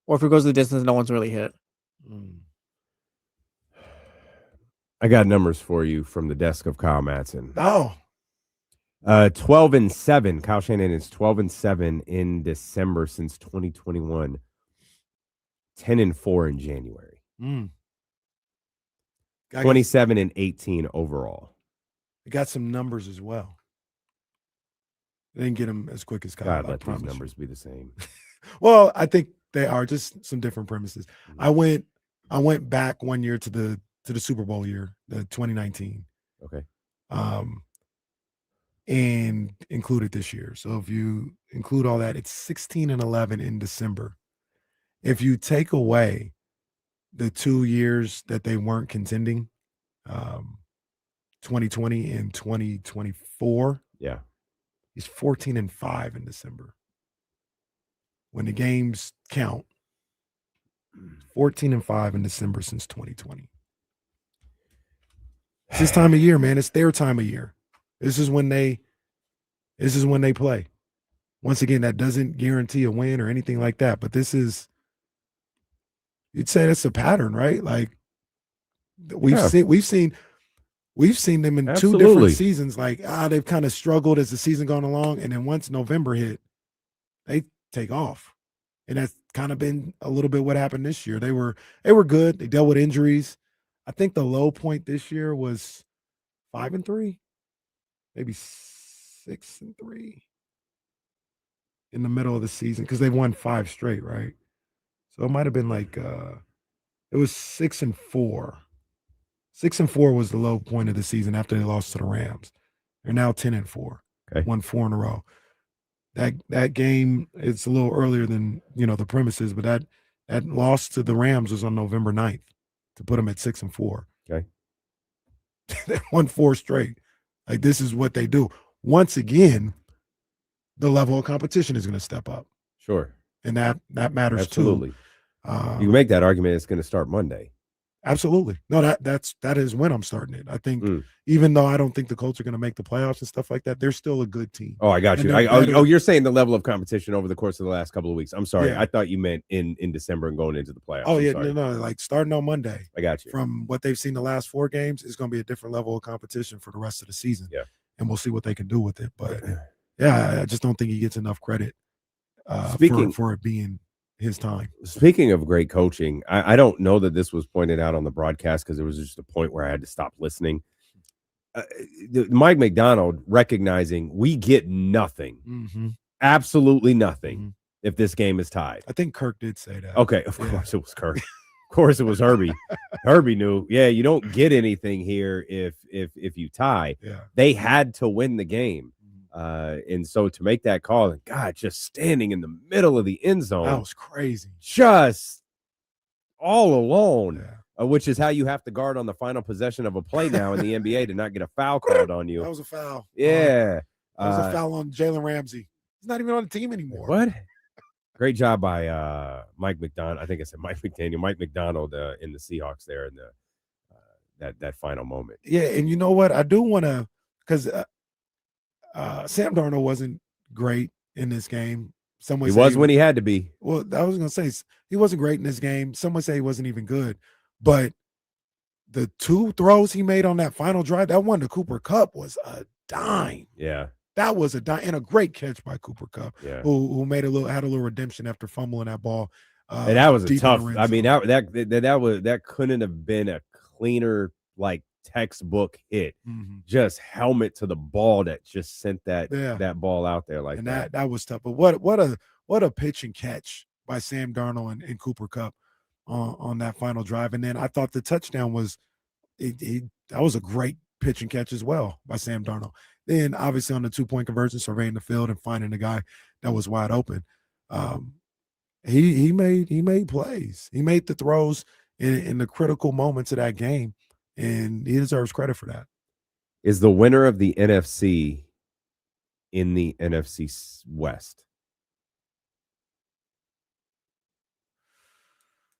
Or if it goes the distance, no one's really hit. I got numbers for you from the desk of Kyle Madsen. Oh. 12-7. Kyle Shanahan is 12-7 in December since 2021. 10-4 in January. 27-18 overall. I got some numbers as well. I didn't get them as quick as Kyle. God, let these numbers be the same. Well, I think they are just some different premises. I went back 1 year to the Super Bowl year, the 2019. Okay. And included this year. So if you include all that, it's 16-11 in December. If you take away the 2 years that they weren't contending, 2020 and 2024, yeah, he's 14-5 in December. When the games count, 14-5 in December since 2020. It's this time of year, man. It's their time of year. This is when they play. Once again, that doesn't guarantee a win or anything like that, but this is, you'd say that's a pattern, right? Like we've seen them in Absolutely. 2 different seasons. Like they've kind of struggled as the season gone along, and then once November hit, they take off, and that's kind of been a little bit what happened this year. They were good. They dealt with injuries. I think the low point this year was 5-3, maybe 6-3 in the middle of the season because they've won 5 straight, right? So it might have been like it was 6-4. 6-4 was the low point of the season after they lost to the Rams. They're now 10-4. Okay. Won 4 in a row. That game, it's a little earlier than the premises, but that loss to the Rams was on November 9th to put them at 6-4. Okay. They won 4 straight. Like, this is what they do. Once again, the level of competition is going to step up. Sure. And that matters Absolutely. too. You can make that argument it's going to start Monday. Absolutely. No, that is when I'm starting it. I think even though I don't think the Colts are going to make the playoffs and stuff like that, they're still a good team. Oh, I got you. You're saying the level of competition over the course of the last couple of weeks. I'm sorry. Yeah. I thought you meant in December and going into the playoffs. Oh, yeah. No, like starting on Monday. I got you. From what they've seen the last 4 games, it's going to be a different level of competition for the rest of the season. Yeah. And we'll see what they can do with it. But yeah, I just don't think he gets enough credit for it being his time. Speaking of great coaching, I don't know that this was pointed out on the broadcast because it was just a point where I had to stop listening. Mike McDonald recognizing we get nothing, absolutely nothing, if this game is tied. I think Kirk did say that. Okay, of course it was Kirk. Of course it was Herbie. Herbie knew. Yeah, you don't get anything here if you tie. Yeah. They had to win the game. And so to make that call, and God, just standing in the middle of the end zone. That was crazy. Just all alone, which is how you have to guard on the final possession of a play now in the NBA to not get a foul called on you. That was a foul. Yeah. That was a foul on Jalen Ramsey. He's not even on the team anymore. What? Great job by Mike McDonald. I think I said Mike McDaniel. Mike McDonald in the Seahawks there in the that final moment. Yeah, and you know what? I do want to, because Sam Darnold wasn't great in this game. Someone he was when he had to be. Well, I was going to say he wasn't great in this game. Someone say he wasn't even good. But the 2 throws he made on that final drive, that one to Cooper Kupp was a dime. Yeah. That was a dime and a great catch by Cooper Kupp, yeah. who had a little redemption after fumbling that ball. And that was a tough. I mean, that couldn't have been a cleaner, like, textbook hit. Just helmet to the ball that just sent that ball out there like that. That was tough. But what a pitch and catch by Sam Darnold and Cooper Kupp on that final drive. And then I thought the touchdown was that was a great pitch and catch as well by Sam Darnold. Then obviously on the 2-point conversion, surveying the field and finding the guy that was wide open. He made plays. He made the throws in the critical moments of that game, and he deserves credit for that. Is the winner of the NFC in the NFC West?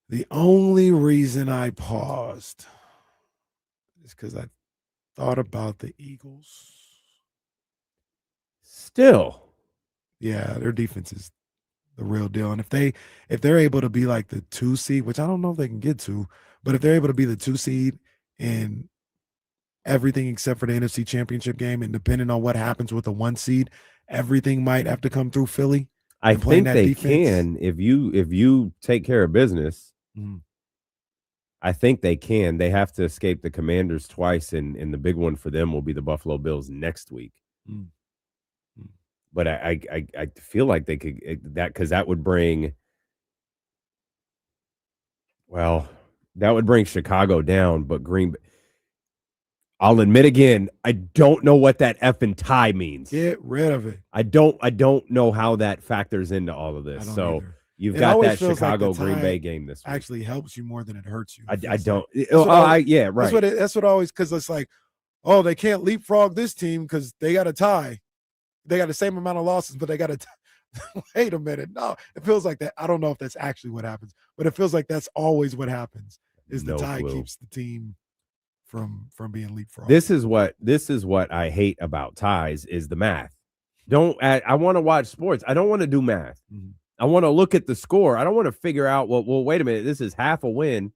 The only reason I paused is because I thought about the Eagles. Still. Yeah, their defense is the real deal. And if they're able to be like the 2 seed, which I don't know if they can get to, but if they're able to be the 2 seed in everything except for the NFC Championship game, and depending on what happens with the 1 seed, everything might have to come through Philly. I think they can if you take care of business. Mm-hmm. I think they can. They have to escape the Commanders twice, and the big one for them will be the Buffalo Bills next week. Mm-hmm. But I feel like they could that because that would bring Chicago down, but Green Bay. I'll admit again, I don't know what that effing tie means. Get rid of it. I don't know how that factors into all of this. So either. You've It got always that feels like Chicago the Green tie Bay game this week. Actually helps you more than it hurts you. I don't. Right. Right. That's what always, because it's like, oh, they can't leapfrog this team because they got a tie. They got the same amount of losses, but they got a wait a minute. No, it feels like that. I don't know if that's actually what happens, but it feels like that's always what happens. Is the tie keeps the team from being leapfrogged. This is what I hate about ties is the math. I want to watch sports. I don't want to do math. Mm-hmm. I want to look at the score. I don't want to figure out, well, wait a minute. This is half a win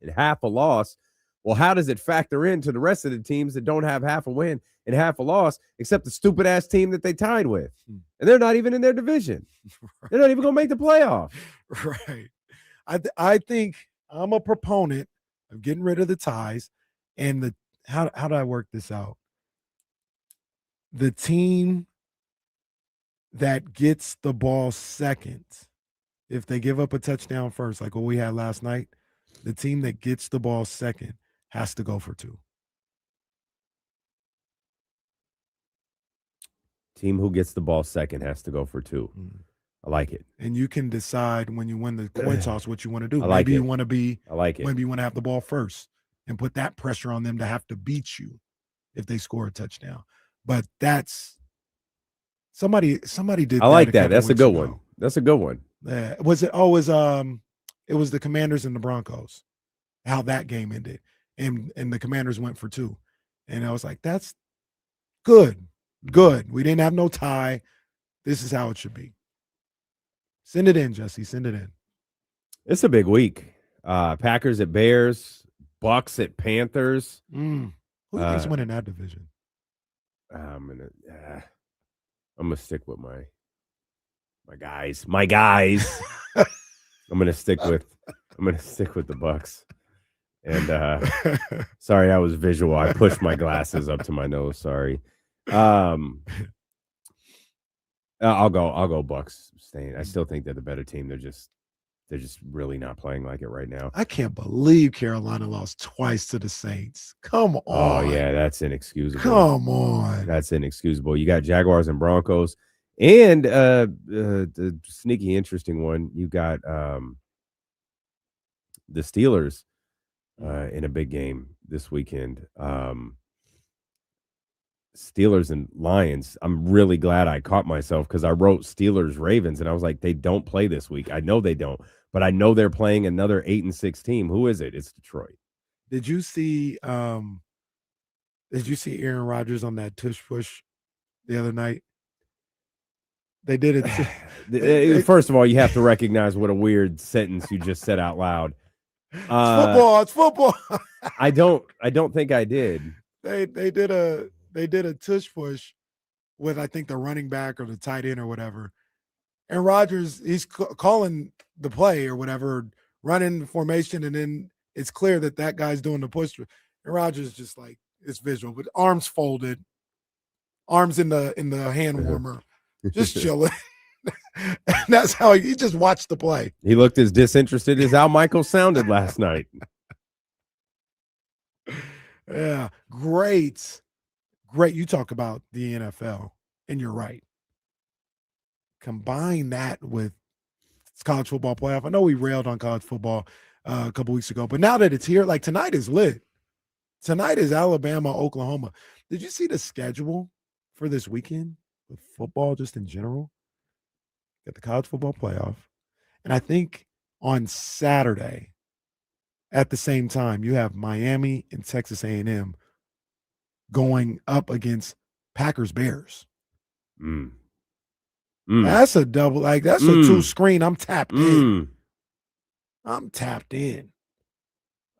and half a loss. Well, how does it factor into the rest of the teams that don't have half a win and half a loss, except the stupid-ass team that they tied with? And they're not even in their division. They're not even going to make the playoff. Right. I think I'm a proponent of getting rid of the ties. And how do I work this out? The team that gets the ball second, if they give up a touchdown first, like what we had last night, the team that gets the ball second has to go for 2. Team who gets the ball second has to go for 2. I like it. And you can decide when you win the coin toss what you want to do. Maybe you want to be. I like it. Maybe you want to have the ball first and put that pressure on them to have to beat you if they score a touchdown. But that's somebody did. I like that. That's a good one. That's a good one. It was the Commanders and the Broncos. How that game ended, and the Commanders went for 2, and I was like, that's good. We didn't have no tie. This is how it should be. Send it in, Jesse. Send it in. It's a big week. Packers at Bears, Bucks at Panthers. Who is winning that division? I'm gonna stick with my guys. My guys. I'm gonna stick with the Bucks. And sorry, that was visual. I pushed my glasses up to my nose. Sorry. I'll go Bucks staying. I still think they're the better team. They're just really not playing like it right now. I can't believe Carolina lost twice to the Saints. Come on. Oh yeah, that's inexcusable. Come on. That's inexcusable. You got Jaguars and Broncos, and the sneaky interesting one. You got the Steelers in a big game this weekend. Steelers and Lions. I'm really glad I caught myself because I wrote Steelers Ravens and I was like, they don't play this week. I know they don't, but I know they're playing another 8-6 team. Who is it? It's Detroit. Did you see Aaron Rodgers on that tush push the other night? They did it. First of all, you have to recognize what a weird sentence you just said out loud. It's football. I don't think I did. They did a tush push with, I think, the running back or the tight end or whatever. And Rodgers, he's calling the play or whatever, running formation, and then it's clear that guy's doing the push. And Rodgers just like, it's visual, but arms folded, arms in the hand warmer, just chilling. And that's how he just watched the play. He looked as disinterested as Al Michaels sounded last night. Yeah, great. You talk about the NFL, and you're right. Combine that with college football playoff. I know we railed on college football a couple weeks ago, but now that it's here, like tonight is lit. Tonight is Alabama, Oklahoma. Did you see the schedule for this weekend with football just in general? Got the college football playoff. And I think on Saturday at the same time, you have Miami and Texas A&M going up against Packers Bears. That's a double, like that's a two screen. I'm tapped in. I'm tapped in.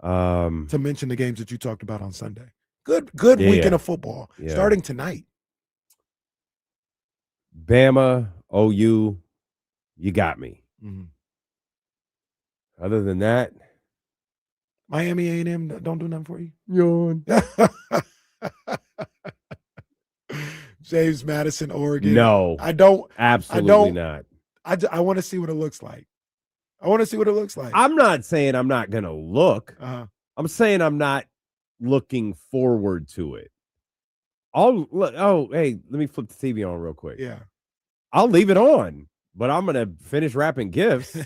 To mention the games that you talked about on Sunday. Good weekend of football starting tonight. Bama, OU, you got me. Other than that, Miami A&M don't do nothing for you. Yawn. James Madison, Oregon. No, I don't. Absolutely not. I want to see what it looks like. I'm not saying I'm not going to look. Uh-huh. I'm saying I'm not looking forward to it. I'll look. Oh, hey, let me flip the TV on real quick. Yeah. I'll leave it on, but I'm going to finish wrapping gifts.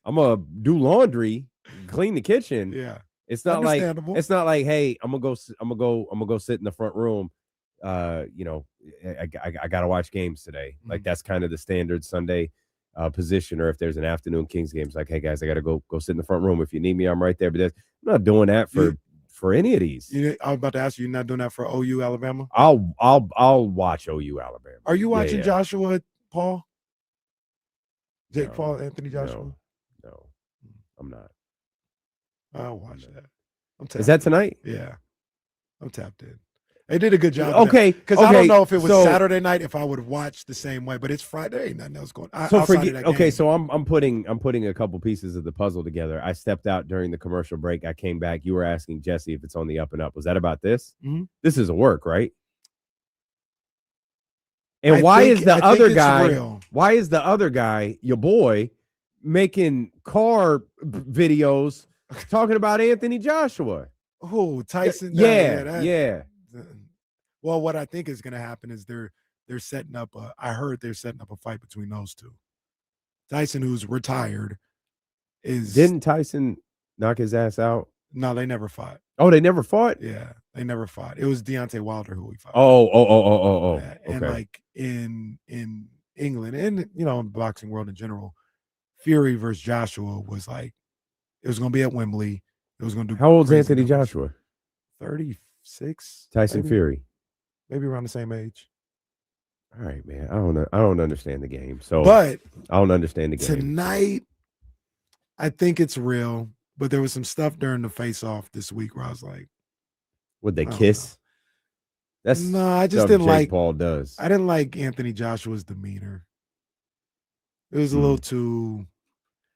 I'm going to do laundry, clean the kitchen. Yeah. It's not like, hey, I'm going to go sit in the front room. I got to watch games today. Like that's kind of the standard Sunday position. Or if there's an afternoon Kings game, it's like, hey guys, I got to go sit in the front room. If you need me, I'm right there. But I'm not doing that for any of these. I was about to ask you, you're not doing that for OU Alabama? I'll watch OU Alabama. Are you watching Joshua Paul? Jake Paul, Anthony Joshua? No, I'm not. I'll watch that. Is that tonight? Yeah. I'm tapped in. They did a good job. Okay. Because I don't know if it was Saturday night, if I would watch the same way, but it's Friday. There ain't nothing else going on. So I'm putting a couple pieces of the puzzle together. I stepped out during the commercial break. I came back. You were asking Jesse if it's on the up and up. Was that about this? Mm-hmm. This is a work, right? And why is the other guy, your boy, making car videos talking about Anthony Joshua? Oh, Tyson. Yeah. Well, what I think is going to happen is they're setting up I heard they're setting up a fight between those two. Tyson, who's retired, didn't Tyson knock his ass out? No, they never fought. Oh, they never fought? Yeah, they never fought. It was Deontay Wilder who he fought. Oh. Yeah. And like in England and in the boxing world in general, Fury versus Joshua was like it was going to be at Wembley. It was going to do. How old's Anthony Joshua? 36. Tyson maybe, Fury. Maybe around the same age. All right, man. I don't understand the game. So, but I don't understand the game tonight. I think it's real, but there was some stuff during the face-off this week where I was like, would they kiss? I just didn't like. Paul does. I didn't like Anthony Joshua's demeanor. It was a little too.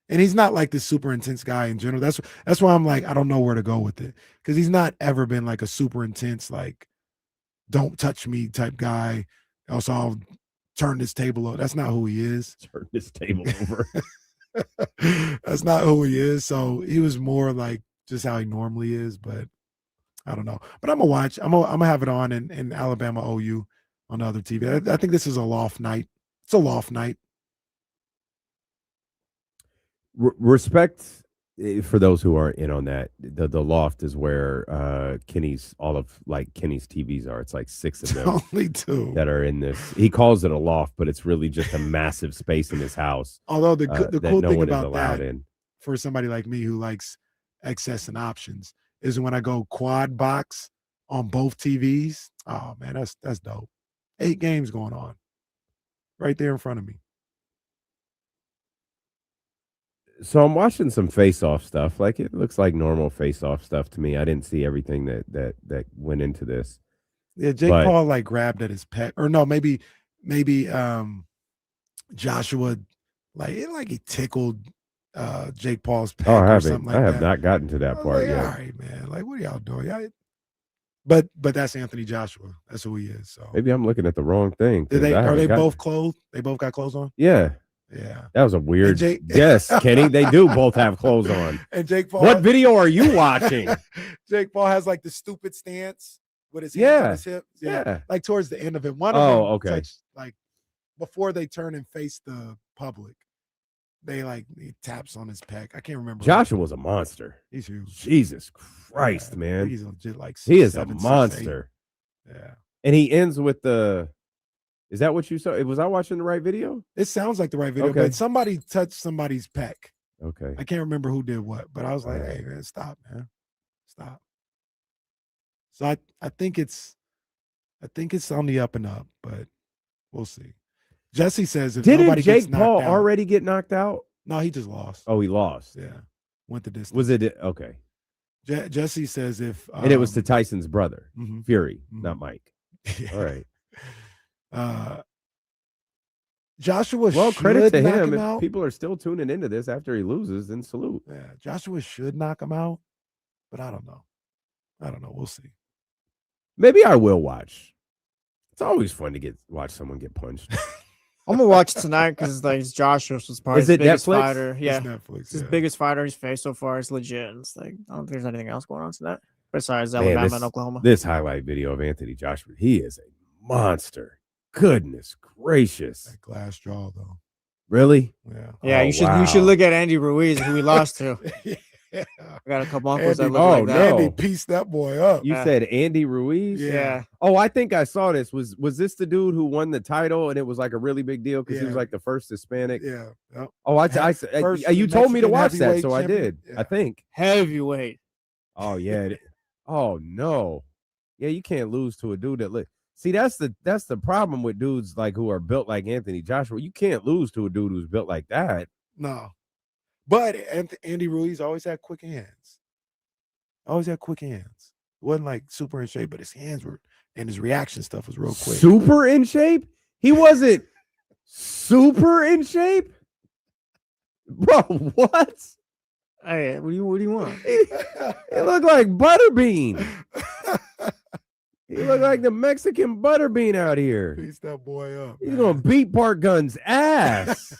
And he's not like this super intense guy in general. That's why I'm like, I don't know where to go with it. Because he's not ever been like a super intense, like, don't touch me type guy. Also, I'll turn this table over. That's not who he is. Turn this table over. That's not who he is. So he was more like just how he normally is. But I don't know. But I'm going to watch. I'm gonna have it on in Alabama OU on the other TV. I think this is a loft night. It's a loft night. Respect for those who aren't in on that. The loft is where Kenny's TVs are. It's like 6 of them. Only 2 that are in this. He calls it a loft, but it's really just a massive space in his house. Although the cool thing about that for somebody like me who likes excess and options is when I go quad box on both TVs. Oh man, that's dope. 8 games going on right there in front of me. So I'm watching some face-off stuff. Like it looks like normal face-off stuff to me. I didn't see everything that went into this. Yeah, Jake Paul like grabbed at his pec, or no, maybe Joshua like he tickled Jake Paul's pec. I have not gotten to that part yet. All right, man. Like, what are y'all doing? But that's Anthony Joshua. That's who he is. So maybe I'm looking at the wrong thing. Are they both clothed? They both got clothes on? Yeah. Yeah. That was a weird. Yes, Kenny, they do both have clothes on. And Jake Paul. What video are you watching? Jake Paul has like the stupid stance with his hands on his hips. Yeah. Like towards the end of it. One of them, okay. Like before they turn and face the public, he taps on his pec. I can't remember. Joshua was a monster. He's huge. Jesus Christ, man. He's legit like 6'7", he is a monster. 6'8". Yeah. And he ends with the. Is that what you saw? Was I watching the right video? It sounds like the right video, but somebody touched somebody's pec. Okay. I can't remember who did what, but I was like, hey, man, stop, man. Stop. So I think it's on the up and up, but we'll see. Jesse says if nobody gets knocked Paul out, already get knocked out? No, he just lost. Oh, he lost. Yeah. Went the distance. Was it okay? Jesse says if and it was to Tyson's brother, Fury, not Mike. Yeah. All right. Joshua credit to him. Him if out. people are still tuning into this after he loses, then salute. Yeah, Joshua should knock him out, but I don't know. We'll see. Maybe I will watch. It's always fun to watch someone get punched. I'm gonna watch tonight because it's Joshua was probably his biggest fighter. Yeah, it's Netflix. It's his biggest fighter he's faced so far. It's legit. It's like I don't think there's anything else going on tonight besides Alabama and Oklahoma. This highlight video of Anthony Joshua, he is a monster. Goodness gracious. That glass jaw though. Really? Yeah. Yeah, you should look at Andy Ruiz, who we lost to. Yeah. I got a couple uncles that Andy, look like that. Andy pieced that boy up. You said Andy Ruiz? Yeah. Oh, I think I saw this. Was this the dude who won the title and it was like a really big deal because he was like the first Hispanic? Yeah. Yep. Oh, you told me to watch that, so I did. Yeah. I think. Heavyweight. Oh yeah. Oh no. Yeah, you can't lose to a dude that See, that's the problem with dudes like who are built like Anthony Joshua. You can't lose to a dude who's built like that. No. But Andy Ruiz always had quick hands. It wasn't like super in shape, but his hands were, and his reaction stuff was real quick. Super in shape? He wasn't super in shape? Bro, what? Hey, what do you want? He looked like Butterbean. He looked like the Mexican Butterbean out here. Piece that boy up. He's going to beat Park Gun's ass.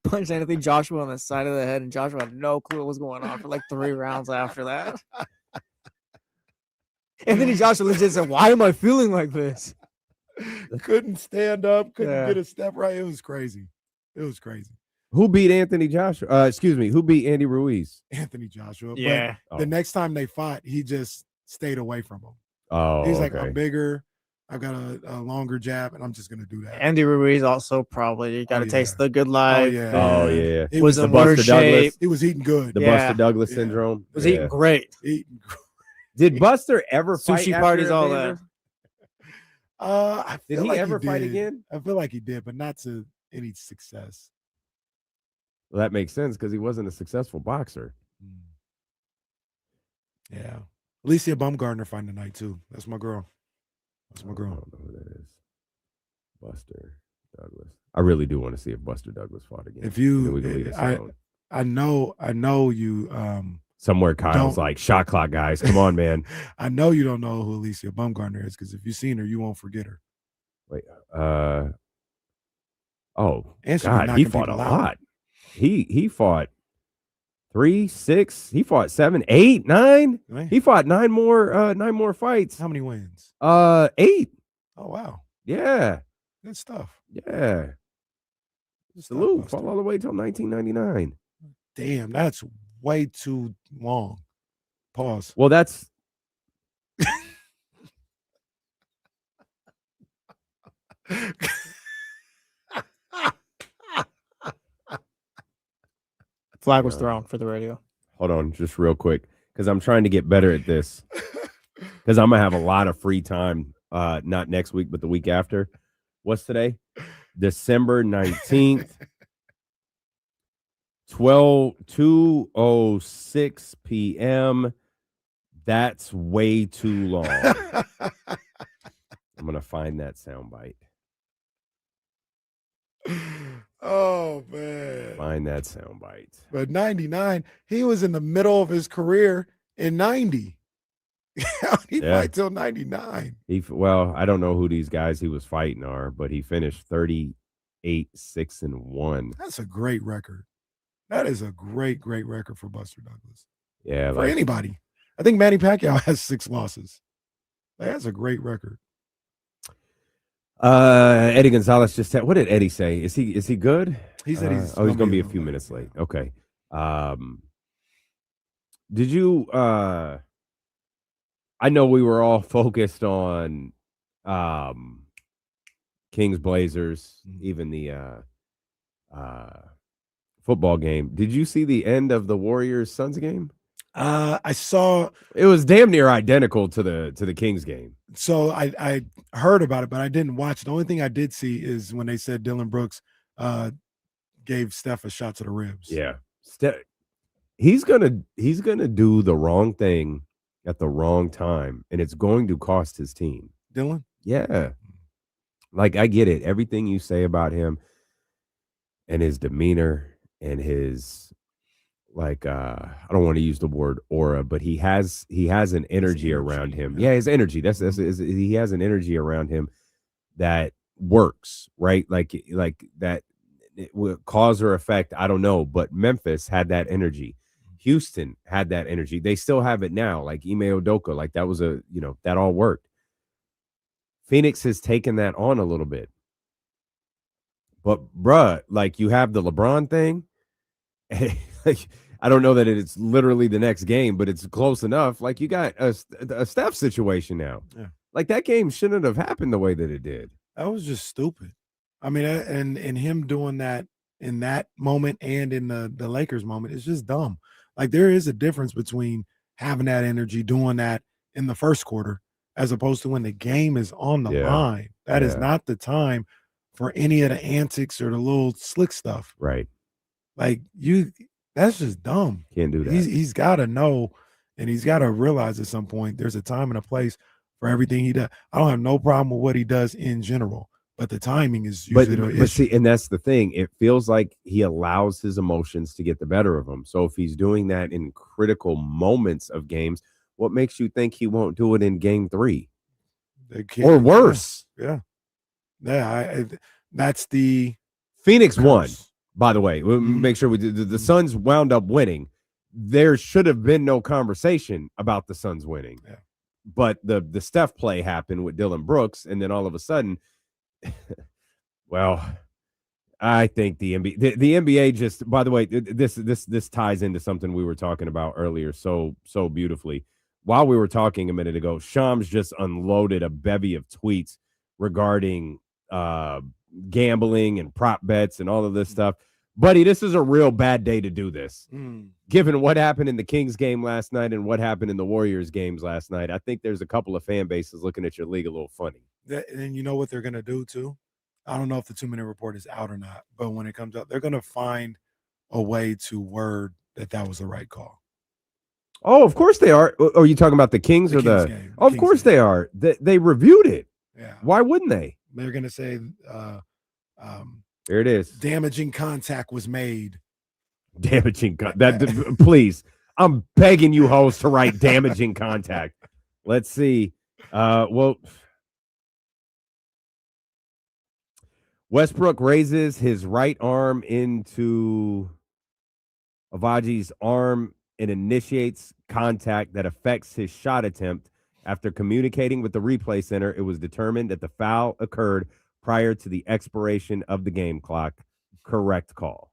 Punched Anthony Joshua on the side of the head, and Joshua had no clue what was going on for like 3 rounds after that. Anthony Joshua legit said, why am I feeling like this? Couldn't stand up, couldn't get a step right. It was crazy. Who beat Anthony Joshua? Who beat Andy Ruiz? Anthony Joshua. Yeah. But the next time they fought, he just stayed away from him. Oh, he's like, I'm bigger. I've got a longer jab, and I'm just gonna do that. Andy Ruiz also probably got to taste the good life. Oh yeah. He was in worse shape. He was eating good. The Buster Douglas syndrome. Was eating great. Did Buster ever fight? Sushi parties, all that. Did he ever fight again? I feel like he did, but not to any success. Well, that makes sense because he wasn't a successful boxer. Yeah. Alicia Baumgartner fighting tonight too. That's my girl. I don't know who that is. Buster Douglas. I really do want to see if Buster Douglas fought again. If you, I know you. Somewhere Kyle's like, shot clock, guys. Come on, man. I know you don't know who Alicia Baumgartner is because if you've seen her, you won't forget her. Wait. God, he fought a lot. He fought 3, 6. He fought 7, 8, 9. Man. He fought 9 more fights. How many wins? 8. Oh wow. Yeah. Good stuff. Yeah. Salute. Fought all the way till 1999. Damn, that's way too long. Pause. Well, that's Flag was thrown for the radio. Hold on, just real quick, because I'm trying to get better at this. Because I'm gonna have a lot of free time. Not next week, but the week after. What's today? December 19th. 2:06 p.m. That's way too long. I'm gonna find that soundbite. Oh man. Find that soundbite. But 99, he was in the middle of his career in 90. He fight till 99. Well, I don't know who these guys he was fighting are, but he finished 30 8-6-1. That's a great record. That is a great record for Buster Douglas. Yeah, for anybody. I think Manny Pacquiao has 6 losses. That's a great record. Eddie Gonzalez just said, what did Eddie say? Is he good? He said he's going to be a few minutes late. Okay. Did you I know we were all focused on Kings Blazers, even the football game. Did you see the end of the Warriors Suns game? I saw it was damn near identical to the Kings game. So I heard about it, but I didn't watch. The only thing I did see is when they said Dylan Brooks gave Steph a shot to the ribs. Yeah. He's gonna do the wrong thing at the wrong time, and it's going to cost his team. Dylan? Yeah. Like, I get it. Everything you say about him and his demeanor and his, like, I don't want to use the word aura, but he has an energy around him. Yeah, his energy. That's he has an energy around him that works, right? Like that it will cause or effect, I don't know, but Memphis had that energy. Houston had that energy. They still have it now, like Ime Udoka, like that was that all worked. Phoenix has taken that on a little bit. But, bruh, like, you have the LeBron thing. Like, I don't know that it's literally the next game, but it's close enough. Like, you got a Steph situation now. Yeah. Like, that game shouldn't have happened the way that it did. That was just stupid. I mean, and him doing that in that moment and in the Lakers moment is just dumb. Like, there is a difference between having that energy, doing that in the first quarter, as opposed to when the game is on the line. That is not the time for any of the antics or the little slick stuff. Right. Like, that's just dumb. Can't do that. He's got to know, and he's got to realize at some point there's a time and a place for everything he does. I don't have no problem with what he does in general, but the timing is usually the issue. But see, and that's the thing. It feels like he allows his emotions to get the better of him. So if he's doing that in critical moments of games, what makes you think he won't do it in game 3? Or worse? Yeah. That's the Phoenix won, by the way. We'll make sure we do. The Suns wound up winning. There should have been no conversation about the Suns winning. Yeah. But the Steph play happened with Dylan Brooks, and then all of a sudden, well, I think the NBA just, by the way, this ties into something we were talking about earlier so beautifully. While we were talking a minute ago, Shams just unloaded a bevy of tweets regarding gambling and prop bets and all of this stuff. Buddy, this is a real bad day to do this. Given what happened in the Kings game last night and what happened in the Warriors games last night, I think there's a couple of fan bases looking at your league a little funny. And you know what they're going to do, too? I don't know if the 2-minute report is out or not, but when it comes up, they're going to find a way to word that was the right call. Oh, of course they are. Are you talking about the Kings or the? Game. Of course they are. They reviewed it. Yeah. Why wouldn't they? They're going to say, there it is. Damaging contact was made. Damaging that. Please, I'm begging you, host, to write damaging contact. Let's see. Well, Westbrook raises his right arm into Avaji's arm and initiates contact that affects his shot attempt. After communicating with the replay center, it was determined that the foul occurred prior to the expiration of the game clock. Correct call.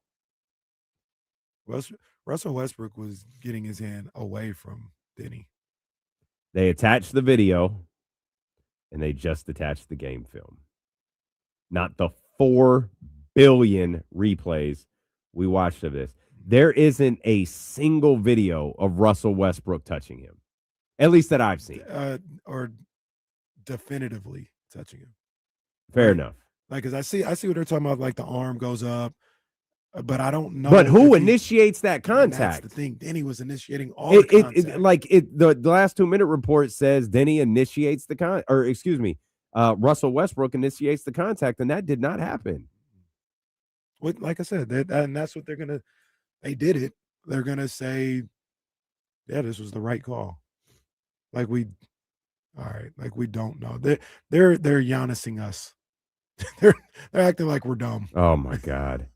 Russell Westbrook was getting his hand away from Denny. They attached the video, and they just attached the game film. Not the 4 billion replays we watched of this. There isn't a single video of Russell Westbrook touching him, at least that I've seen. Or definitively touching him. Fair enough. Like, because I see what they're talking about, like the arm goes up, but I don't know. But who initiates that contact? That's the thing. Denny was initiating all the contact. The last 2-minute report says Denny initiates the Russell Westbrook initiates the contact, and that did not happen. Like I said, and that's what they're gonna. They did it. They're gonna say, yeah, this was the right call. Like we don't know. They're Giannising us. They're acting like we're dumb. Oh my God.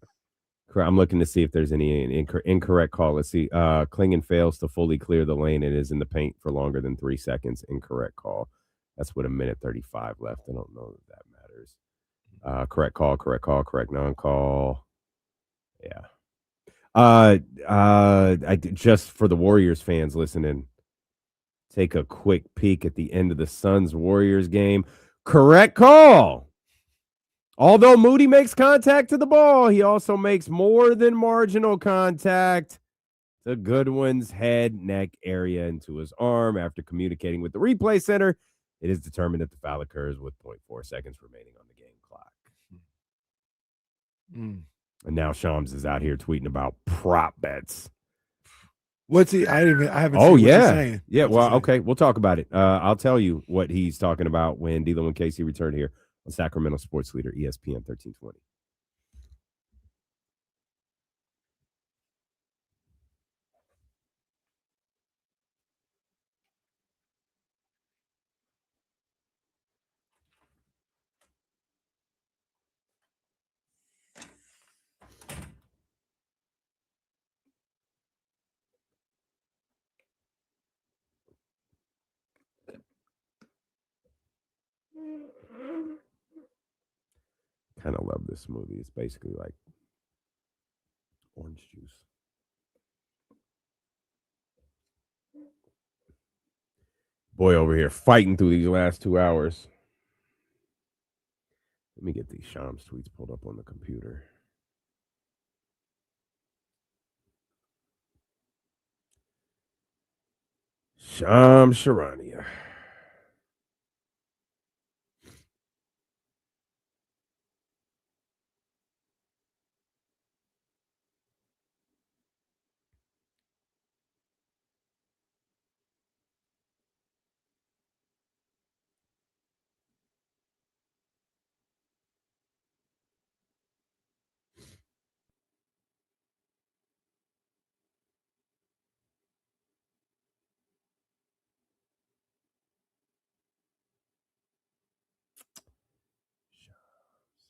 I'm looking to see if there's any incorrect call. Let's see. Klingon fails to fully clear the lane and is in the paint for longer than 3 seconds. Incorrect call. That's with 1:35 left. I don't know that matters. Correct call, correct non-call. Yeah. I just for the Warriors fans listening, take a quick peek at the end of the Suns-Warriors game. Correct call. Although Moody makes contact to the ball, he also makes more than marginal contact to Goodwin's head, neck area into his arm. After communicating with the replay center, it is determined that the foul occurs with 0.4 seconds remaining on the game clock. And now Shams is out here tweeting about prop bets. What's he? I haven't. Oh, seen yeah. What he's saying. Yeah. Well, okay. We'll talk about it. I'll tell you what he's talking about when D'Lo and Casey return here on Sacramento Sports Leader, ESPN 1320. Kind of love this smoothie. It's basically like orange juice. Boy over here fighting through these last 2 hours. Let me get these Shams tweets pulled up on the computer. Shams Charania.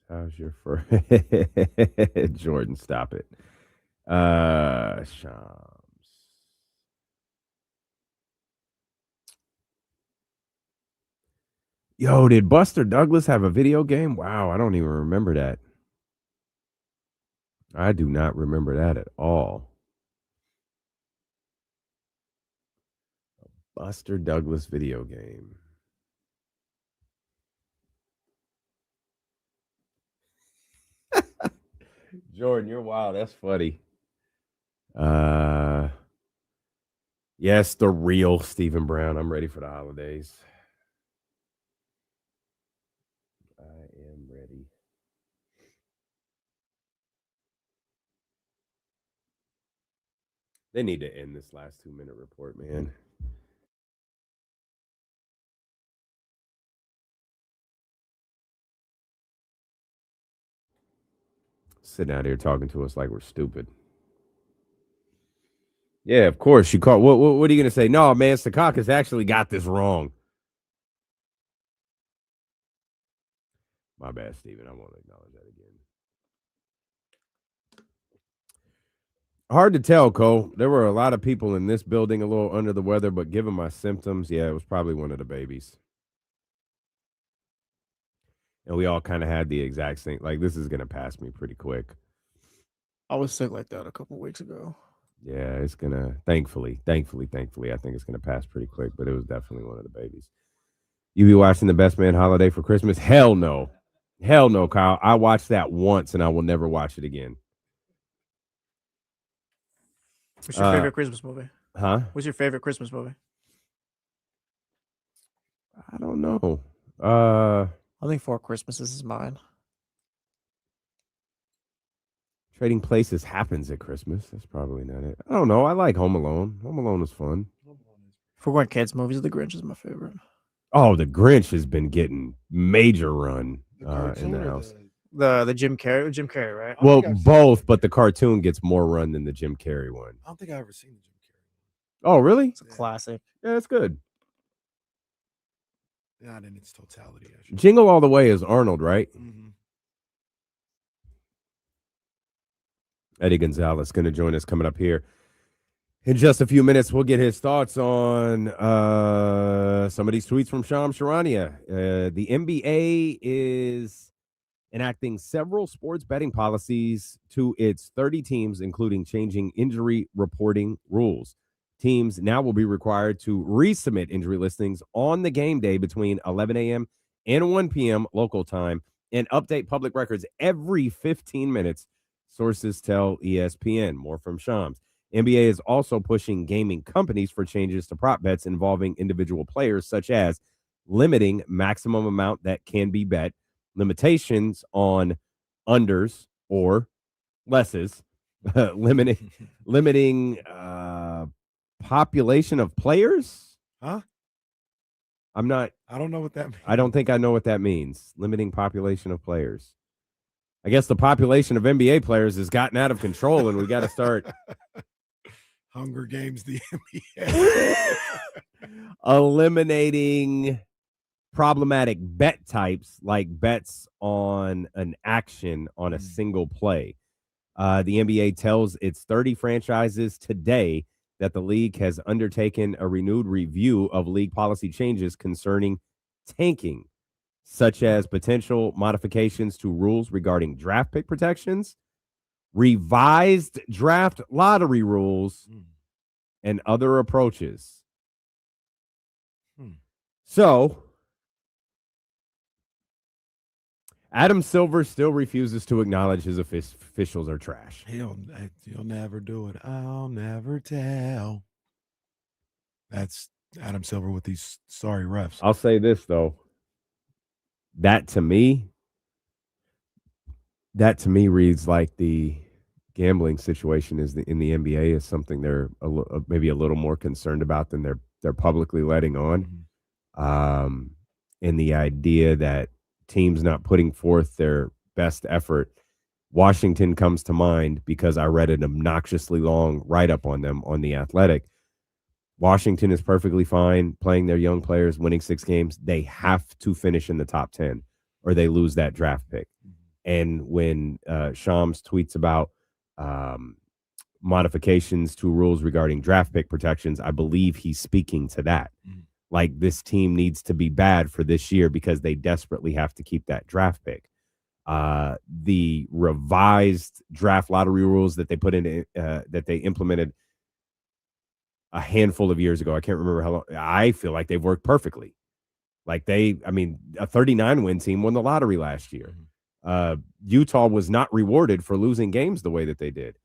How's your first? Jordan, stop it. Shams. Yo, did Buster Douglas have a video game? Wow, I don't even remember that. I do not remember that at all. A Buster Douglas video game. Jordan, you're wild. That's funny. Yes, the real Stephen Brown. I'm ready for the holidays. I am ready. They need to end this last 2-minute report, man. Sitting out here talking to us like we're stupid. Yeah, of course. You call. What are you going to say? No, man, Secaucus actually got this wrong. My bad, Steven. I want to acknowledge that again. Hard to tell, Cole. There were a lot of people in this building a little under the weather, but given my symptoms, yeah, it was probably one of the babies. And we all kind of had the exact same. Like, this is going to pass me pretty quick. I was sick like that a couple weeks ago. Yeah, it's going to, thankfully, I think it's going to pass pretty quick, but it was definitely one of the babies. You be watching The Best Man Holiday for Christmas? Hell no. Hell no, Kyle. I watched that once and I will never watch it again. What's your favorite Christmas movie? Huh? What's your favorite Christmas movie? I don't know. I think Four Christmases is mine. Trading Places happens at Christmas. That's probably not it. I don't know. I like Home Alone. Home Alone is fun. If we're going kids movies, The Grinch is my favorite. Oh, The Grinch has been getting major run in the house. The Jim Carrey, right? Well, both, but the cartoon gets more run than the Jim Carrey one. I don't think I've ever seen the Jim Carrey one. Oh, really? It's a classic. Yeah, it's good. Not in its totality. Jingle All the Way is Arnold, right? Mm-hmm. Eddie Gonzalez going to join us coming up here in just a few minutes. We'll get his thoughts on some of these tweets from Shams Charania. The NBA is enacting several sports betting policies to its 30 teams, including changing injury reporting rules. Teams now will be required to resubmit injury listings on the game day between 11 a.m. and 1 p.m. local time and update public records every 15 minutes, sources tell ESPN. More from Shams. NBA is also pushing gaming companies for changes to prop bets involving individual players, such as limiting maximum amount that can be bet, limitations on unders or lesses, limiting population of players. Huh? I don't know what that means. I don't think I know what that means. Limiting population of players. I guess the population of NBA players has gotten out of control, and we got to start Hunger Games, the NBA. Eliminating problematic bet types like bets on an action on a single play. The NBA tells its 30 franchises today that the league has undertaken a renewed review of league policy changes concerning tanking, such as potential modifications to rules regarding draft pick protections, revised draft lottery rules, and other approaches. So, Adam Silver still refuses to acknowledge his officials are trash. He'll never do it. I'll never tell. That's Adam Silver with these sorry refs. I'll say this, though. That to me reads like the gambling situation in the NBA is something they're maybe a little more concerned about than they're publicly letting on. And the idea that teams not putting forth their best effort. Washington comes to mind because I read an obnoxiously long write-up on them on The Athletic. Washington is perfectly fine playing their young players, winning 6 games. They have to finish in the top 10 or they lose that draft pick. And when Shams tweets about modifications to rules regarding draft pick protections, I believe he's speaking to that. Like, this team needs to be bad for this year because they desperately have to keep that draft pick. The revised draft lottery rules that they put in, that they implemented a handful of years ago, I can't remember how long, I feel like they've worked perfectly. Like a 39-win team won the lottery last year. Utah was not rewarded for losing games the way that they did.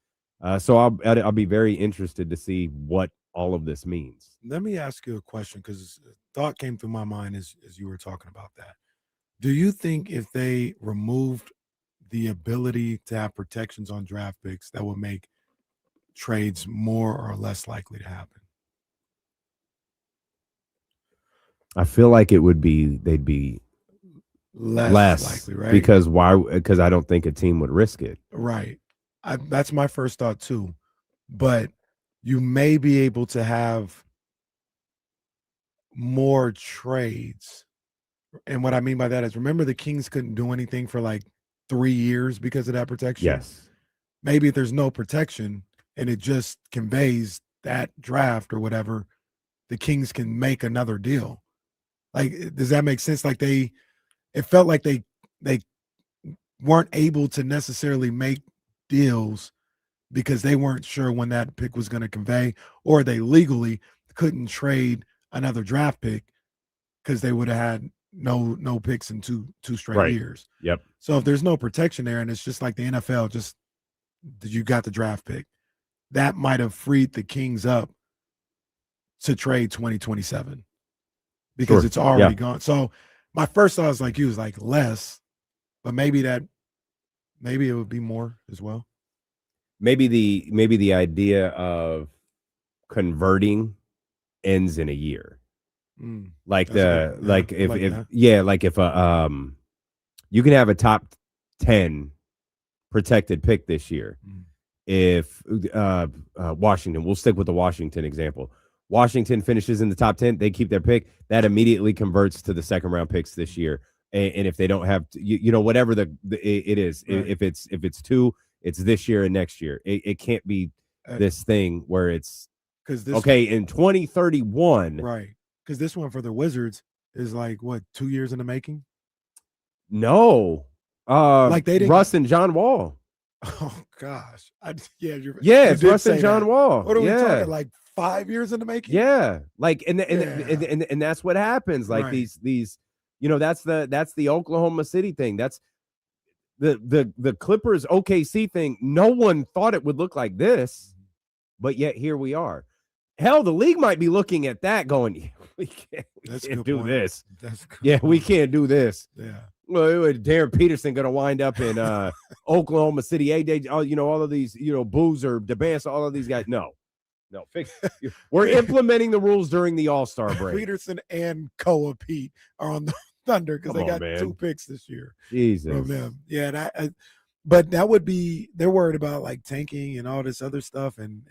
So I'll be very interested to see what all of this means. Let me ask you a question, because a thought came through my mind as you were talking about that. Do you think if they removed the ability to have protections on draft picks, that would make trades more or less likely to happen? I feel like they'd be less likely, right? Because I don't think a team would risk it. Right. That's my first thought too. But you may be able to have more trades. And what I mean by that is, remember the Kings couldn't do anything for like 3 years because of that protection? Yes. Maybe if there's no protection and it just conveys that draft or whatever, the Kings can make another deal. Like, does that make sense? Like, it felt like they weren't able to necessarily make deals because they weren't sure when that pick was going to convey, or they legally couldn't trade another draft pick because they would have had no picks in two straight years. Yep. So if there's no protection there, and it's just like the NFL, just you got the draft pick, that might have freed the Kings up to trade 2027 because it's already gone. So my first thought was like, was like less, but maybe it would be more as well. Maybe the idea of converting ends in a year. Like if you can have a top 10 protected pick this year. If Washington, we'll stick with the Washington example. Washington finishes in the top 10, they keep their pick, that immediately converts to the second round picks this year. And if they don't have, whatever it is, right. if it's 2, It's this year and next year. It can't be this thing where it's because in 2031. Right. Because this one for the Wizards is like what, 2 years in the making? No. Like they didn't Russ and John Wall. Oh gosh. It's Russ and John Wall. What are we talking? Like 5 years in the making? Yeah. Like and that's what happens. Like these that's the Oklahoma City thing. That's the Clippers OKC thing. No one thought it would look like this, but yet here we are. Hell, the league might be looking at that going, we can't do this. We can't do this. Yeah. Well, Darren Peterson going to wind up in Oklahoma City. All of these, Boozer, DeBance, all of these guys. No, we're implementing the rules during the All-Star break. Peterson and Koa Pete are on the Thunder because they got 2 picks this year. Jesus. From them. Yeah, but that would be, they're worried about like tanking and all this other stuff. And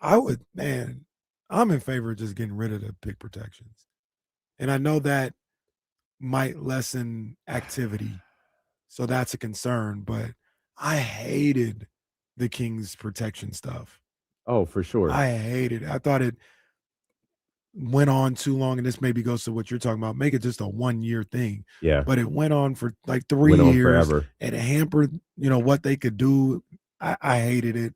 I'm in favor of just getting rid of the pick protections. And I know that might lessen activity. So that's a concern, but I hated the Kings protection stuff. Oh, for sure. I hated it. I thought it went on too long, and this maybe goes to what you're talking about. Make it just a 1 year thing. Yeah. But it went on for like 3 years forever. And it hampered, what they could do. I hated it.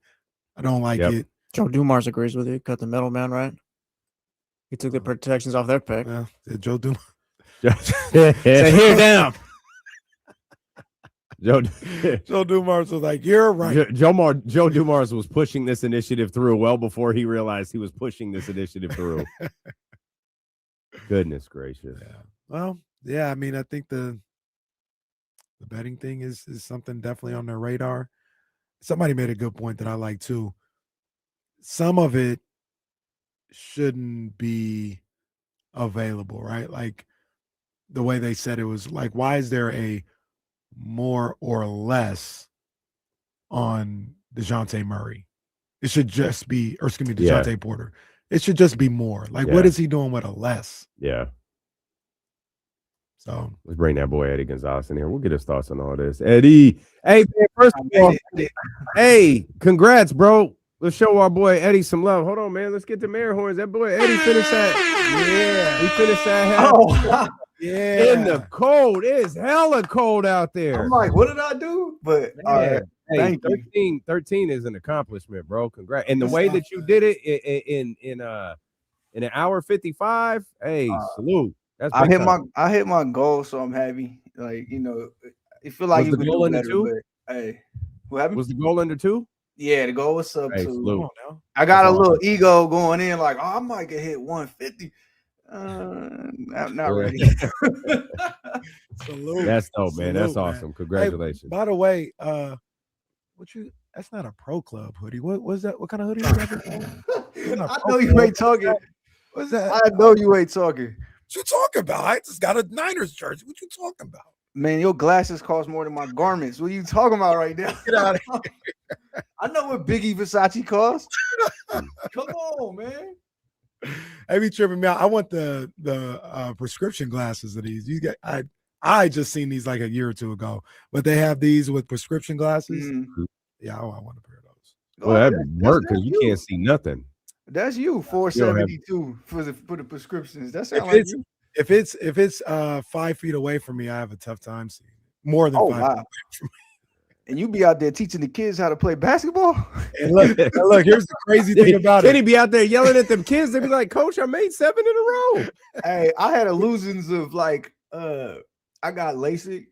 I don't like it. Joe Dumars agrees with you. Cut the middleman, right? He took the protections off their pick. Yeah, Joe Dumars. Say here down. Joe Dumars was like, "You're right." Joe Dumars was pushing this initiative through well before he realized he was pushing this initiative through. Goodness gracious. Yeah. Well, yeah. I mean, I think the betting thing is something definitely on their radar. Somebody made a good point that I like too. Some of it shouldn't be available, right? Like the way they said it was like, why is there a more or less on DeJounte Murray? It should just be, or excuse me, DeJounte Porter. It should just be more. Like, what is he doing with a less? Yeah. So let's bring that boy Eddie Gonzalez in here. We'll get his thoughts on all this. Eddie, hey, man, first of all, hey, congrats, bro. Let's show our boy Eddie some love. Hold on, man. Let's get the air horns. That boy Eddie finished that. Yeah, he finished that. Oh, yeah. In the cold. It's hella cold out there. I'm like, what did I do? But hey, thank 13 is an accomplishment, bro. Congrats. And the way that you did it in an hour 55, hey, salute. That's I hit my goal, so I'm happy. Like, it feel like was you the goal under 2? But, hey, what happened? Was the goal under 2? Yeah, the goal was sub 2. Salute. I got a little ego going in, like, I might get hit 150. Not ready. Salute. That's dope, man. That's awesome. Congratulations. Hey, by the way, that's not a pro club hoodie. What was that? What kind of hoodie is that? I know you ain't talking. What's that? I know you ain't talking. What you talking about? I just got a Niners jersey. What you talking about? Man, your glasses cost more than my garments. What are you talking about right now? Get out of here. I know what Biggie Versace costs. Come on, man. They be tripping me out. I want the prescription glasses of these. You get I just seen these like a year or two ago, but they have these with prescription glasses. Mm-hmm. Yeah, I want a pair of those. Well, that'd work because you can't see nothing. That's you, 472 for the prescriptions. That's like you. If it's 5 feet away from me, I have a tough time seeing it. More than 5 feet away from me. And you be out there teaching the kids how to play basketball. And look, here's the crazy thing about it. Then he be out there yelling at them kids. They be like, "Coach, I made 7 in a row." Hey, I had illusions of like, I got LASIK,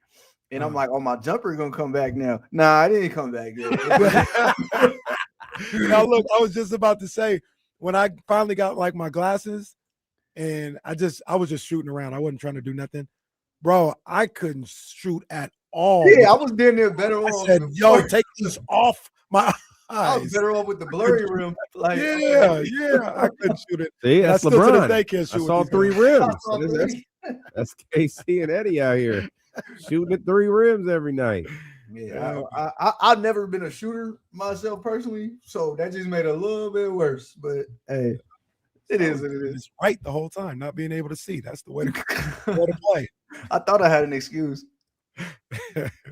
and I'm like, "Oh, my jumper gonna come back now." Nah, I didn't come back yet. Now look, I was just about to say when I finally got like my glasses, and I was just shooting around. I wasn't trying to do nothing, bro. I couldn't shoot at all. Yeah, I was down there better I off. said, "Yo, take this off my eyes." I was better off with the blurry rim. Like, yeah, I couldn't shoot it. See, that's LeBron. I saw 3 rims. That's KC and Eddie out here shooting at 3 rims every night. Yeah, I've never been a shooter myself personally, so that just made it a little bit worse. But hey, it is what it is. It's right the whole time, not being able to see. That's the way to play. I thought I had an excuse.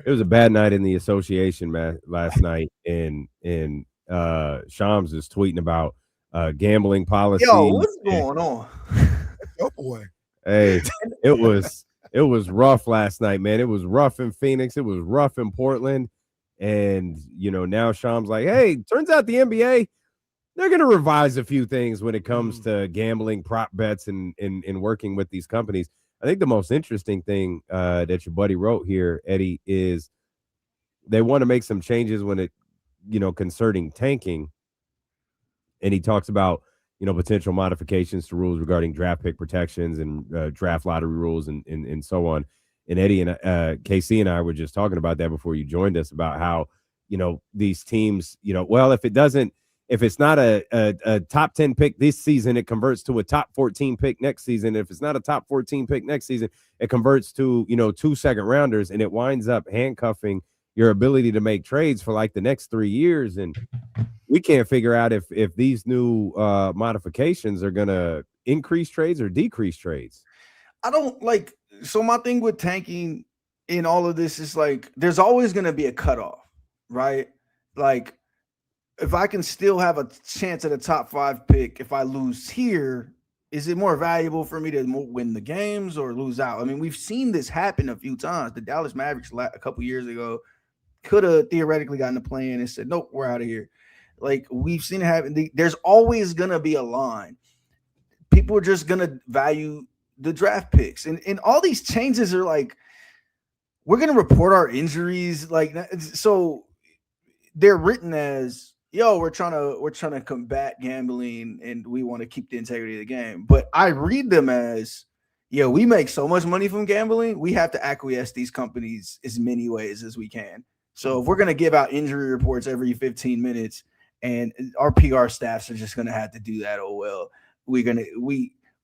It was a bad night in the association, man, last night. And Shams is tweeting about gambling policy. Yo, what's going on? Oh boy. Hey, it was rough last night, man. It was rough in Phoenix. It was rough in Portland. And, now Shams like, hey, turns out the NBA, they're going to revise a few things when it comes to gambling, prop bets, and working with these companies. I think the most interesting thing that your buddy wrote here, Eddie, is they want to make some changes when it, concerning tanking. And he talks about, potential modifications to rules regarding draft pick protections and draft lottery rules and so on. And Eddie and KC and I were just talking about that before you joined us, about how, these teams, well, if it's not a top 10 pick this season, it converts to a top 14 pick next season. If it's not a top 14 pick next season, it converts to, 2 second rounders, and it winds up handcuffing your ability to make trades for like the next 3 years. And we can't figure out if these new modifications are going to increase trades or decrease trades. I don't like, so my thing with tanking in all of this is like, there's always going to be a cutoff, right? Like, if I can still have a chance at a top 5 pick, if I lose here, is it more valuable for me to win the games or lose out? I mean, we've seen this happen a few times. The Dallas Mavericks a couple years ago could have theoretically gotten a play in and said, nope, we're out of here. Like, we've seen it happen. There's always going to be a line. People are just going to value the draft picks. And all these changes are like, we're going to report our injuries. Like, so they're written as, yo, we're trying to combat gambling and we want to keep the integrity of the game. But I read them as, yo, we make so much money from gambling, we have to acquiesce these companies as many ways as we can. So if we're going to give out injury reports every 15 minutes and our PR staffs are just going to have to do that, oh, well, we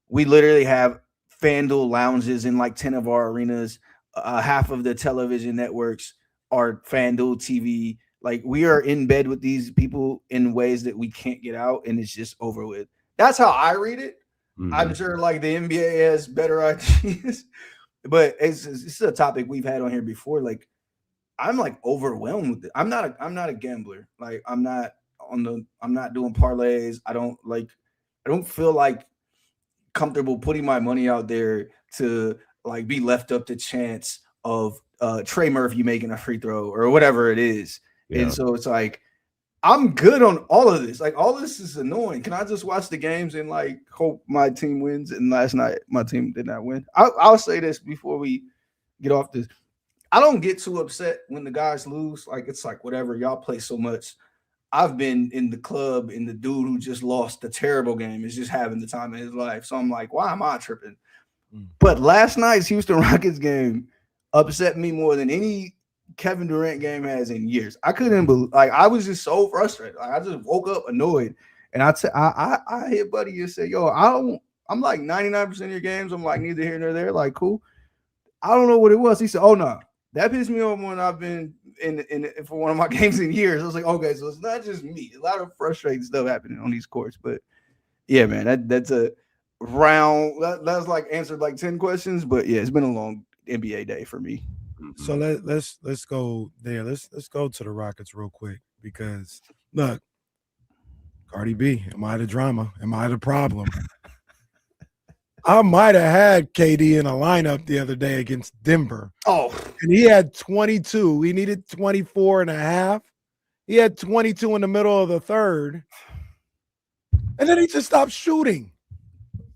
literally have FanDuel lounges in like 10 of our arenas. Half of the television networks are FanDuel TV. Like, we are in bed with these people in ways that we can't get out, and it's just over with. That's how I read it. Mm-hmm. I'm sure like the NBA has better ideas, but it's a topic we've had on here before. Like, I'm like overwhelmed with it. I'm not a gambler. Like, I'm not doing parlays. I don't feel like comfortable putting my money out there to like be left up to chance of Trey Murphy making a free throw or whatever it is. Yeah. And so it's like, I'm good on all of this. Like, all this is annoying. Can I just watch the games and like hope my team wins? And last night my team did not win. I'll say this before we get off this. I don't get too upset when the guys lose. Like, it's like, whatever, y'all play so much. I've been in the club and the dude who just lost a terrible game is just having the time of his life. So I'm like, why am I tripping? But last night's Houston Rockets game upset me more than any Kevin Durant game has in years. I couldn't believe, like, I was just so frustrated. Like, I just woke up annoyed, and I hit Buddy and said, "Yo, I'm like 99% of your games. I'm like neither here nor there. Like, cool. I don't know what it was." He said, "Oh no, that pissed me off more than I've been in for one of my games in years." I was like, "Okay, so it's not just me. A lot of frustrating stuff happening on these courts." But yeah, man, that's a round. That's like answered like 10 questions. But yeah, it's been a long NBA day for me. So let's go there. Let's go to the Rockets real quick, because look, Cardi B, am I the drama? Am I the problem? I might have had KD in a lineup the other day against Denver. Oh, and he had 22. He needed 24 and a half. He had 22 in the middle of the third. And then he just stopped shooting.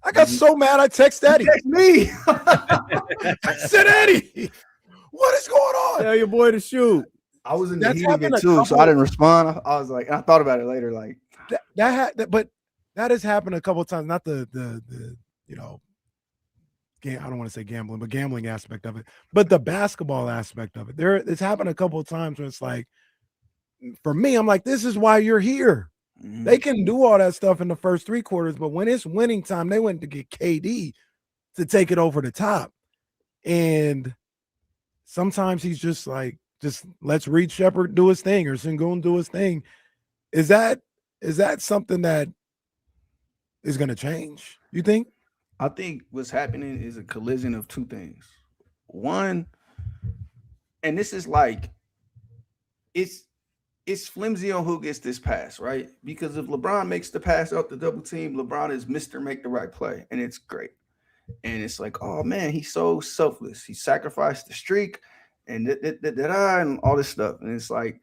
I got so mad I texted Eddie. Text me. I said, Eddie, what is going on? Tell your boy to shoot. I was in the heat of it too, so I didn't respond. I was like, I thought about it later. Like but that has happened a couple of times. Not the I don't want to say gambling, but gambling aspect of it, but the basketball aspect of it. It's happened a couple of times where it's like, for me, I'm like, this is why you're here. Mm-hmm. They can do all that stuff in the first 3 quarters, but when it's winning time, they went to get KD to take it over the top. And sometimes he's just like, just let's Reed Shepherd do his thing or Sengun do his thing. Is that something that is going to change, you think? I think what's happening is a collision of two things. One, and this is like, it's flimsy on who gets this pass, right? Because if LeBron makes the pass out the double team, LeBron is Mr. Make the Right Play, and it's great. And it's like, oh man, he's so selfless. He sacrificed the streak and and all this stuff. And it's like,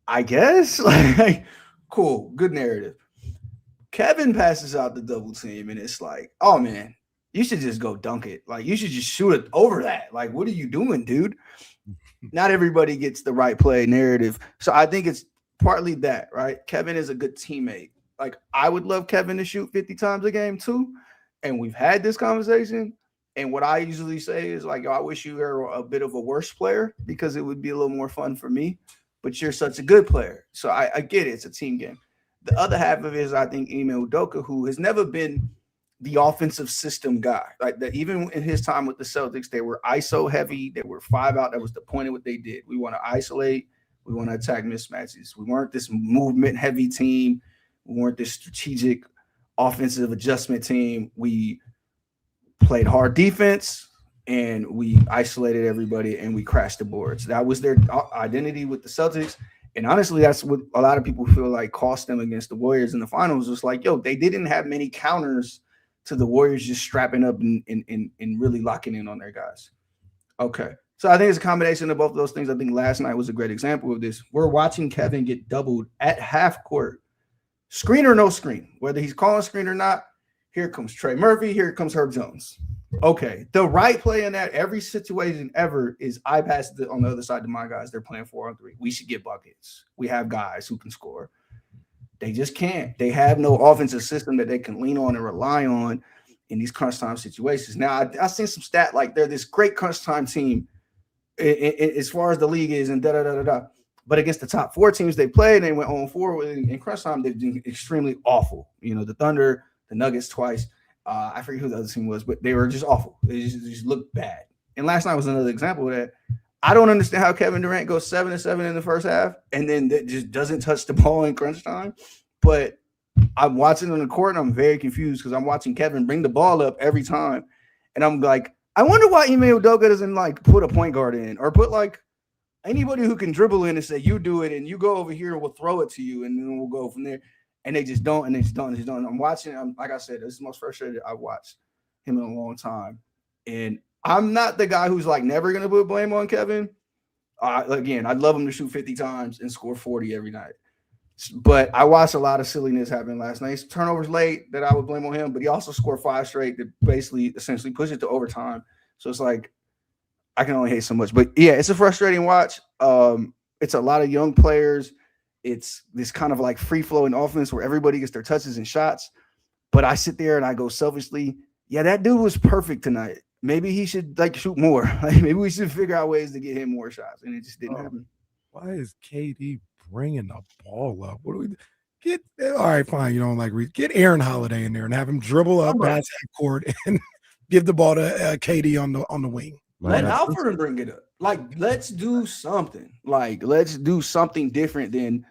I guess, like, cool, good narrative. Kevin passes out the double team, and it's like, oh man, you should just go dunk it. Like, you should just shoot it over that. Like, what are you doing, dude? Not everybody gets the right play narrative. So I think it's partly that, right? Kevin is a good teammate. Like, I would love Kevin to shoot 50 times a game too. And we've had this conversation. And what I usually say is like, I wish you were a bit of a worse player because it would be a little more fun for me. But you're such a good player. So I get it. It's a team game. The other half of it is, I think, Ime Udoka, who has never been the offensive system guy. Like, that even in his time with the Celtics, they were ISO heavy. They were 5 out. That was the point of what they did. We want to isolate. We want to attack mismatches. We weren't this movement heavy team. We weren't this strategic offensive adjustment team. We played hard defense and we isolated everybody and we crashed the boards. That was their identity with the Celtics. And honestly, that's what a lot of people feel like cost them against the Warriors in the finals. Was like, yo, they didn't have many counters to the Warriors just strapping up and really locking in on their guys. Okay. So I think it's a combination of both of those things. I think last night was a great example of this. We're watching Kevin get doubled at half court. Screen or no screen, whether he's calling screen or not, here comes Trey Murphy, here comes Herb Jones. Okay, the right play in that every situation ever is I pass it on the other side to my guys. They're playing 4-on-3. We should get buckets. We have guys who can score. They just can't. They have no offensive system that they can lean on and rely on in these crunch time situations. Now, I seen some stat like they're this great crunch time team as far as the league is and da-da-da-da-da. But against the top 4 teams they played, they went 0-4 in crunch time. They've been extremely awful. You know, the Thunder, the Nuggets twice. I forget who the other team was, but they were just awful. They just looked bad. And last night was another example of that. I don't understand how Kevin Durant goes 7-7 in the first half and then that just doesn't touch the ball in crunch time. But I'm watching on the court and I'm very confused because I'm watching Kevin bring the ball up every time. And I'm like, I wonder why Ime Udoka doesn't like put a point guard in or put like anybody who can dribble in and say, you do it and you go over here and we'll throw it to you and then we'll go from there. And they just don't, and they just don't, and they just don't. I'm watching, like I said, this is the most frustrated I've watched him in a long time. And I'm not the guy who's like never going to put blame on Kevin. Again, I'd love him to shoot 50 times and score 40 every night. But I watched a lot of silliness happen last night. Turnovers late that I would blame on him, but he also scored 5 straight that basically essentially pushed it to overtime. So it's like, I can only hate so much. But yeah, it's a frustrating watch. It's a lot of young players. It's this kind of like free-flowing offense where everybody gets their touches and shots. But I sit there and I go selfishly, yeah, that dude was perfect tonight. Maybe he should like shoot more. Like, maybe we should figure out ways to get him more shots. And it just didn't happen. Why is KD bringing the ball up? What do we get? All right, fine. You don't like get Aaron Holiday in there and have him dribble up past half court and give the ball to KD on the wing. Let Alfred bring it up. Like, let's do something. Like, let's do something different than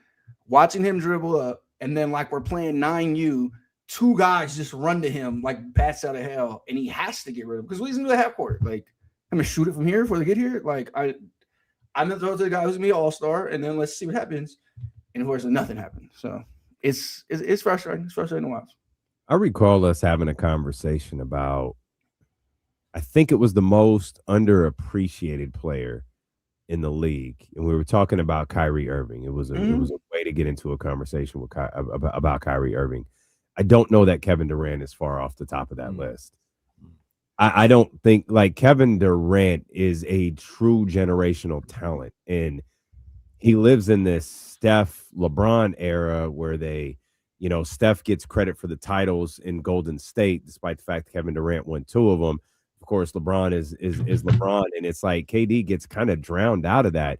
watching him dribble up and then like we're playing 9U, 2 guys just run to him like bats out of hell, and he has to get rid of him because we do the half court. Like, I'm gonna shoot it from here before they get here. Like, I'm gonna throw it to the guy who's gonna be all-star, and then let's see what happens. And of course, nothing happened. So it's frustrating. It's frustrating to watch. I recall us having a conversation about, I think it was the most underappreciated player in the league, and we were talking about Kyrie Irving. It was a way to get into a conversation with about Kyrie Irving. I don't know that Kevin Durant is far off the top of that list. I don't think like Kevin Durant is a true generational talent, and he lives in this Steph LeBron era where they, you know, Steph gets credit for the titles in Golden State, despite the fact that Kevin Durant won 2 of them. Of course, LeBron is LeBron, and it's like KD gets kind of drowned out of that.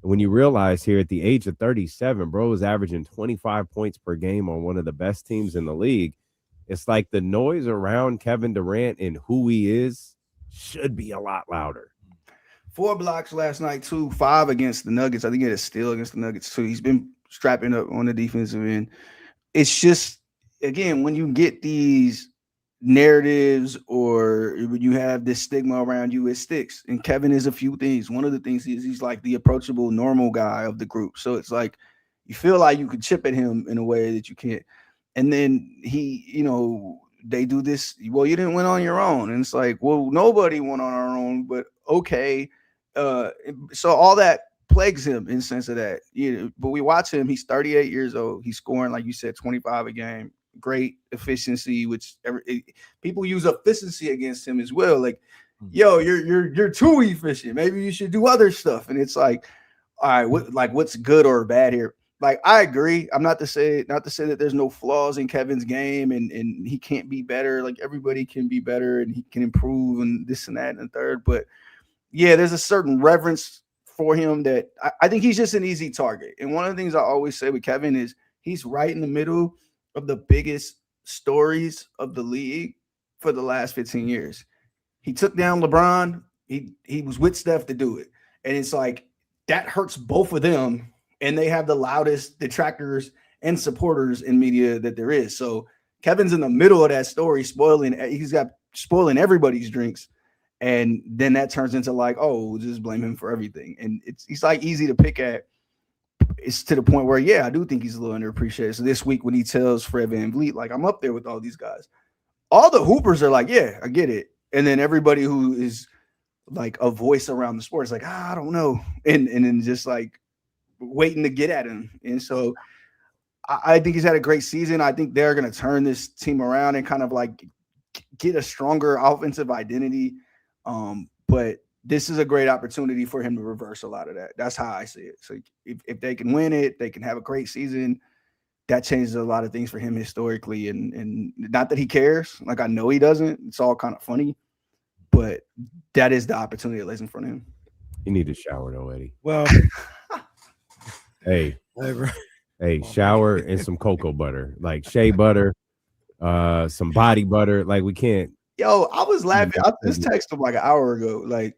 And when you realize here at the age of 37, bro is averaging 25 points per game on one of the best teams in the league. It's like the noise around Kevin Durant and who he is should be a lot louder. 4 blocks last night, too. 5 against the Nuggets. I think he had a steal against the Nuggets, too. He's been strapping up on the defensive end. It's just, again, when you get these narratives or when you have this stigma around you, it sticks. And Kevin is a few things. One of the things is he's like the approachable, normal guy of the group. So it's like you feel like you could chip at him in a way that you can't. And then he, you know, they do this. Well, you didn't win on your own. And it's like, well, nobody won on our own, but okay. So all that plagues him in the sense of that. But we watch him. He's 38 years old. He's scoring, like you said, 25 a game. Great efficiency, which people use efficiency against him as well. Like, yo, you're too efficient. Maybe you should do other stuff. And it's like, all right, what's good or bad here? Like, I agree. I'm not to say that there's no flaws in Kevin's game and he can't be better. Like, everybody can be better and he can improve and this and that and the third. But yeah, there's a certain reverence for him that I think he's just an easy target. And one of the things I always say with Kevin is he's right in the middle of the biggest stories of the league for the last 15 years. He took down LeBron. He was with Steph to do it. And it's like that hurts both of them. And they have the loudest detractors and supporters in media that there is. So Kevin's in the middle of that story, spoiling everybody's drinks. And then that turns into like, oh, we'll just blame him for everything. And he's like easy to pick at. It's to the point where, yeah, I do think he's a little underappreciated. So this week when he tells Fred VanVleet, like, I'm up there with all these guys, all the hoopers are like, yeah, I get it. And then everybody who is like a voice around the sport is like, I don't know. And then just like waiting to get at him. And so I think he's had a great season. I think they're going to turn this team around and kind of like get a stronger offensive identity. But this is a great opportunity for him to reverse a lot of that. That's how I see it. So if they can win it, they can have a great season. That changes a lot of things for him historically. And not that he cares. Like, I know he doesn't. It's all kind of funny. But that is the opportunity that lays in front of him. You need to shower though, Eddie. Well, hey, shower and some cocoa butter, like shea butter, some body butter. Like, we can't. Yo, I was laughing. I just texted him like an hour ago. Like,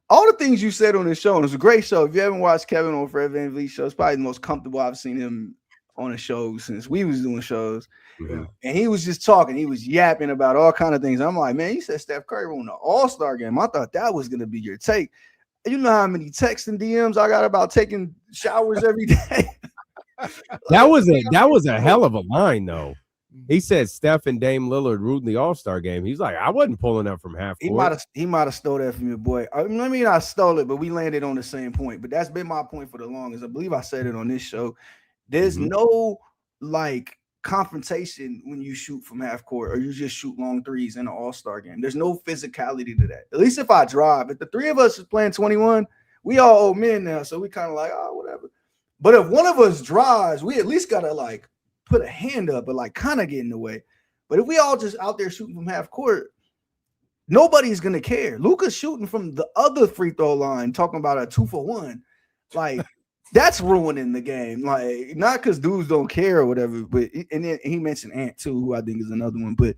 all the things you said on this show, and it was a great show. If you haven't watched Kevin on Fred VanVleet's show, it's probably the most comfortable I've seen him on a show since we was doing shows. Mm-hmm. And he was just talking. He was yapping about all kind of things. I'm like, man, you said Steph Curry won the All-Star game. I thought that was going to be your take. You know how many texts and DMs I got about taking showers every day? That was a hell of a line, though. He said Steph and Dame Lillard rooting the All-Star game. He's like, I wasn't pulling up from half court. He might have stole that from your boy. I mean, I stole it, but we landed on the same point. But that's been my point for the longest. I believe I said it on this show. There's no like confrontation when you shoot from half court or you just shoot long threes in an All-Star game. There's no physicality to that. At least if I drive. If the three of us is playing 21, we all old men now, so we kind of like, oh, whatever. But if one of us drives, we at least gotta like put a hand up and like kind of get in the way. But if we all just out there shooting from half court, nobody's gonna care. Luka's shooting from the other free throw line, talking about a 2-for-1. Like, that's ruining the game. Like, not because dudes don't care or whatever, but and then he mentioned Ant too, who I think is another one. But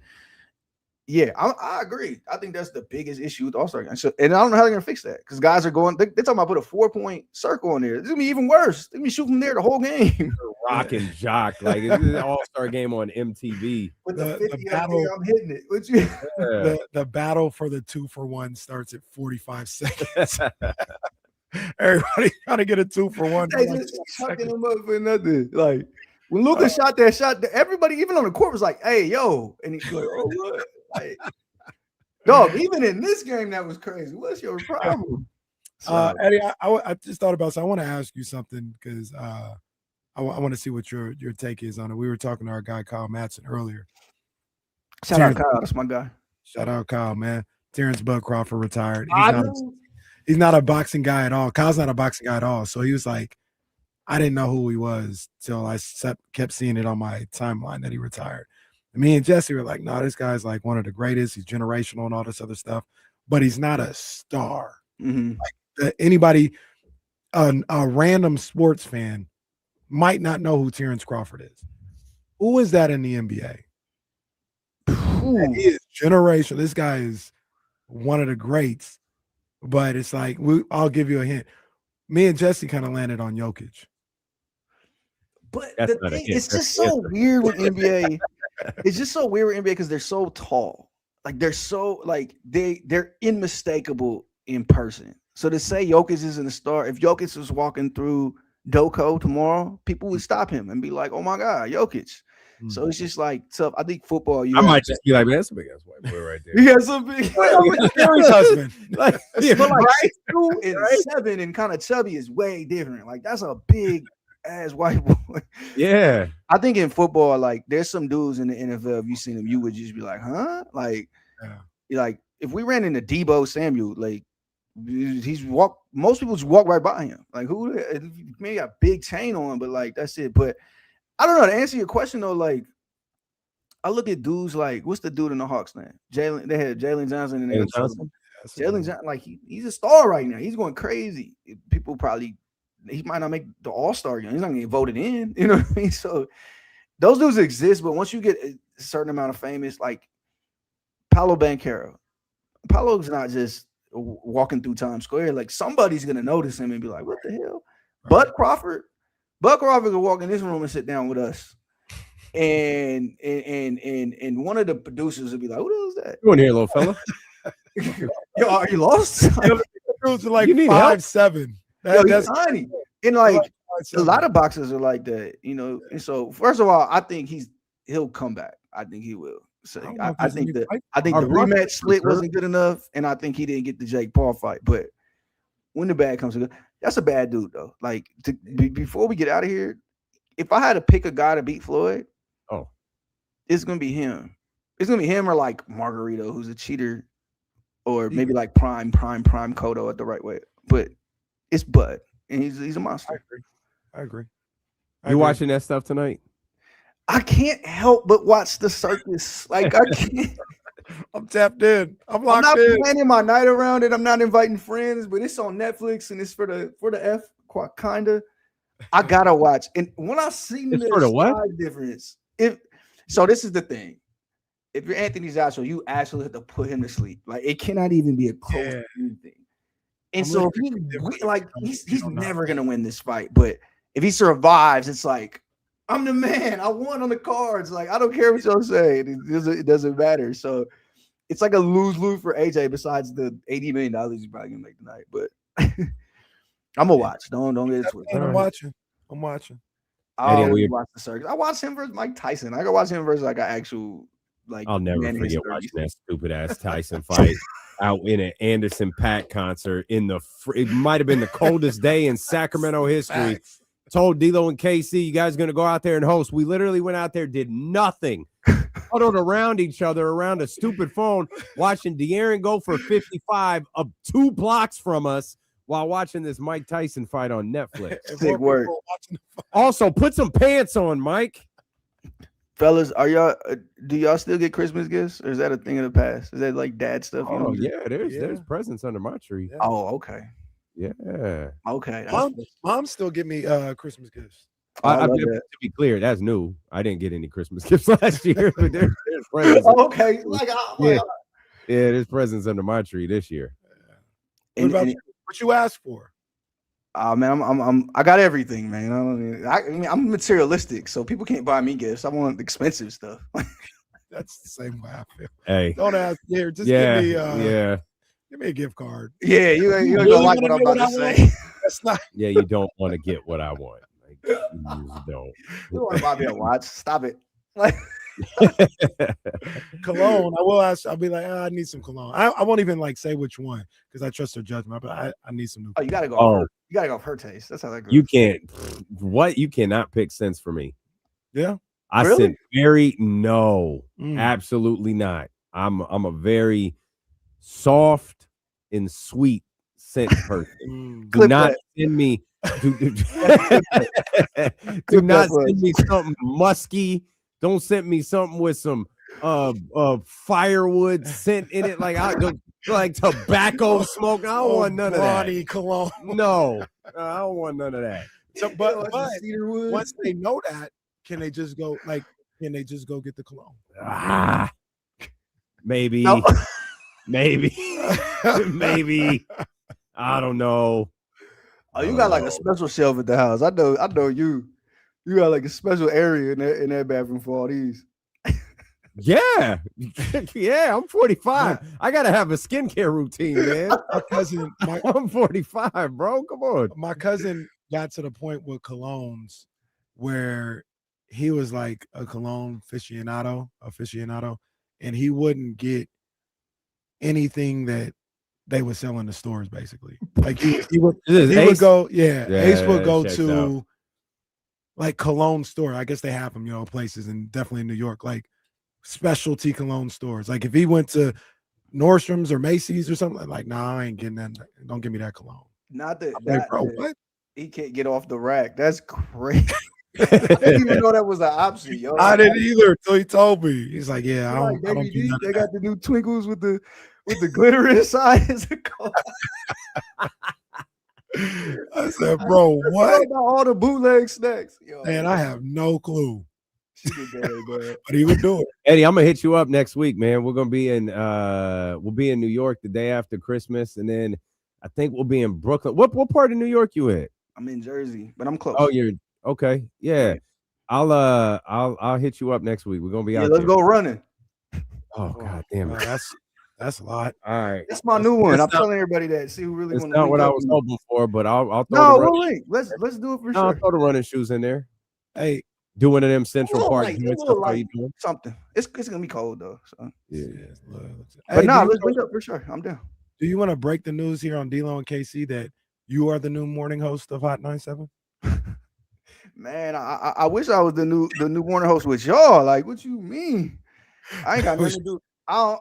yeah, I agree. I think that's the biggest issue with the All-Star game. So, and I don't know how they're gonna fix that because guys are going. They're talking about put a 4-point circle on there. It's gonna be even worse. They're gonna be shooting there the whole game. Rock and jock, like it's an All-Star game on MTV. With the 50 battle, I'm hitting it. The battle for the 2-for-1 starts at 45 seconds. Everybody trying to get a 2-for-1. They just chucking them up for nothing. Like, when Luka shot that shot, everybody, even on the court, was like, "Hey, yo!" And he's like, "Oh, what?" Like, dog, even in this game, that was crazy. What's your problem? Eddie, I just thought about. So I want to ask you something because I want to see what your take is on it. We were talking to our guy Kyle Matson earlier. Shout out Kyle, that's my guy. Shout out Kyle, man. Terrence Bud Crawford retired. He's not a boxing guy at all. Kyle's not a boxing guy at all. So he was like, I didn't know who he was till I kept seeing it on my timeline that he retired. And me and Jesse were like, no, this guy's like one of the greatest. He's generational and all this other stuff, but he's not a star. Mm-hmm. Like, anybody, a random sports fan might not know who Terrence Crawford is. Who is that in the NBA? He is generational. This guy is one of the greats. But it's like, I'll give you a hint. Me and Jesse kind of landed on Jokic. But the thing, it's just so weird with NBA. it's just so weird with NBA because they're so tall. Like they're so like they're unmistakable in person. So to say Jokic isn't a star, if Jokic was walking through Doko tomorrow, people would stop him and be like, "Oh my God, Jokic." So it's just like tough. I think football. I might just be like, man, that's a big ass white boy right there. He has a big husband. Like, but like 2 and 7 and kind of chubby is way different. Like that's a big ass white boy. Yeah. I think in football, like there's some dudes in the NFL. If you seen them, you would just be like, huh? Like, like if we ran into Debo Samuel, like most people just walk right by him. Like who maybe got a big chain on, but like that's it. But I don't know. To answer your question though, like I look at dudes like what's the dude in the Hawks name? Jalen. They had Jalen Johnson and Jalen Johnson. Like he's a star right now. He's going crazy. People probably he might not make the All-Star game. He's not gonna get voted in. You know what I mean? So those dudes exist, but once you get a certain amount of famous, like Paolo Banchero, Paolo's not just walking through Times Square. Like somebody's gonna notice him and be like, "What the hell?" Right. Bud Crawford could walk in this room and sit down with us, and one of the producers would be like, "Who the hell is that? You in here, little fella? Yo, are you lost?" Dudes are like 5'7". That's tiny, and like a lot of boxers are like that, you know. And so, first of all, I think he'll come back. I think he will. So I think the rematch split wasn't good enough, and I think he didn't get the Jake Paul fight. But when the bad comes to, that's a bad dude though. Like before we get out of here, if I had to pick a guy to beat Floyd, it's gonna be him. It's gonna be him or like Margarito, who's a cheater, or maybe like Prime Cotto at the right way. But it's Bud, and he's a monster. I agree. You watching that stuff tonight? I can't help but watch the circus. Like I can't. I'm tapped in. I'm locked not in. planning my night around it. I'm not inviting friends, but it's on Netflix and it's for the F kinda. I gotta watch. And when I see the size difference, so this is the thing. If you're Anthony Joshua, you actually have to put him to sleep. Like it cannot even be a close thing. And so he's never gonna win this fight. But if he survives, it's like I'm the man. I won on the cards. Like I don't care what y'all say. It doesn't matter. So it's like a lose-lose for AJ. Besides the $80 million he's probably gonna make tonight. But I'm gonna watch. Don't get it twisted. I'm watching. I always watch the circus. I watched him versus Mike Tyson. I gotta watch him versus like an actual like. I'll never forget watching that stupid ass Tyson fight out in an Anderson .Paak concert in it might have been the coldest day in Sacramento history. Told D'Lo and KC, you guys going to go out there and host. We literally went out there, did nothing, huddled around each other around a stupid phone, watching De'Aaron go for 55 up 2 blocks from us while watching this Mike Tyson fight on Netflix. Big word. Also, put some pants on, Mike. Fellas, do y'all still get Christmas gifts, or is that a thing of the past? Is that like dad stuff? There's presents under my tree. Yeah. Oh, okay. Yeah. Okay. Mom still give me Christmas gifts. To be clear, that's new. I didn't get any Christmas gifts last year, but there's presents. Okay. There's presents under my tree this year. What you asked for? Man, I got everything, man. I mean, I'm materialistic, so people can't buy me gifts. I want expensive stuff. That's the same way I feel. Hey, don't ask here. Just give me give me a gift card. Yeah, you ain't gonna like what I'm about to say. That's not. Yeah, you don't want to get what I want. Like, you don't. You want to buy me a watch? Stop it. Cologne. I will ask. I'll be like, I need some cologne. I won't even like say which one because I trust her judgment. But I need some new. Oh, you gotta go. You gotta go with her taste. That's how that goes. You can't. What? You cannot pick scents for me. Yeah. I said absolutely not. I'm a very soft and sweet scent person. Do not send me. Do not send me something musky. Don't send me something with some firewood scent in it, like tobacco smoke. I don't want none of that. Cologne. No, I don't want none of that. So, but once they know that, can they just go get the cologne? Maybe, maybe. I don't know. Oh, you got like a special shelf at the house. I know you. You got like a special area in that bathroom for all these. Yeah. Yeah, I'm 45. I gotta have a skincare routine, man. My cousin, I'm 45, bro. Come on. My cousin got to the point with colognes where he was like a cologne aficionado, and he wouldn't get anything that they would sell in the stores, basically. Like he would go, Ace would go to like cologne store. I guess they have them, places, and definitely in New York, like specialty cologne stores. Like if he went to Nordstrom's or Macy's or something, like, nah, I ain't getting that. Don't give me that cologne. Not that, like, bro, what? He can't get off the rack. That's crazy. I didn't even know that was an option, yo. I didn't either until he told me. He's like, yeah, I don't do that. They got the new Twinkles with the glitter inside. I said, bro, what? About all the bootleg snacks. Yo, man, I have no clue. But he would do it. Eddie, I'm gonna hit you up next week, man. We're gonna be in we'll be in New York the day after Christmas, and then I think we'll be in Brooklyn. What part of New York you at? I'm in Jersey, but I'm close. Oh, you're okay. Yeah. I'll hit you up next week. We're gonna be out. Let's go running. Oh, god damn it. That's a lot. All right. That's my new one. I'm telling everybody that. See who really It's want to. not what I was hoping for, but I'll throw No, we'll link. Let's do it for sure. I'll throw the running shoes in there. Hey, do one of them Central Park stuff. How you doing? Something. It's gonna be cold though. So. Yeah. But let's link up for sure. I'm down. Do you want to break the news here on D-Lo and KC that you are the new morning host of Hot 97? Man, I wish I was the new morning host with y'all. Like, what you mean? I ain't got nothing to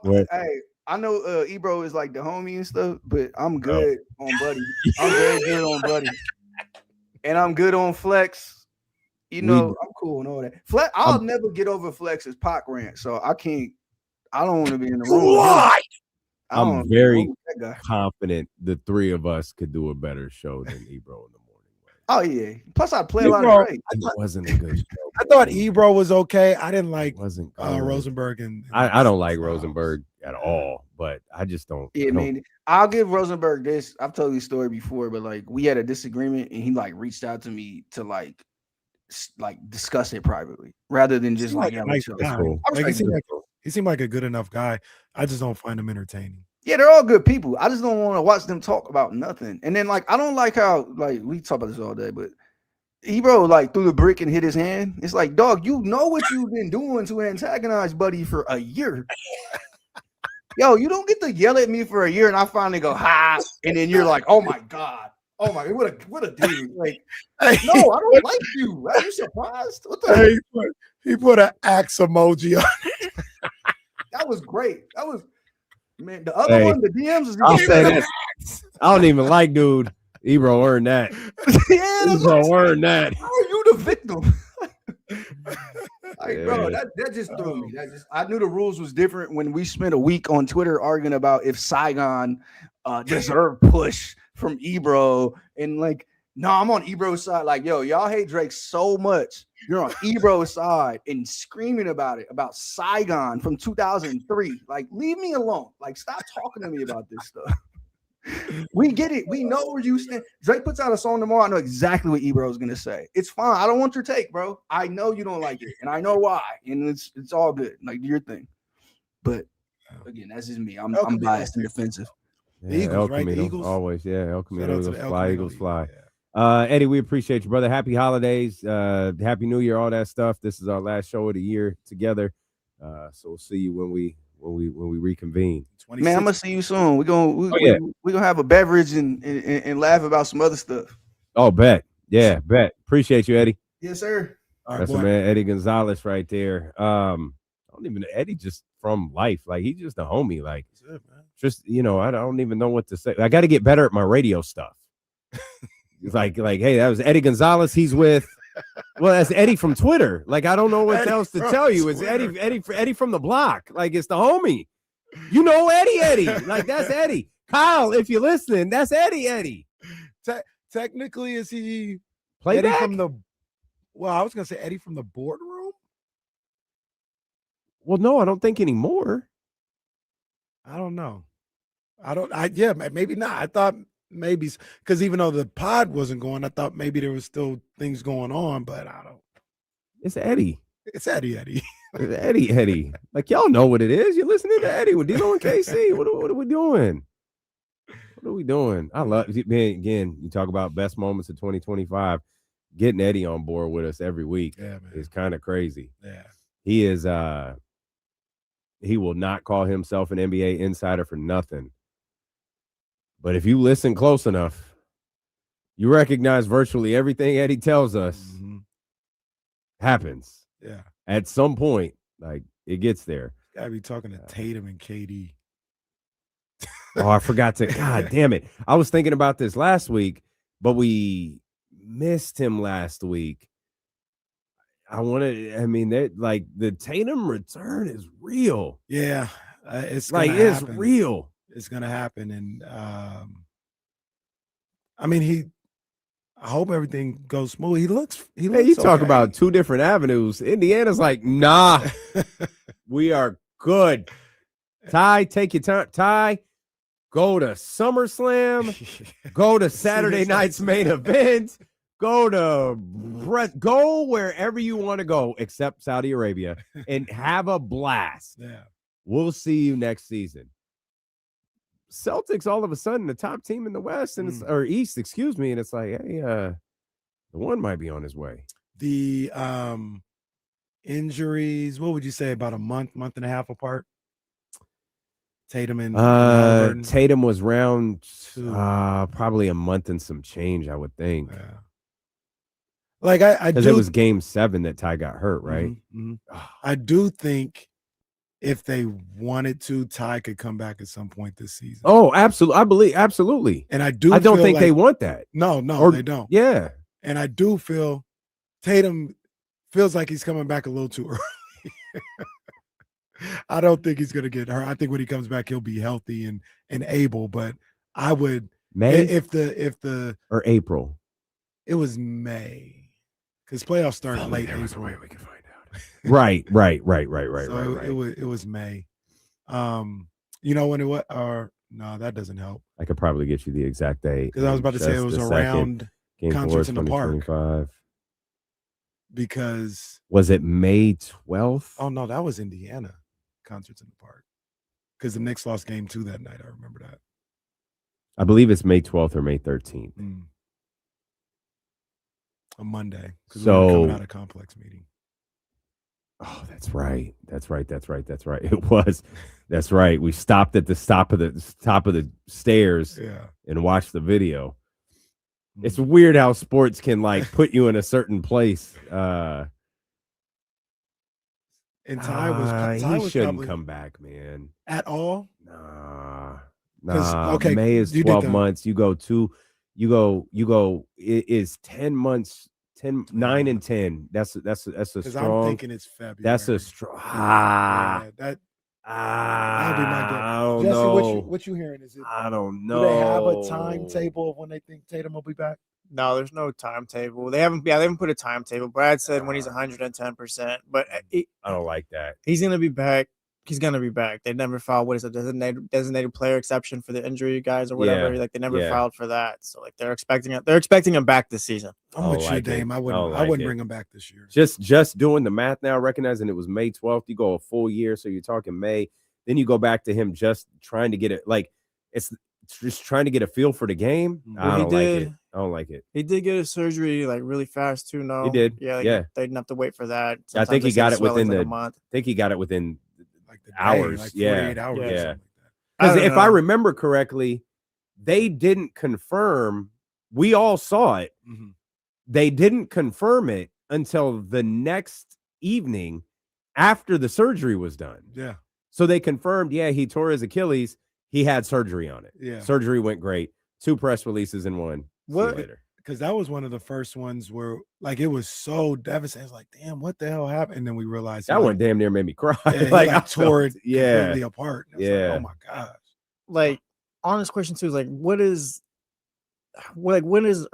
do. Hey, I know Ebro is like the homie and stuff, but I'm good on Buddy. I'm very good on Buddy. And I'm good on Flex. I'm cool and all that. Flex, I'll never get over Flex's Pac rant, so I don't want to be in the room. What? I'm very confident the three of us could do a better show than Ebro in the morning. Oh yeah. Plus I play a lot of Drake. It wasn't a good show. I thought Ebro was okay. I didn't like Rosenberg and I don't like Rosenberg at all, but I just don't. Yeah, man. I'll give Rosenberg this. I've told you this story before, but like we had a disagreement and he like reached out to me to like discuss it privately rather than just like nice guy. He seemed like a good enough guy. I just don't find him entertaining. Yeah, they're all good people. I just don't want to watch them talk about nothing. And then like I don't like how like we talk about this all day, but Ebro like threw the brick and hit his hand. It's like, dog, you know what you've been doing to antagonize Buddy for a year. Yo, you don't get to yell at me for a year and I finally go, ha, and then you're like, oh my God. Oh my, what a dude. Like, no, I don't like you. Are you surprised? What the he put an axe emoji on it. That was great. That was, man, the other one, the DMs is I'll say this. I don't even like dude. Ebro earned that. Yeah, Ebro earned that. How are you the victim? Like, bro, that just threw me. I knew the rules was different when we spent a week on Twitter arguing about if Saigon deserved push from Ebro, and like, no, I'm on Ebro's side. Like, yo, y'all hate Drake so much. You're on Ebro's side and screaming about it, about Saigon from 2003. Like, leave me alone. Like, stop talking to me about this stuff. We get it. We know where you stand. Drake puts out a song tomorrow. I know exactly what Ebro's gonna say. It's fine. I don't want your take, bro. I know you don't like it, and I know why. And it's all good. Like, do your thing. But again, that's just me. I'm biased and defensive. Yeah, Eagles, right? The Eagles. Always, yeah. El Camino, Shout out to Eagles the El fly, Camino Eagles Eagles, fly. yeah. Eddie, we appreciate you, brother. Happy holidays, happy New Year, all that stuff. This is our last show of the year together. So we'll see you when we reconvene. Man, I'm gonna see you soon. We're gonna have a beverage and laugh about some other stuff. Oh, bet. Yeah, bet. Appreciate you, Eddie. Yes, sir. All right, That's boy. a man, Eddie Gonzalez right there. I don't even know Eddie just from life. Like, he's just a homie. Like, That's it, man. just, I don't even know what to say. I got to get better at my radio stuff. It's like, hey, that was Eddie Gonzalez. He's with, well, that's Eddie from Twitter. Like, I don't know what else to tell you. It's Eddie from the block. Like, it's the homie. You know Eddie. Like, that's Eddie. Kyle, if you're listening, that's Eddie. Technically, is he Playback? Eddie from the? Well, I was gonna say Eddie from the boardroom. Well, no, I don't think anymore. I don't know. Maybe not. I thought maybe because even though the pod wasn't going, I thought maybe there was still things going on, but I don't. It's Eddie. It's Eddie. Eddie. Like, y'all know what it is. You're listening to Eddie with D-Lo and KC. What are we doing? What are we doing? I love it. Man, again, you talk about best moments of 2025. Getting Eddie on board with us every week is kind of crazy. Yeah. He is he will not call himself an NBA insider for nothing. But if you listen close enough, you recognize virtually everything Eddie tells us happens. Yeah. At some point, like, it gets there. Gotta be talking to Tatum and KD. Oh, I forgot to. God damn it. I was thinking about this last week, but we missed him last week. Like, the Tatum return is real. Yeah. It's like, it's real. It's going to happen. And I hope everything goes smooth. He looks you talk okay. about two different avenues. Indiana's like, nah, we are good. Ty, take your time. Ty, go to SummerSlam. Go to Saturday night's main event. Go wherever you want to go, except Saudi Arabia, and have a blast. Yeah. We'll see you next season. Celtics all of a sudden the top team in the West and or East, excuse me, and it's like, hey, the one might be on his way. The injuries, what would you say, about a month and a half apart? Tatum and Halliburton? Tatum was round 2, probably a month and some change, I would think. Yeah. Like I do, because it was game 7 that Ty got hurt, right? I do think if they wanted to, Ty could come back at some point this season. Oh, absolutely. I believe absolutely. And I don't think they want that. No, they don't. Yeah. And I do feel Tatum feels like he's coming back a little too early. I don't think he's going to get hurt. I think when he comes back, he'll be healthy and able. But I would if the or April. It was May because playoffs start late April. There's a way we can find out. Right. So it was May. You know when it was? Or no, that doesn't help. I could probably get you the exact date because I was about to say it was around Concerts in the Park. Because was it May 12th? Oh no, that was Indiana Concerts in the Park. Because the Knicks lost game 2 that night. I remember that. I believe it's May 12th or May 13th. A Monday. Because so, we were coming out of complex meeting. Oh, that's right. It was. That's right. We stopped at the top of the stairs and watched the video. It's weird how sports can like put you in a certain place. And Ty was shouldn't come back, man. At all? Nah. Okay, May is 12 months. You go. It is 10 months. 9 and 10. That's a strong. I'm thinking it's February. That's a strong. That'll be my guess. I don't Jesse, know. What you hearing? Is it? I don't know. Do they have a timetable of when they think Tatum will be back? No, there's no timetable. They haven't put a timetable. Brad said when he's 110%, but I don't like that. He's gonna be back. He's gonna be back. They never filed what is a designated player exception for the injury guys or whatever. Like they never filed for that. So like they're expecting him back this season. I'm with you, Dame. I wouldn't bring him back this year. Just doing the math now, recognizing it was May 12th. You go a full year, so you're talking May. Then you go back to him just trying to get it. Like it's just trying to get a feel for the game. I don't like it. He did get a surgery like really fast too. No, he did. Yeah, they didn't have to wait for that. I think he got it within a month. I think he got it within the hours. Like 48 hours. Yeah. Because if I remember correctly, they didn't confirm. We all saw it. They didn't confirm it until the next evening after the surgery was done. Yeah. So they confirmed, he tore his Achilles. He had surgery on it. Yeah. Surgery went great. 2 press releases in one. What? Because that was one of the first ones where like it was so devastating. It's like, damn, what the hell happened? And then we realized that one damn near made me cry. Yeah, I tore it completely apart. Like, oh my gosh. Like, honest question too is like, when is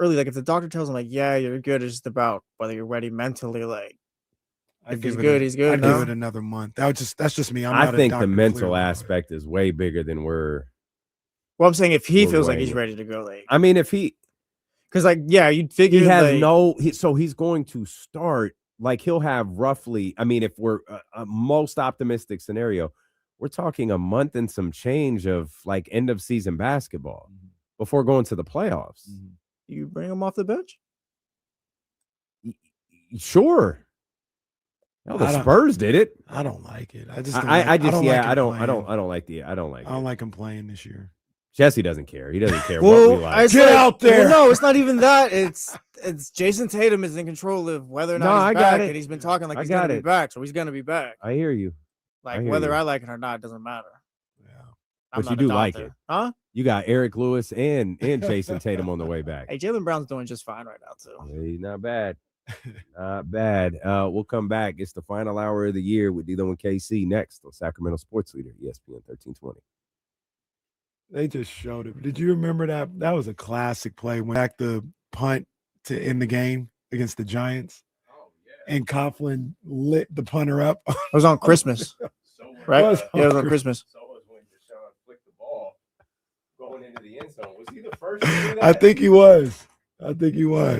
early? Like, if the doctor tells him like, yeah, you're good, it's just about whether you're ready mentally. Like, if he's good, he's good. I'd give it another month. That's just me. I think the mental aspect is way bigger than we're. Well, I'm saying if he feels like he's ready to go, like, I mean, if he. Because, like, you'd figure he has so he's going to start like he'll have roughly, I mean, if we're a most optimistic scenario, we're talking a month and some change of like end of season basketball before going to the playoffs. You bring him off the bench? Sure. No, the Spurs did it. I don't like it. I don't like him playing this year. Jesse doesn't care. He doesn't care Well, what we like. Get out there. Well, no, it's not even that. It's Jason Tatum is in control of whether or not he's back, and he's been talking like he's going to be back, so he's going to be back. I hear you. Like whether I like it or not, it doesn't matter. Yeah, but you do like it, huh? You got Eric Lewis and Jason Tatum on the way back. Hey, Jaylen Brown's doing just fine right now too. Hey, not bad. Not bad. We'll come back. It's the final hour of the year with D'Lo and KC next on Sacramento Sports Leader, ESPN 1320. They just showed it. Did you remember that? That was a classic play when back the punt to end the game against the Giants. And Coughlin lit the punter up. It was on Christmas, right? It was on Christmas. So was when Deshaun flicked the ball going into the end zone. Was he the first to do that? I think he was.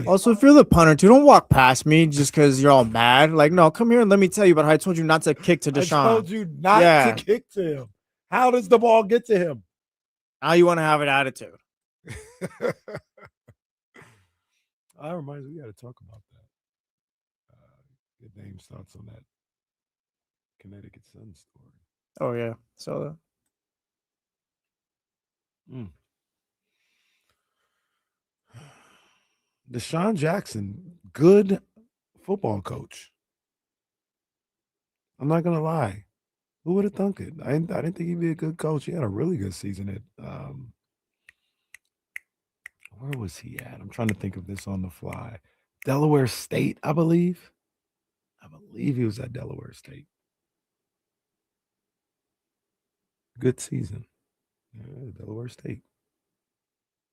Also, if you're the punter, too, don't walk past me just because you're all mad. Like, no, come here and let me tell you about how I told you not to kick to Deshaun. I told you not to kick to him. How does the ball get to him? Now you want to have an attitude. That reminds me, we got to talk about that. Get Dame's thoughts on that Connecticut Sun story. Oh, yeah. So, Deshaun Jackson, good football coach. I'm not going to lie. Who would have thunk it? I didn't think he'd be a good coach. He had a really good season at where was he at? I'm trying to think of this on the fly. Delaware State, I believe. I believe he was at Delaware State. Good season. Yeah, Delaware State.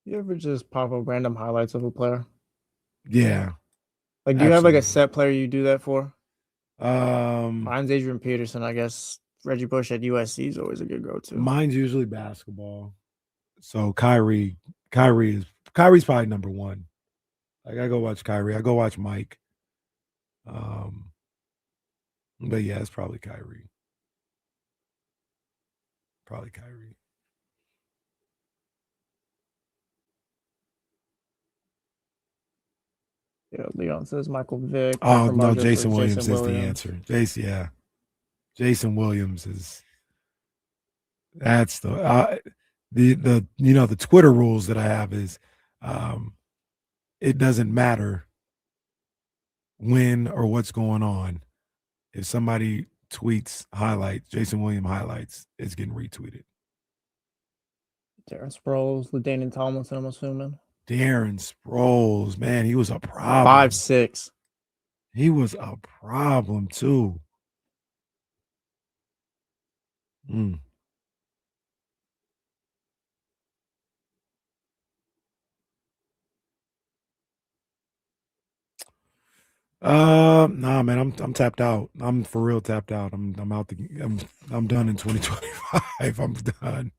you ever just pop up random highlights of a player? Yeah. Like, do you have like a set player you do that for? Mine's Adrian Peterson, I guess. Reggie Bush at USC is always a good go-to. Mine's usually basketball. So Kyrie's probably number one. Like, I go watch Kyrie. I go watch Mike. But yeah, it's probably Kyrie. Yeah, Leon says Michael Vick. Oh no, Jason Williams is the answer. Jason Williams is. That's the the Twitter rules that I have is, it doesn't matter when or what's going on. If somebody tweets highlights, Jason Williams highlights, it's getting retweeted. Darren Sproles, LaDainian Tomlinson, I'm assuming. Darren Sproles, man, he was a problem. 5'6". He was a problem too. Nah, man, I'm tapped out. I'm for real tapped out. I'm out. I'm done in 2025. I'm done.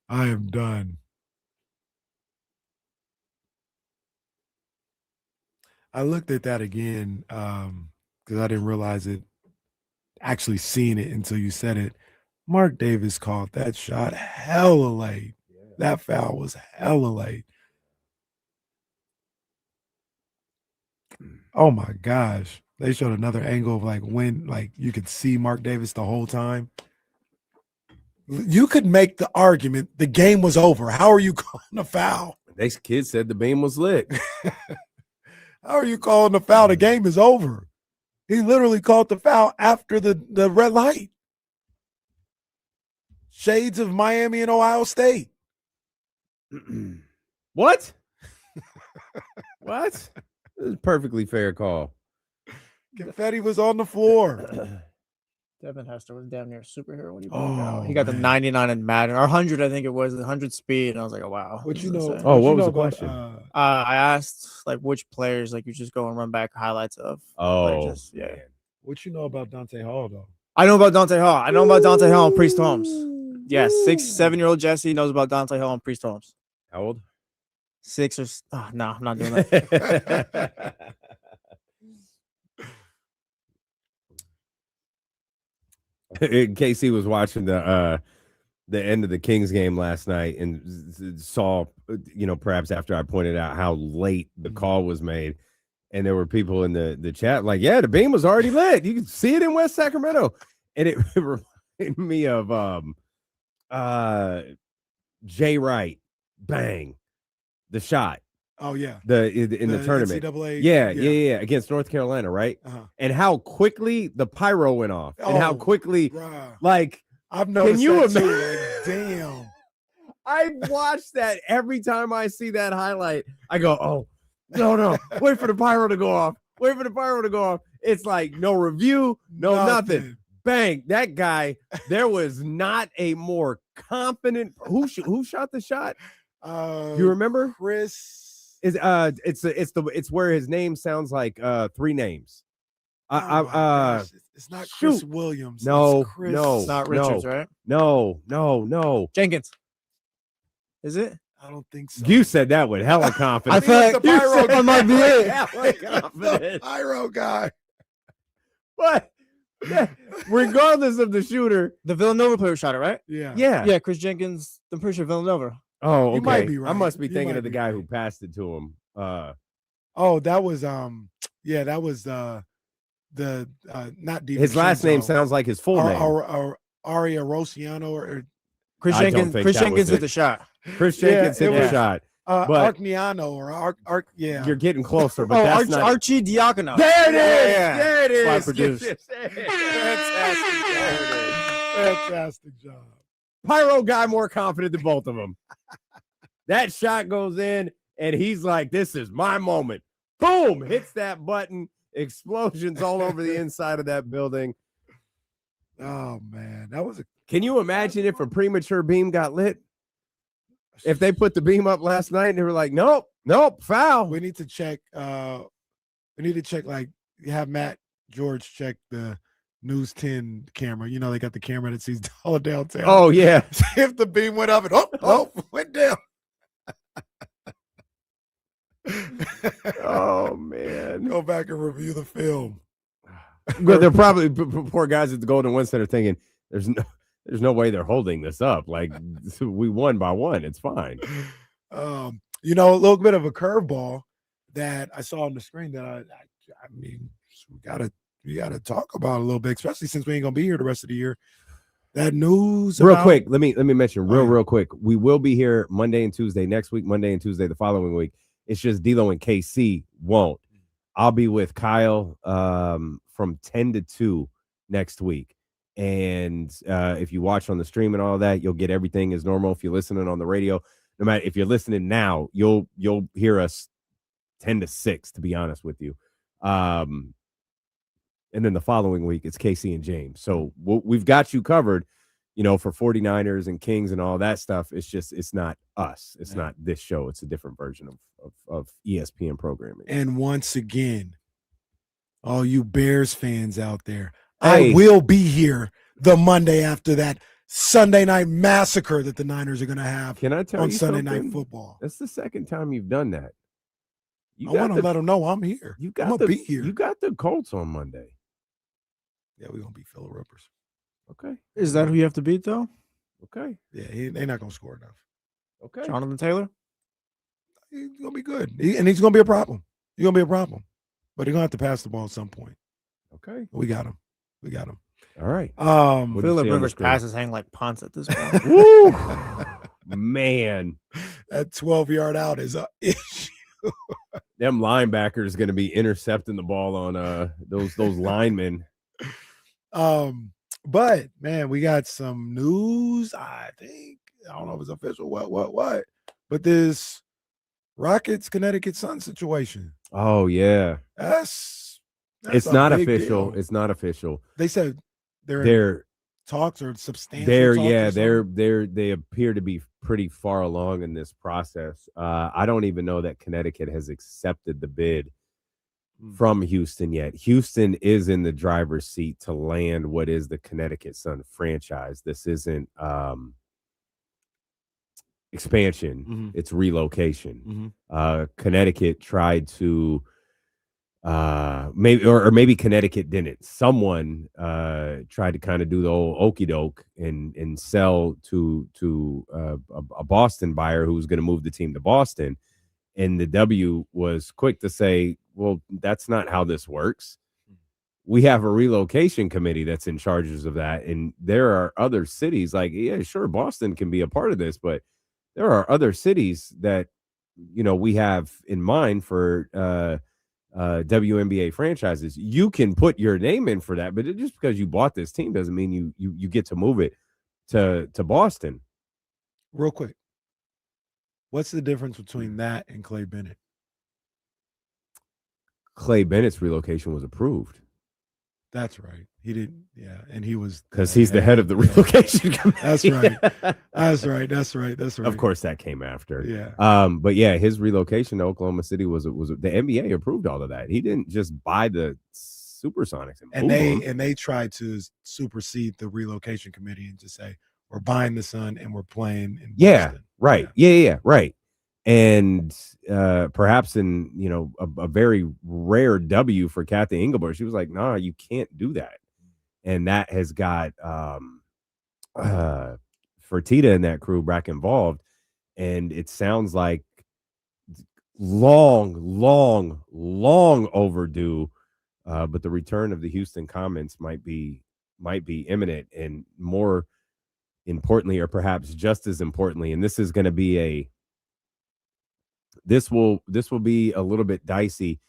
I am done. I looked at that again because I didn't realize it. Actually, seeing it until you said it. Mark Davis called that shot hella late. Yeah. That foul was hella late. Oh my gosh. They showed another angle of like when like you could see Mark Davis the whole time. You could make the argument the game was over. How are you calling a foul? These kids said the beam was lit. How are you calling the foul? The game is over. He literally called the foul after the red light. Shades of Miami and Ohio State. What? What? This is a perfectly fair call. Confetti was on the floor. Devin Hester was damn near a superhero when he broke out. He got the 99 in Madden, or 100, I think it was, the 100 speed, and I was like, oh, wow. What you know? Oh, what was the question? I asked, like, which players, like, you just go and run back highlights of. Oh, just, yeah. What you know about Dante Hall, though? I know about Dante Hall. I know about Dante Hall and Priest Holmes. Yeah, 6-7-year-old Jesse knows about Dante Hall and Priest Holmes. How old? 6 or... Oh, no, I'm not doing that. KC was watching the end of the Kings game last night and saw, perhaps after I pointed out how late the call was made, and there were people in the chat like, yeah, the beam was already lit. You can see it in West Sacramento. And it reminded me of Jay Wright, bang, the shot. Oh yeah, in the tournament. NCAA, yeah, against North Carolina, right? And how quickly the pyro went off, and how quickly, like, I've noticed. Can you that imagine? too, like, damn. I watch that every time I see that highlight. I go, oh no, wait for the pyro to go off. Wait for the pyro to go off. It's like no review, no nothing. Bang! That guy. There was not a more confident. Who shot the shot? You remember? Chris. It's where his name sounds like three names. It's not Chris Williams. No, it's Chris. no, It's not Richards, right? No. Jenkins. Is it? I don't think so. You said that with hella confidence. I feel like the pyro that might be it. Hella confidence. The pyro guy. But regardless of the shooter, The Villanova player shot it, right? Yeah. Yeah, Chris Jenkins. I'm pretty sure Villanova. Oh, okay. You might be right. I must be You thinking might of the be guy right. who passed it to him. Oh, that was that was the not His last name sounds like his full name. Aria Rosiano or Chris I don't Jenkins. think Chris that Jenkins was hit it. the shot. Chris Jenkins hit it the was- shot. But Arcniano or Arc. Yeah. you're getting closer, but that's not. Archie Diacono. There it is. Yeah. There it That's why I is. produced. Fantastic job. Pyro guy more confident than both of them. That shot goes in, and he's like, "This is my moment." Boom! Hits that button. Explosions all over the inside of that building. Oh man, that was a. Can you imagine if a premature beam got lit? If they put the beam up last night and they were like, "Nope, foul." We need to check. We need to check. Like, have Matt George check the News 10 camera. You know, they got the camera that sees all downtown. Oh yeah. See if the beam went up and went down. Oh man. Go back and review the film. But they're probably poor guys at the Golden One Center thinking there's no way they're holding this up. Like, we won by one. It's fine. A little bit of a curveball that I saw on the screen that I mean, we gotta talk about a little bit, especially since we ain't gonna be here the rest of the year. That news. Real quick, let me mention real quick. We will be here Monday and Tuesday next week, Monday and Tuesday the following week. It's just D'Lo and KC won't. I'll be with Kyle from 10 to 2 next week. And if you watch on the stream and all that, you'll get everything as normal. If you're listening on the radio, no matter if you're listening now, you'll hear us 10 to 6, to be honest with you. And then the following week, it's KC and James. So we've got you covered, for 49ers and Kings and all that stuff. It's just, it's not us. It's not this show. It's a different version of ESPN programming. And once again, all you Bears fans out there, I will be here the Monday after that Sunday night massacre that the Niners are going to have. Can I tell on you Sunday something? Night Football? That's the second time you've done that. I want to let them know I'm here. I'm going to be here. You got the Colts on Monday. Yeah, we're going to beat Phillip Rivers. Okay. Is that who you have to beat, though? Okay. Yeah, they're not going to score enough. Okay. Jonathan Taylor? He's going to be good. And he's going to be a problem. He's going to be a problem. But he's going to have to pass the ball at some point. Okay. We got him. All right. Phillip Rivers passes hang like punts at this point. Woo! Man. That 12-yard out is an issue. Them linebackers going to be intercepting the ball on those linemen. But man, we got some news. I don't know if it's official. What? But this Rockets Connecticut Sun situation. Oh yeah, that's it's a not big official. deal. It's not official. They said they're talks are substantial. They appear to be pretty far along in this process. I don't even know that Connecticut has accepted the bid from Houston yet. Houston is in the driver's seat to land what is the Connecticut Sun franchise. This isn't expansion, it's relocation. Connecticut tried to maybe Connecticut didn't. Someone tried to kind of do the old okey doke and sell to a Boston buyer who was going to move the team to Boston, and the W was quick to say, well, that's not how this works. We have a relocation committee that's in charges of that, and there are other cities like, yeah, sure, Boston can be a part of this, but there are other cities that we have in mind for WNBA franchises. You can put your name in for that, but just because you bought this team doesn't mean you get to move it to Boston. Real quick, what's the difference between that and Clay Bennett? Clay Bennett's relocation was approved. That's right. He didn't. Yeah, and he was because he's the head of the relocation committee. That's right. That's right. Of course, that came after. Yeah. But yeah, his relocation to Oklahoma City was the NBA approved all of that. He didn't just buy the Supersonics and they tried to supersede the relocation committee and just say we're buying the Sun and we're playing in Boston. Right. Yeah, right. And perhaps in a very rare W for Kathy Engelbert, she was like, "Nah, you can't do that," and that has got Fertitta and that crew back involved, and it sounds like long overdue. But the return of the Houston Comets might be imminent, and more importantly, or perhaps just as importantly, and this is going to be this will be a little bit dicey.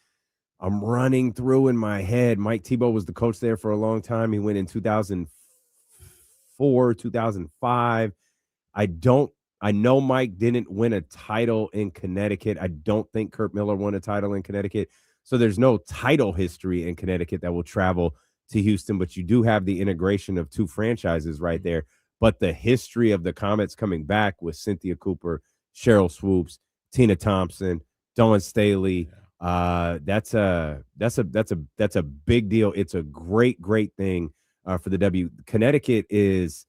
I'm running through in my head. Mike Tebow was the coach there for a long time. He went in 2004, 2005. I know Mike didn't win a title in Connecticut. I don't think Kurt Miller won a title in Connecticut. So there's no title history in Connecticut that will travel to Houston, but you do have the integration of two franchises right there. But the history of the Comets coming back with Cynthia Cooper, Cheryl Swoops, Tina Thompson, Dawn Staley. That's a big deal. It's a great thing for the W. Connecticut is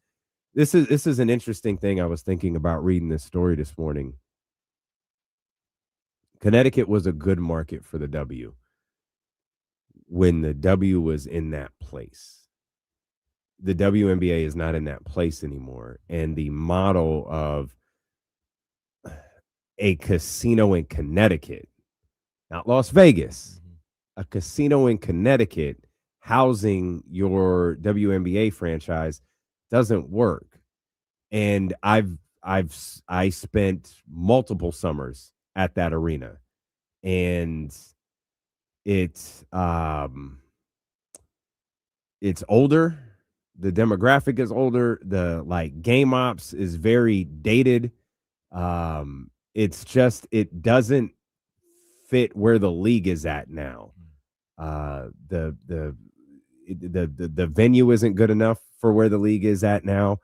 this is an interesting thing. I was thinking about reading this story this morning. Connecticut was a good market for the W when the W was in that place. The WNBA is not in that place anymore, and the model of a casino in Connecticut, not Las Vegas, a casino in Connecticut housing your WNBA franchise doesn't work. And I spent multiple summers at that arena, and it's older. The demographic is older. The game ops is very dated. It's just, it doesn't fit where the league is at now. The venue isn't good enough for where the league is at now.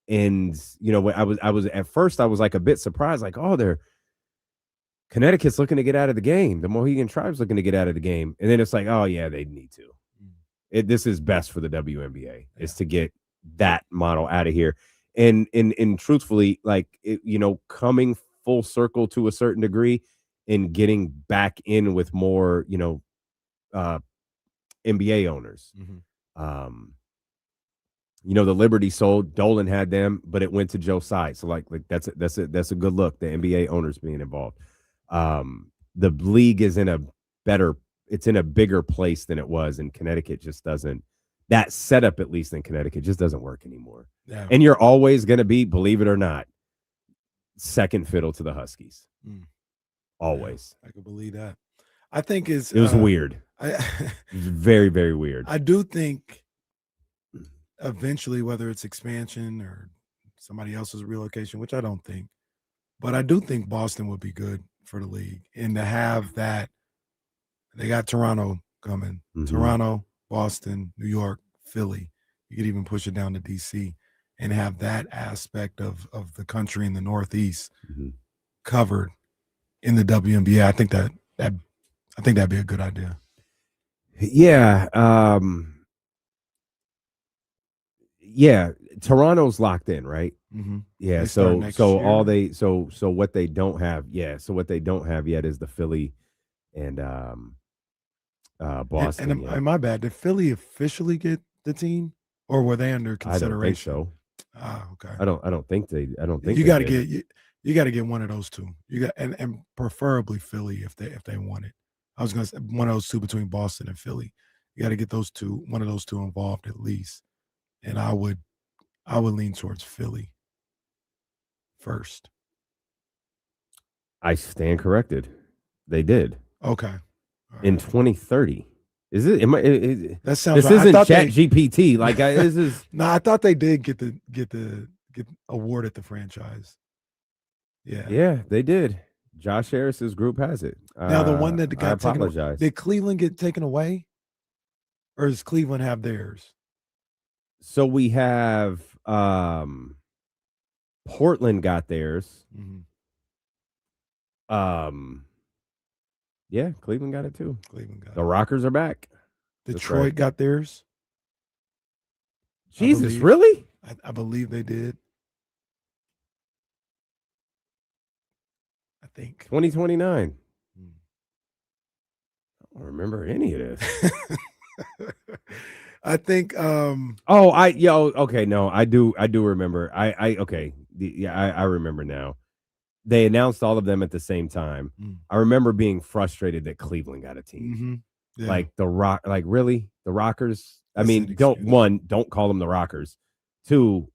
And, I was at first, I was like a bit surprised, like, oh, Connecticut's looking to get out of the game. The Mohegan Tribe's looking to get out of the game. And then it's like, oh yeah, they need to. This is best for the WNBA is to get that model out of here. And truthfully, coming full circle to a certain degree and getting back in with more, NBA owners. The Liberty sold, Dolan had them, but it went to Joe Tsai. So that's a good look. The NBA owners being involved. The league is in a bigger place than it was, and Connecticut just doesn't. That setup, at least in Connecticut, just doesn't work anymore. Yeah. And you're always going to be, believe it or not, second fiddle to the Huskies. Always. Yeah, I can believe that. I think it was weird. It was very, very weird. I do think eventually, whether it's expansion or somebody else's relocation, which I don't think, but I do think Boston would be good for the league. And to have that, they got Toronto coming. Toronto, Boston, New York, Philly. You could even push it down to DC and have that aspect of the country in the Northeast covered in the WNBA. I think that'd be a good idea. Yeah. Toronto's locked in, right? Yeah. So what they don't have yet is the Philly and Boston. And my bad. Did Philly officially get the team, or were they under consideration? I don't think so. Okay. I don't think they. I don't think you got to get you got to get one of those two. You got and preferably Philly if they want it. I was gonna say one of those two between Boston and Philly. You got to get one of those two involved at least. And I would lean towards Philly first. I stand corrected. They did. Okay. In 2030. Is it? That sounds. This isn't Chat GPT. Like this is. No, I thought they did get awarded the franchise. Yeah, they did. Josh Harris's group has it. Now the one that got taken. Apologize. Did Cleveland get taken away, or does Cleveland have theirs? So we have Portland got theirs. Mm-hmm. Yeah, Cleveland got it too. Cleveland got the Rockers are back. Detroit got theirs. Jesus, really? I believe they did. I think 2029. I don't remember any of this. I think. Okay. No, I do remember. Okay. I remember now. They announced all of them at the same time. I remember being frustrated that Cleveland got a team. Mm-hmm. Yeah. Like really? The Rockers? I mean, don't call them the Rockers. 2,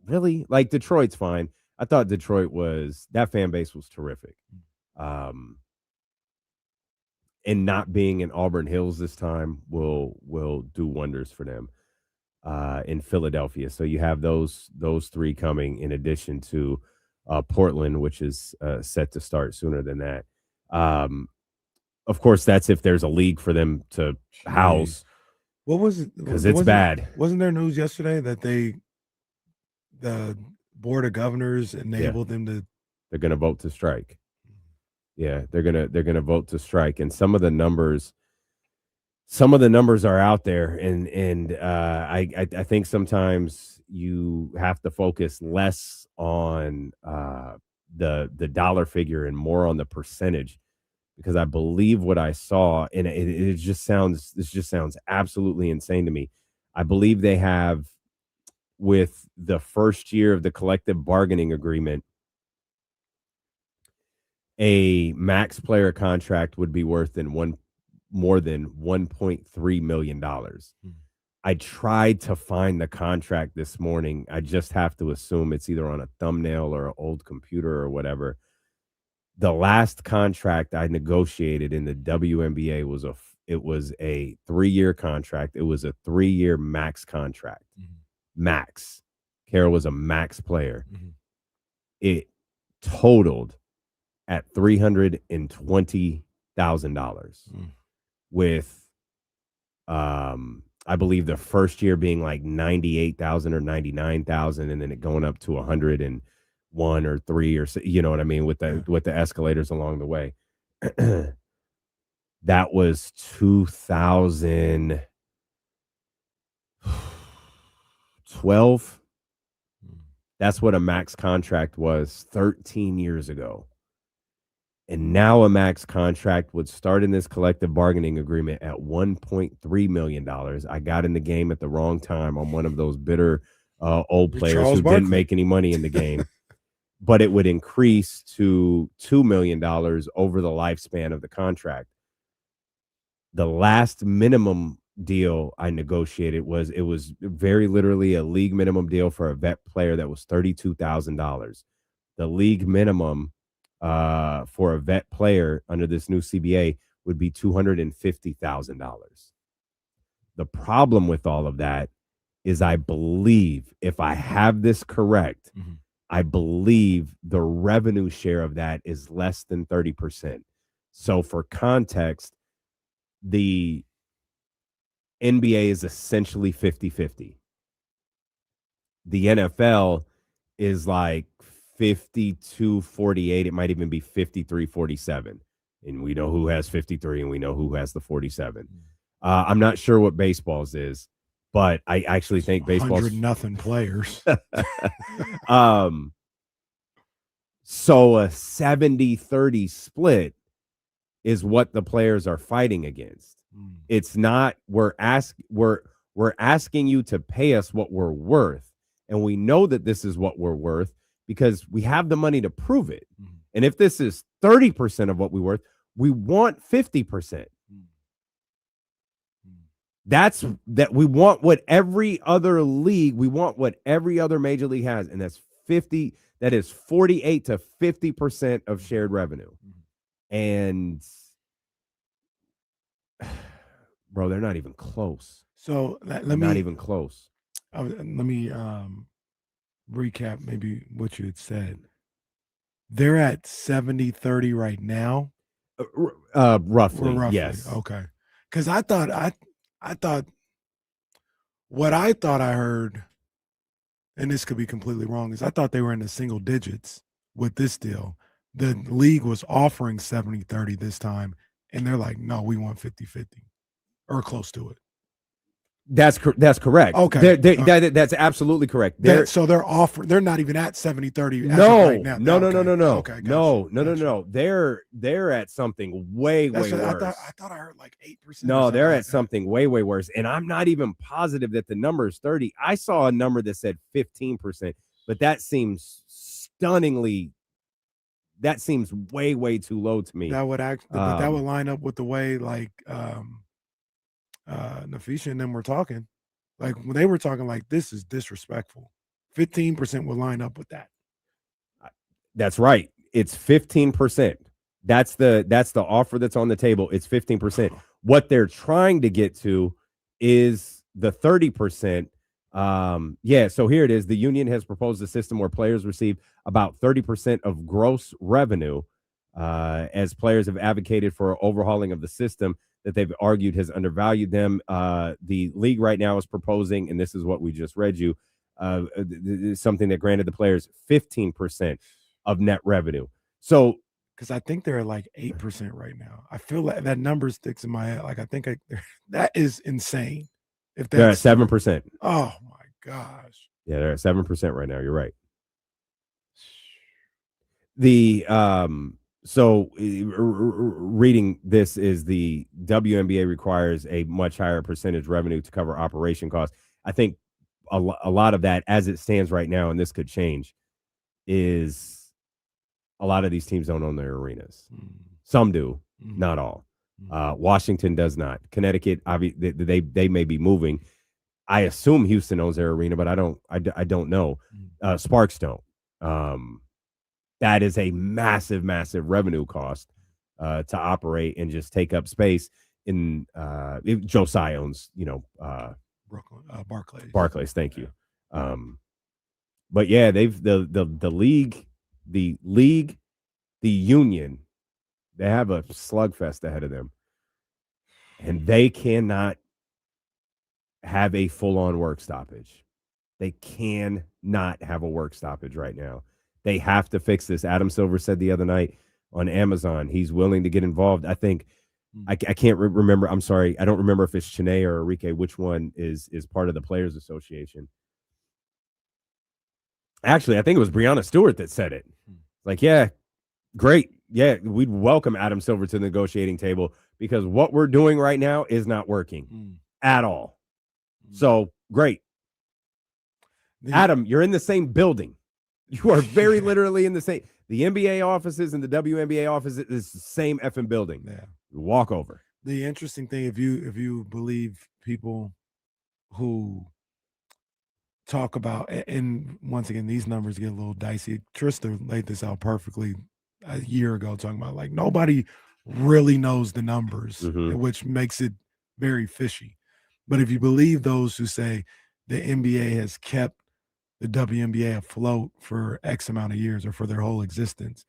really? Like Detroit's fine. I thought Detroit that fan base was terrific. And not being in Auburn Hills this time will do wonders for them in Philadelphia. So you have those 3 coming in addition to Portland, which is set to start sooner than that. Of course, that's if there's a league for them to house. What was it? Because it's bad. Wasn't there news yesterday that the Board of Governors enabled them to? They're going to vote to strike. Yeah, they're gonna vote to strike, and some of the numbers are out there, and I think sometimes you have to focus less on the dollar figure and more on the percentage, because I believe what I saw, and this just sounds absolutely insane to me. I believe they have, with the first year of the collective bargaining agreement, a max player contract would be worth more than $1.3 million. I tried to find the contract this morning. I just have to assume it's either on a thumbnail or an old computer or whatever. The last contract I negotiated in the WNBA was a 3-year contract. It was a 3-year max contract. Max. Carol was a max player. It totaled at $320,000 with I believe the first year being like 98,000 or 99,000, and then it going up to 101 or 3 or, you know what I mean, with the escalators along the way. That was 2012. That's what a max contract was 13 years ago. And now a max contract would start in this collective bargaining agreement at $1.3 million. I got in the game at the wrong time. I'm one of those bitter old players who didn't make any money in the game. But it would increase to $2 million over the lifespan of the contract. The last minimum deal I negotiated was very literally a league minimum deal for a vet player that was $32,000. The league minimum for a vet player under this new CBA would be $250,000. The problem with all of that is, I believe, if I have this correct, I believe the revenue share of that is less than 30%. So for context, the NBA is essentially 50-50. The NFL is like 52-48. It might even be 53-47. And we know who has 53 and we know who has the 47. I'm not sure what baseball's is, but I actually think baseball's 100-0 players. So a 70-30 split is what the players are fighting against. It's not we're asking you to pay us what we're worth, and we know that this is what we're worth because we have the money to prove it. And if this is 30% of what we're worth, we want 50%. That's that we want what every other league, we want what every other major league has, and that's 50. That is 48 to 50% of shared revenue. And bro, they're not even close. So not even close. Let me recap maybe what you had said. They're at 70-30 right now. Roughly, yes. Okay. Because I thought what I thought I heard, and this could be completely wrong, is I thought they were in the single digits with this deal. The league was offering 70-30 this time, and they're like, no, we want 50-50 or close to it. That's correct. Okay. That's absolutely correct. So they're offering, they're not even at 70-30 no, right now. No. Okay, No. They're at something way worse. I thought I heard like 8%. No, they're at something way worse. And I'm not even positive that the number is 30. I saw a number that said 15%, but that seems way too low to me. That would that would line up with the way like Nafisha and them were talking. Like when they were talking like this is disrespectful. 15% would line up with that. That's right. It's 15%. That's the offer that's on the table. It's 15%. What they're trying to get to is the 30%. So here it is. The union has proposed a system where players receive about 30% of gross revenue, as players have advocated for overhauling of the system that they've argued has undervalued them. The league right now is proposing, and this is what we just read you, something that granted the players 15% of net revenue. So, because I think they're at like 8% right now. I feel like that number sticks in my head. Like I think that is insane. If they're at 7%. Oh my gosh. Yeah, they're at 7% right now. You're right. The reading this is the WNBA requires a much higher percentage revenue to cover operation costs. I think a lot of that, as it stands right now, and this could change, is a lot of these teams don't own their arenas. Some do, not all. Washington does not. Connecticut, obviously, they may be moving. I assume Houston owns their arena, but I don't know. Sparks don't. That is a massive revenue cost to operate and just take up space. In Josiah owns, Brooklyn, Barclays. Thank you. But yeah, they've the league, the union, they have a slugfest ahead of them, and they cannot have a full-on work stoppage. They cannot have a work stoppage right now. They have to fix this. Adam Silver said the other night on Amazon, he's willing to get involved. I think I can't remember. I'm sorry. I don't remember if it's Chene or Enrique, which one is part of the Players Association. Actually, I think it was Breonna Stewart that said it. Like, yeah, great. Yeah, we'd welcome Adam Silver to the negotiating table because what we're doing right now is not working at all. So, great. Adam, you're in the same building. You are very literally in the same. The NBA offices and the WNBA offices is the same effing building. Yeah. Walk over. The interesting thing, if you believe people who talk about, and once again, these numbers get a little dicey. Trista laid this out perfectly a year ago, talking about like nobody really knows the numbers, which makes it very fishy. But if you believe those who say the NBA has kept the WNBA afloat for X amount of years or for their whole existence,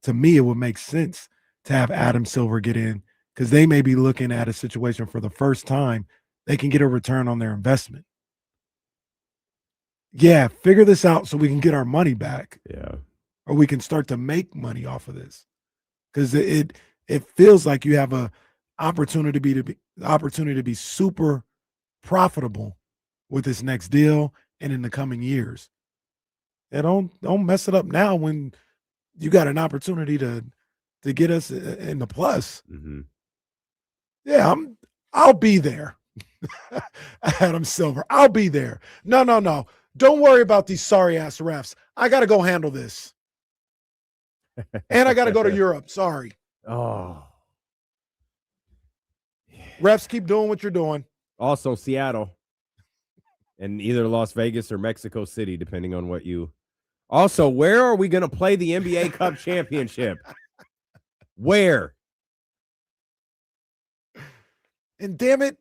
to me, it would make sense to have Adam Silver get in because they may be looking at a situation for the first time. They can get a return on their investment. Yeah, figure this out so we can get our money back. Yeah. Or we can start to make money off of this. Because it feels like you have a opportunity to be super profitable with this next deal and in the coming years. And don't mess it up now when you got an opportunity to get us in the plus. Mm-hmm. Yeah, I'll be there. Adam Silver, I'll be there. No. Don't worry about these sorry-ass refs. I got to go handle this. And I got to go to Europe. Sorry. Oh. Refs, keep doing what you're doing. Also, Seattle. And either Las Vegas or Mexico City, depending on what you... Also, where are we going to play the NBA Cup Championship? Where? And damn it,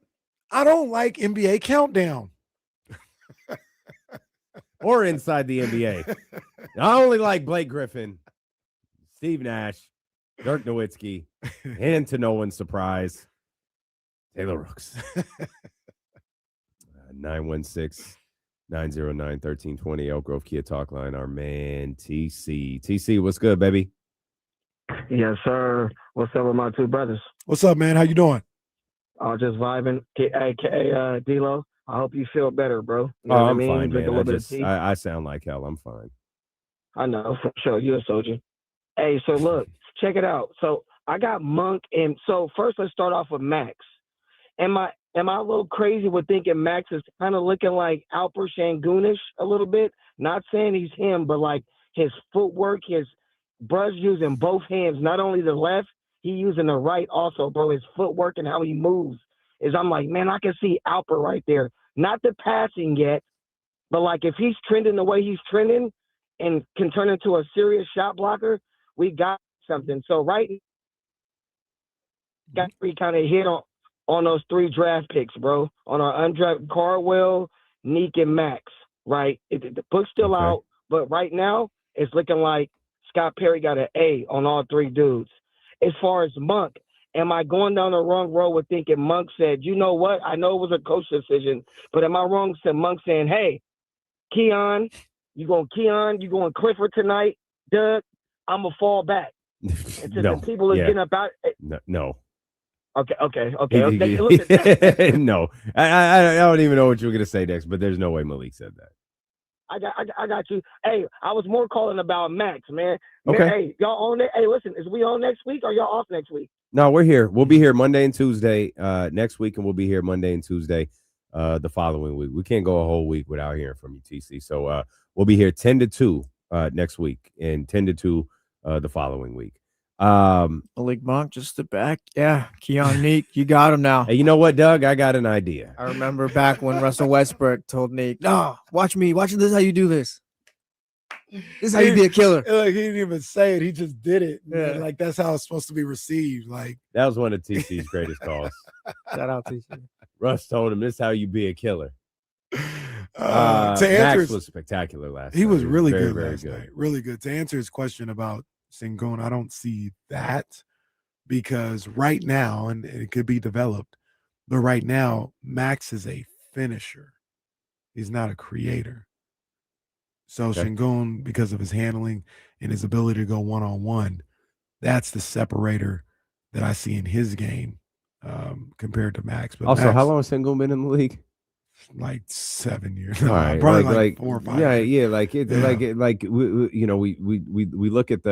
I don't like NBA Countdown. Or inside the NBA. I only like Blake Griffin, Steve Nash, Dirk Nowitzki, and to no one's surprise, Taylor Rooks. 916-909-1320, Elk Grove Kia Talk Line. Our man, TC. TC, what's good, baby? Yes, sir. What's up with my two brothers? What's up, man? How you doing? Just vibing. AKA D-Lo, I hope you feel better, bro. You know Oh, what I'm I mean? fine, Drink man. a little bit of tea. I sound like hell. I'm fine. I know, for sure. You're a soldier. Hey, so look, check it out. So I got Monk, and so first let's start off with Max. Am I a little crazy with thinking Max is kind of looking like Alper Şengün'ish a little bit? Not saying he's him, but like his footwork, his brush using both hands, not only the left, he using the right also, bro. His footwork and how he moves is, I'm like, man, I can see Alper right there. Not the passing yet, but like if he's trending the way he's trending and can turn into a serious shot blocker, we got something. So got three kind of hit on those three draft picks, bro. On our undrafted Cardwell, Neek, and Max, right? The book's still out, but right now it's looking like Scott Perry got an A on all three dudes. As far as Monk, am I going down the wrong road with thinking Monk said, you know what? I know it was a coach decision, but am I wrong to Monk saying, hey, Keon, you going Clifford tonight? Doug, I'm going to fall back. And to No. the people that Yeah. getting about No. Okay. No. I don't even know what you were going to say next, but there's no way Malik said that. I got you. Hey, I was more calling about Max, man. Okay. Man, hey, y'all on it? Hey, listen, is we on next week or y'all off next week? No, we're here. We'll be here Monday and Tuesday next week, and we'll be here Monday and Tuesday the following week. We can't go a whole week without hearing from you, TC. So we'll be here 10 to 2 next week and 10 to 2 the following week. Malik Monk, just the back. Yeah, Keon Neek, you got him now. Hey, you know what, Doug? I got an idea. I remember back when Russell Westbrook told Neek, no, watch me. Watch this, how you do this. This is how you be a killer. Like, he didn't even say it. He just did it. Yeah. Like, that's how it's supposed to be received. Like, That was one of TC's greatest calls. Shout out TC. Russ told him, this is how you be a killer. to Max was spectacular last night. He was really very, good very last good. night. Really good. To answer his question about Sengun, I don't see that because right now, and it could be developed, but right now, Max is a finisher. He's not a creator. So Sengun, because of his handling and his ability to go one-on-one, that's the separator that I see in his game compared to Max. But Also, Max, how long has Sengun been in the league? like 7 years. All right, Probably like 4 or 5. Yeah, years. yeah, like it, Yeah. like we look at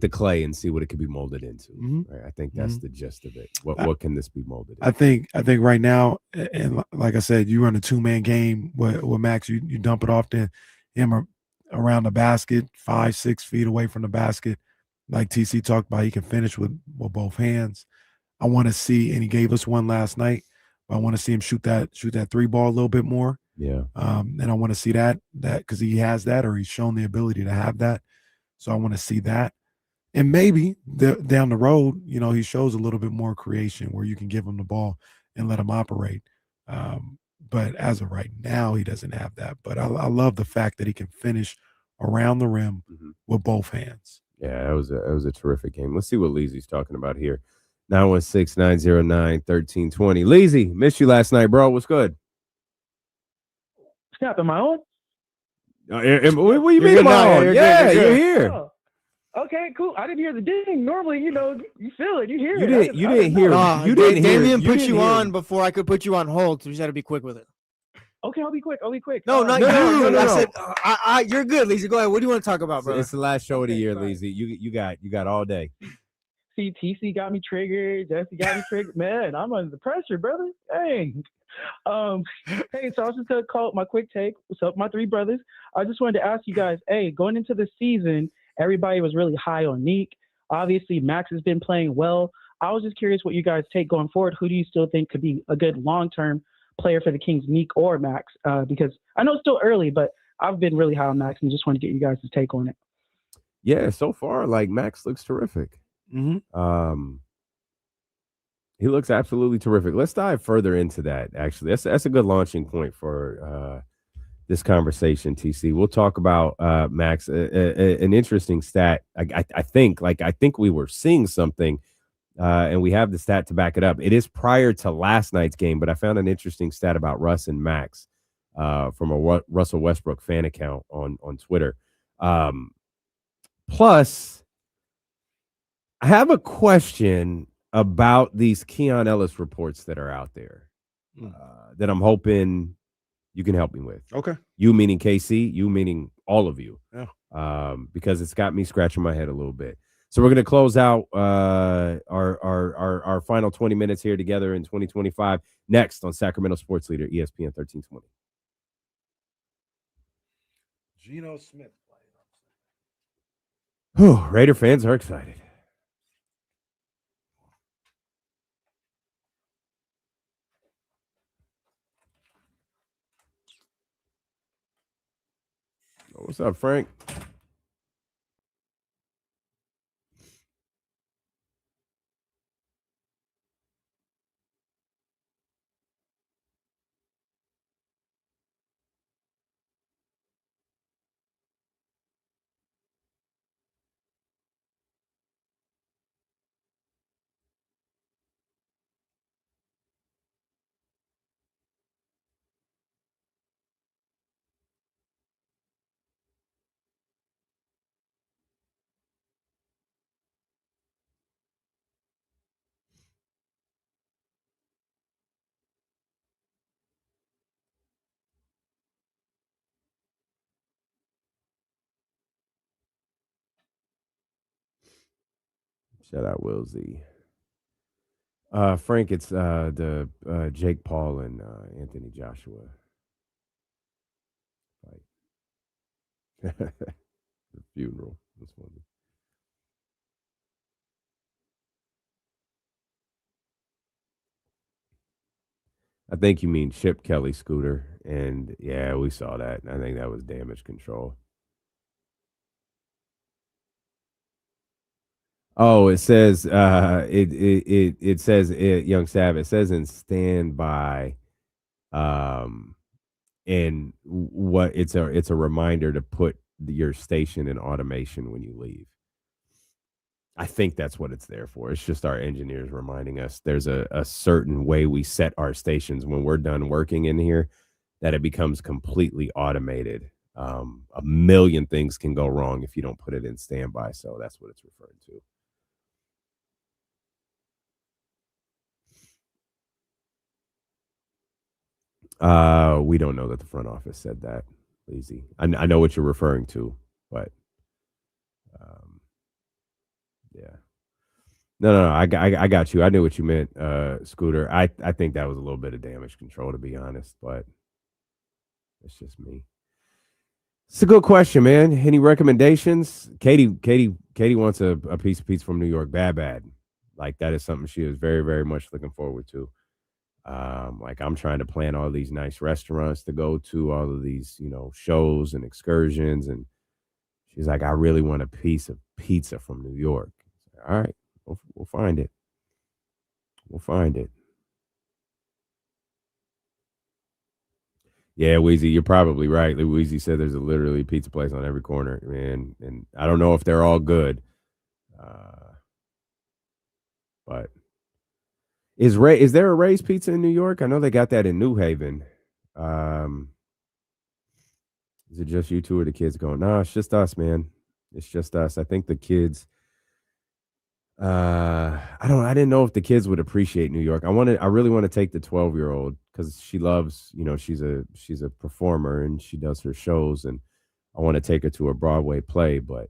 the clay and see what it could be molded into. Mhm. Right? I think that's the gist of it. What can this be molded into? I think right now, and like I said, you run a 2-man game with Max. You dump it off to him around the basket, 5-6 feet away from the basket. Like TC talked about, he can finish with both hands. I want to see, and he gave us one last night. But I want to see him shoot that 3 ball a little bit more. Yeah. And I want to see that because he has that, or he's shown the ability to have that. So I want to see that. And maybe down the road, he shows a little bit more creation where you can give him the ball and let him operate. But as of right now, he doesn't have that. But I love the fact that he can finish around the rim with both hands. Yeah, it was a terrific game. Let's see what Leezy's talking about here. 916-909-1320. Leezy, missed you last night, bro. What's good? Snap, am I on? What do you mean, am I on? Yeah, you're here. Oh, okay, cool. I didn't hear the ding. Normally, you feel it. You hear You it. didn't hear. You didn't hear. Damian put you hear. on before I could put you on hold, so you just had to be quick with it. Okay, I'll be quick. No, not you. no. I said, you're good, Lisa. Go ahead. What do you want to talk about, bro? It's the last show of the year, Leezy. You got all day. See, TC got me triggered. Jesse got me triggered. Man, I'm under the pressure, brother. Dang. Hey, so I was just gonna call my quick take. What's up, my three brothers? I just wanted to ask you guys. Hey, going into the season, everybody was really high on Neek. Obviously, Max has been playing well. I was just curious what you guys take going forward. Who do you still think could be a good long-term player for the Kings, Neek or Max? Because I know it's still early, but I've been really high on Max and just want to get you guys' take on it. Yeah, so far, like Max looks terrific. Mm-hmm. He looks absolutely terrific. Let's dive further into that. Actually, that's a good launching point for this conversation. TC, we'll talk about Max. An interesting stat. I think we were seeing something, and we have the stat to back it up. It is prior to last night's game, but I found an interesting stat about Russ and Max from a Russell Westbrook fan account on Twitter. Plus, I have a question about these Keon Ellis reports that are out there that I'm hoping you can help me with. Okay. You meaning KC, you meaning all of you. Yeah. Because it's got me scratching my head a little bit. So we're going to close out our final 20 minutes here together in 2025 next on Sacramento Sports Leader, ESPN 1320. Geno Smith. Raider fans are excited. What's up, Frank? Shout out Will Z. Frank, it's the Jake Paul and Anthony Joshua fight. The funeral. That's funny. I think you mean Chip Kelly Scooter. And yeah, we saw that. I think that was damage control. Oh, it says it says Young Sav, it says in standby, and what it's a reminder to put your station in automation when you leave. I think that's what it's there for. It's just our engineers reminding us there's a certain way we set our stations when we're done working in here that it becomes completely automated. A million things can go wrong if you don't put it in standby. So that's what it's referring to. We don't know that the front office said that. Lazy. I know what you're referring to, but yeah. No. I got you. I knew what you meant, Scooter. I think that was a little bit of damage control, to be honest, but it's just me. It's a good question, man. Any recommendations? Katie wants a piece of pizza from New York, bad. Like that is something she is very, very much looking forward to. Like I'm trying to plan all these nice restaurants to go to, all of these, shows and excursions. And she's like, I really want a piece of pizza from New York. All right, we'll find it. We'll find it. Yeah, Weezy, you're probably right. Weezy said there's a literally pizza place on every corner, man. And I don't know if they're all good. But is there a Ray's Pizza in New York? I know they got that in New Haven. Is it just you two or the kids going? No, it's just us, man. It's just us. I think the kids. I didn't know if the kids would appreciate New York. I really want to take the 12-year-old because she loves, she's a performer and she does her shows, and I want to take her to a Broadway play, but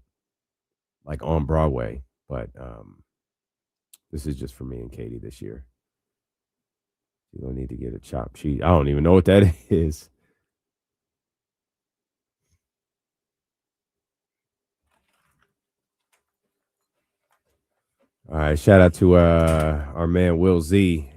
like on Broadway. But This is just for me and Katie this year. You don't need to get a chopped cheese. I don't even know what that is. All right, shout out to our man Will Z.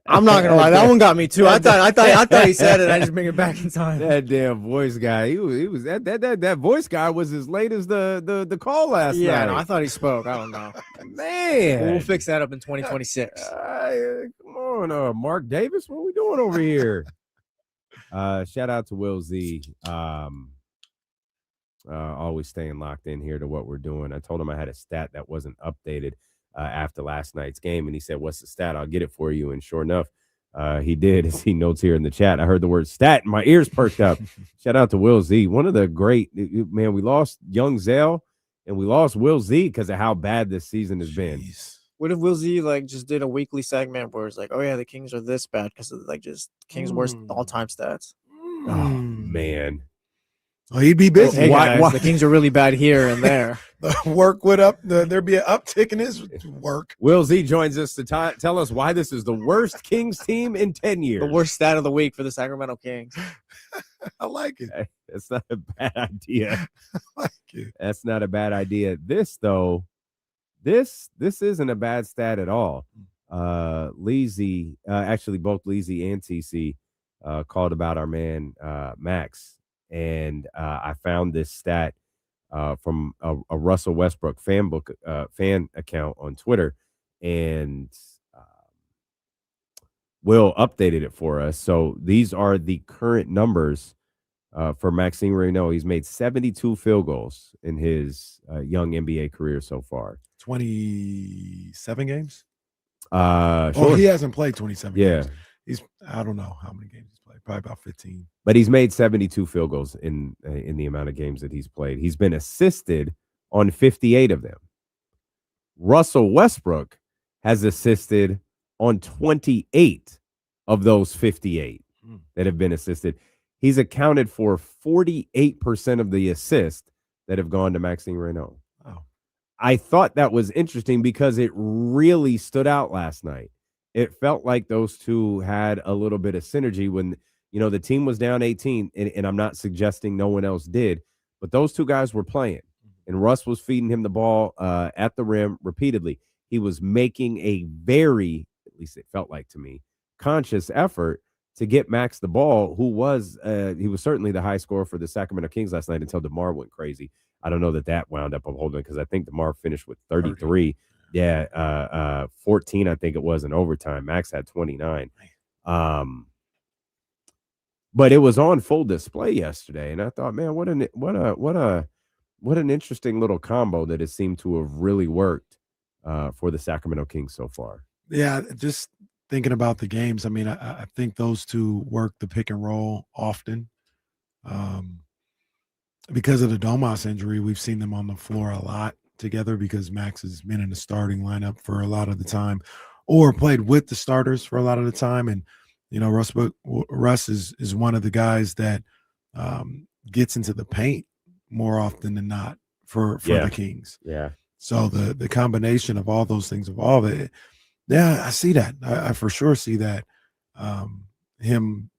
I'm not gonna lie, that one got me too. I thought he said it. I just bring it back in time. That damn voice guy. He was that voice guy was as late as the call last night. Yeah, no, I thought he spoke. I don't know. Man, we'll fix that up in 2026. Come on, Mark Davis. What are we doing over here? Shout out to Will Z. Always staying locked in here to what we're doing. I told him I had a stat that wasn't updated after last night's game, and he said, "What's the stat? I'll get it for you." And sure enough, he did. As he notes here in the chat, I heard the word stat and my ears perked up. Shout out to Will Z, one of the great man. We lost Young Zell and we lost Will Z because of how bad this season has been. What if Will Z just did a weekly segment where it's like, oh yeah, the Kings are this bad because of just Kings' worst all-time stats? Oh man. Oh, he'd be busy. Hey guys, the Kings are really bad here and there. The work would up. There'd be an uptick in his work. Will Z joins us to tell us why this is the worst Kings team in 10 years. The worst stat of the week for the Sacramento Kings. I like it. Hey, that's not a bad idea. I like it. That's not a bad idea. This though, this isn't a bad stat at all. Leezy, actually both Leezy and TC called about our man Max. And I found this stat from a Russell Westbrook fan account on Twitter, and Will updated it for us. So these are the current numbers for Maxime Reynaud. He's made 72 field goals in his young NBA career so far. 27 games? Sure. He hasn't played 27 games. I don't know how many games he's played. Probably about 15. But he's made 72 field goals in the amount of games that he's played. He's been assisted on 58 of them. Russell Westbrook has assisted on 28 of those 58 that have been assisted. He's accounted for 48% of the assists that have gone to Maxime Reynaud. Wow. I thought that was interesting because it really stood out last night. It felt like those two had a little bit of synergy when, the team was down 18, and I'm not suggesting no one else did, but those two guys were playing, and Russ was feeding him the ball at the rim repeatedly. He was making a very, at least it felt like to me, conscious effort to get Max the ball, who was he was certainly the high scorer for the Sacramento Kings last night until DeMar went crazy. I don't know that wound up upholding because I think DeMar finished with 33. Yeah, 14, I think it was in overtime. Max had 29. But it was on full display yesterday, and I thought, man, what an interesting little combo that it seemed to have really worked for the Sacramento Kings so far. Yeah, just thinking about the games. I mean, I think those two work the pick and roll often. Because of the Domas injury, we've seen them on the floor a lot together because Max has been in the starting lineup for a lot of the time or played with the starters for a lot of the time. And, Russ is one of the guys that gets into the paint more often than not for the Kings. Yeah. So the combination of all those things involved, I see that. I for sure see that. Him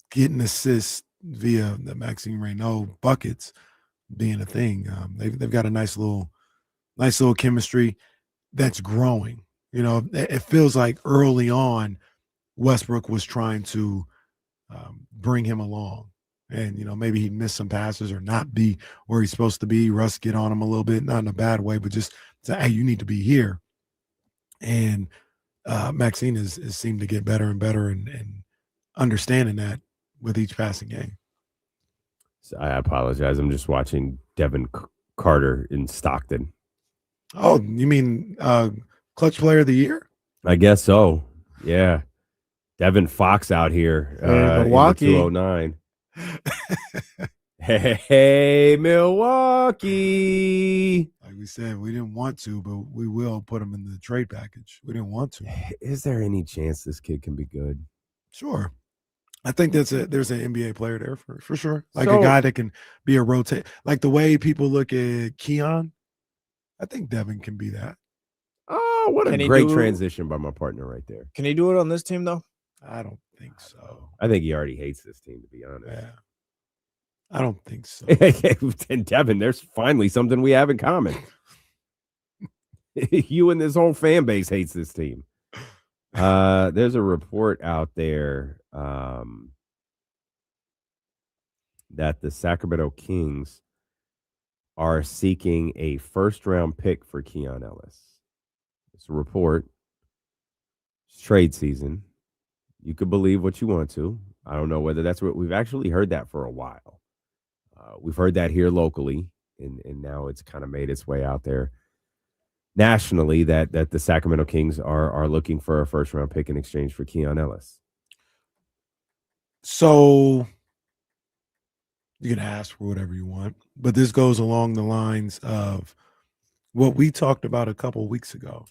getting assists via the Maxime Reynaud buckets being a thing. They've got a nice little chemistry that's growing. It feels like early on Westbrook was trying to bring him along, and maybe he'd miss some passes or not be where he's supposed to be. Russ get on him a little bit, not in a bad way, but just say, hey, you need to be here. And Maxine has seemed to get better and better and understanding that with each passing game. So I apologize. I'm just watching Devin Carter in Stockton. Oh, you mean clutch player of the year? I guess so. Yeah. Devin Fox out here. Milwaukee. 209. Hey, Milwaukee. Like we said, we didn't want to, but we will put him in the trade package. We didn't want to. Is there any chance this kid can be good? Sure. I think there's an NBA player there for sure. Like So- a guy that can be a rotate. Like the way people look at Keon, I think Devin can be that. Oh, what a Can he great do- transition by my partner right there. Can he do it on this team though? I don't think so. I think he already hates this team, to be honest. Yeah. I don't think so. And Devin, there's finally something we have in common. You and this whole fan base hates this team. There's a report out there that the Sacramento Kings are seeking a first-round pick for Keon Ellis. It's a report. It's trade season. You could believe what you want to. I don't know whether that's what we've actually heard that for a while. We've heard that here locally, and now it's kind of made its way out there nationally that the Sacramento Kings are looking for a first-round pick in exchange for Keon Ellis. So you can ask for whatever you want, but this goes along the lines of what we talked about a couple of weeks ago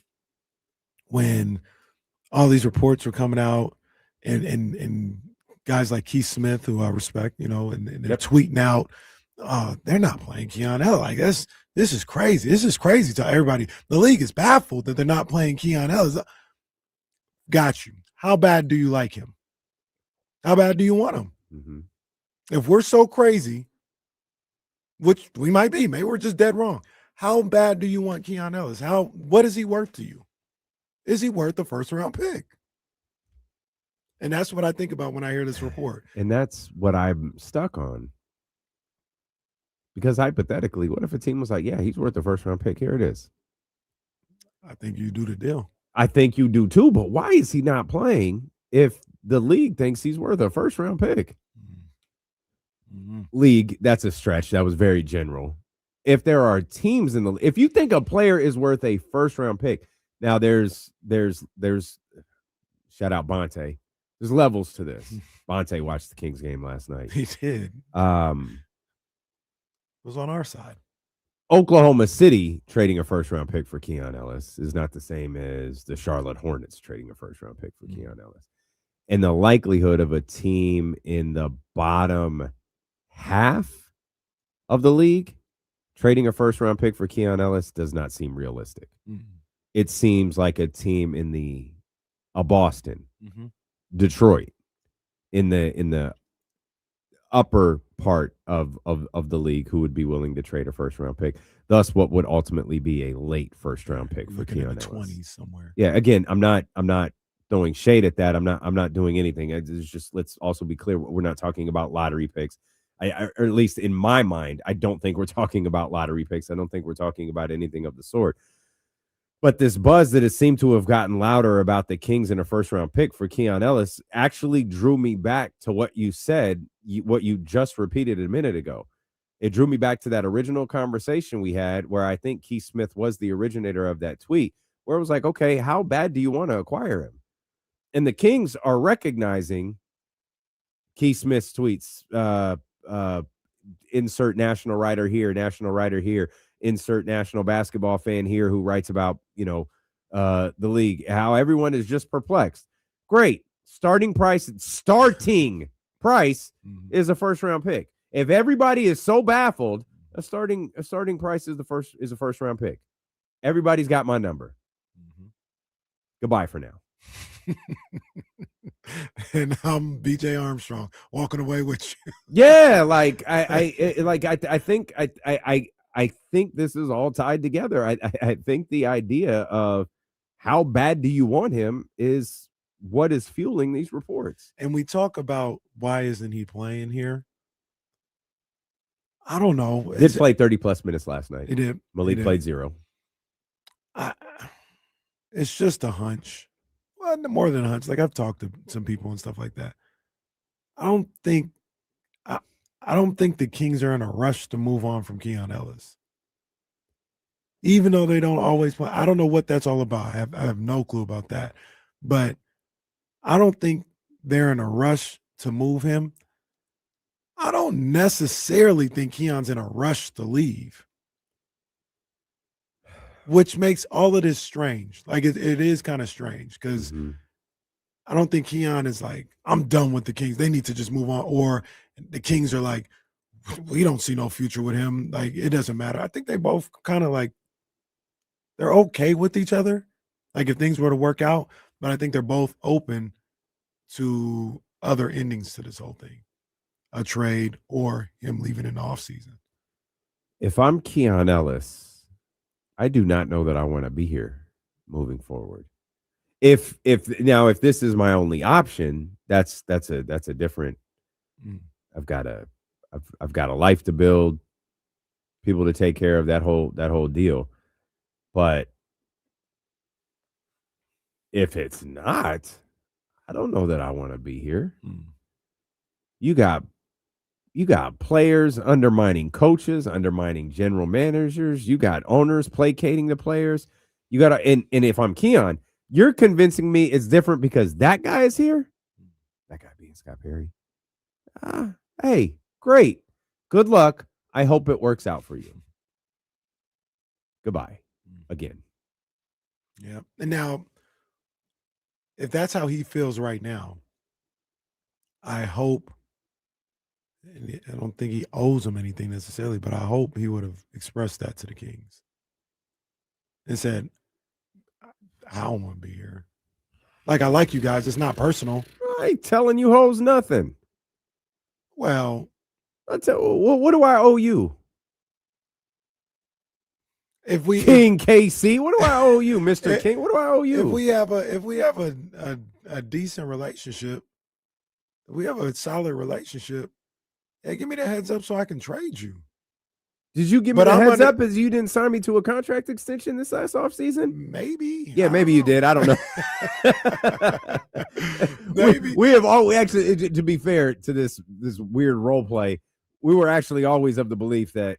when all these reports were coming out and guys like Keith Smith, who I respect, and they're tweeting out, they're not playing Keon Ellis. Like this is crazy. This is crazy to everybody. The league is baffled that they're not playing Keon Ellis. Got you. How bad do you like him? How bad do you want him? Mm-hmm. If we're so crazy, which we might be, maybe we're just dead wrong. How bad do you want Keon Ellis? What is he worth to you? Is he worth a first-round pick? And that's what I think about when I hear this report. And that's what I'm stuck on. Because hypothetically, what if a team was like, yeah, he's worth a first-round pick? Here it is. I think you do the deal. I think you do too, but why is he not playing if the league thinks he's worth a first-round pick? Mm-hmm. League, that's a stretch. That was very general. If there are teams in the if you think a player is worth a first-round pick, now there's shout out Bonte. There's levels to this. Bonte watched the Kings game last night. He did. It was on our side. Oklahoma City trading a first-round pick for Keon Ellis is not the same as the Charlotte Hornets trading a first-round pick for Keon Ellis. And the likelihood of a team in the bottom half of the league trading a first-round pick for Keon Ellis does not seem realistic. Mm-hmm. It seems like a team in Boston, Mm-hmm. Detroit, in the upper part of the league who would be willing to trade a first-round pick. Thus, what would ultimately be a late first-round pick for Keon Ellis. 20s somewhere. Yeah, again, I'm not throwing shade at that. I'm not doing anything. It's just, let's also be clear. We're not talking about lottery picks. Or at least in my mind, I don't think we're talking about lottery picks. I don't think we're talking about anything of the sort. But this buzz that has seemed to have gotten louder about the Kings in a first-round pick for Keon Ellis actually drew me back to what you said, what you just repeated a minute ago. It drew me back to that original conversation we had where I think Keith Smith was the originator of that tweet, where it was like, okay, how bad do you want to acquire him? And the Kings are recognizing Keith Smith's tweets, insert national writer here, insert national basketball fan here who writes about, the league, how everyone is just perplexed. Great. Starting price is a first-round pick. If everybody is so baffled, a starting price is a first-round pick. Everybody's got my number. Mm-hmm. Goodbye for now. And I'm BJ Armstrong walking away with you. Yeah, I think this is all tied together. I think the idea of how bad do you want him is what is fueling these reports. And we talk about why isn't he playing here? I don't know. Did play 30-plus minutes last night. He did. Malik played 0. It's just a hunch. Well, more than a hunch. Like, I've talked to some people and stuff like that. I don't think the Kings are in a rush to move on from Keon Ellis. Even though they don't always play. I don't know what that's all about. I have no clue about that. But I don't think they're in a rush to move him. I don't necessarily think Keon's in a rush to leave, which makes all of this strange. Like, it is kind of strange because I don't think Keon is like, I'm done with the Kings. They need to just move on. Or the Kings are like, we don't see no future with him. Like, it doesn't matter. I think they both kind of like, they're okay with each other. Like, if things were to work out, but I think they're both open to other endings to this whole thing, a trade or him leaving in the offseason. If I'm Keon Ellis, I do not know that I want to be here moving forward. If this is my only option, that's a different. I've got a life to build, people to take care of, that whole deal. But if it's not, I don't know that I want to be here. You got players undermining coaches, undermining general managers. You got owners placating the players. You got and if I'm Keon, you're convincing me it's different because that guy is here. That guy being Scott Perry. Hey, great. Good luck. I hope it works out for you. Goodbye. Again. Yeah. And now, if that's how he feels right now, I hope, and I don't think he owes them anything necessarily, but I hope he would have expressed that to the Kings and said, I don't want to be here. Like, I like you guys. It's not personal. I ain't telling you hoes nothing. Well, what do I owe you? If we King KC, what do I owe you, Mr. King? What do I owe you? If we have a decent relationship, if we have a solid relationship, hey, give me the heads up so I can trade you. Did you give me the heads up as you didn't sign me to a contract extension this last offseason? Maybe. Yeah, maybe you did. I don't know. Maybe. We have actually, to be fair to this weird role play, we were actually always of the belief that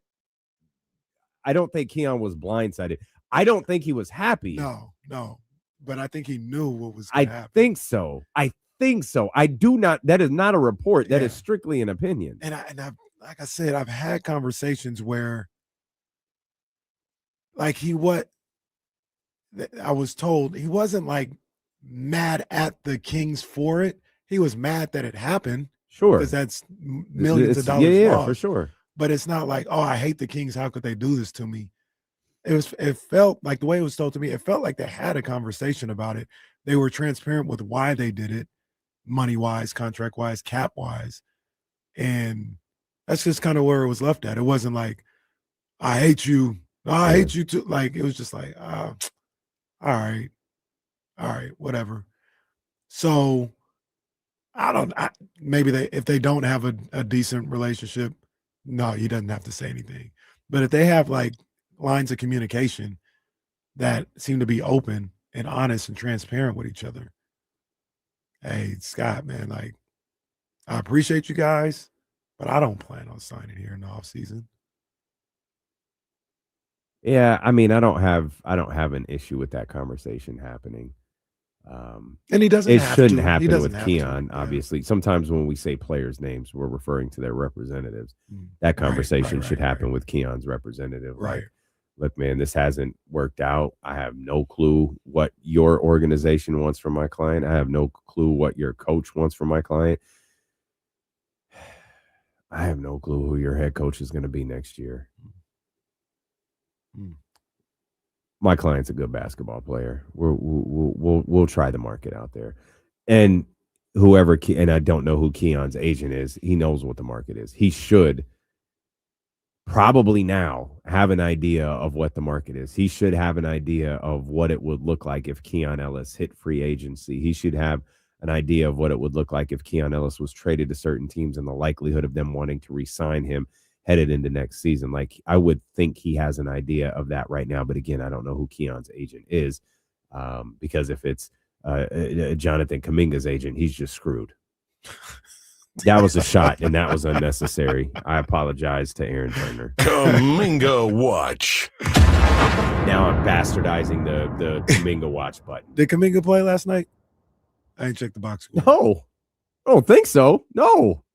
I don't think Keon was blindsided. I don't think he was happy. No. But I think he knew what was going to happen. I think so. I do not. That is not a report. That is strictly an opinion. And I've, like I said, I've had conversations where, like, I was told he wasn't like mad at the Kings for it. He was mad that it happened. Sure. Because that's millions of dollars. Yeah, lost. for sure. But it's not like, oh, I hate the Kings. How could they do this to me? It felt like, the way it was told to me, it felt like they had a conversation about it. They were transparent with why they did it, money-wise, contract-wise, cap-wise. And that's just kind of where it was left at. It wasn't like, I hate you. Oh, I hate you too. Like, it was just like, all right, whatever. So maybe if they don't have a decent relationship, no, he doesn't have to say anything. But if they have like lines of communication that seem to be open and honest and transparent with each other, hey, Scott, man, like, I appreciate you guys, but I don't plan on signing here in the offseason. Yeah, I mean, I don't have an issue with that conversation happening. And he doesn't. It shouldn't happen doesn't with Keon. Obviously, sometimes when we say players' names, we're referring to their representatives. That conversation should happen with Keon's representative. Right. Look, man, this hasn't worked out. I have no clue what your organization wants from my client. I have no clue what your coach wants from my client. I have no clue who your head coach is going to be next year. My client's a good basketball player. We'll try the market out there, and and I don't know who Keon's agent is. He knows what the market is. He should probably now have an idea of what the market is. He should have an idea of what it would look like if Keon Ellis hit free agency. He should have an idea of what it would look like if Keon Ellis was traded to certain teams and the likelihood of them wanting to re-sign him headed into next season. Like, I would think he has an idea of that right now. But again, I don't know who Keon's agent is, because if it's Jonathan Kuminga's agent, he's just screwed. That was a shot, and that was unnecessary. I apologize to Aaron Turner. Kuminga Watch. Now I'm bastardizing the Kuminga Watch button. Did Kuminga play last night? I ain't checked the box score. No. I don't think so. No.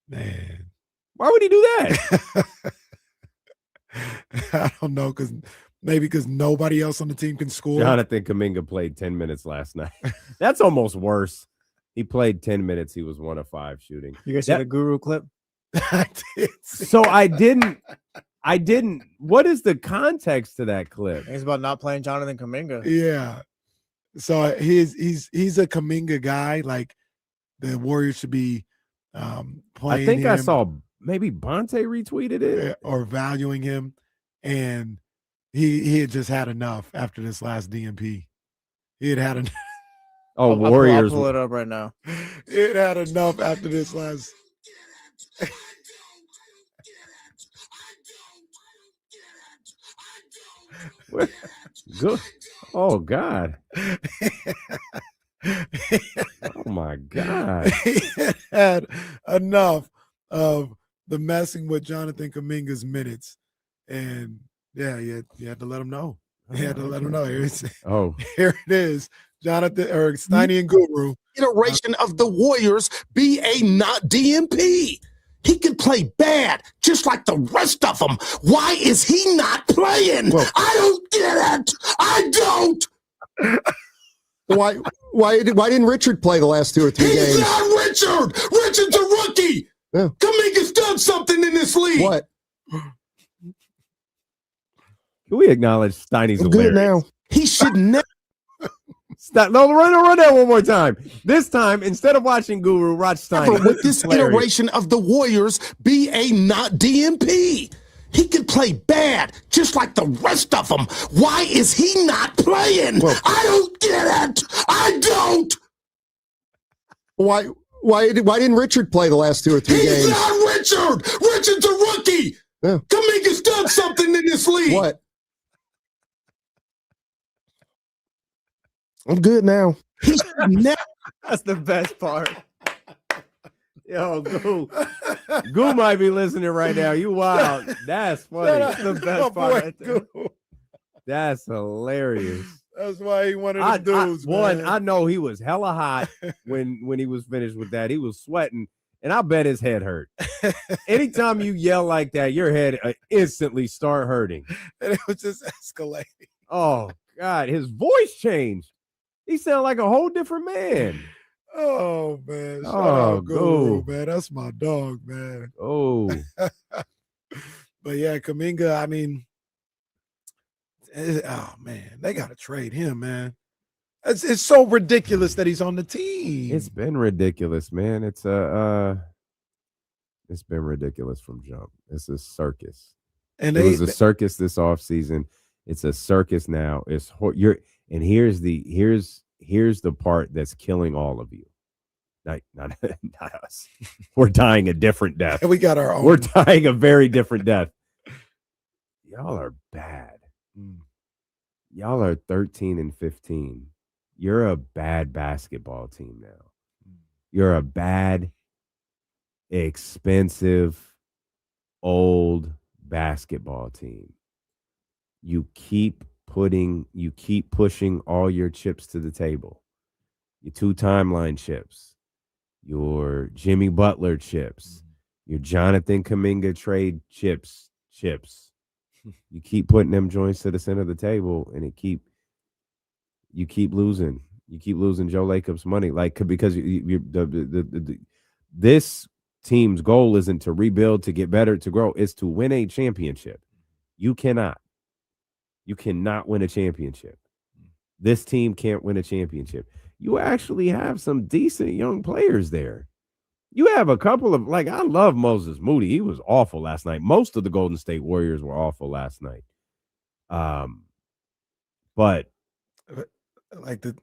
Man. Why would he do that? I don't know, because Maybe because nobody else on the team can score. Jonathan Kuminga played 10 minutes last night. That's almost worse. He played 10 minutes. He was 1 of 5 shooting. You guys see the Guru clip? I did. So I didn't. What is the context to that clip? It's about not playing Jonathan Kuminga. Yeah. So he's a Kuminga guy. Like the Warriors should be playing. I think him, I saw maybe Bonte retweeted it or valuing him, and he had just had enough after this last DNP. He had enough. Oh, Warriors! I'll pull it up right now. It had enough after this last. Good. Oh God. Oh my God. He had enough of the messing with Jonathan Kuminga's minutes, and yeah, you had to let him know. You had to let him know. Here it is. Jonathan or Steiny and Guru. Iteration of the Warriors be a not DNP. He could play bad, just like the rest of them. Why is he not playing? Well, I don't get it. I don't. Why didn't Richard play the last 2 or 3 games? He's not Richard. Richard's a rookie. Yeah. Kuminga's done something in this league. What? Can we acknowledge Steiny's I'm hilarious? good now. He should never. Stop. No, run that one more time. This time, instead of watching Guru, watch Steiny. With this iteration of the Warriors be a not DNP. He could play bad, just like the rest of them. Why is he not playing? I don't get it. I don't. Why didn't Richard play the last 2 or 3 games? He's not Richard. Richard's a rookie. Yeah. Kuminga's done something in this league. What? I'm good now. He should never. That's the best part. Yo, Goo might be listening right now. You wild. That's funny. That's the best part right there. That's hilarious. That's why he wanted the dudes. I know he was hella hot when he was finished with that. He was sweating, and I bet his head hurt. Anytime you yell like that, your head instantly start hurting. And it was just escalating. Oh, God. His voice changed. He sounded like a whole different man. Oh, man. Shout out Guru, go. man. That's my dog, man. Oh. But, yeah, Kuminga, I mean, oh, man, they got to trade him, man. It's so ridiculous that he's on the team. It's been ridiculous, man. It's been ridiculous from jump. It's a circus. And it was a circus this offseason. It's a circus now. And here's the part that's killing all of you. Not us. We're dying a different death. We got our own. We're dying a very different death. Y'all are bad. Y'all are 13-15. You're a bad basketball team now. You're a bad, expensive, old basketball team. You keep pushing all your chips to the table. Your 2 timeline chips, your Jimmy Butler chips, your Jonathan Kuminga trade chips. You keep putting them joints to the center of the table, and you keep losing. You keep losing Joe Lacob's money, because this team's goal isn't to rebuild, to get better, to grow. It's to win a championship. You cannot win a championship. This team can't win a championship. You actually have some decent young players there. You have a couple of, I love Moses Moody. He was awful last night. Most of the Golden State Warriors were awful last night. But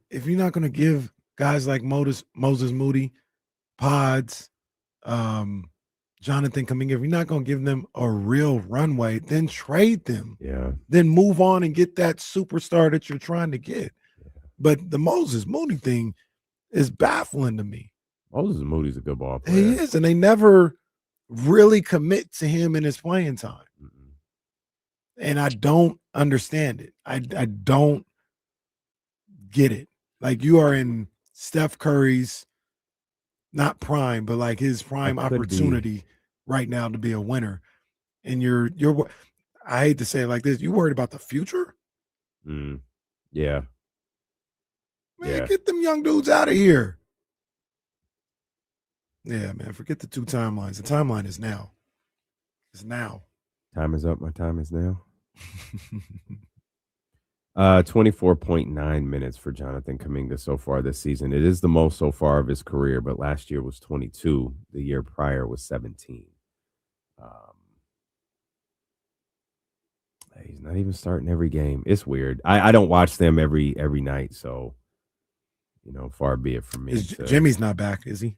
if you're not going to give guys like Moses Moody, Pods, Jonathan Kuminga, if you're not going to give them a real runway, then trade them. Yeah. Then move on and get that superstar that you're trying to get. Yeah. But the Moses Moody thing is baffling to me. Moses Moody's a good ball player. He is, and they never really commit to him in his playing time. Mm-mm. And I don't understand it. I don't get it. You are in Steph Curry's not prime, but his prime opportunity right now to be a winner. And I hate to say it like this. You worried about the future? Yeah. Man, get them young dudes out of here. Yeah, man. Forget the 2 timelines. The timeline is now. It's now. Time is up. My time is now. 24.9 minutes for Jonathan Kuminga so far this season. It is the most so far of his career, but last year was 22. The year prior was 17. He's not even starting every game. It's weird. I don't watch them every night, so far be it from me. Jimmy's not back, is he?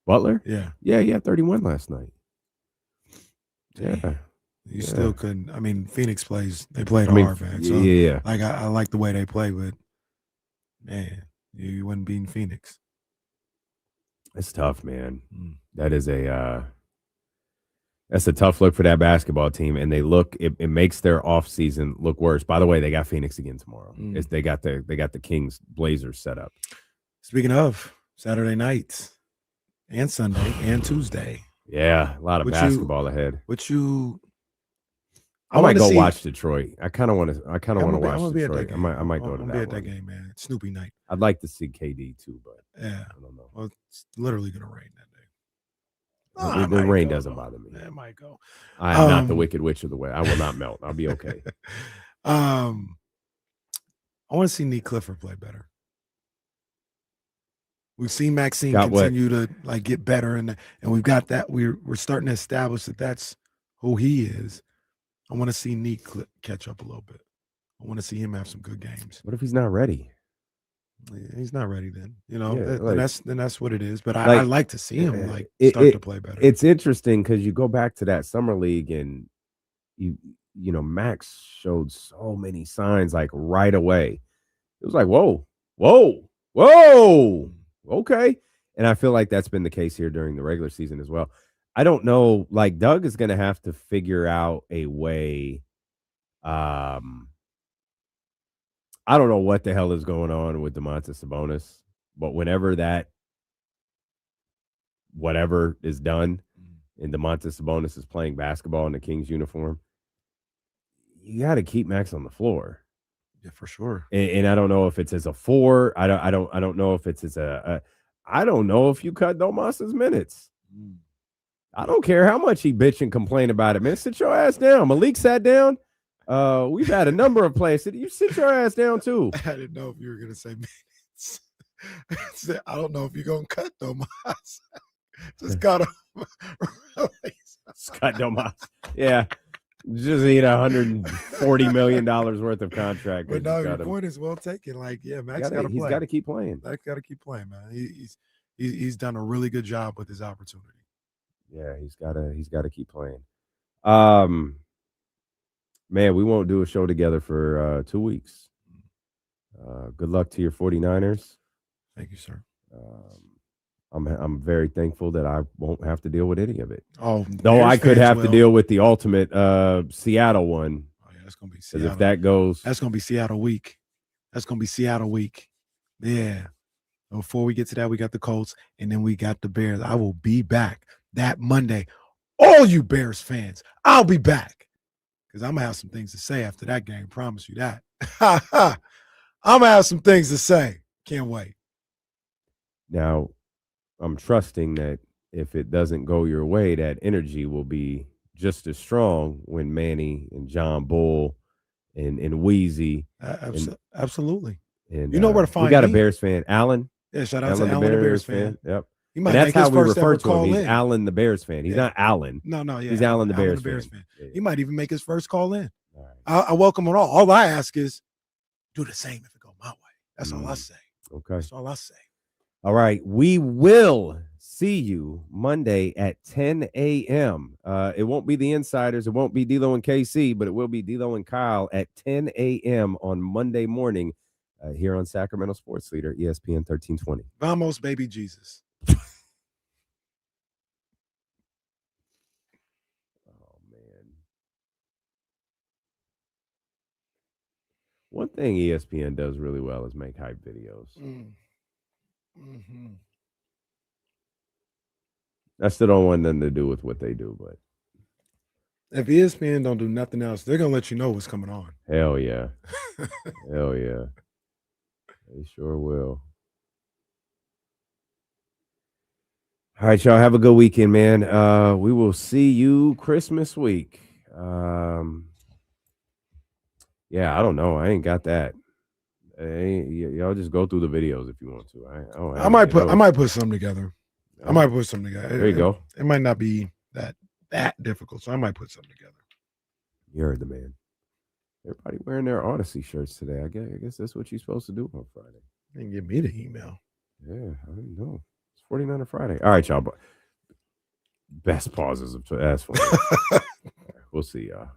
Butler? Yeah. Yeah, he had 31 last night. Yeah. You still couldn't. I mean, Phoenix they played hard, man. So, yeah. Like, I like the way they play, but, man, you wouldn't beat Phoenix. It's tough, man. That is that's a tough look for that basketball team, and it makes their offseason look worse. By the way, they got Phoenix again tomorrow. They got the Kings Blazers set up. Speaking of Saturday nights and Sunday and Tuesday. Yeah, a lot of basketball ahead. I might go watch Detroit. I kind of want to watch Detroit. I might go to that. I'm be at that game, man. It's Snoopy night. I'd like to see KD too, but yeah, I don't know. Well, it's literally gonna rain that day. The rain doesn't bother me. It might go. I am not the Wicked Witch of the West. I will not melt. I'll be okay. I want to see Nick Clifford play better. We've seen Maxine continue to get better, and we've got that. We're starting to establish that that's who he is. I want to see Nick catch up a little bit. I want to see him have some good games. What if he's not ready? Yeah, he's not ready then. That's what it is. But I like to see him start to play better. It's interesting because you go back to that summer league and Max showed so many signs right away. It was like, whoa, okay. And I feel like that's been the case here during the regular season as well. I don't know. Doug is going to have to figure out a way. I don't know what the hell is going on with Domantas Sabonis, but whenever whatever is done and Domantas Sabonis is playing basketball in the Kings uniform, you got to keep Max on the floor. Yeah, for sure. And I don't know if it's as a 4. I don't know if it's as I don't know if you cut Domas's minutes. I don't care how much he bitch and complain about it, man. Sit your ass down. Malik sat down. We've had a number of plays. You sit your ass down too. I didn't know if you were gonna say minutes. I don't know if you're gonna cut Domas. Just got him. Cut Domas. Yeah. Just eat $140 million worth of contract. But no, your point is well taken. Max got to play. He's got to keep playing. Max got to keep playing, man. He's done a really good job with his opportunity. Yeah, he's got to keep playing. Man, we won't do a show together for 2 weeks. Good luck to your 49ers. Thank you, sir. I'm very thankful that I won't have to deal with any of it. Oh, though I could have to deal with the ultimate Seattle one. Oh yeah, that's gonna be Seattle. If that goes, that's gonna be Seattle week. Yeah. Before we get to that, we got the Colts, and then we got the Bears. I will be back that Monday. All you Bears fans, I'll be back because I'm gonna have some things to say after that game. Promise you that. I'm gonna have some things to say. Can't wait. Now, I'm trusting that if it doesn't go your way, that energy will be just as strong when Manny and John Bull and Wheezy. Absolutely. And you know where to find we got me. A Bears fan, Alan. Yeah, shout out to Alan, the Bears fan. Yep. He might and that's make how his we first refer ever to him. He's call in. Alan the Bears fan. He's not Alan. No, yeah. He's Alan the Bears fan. Yeah. He might even make his first call in. All right. I welcome it all. All I ask is do the same if it go my way. That's all I say. Okay. That's all I say. All right. We will see you Monday at 10 a.m. It won't be the Insiders. It won't be D'Lo and KC, but it will be D'Lo and Kyle at 10 a.m. on Monday morning here on Sacramento Sports Leader, ESPN 1320. Vamos, baby Jesus. Oh, man. One thing ESPN does really well is make hype videos. Mm-hmm. I still don't want nothing to do with what they do, but If ESPN don't do nothing else, they're gonna let you know what's coming on. Hell yeah. Hell yeah. They sure will. All right, y'all. Have a good weekend, man. We will see you Christmas week. Yeah, I don't know. I ain't got that. Y'all just go through the videos if you want to. I might put something together. I might put something together. There you go. It might not be that difficult, so I might put something together. You heard the man. Everybody wearing their Odyssey shirts today. I guess that's what you're supposed to do on Friday. You can give me the email. Yeah, I don't know. It's 49er Friday. All right, y'all. Best pauses of ask for. We'll see y'all.